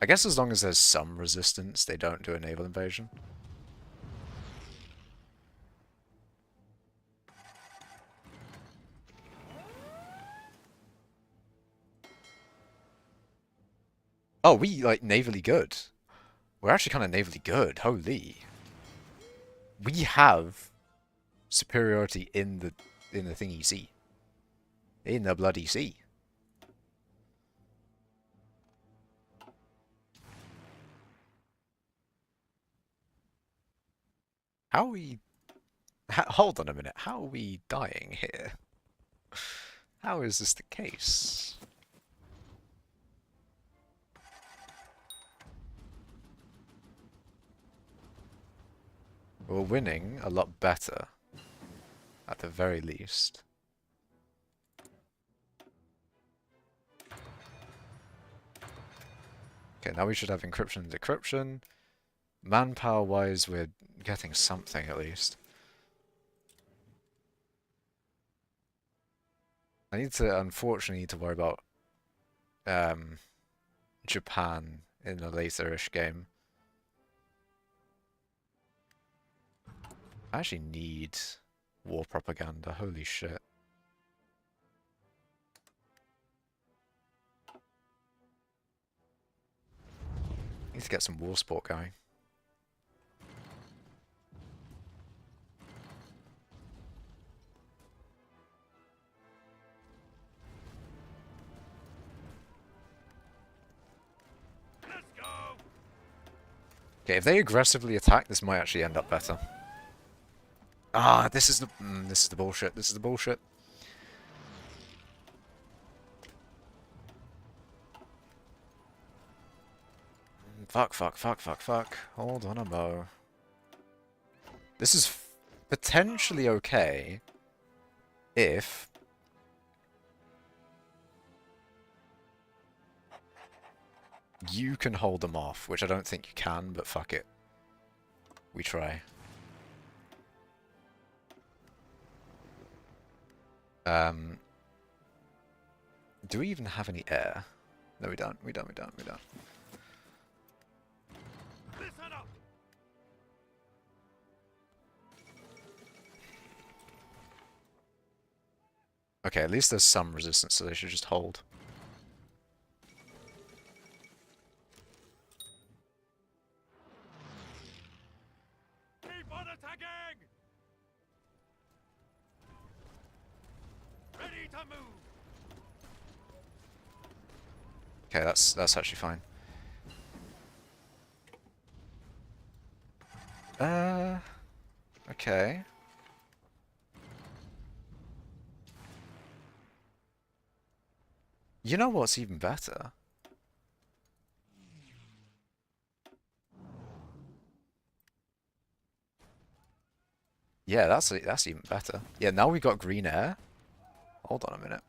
I guess as long as there's some resistance, they don't do a naval invasion. Oh, we like navally good. We're actually kind of navally good. Holy. We have superiority in the thingy sea. In the bloody sea. How are we... hold on a minute. How are we dying here? How is this the case? We're winning a lot better. At the very least. Okay, now we should have encryption and decryption. Manpower-wise, we're getting something at least. I need to, unfortunately, need to worry about Japan in a later-ish game. I actually need war propaganda, holy shit. Need to get some war sport going. Let's go. Okay, if they aggressively attack, this might actually end up better. Ah, this is the bullshit. This is the bullshit. Fuck, fuck, fuck, fuck, fuck. Hold on a mo. This is potentially okay if you can hold them off, which I don't think you can, but fuck it. We try. Do we even have any air? No, we don't. We don't. We don't. We don't. Listen up. Okay, at least there's some resistance, so they should just hold. Keep on attacking. Ready to move. Okay, that's actually fine. Okay. You know what's even better? Yeah, that's even better. Yeah, now we got green air. Hold on a minute.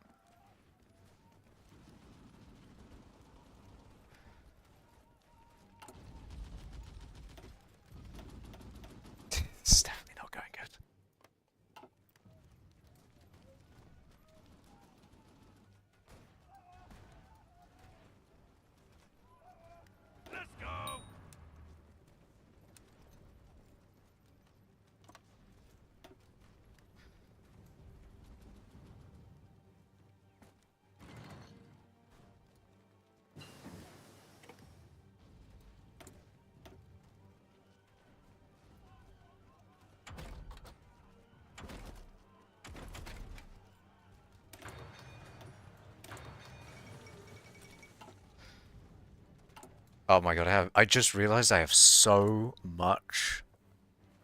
Oh my god, I just realized I have so much.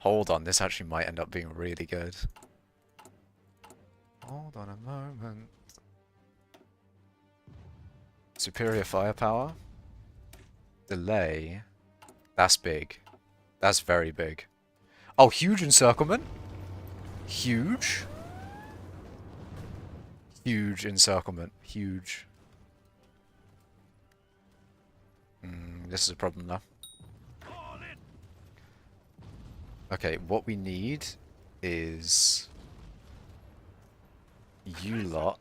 Hold on, this actually might end up being really good. Hold on a moment. Superior firepower. Delay. That's big. That's very big. Oh, huge encirclement. Huge. Huge encirclement. Huge. This is a problem now. All in. Okay, what we need is you lot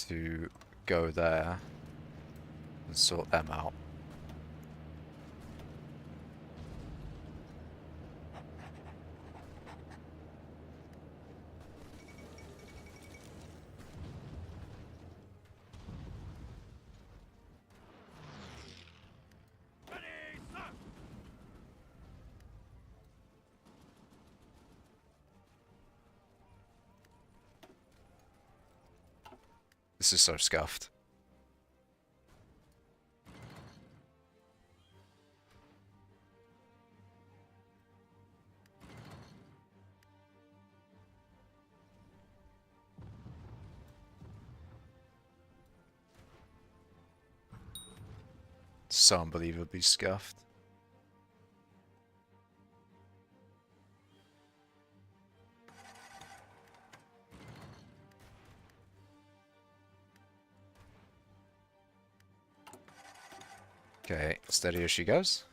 to go there and sort them out. Ready, sir. This is so scuffed. So unbelievably scuffed. Okay, steady as she goes.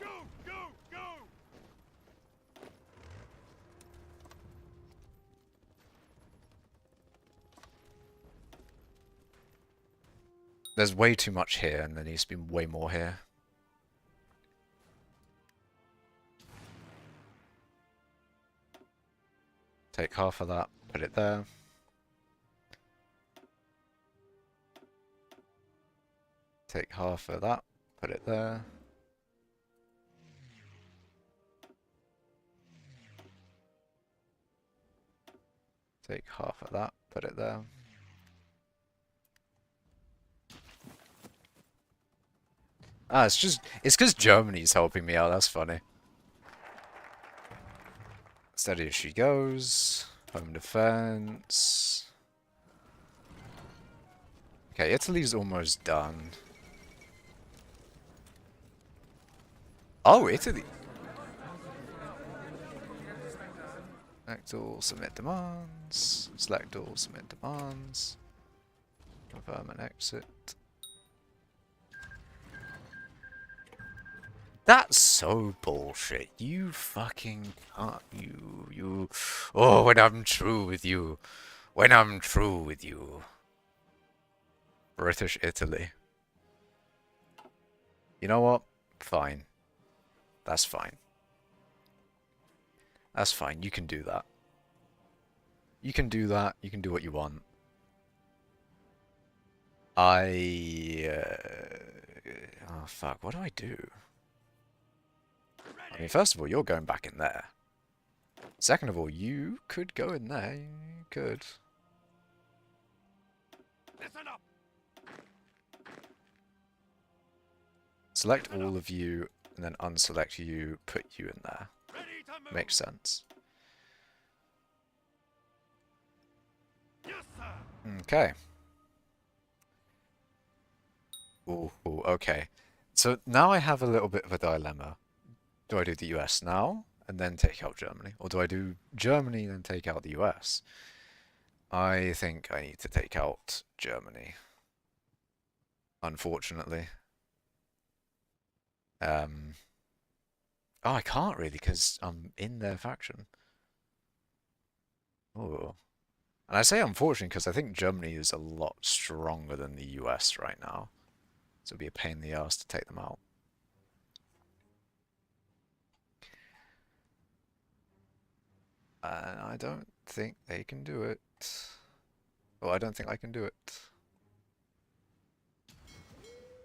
Go, go, go. There's way too much here, and there needs to be way more here. Take half of that, put it there. Take half of that, put it there. Take half of that, put it there. Ah, it's because Germany's helping me out, that's funny. Steady as she goes. Home defense. Okay, Italy's almost done. Oh, Italy. Select all, submit demands. Select all, submit demands. Confirm and exit. That's so bullshit. You fucking can't. You. Oh, when I'm true with you. When I'm true with you. British Italy. You know what? Fine. That's fine. That's fine. You can do that. You can do that. You can do what you want. Oh, fuck. What do I do? I mean, first of all, you're going back in there. Second of all, you could go in there. You could. Listen up. Select all of you, and then unselect you, put you in there. Ready to move. Makes sense. Yes, sir. Okay. Ooh, okay. So now I have a little bit of a dilemma. Do I do the US now, and then take out Germany? Or do I do Germany, and then take out the US? I think I need to take out Germany. Unfortunately. Oh, I can't really, because I'm in their faction. Oh. And I say unfortunately because I think Germany is a lot stronger than the US right now. So it'd be a pain in the ass to take them out. And I don't think they can do it. Well, I don't think I can do it.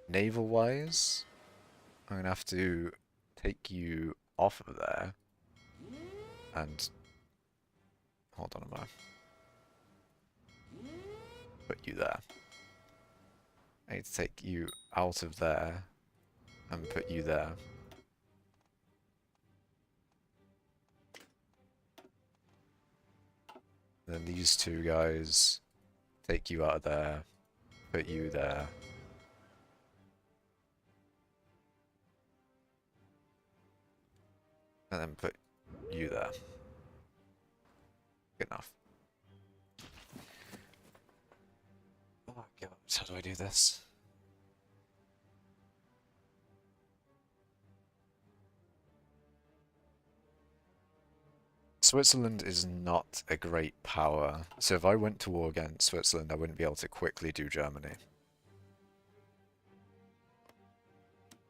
Naval-wise, I'm gonna have to take you off of there and hold on a moment. Put you there. I need to take you out of there and put you there. Then these two guys take you out of there, put you there. And then put you there. Good enough. Oh god, how do I do this? Switzerland is not a great power, so if I went to war against Switzerland, I wouldn't be able to quickly do Germany.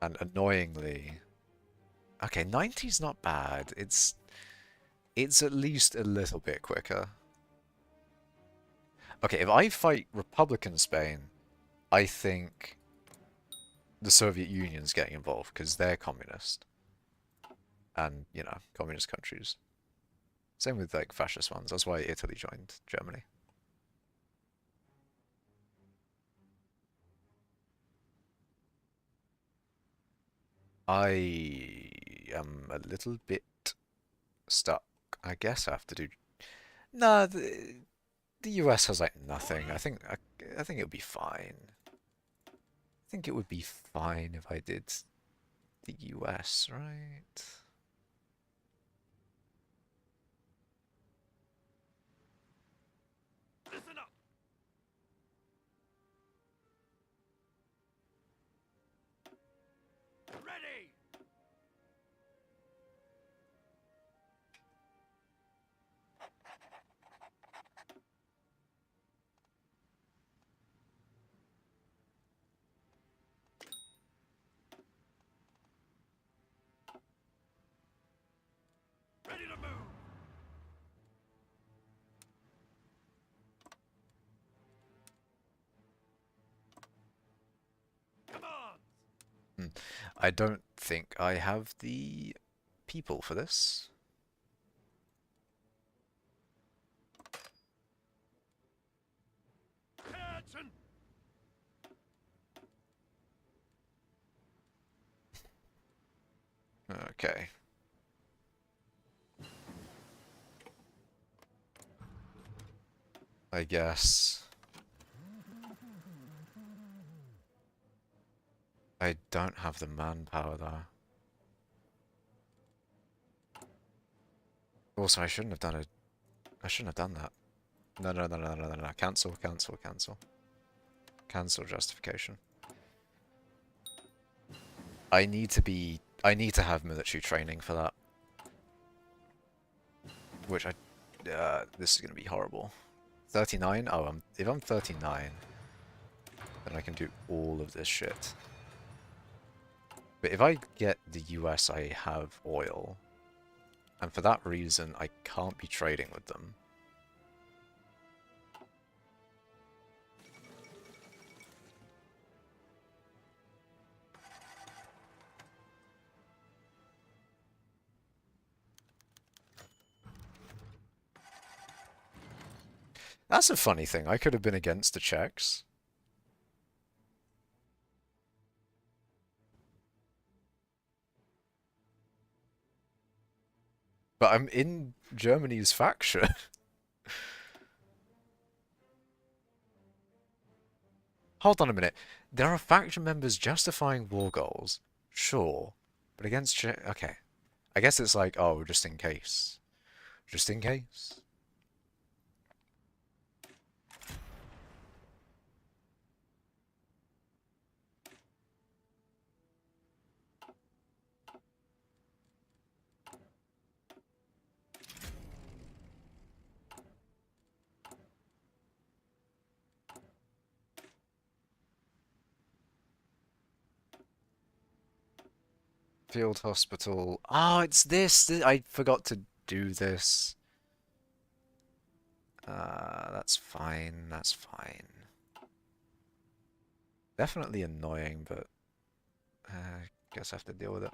And annoyingly... Okay, 90's not bad. It's at least a little bit quicker. Okay, if I fight Republican Spain, I think the Soviet Union's getting involved because they're communist. And, you know, communist countries. Same with, like, fascist ones. That's why Italy joined Germany. I am a little bit stuck. I guess I have to do... No, the US has, like, nothing. I think it would be fine. I think it would be fine if I did the US, right? Listen up. Ready. Ready to move. Come on. I don't think I have the people for this. Attention. Okay. I guess. I don't have the manpower though. Also, I shouldn't have done it. I shouldn't have done that. No, no, no, no, no, no, no. Cancel, cancel, cancel. Cancel justification. I need to have military training for that. Which this is gonna be horrible. 39? Oh, if I'm 39, then I can do all of this shit. But if I get the US, I have oil. And for that reason, I can't be trading with them. That's a funny thing. I could have been against the Czechs. But I'm in Germany's faction. Hold on a minute. There are faction members justifying war goals. Sure. But against Czech... Okay. I guess it's like, oh, just in case. Just in case. Field hospital. Oh, it's this. I forgot to do this. That's fine. That's fine. Definitely annoying, but guess I have to deal with it.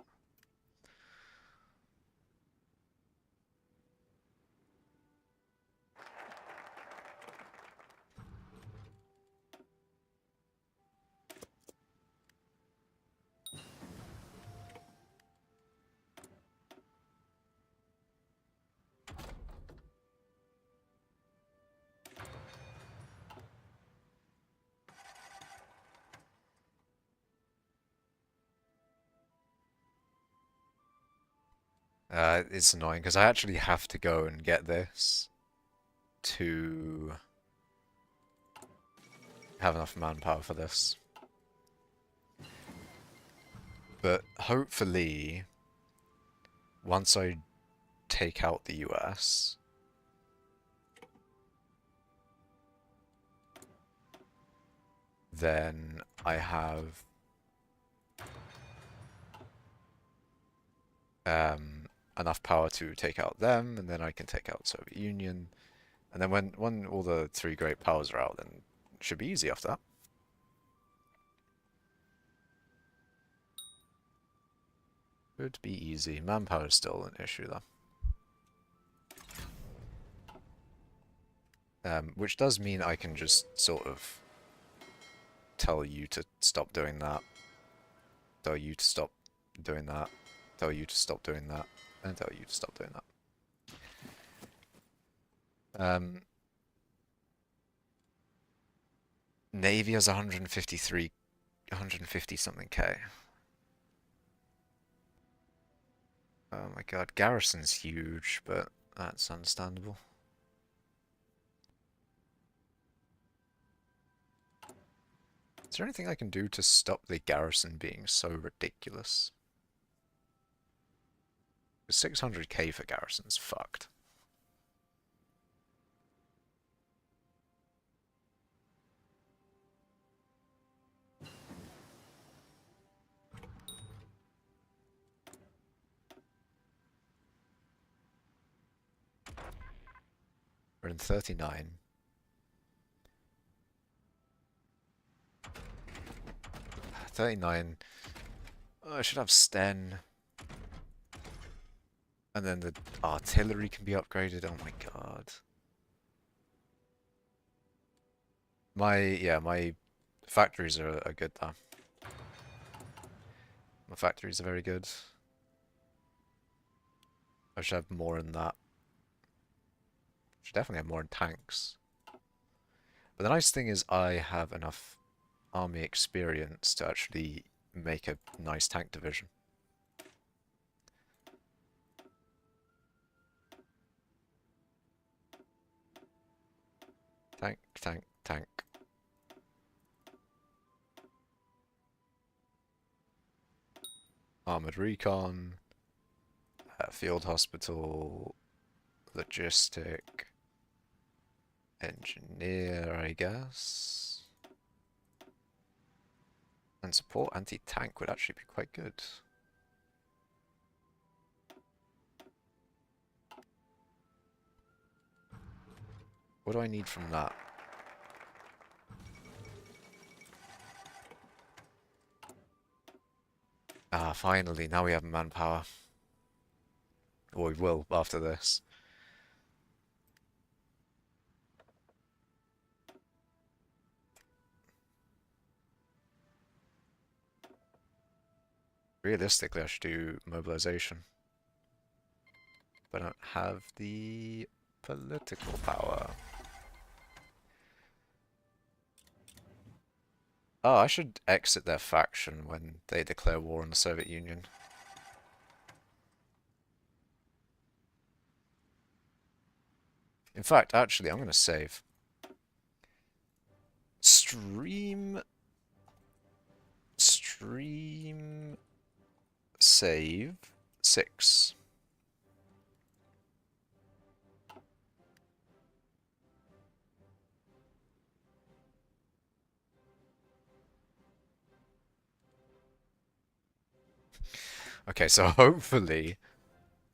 It's annoying because I actually have to go and get this to have enough manpower for this. But hopefully, once I take out the US, then I have enough power to take out them, and then I can take out Soviet Union. And then when all the three great powers are out, then it should be easy after that. Should be easy. Manpower is still an issue though. Which does mean I can just sort of tell you to stop doing that, tell you to stop doing that, tell you to stop doing that, and tell you to stop doing that. Navy has 153, 150 something K. Oh my god, garrison's huge, but that's understandable. Is there anything I can do to stop the garrison being so ridiculous? 600k for garrison's fucked. We're in 39. $39. Oh, I should have Sten. And then the artillery can be upgraded. Oh my god. My factories are good though. My factories are very good. I should have more in that. Should definitely have more in tanks. But the nice thing is I have enough army experience to actually make a nice tank division. Tank, tank, tank. Armored recon, field hospital, logistic, engineer, I guess. And support anti-tank would actually be quite good. What do I need from that? Ah, finally, now we have manpower. Or we will after this. Realistically, I should do mobilization. But I don't have the political power. Oh, I should exit their faction when they declare war on the Soviet Union. In fact, actually, I'm going to save. Stream, save, 6. Okay, so hopefully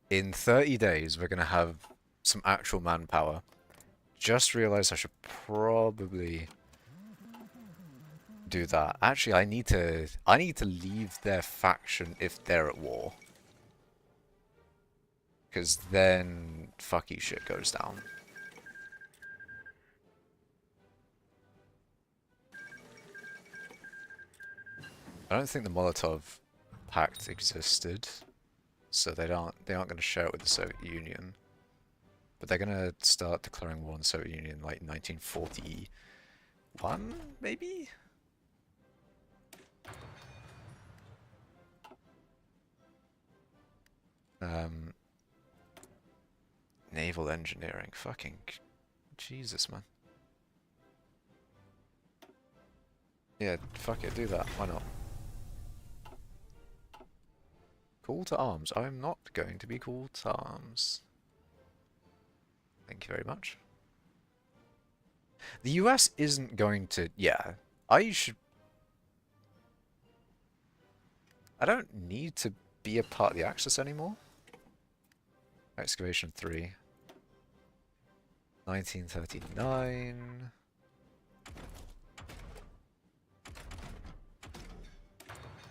in 30 days we're gonna have some actual manpower. Just realized I should probably do that. Actually, I need to leave their faction if they're at war. Because then fucky shit goes down. I don't think the Molotov Pact existed, so they aren't going to share it with the Soviet Union. But they're going to start declaring war on the Soviet Union in like 1941, maybe? Um, Naval engineering, fucking Jesus, man. Yeah, fuck it, do that. Why not? Call to arms. I'm not going to be called to arms. Thank you very much. The US isn't going to... Yeah, I should... I don't need to be a part of the Axis anymore. Excavation 3. 1939.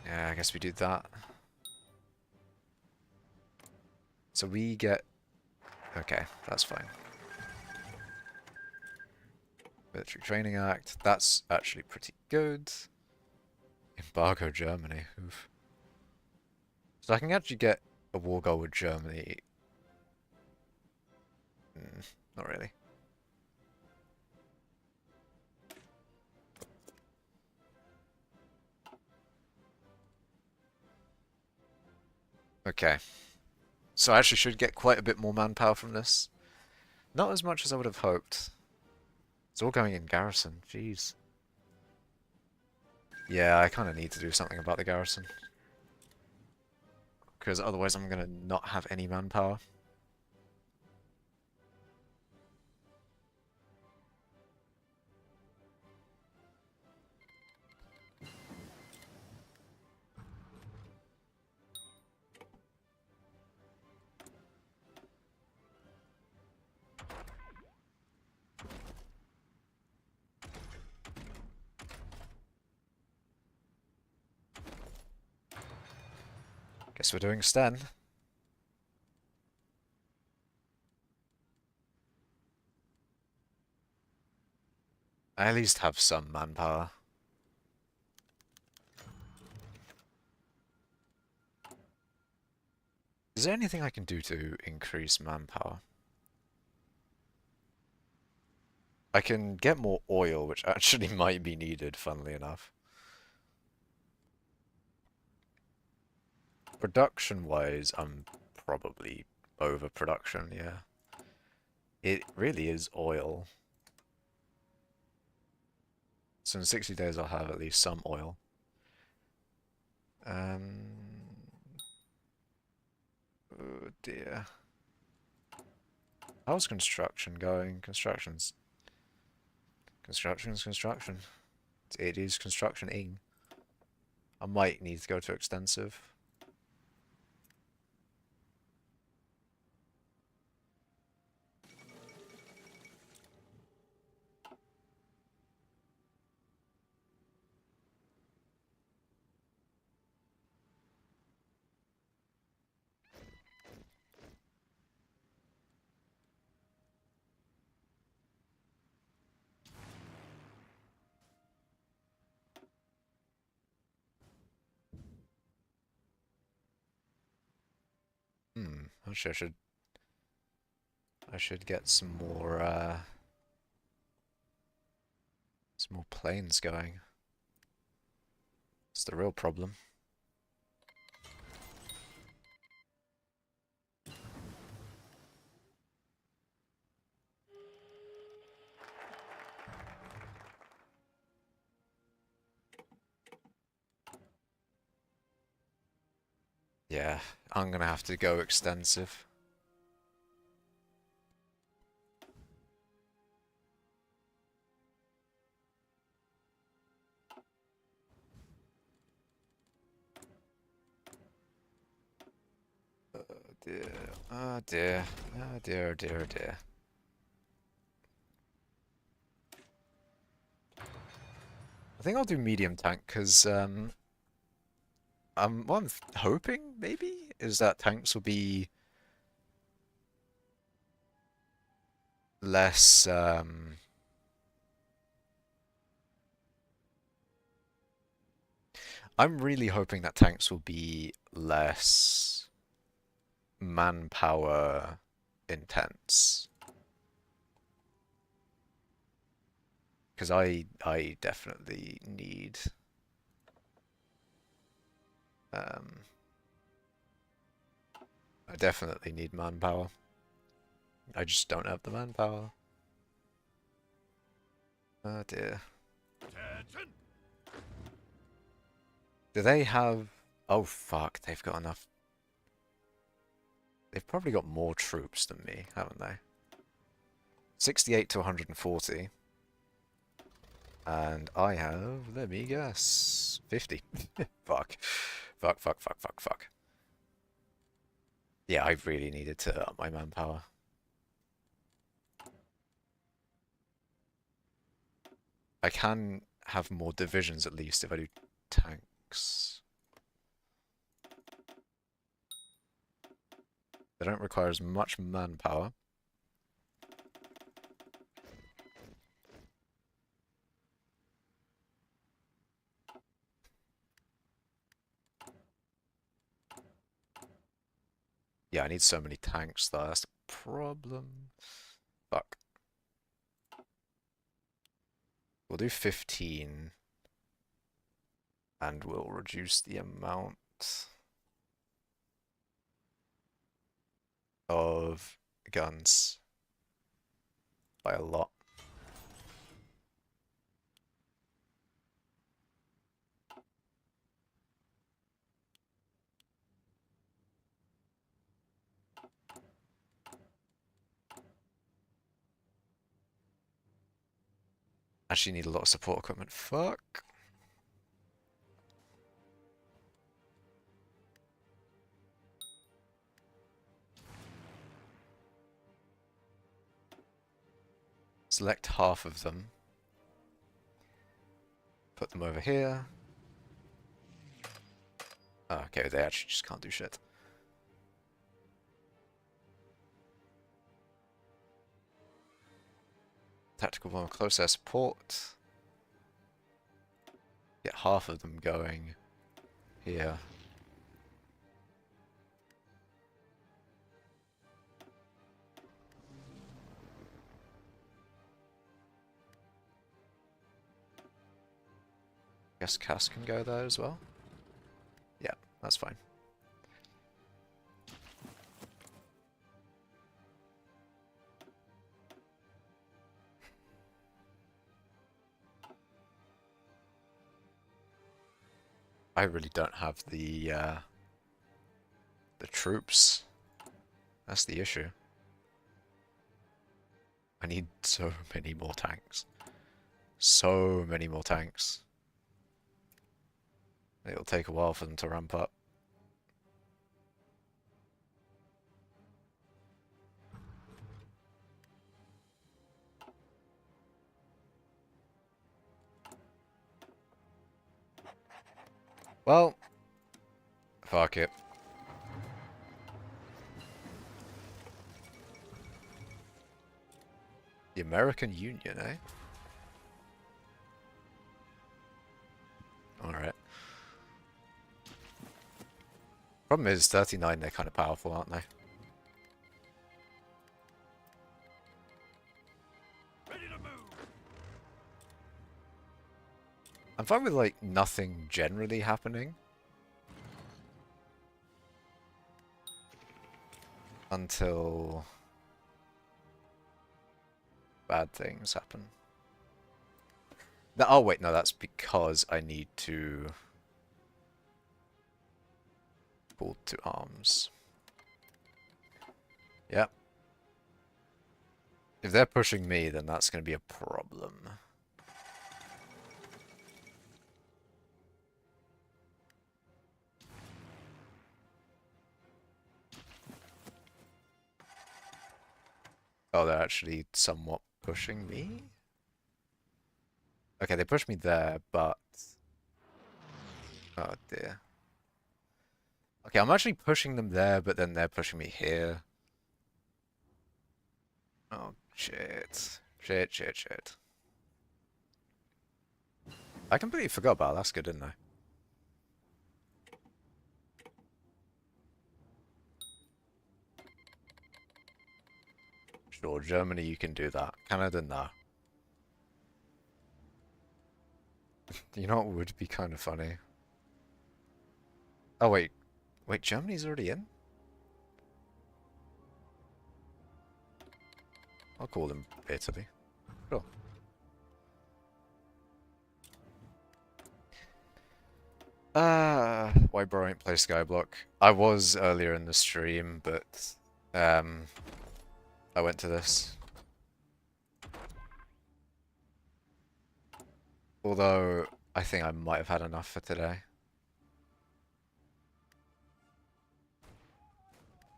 Yeah, I guess we do that. So we get... Okay, that's fine. Military Training Act. That's actually pretty good. Embargo Germany. Oof. So I can actually get a war goal with Germany. Not really. Okay. So I actually should get quite a bit more manpower from this. Not as much as I would have hoped. It's all going in garrison. Jeez. Yeah, I kind of need to do something about the garrison. Because otherwise I'm going to not have any manpower. Guess we're doing Sten. I at least have some manpower. Is there anything I can do to increase manpower? I can get more oil, which actually might be needed, funnily enough. Production-wise, I'm probably overproduction, yeah. It really is oil. So in 60 days I'll have at least some oil. Oh dear. How's construction going? Construction's construction. It is construction-ing. I might need to go to extensive. Actually, I should get some more planes going. It's the real problem. Yeah, I'm gonna have to go extensive. dear. Oh dear. Oh dear, dear, dear. I think I'll do medium tank because what I'm hoping maybe is that tanks will be less I'm really hoping that tanks will be less manpower intense. Because I definitely need um I definitely need manpower. I just don't have the manpower. Oh dear. Attention! Do they have oh fuck, they've got enough. They've probably got more troops than me, haven't they? 68 to 140. And I have, let me guess, 50. Fuck. Fuck, fuck, fuck, fuck, fuck. Yeah, I really needed to up my manpower. I can have more divisions at least if I do tanks. They don't require as much manpower. Yeah, I need so many tanks though, that's the problem. Fuck. We'll do 15. And we'll reduce the amount of guns by a lot. Actually need a lot of support equipment. Fuck. Select half of them. Put them over here. Oh, okay, they actually just can't do shit. Tactical bomber, close air support. Get half of them going here. Guess Cass can go there as well. Yeah, that's fine. I really don't have the troops. That's the issue. I need so many more tanks. So many more tanks. It'll take a while for them to ramp up. Well, fuck it. The American Union, eh? Alright. Problem is, 39, they're kind of powerful, aren't they? Ready to move! I'm fine with, like, nothing generally happening. Until bad things happen. Oh, wait, no, that's because I need to call to arms. Yep. If they're pushing me, then that's going to be a problem. Oh, they're actually somewhat pushing me? Okay, they pushed me there, but... Oh dear. Okay, I'm actually pushing them there, but then they're pushing me here. Oh, shit. Shit, shit, shit. I completely forgot about Alaska, didn't I? Sure, Germany, you can do that. Canada, no. You know what would be kind of funny? Oh, wait. Wait, Germany's already in? I'll call them Italy. Sure. Why bro ain't play skyblock? I was earlier in the stream, but um I went to this. Although I think I might have had enough for today.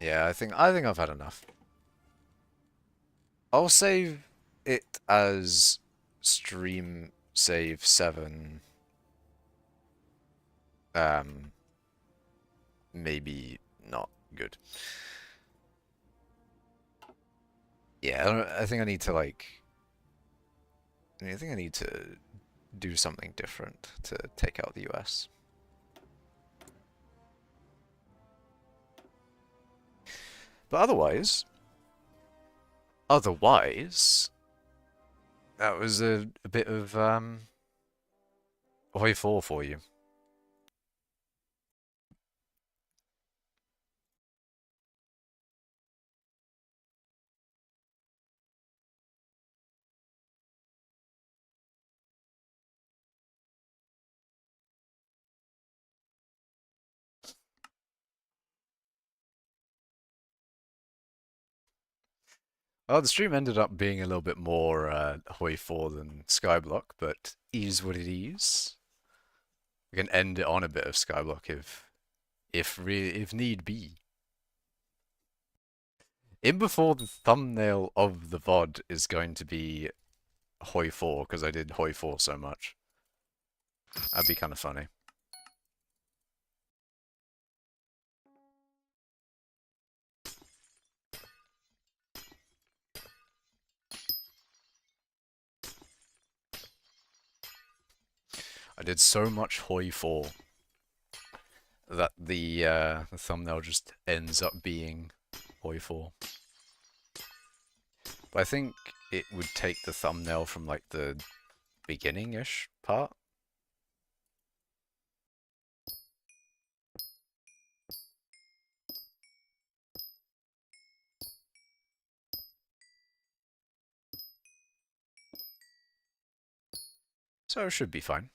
Yeah, I think I've had enough. I'll save it as stream save 7. Maybe not good. Yeah, I think I need to I think I need to do something different to take out the US. But otherwise, that was a bit of hoi 4 for you. Oh, the stream ended up being a little bit more hoi 4 than skyblock, but is what it is. We can end it on a bit of skyblock if need be. In before the thumbnail of the VOD is going to be hoi 4 because I did hoi 4 so much. That'd be kind of funny. I did so much hoi 4 that the thumbnail just ends up being hoi 4. But I think it would take the thumbnail from like the beginning-ish part. So it should be fine.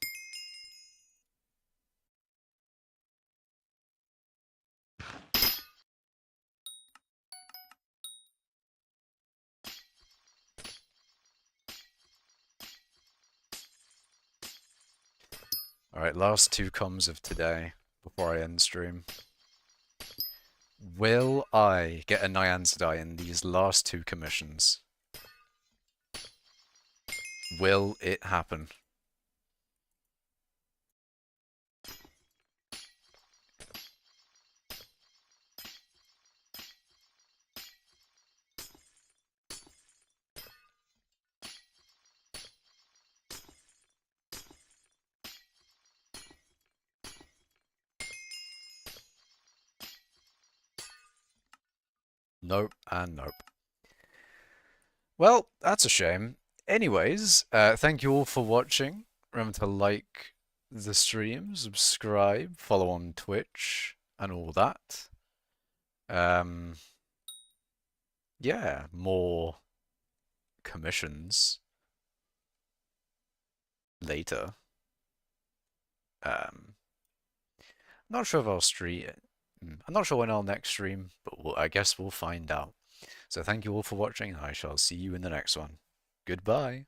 Alright, last two comms of today before I end stream. Will I get a nyanza die in these last two commissions? Will it happen? Nope and nope. Well, that's a shame. Anyways, thank you all for watching. Remember to like the stream, subscribe, follow on Twitch, and all that. Yeah, more commissions later. Not sure if I'll stream. I'm not sure when I'll next stream, but I guess we'll find out. So thank you all for watching, and I shall see you in the next one. Goodbye.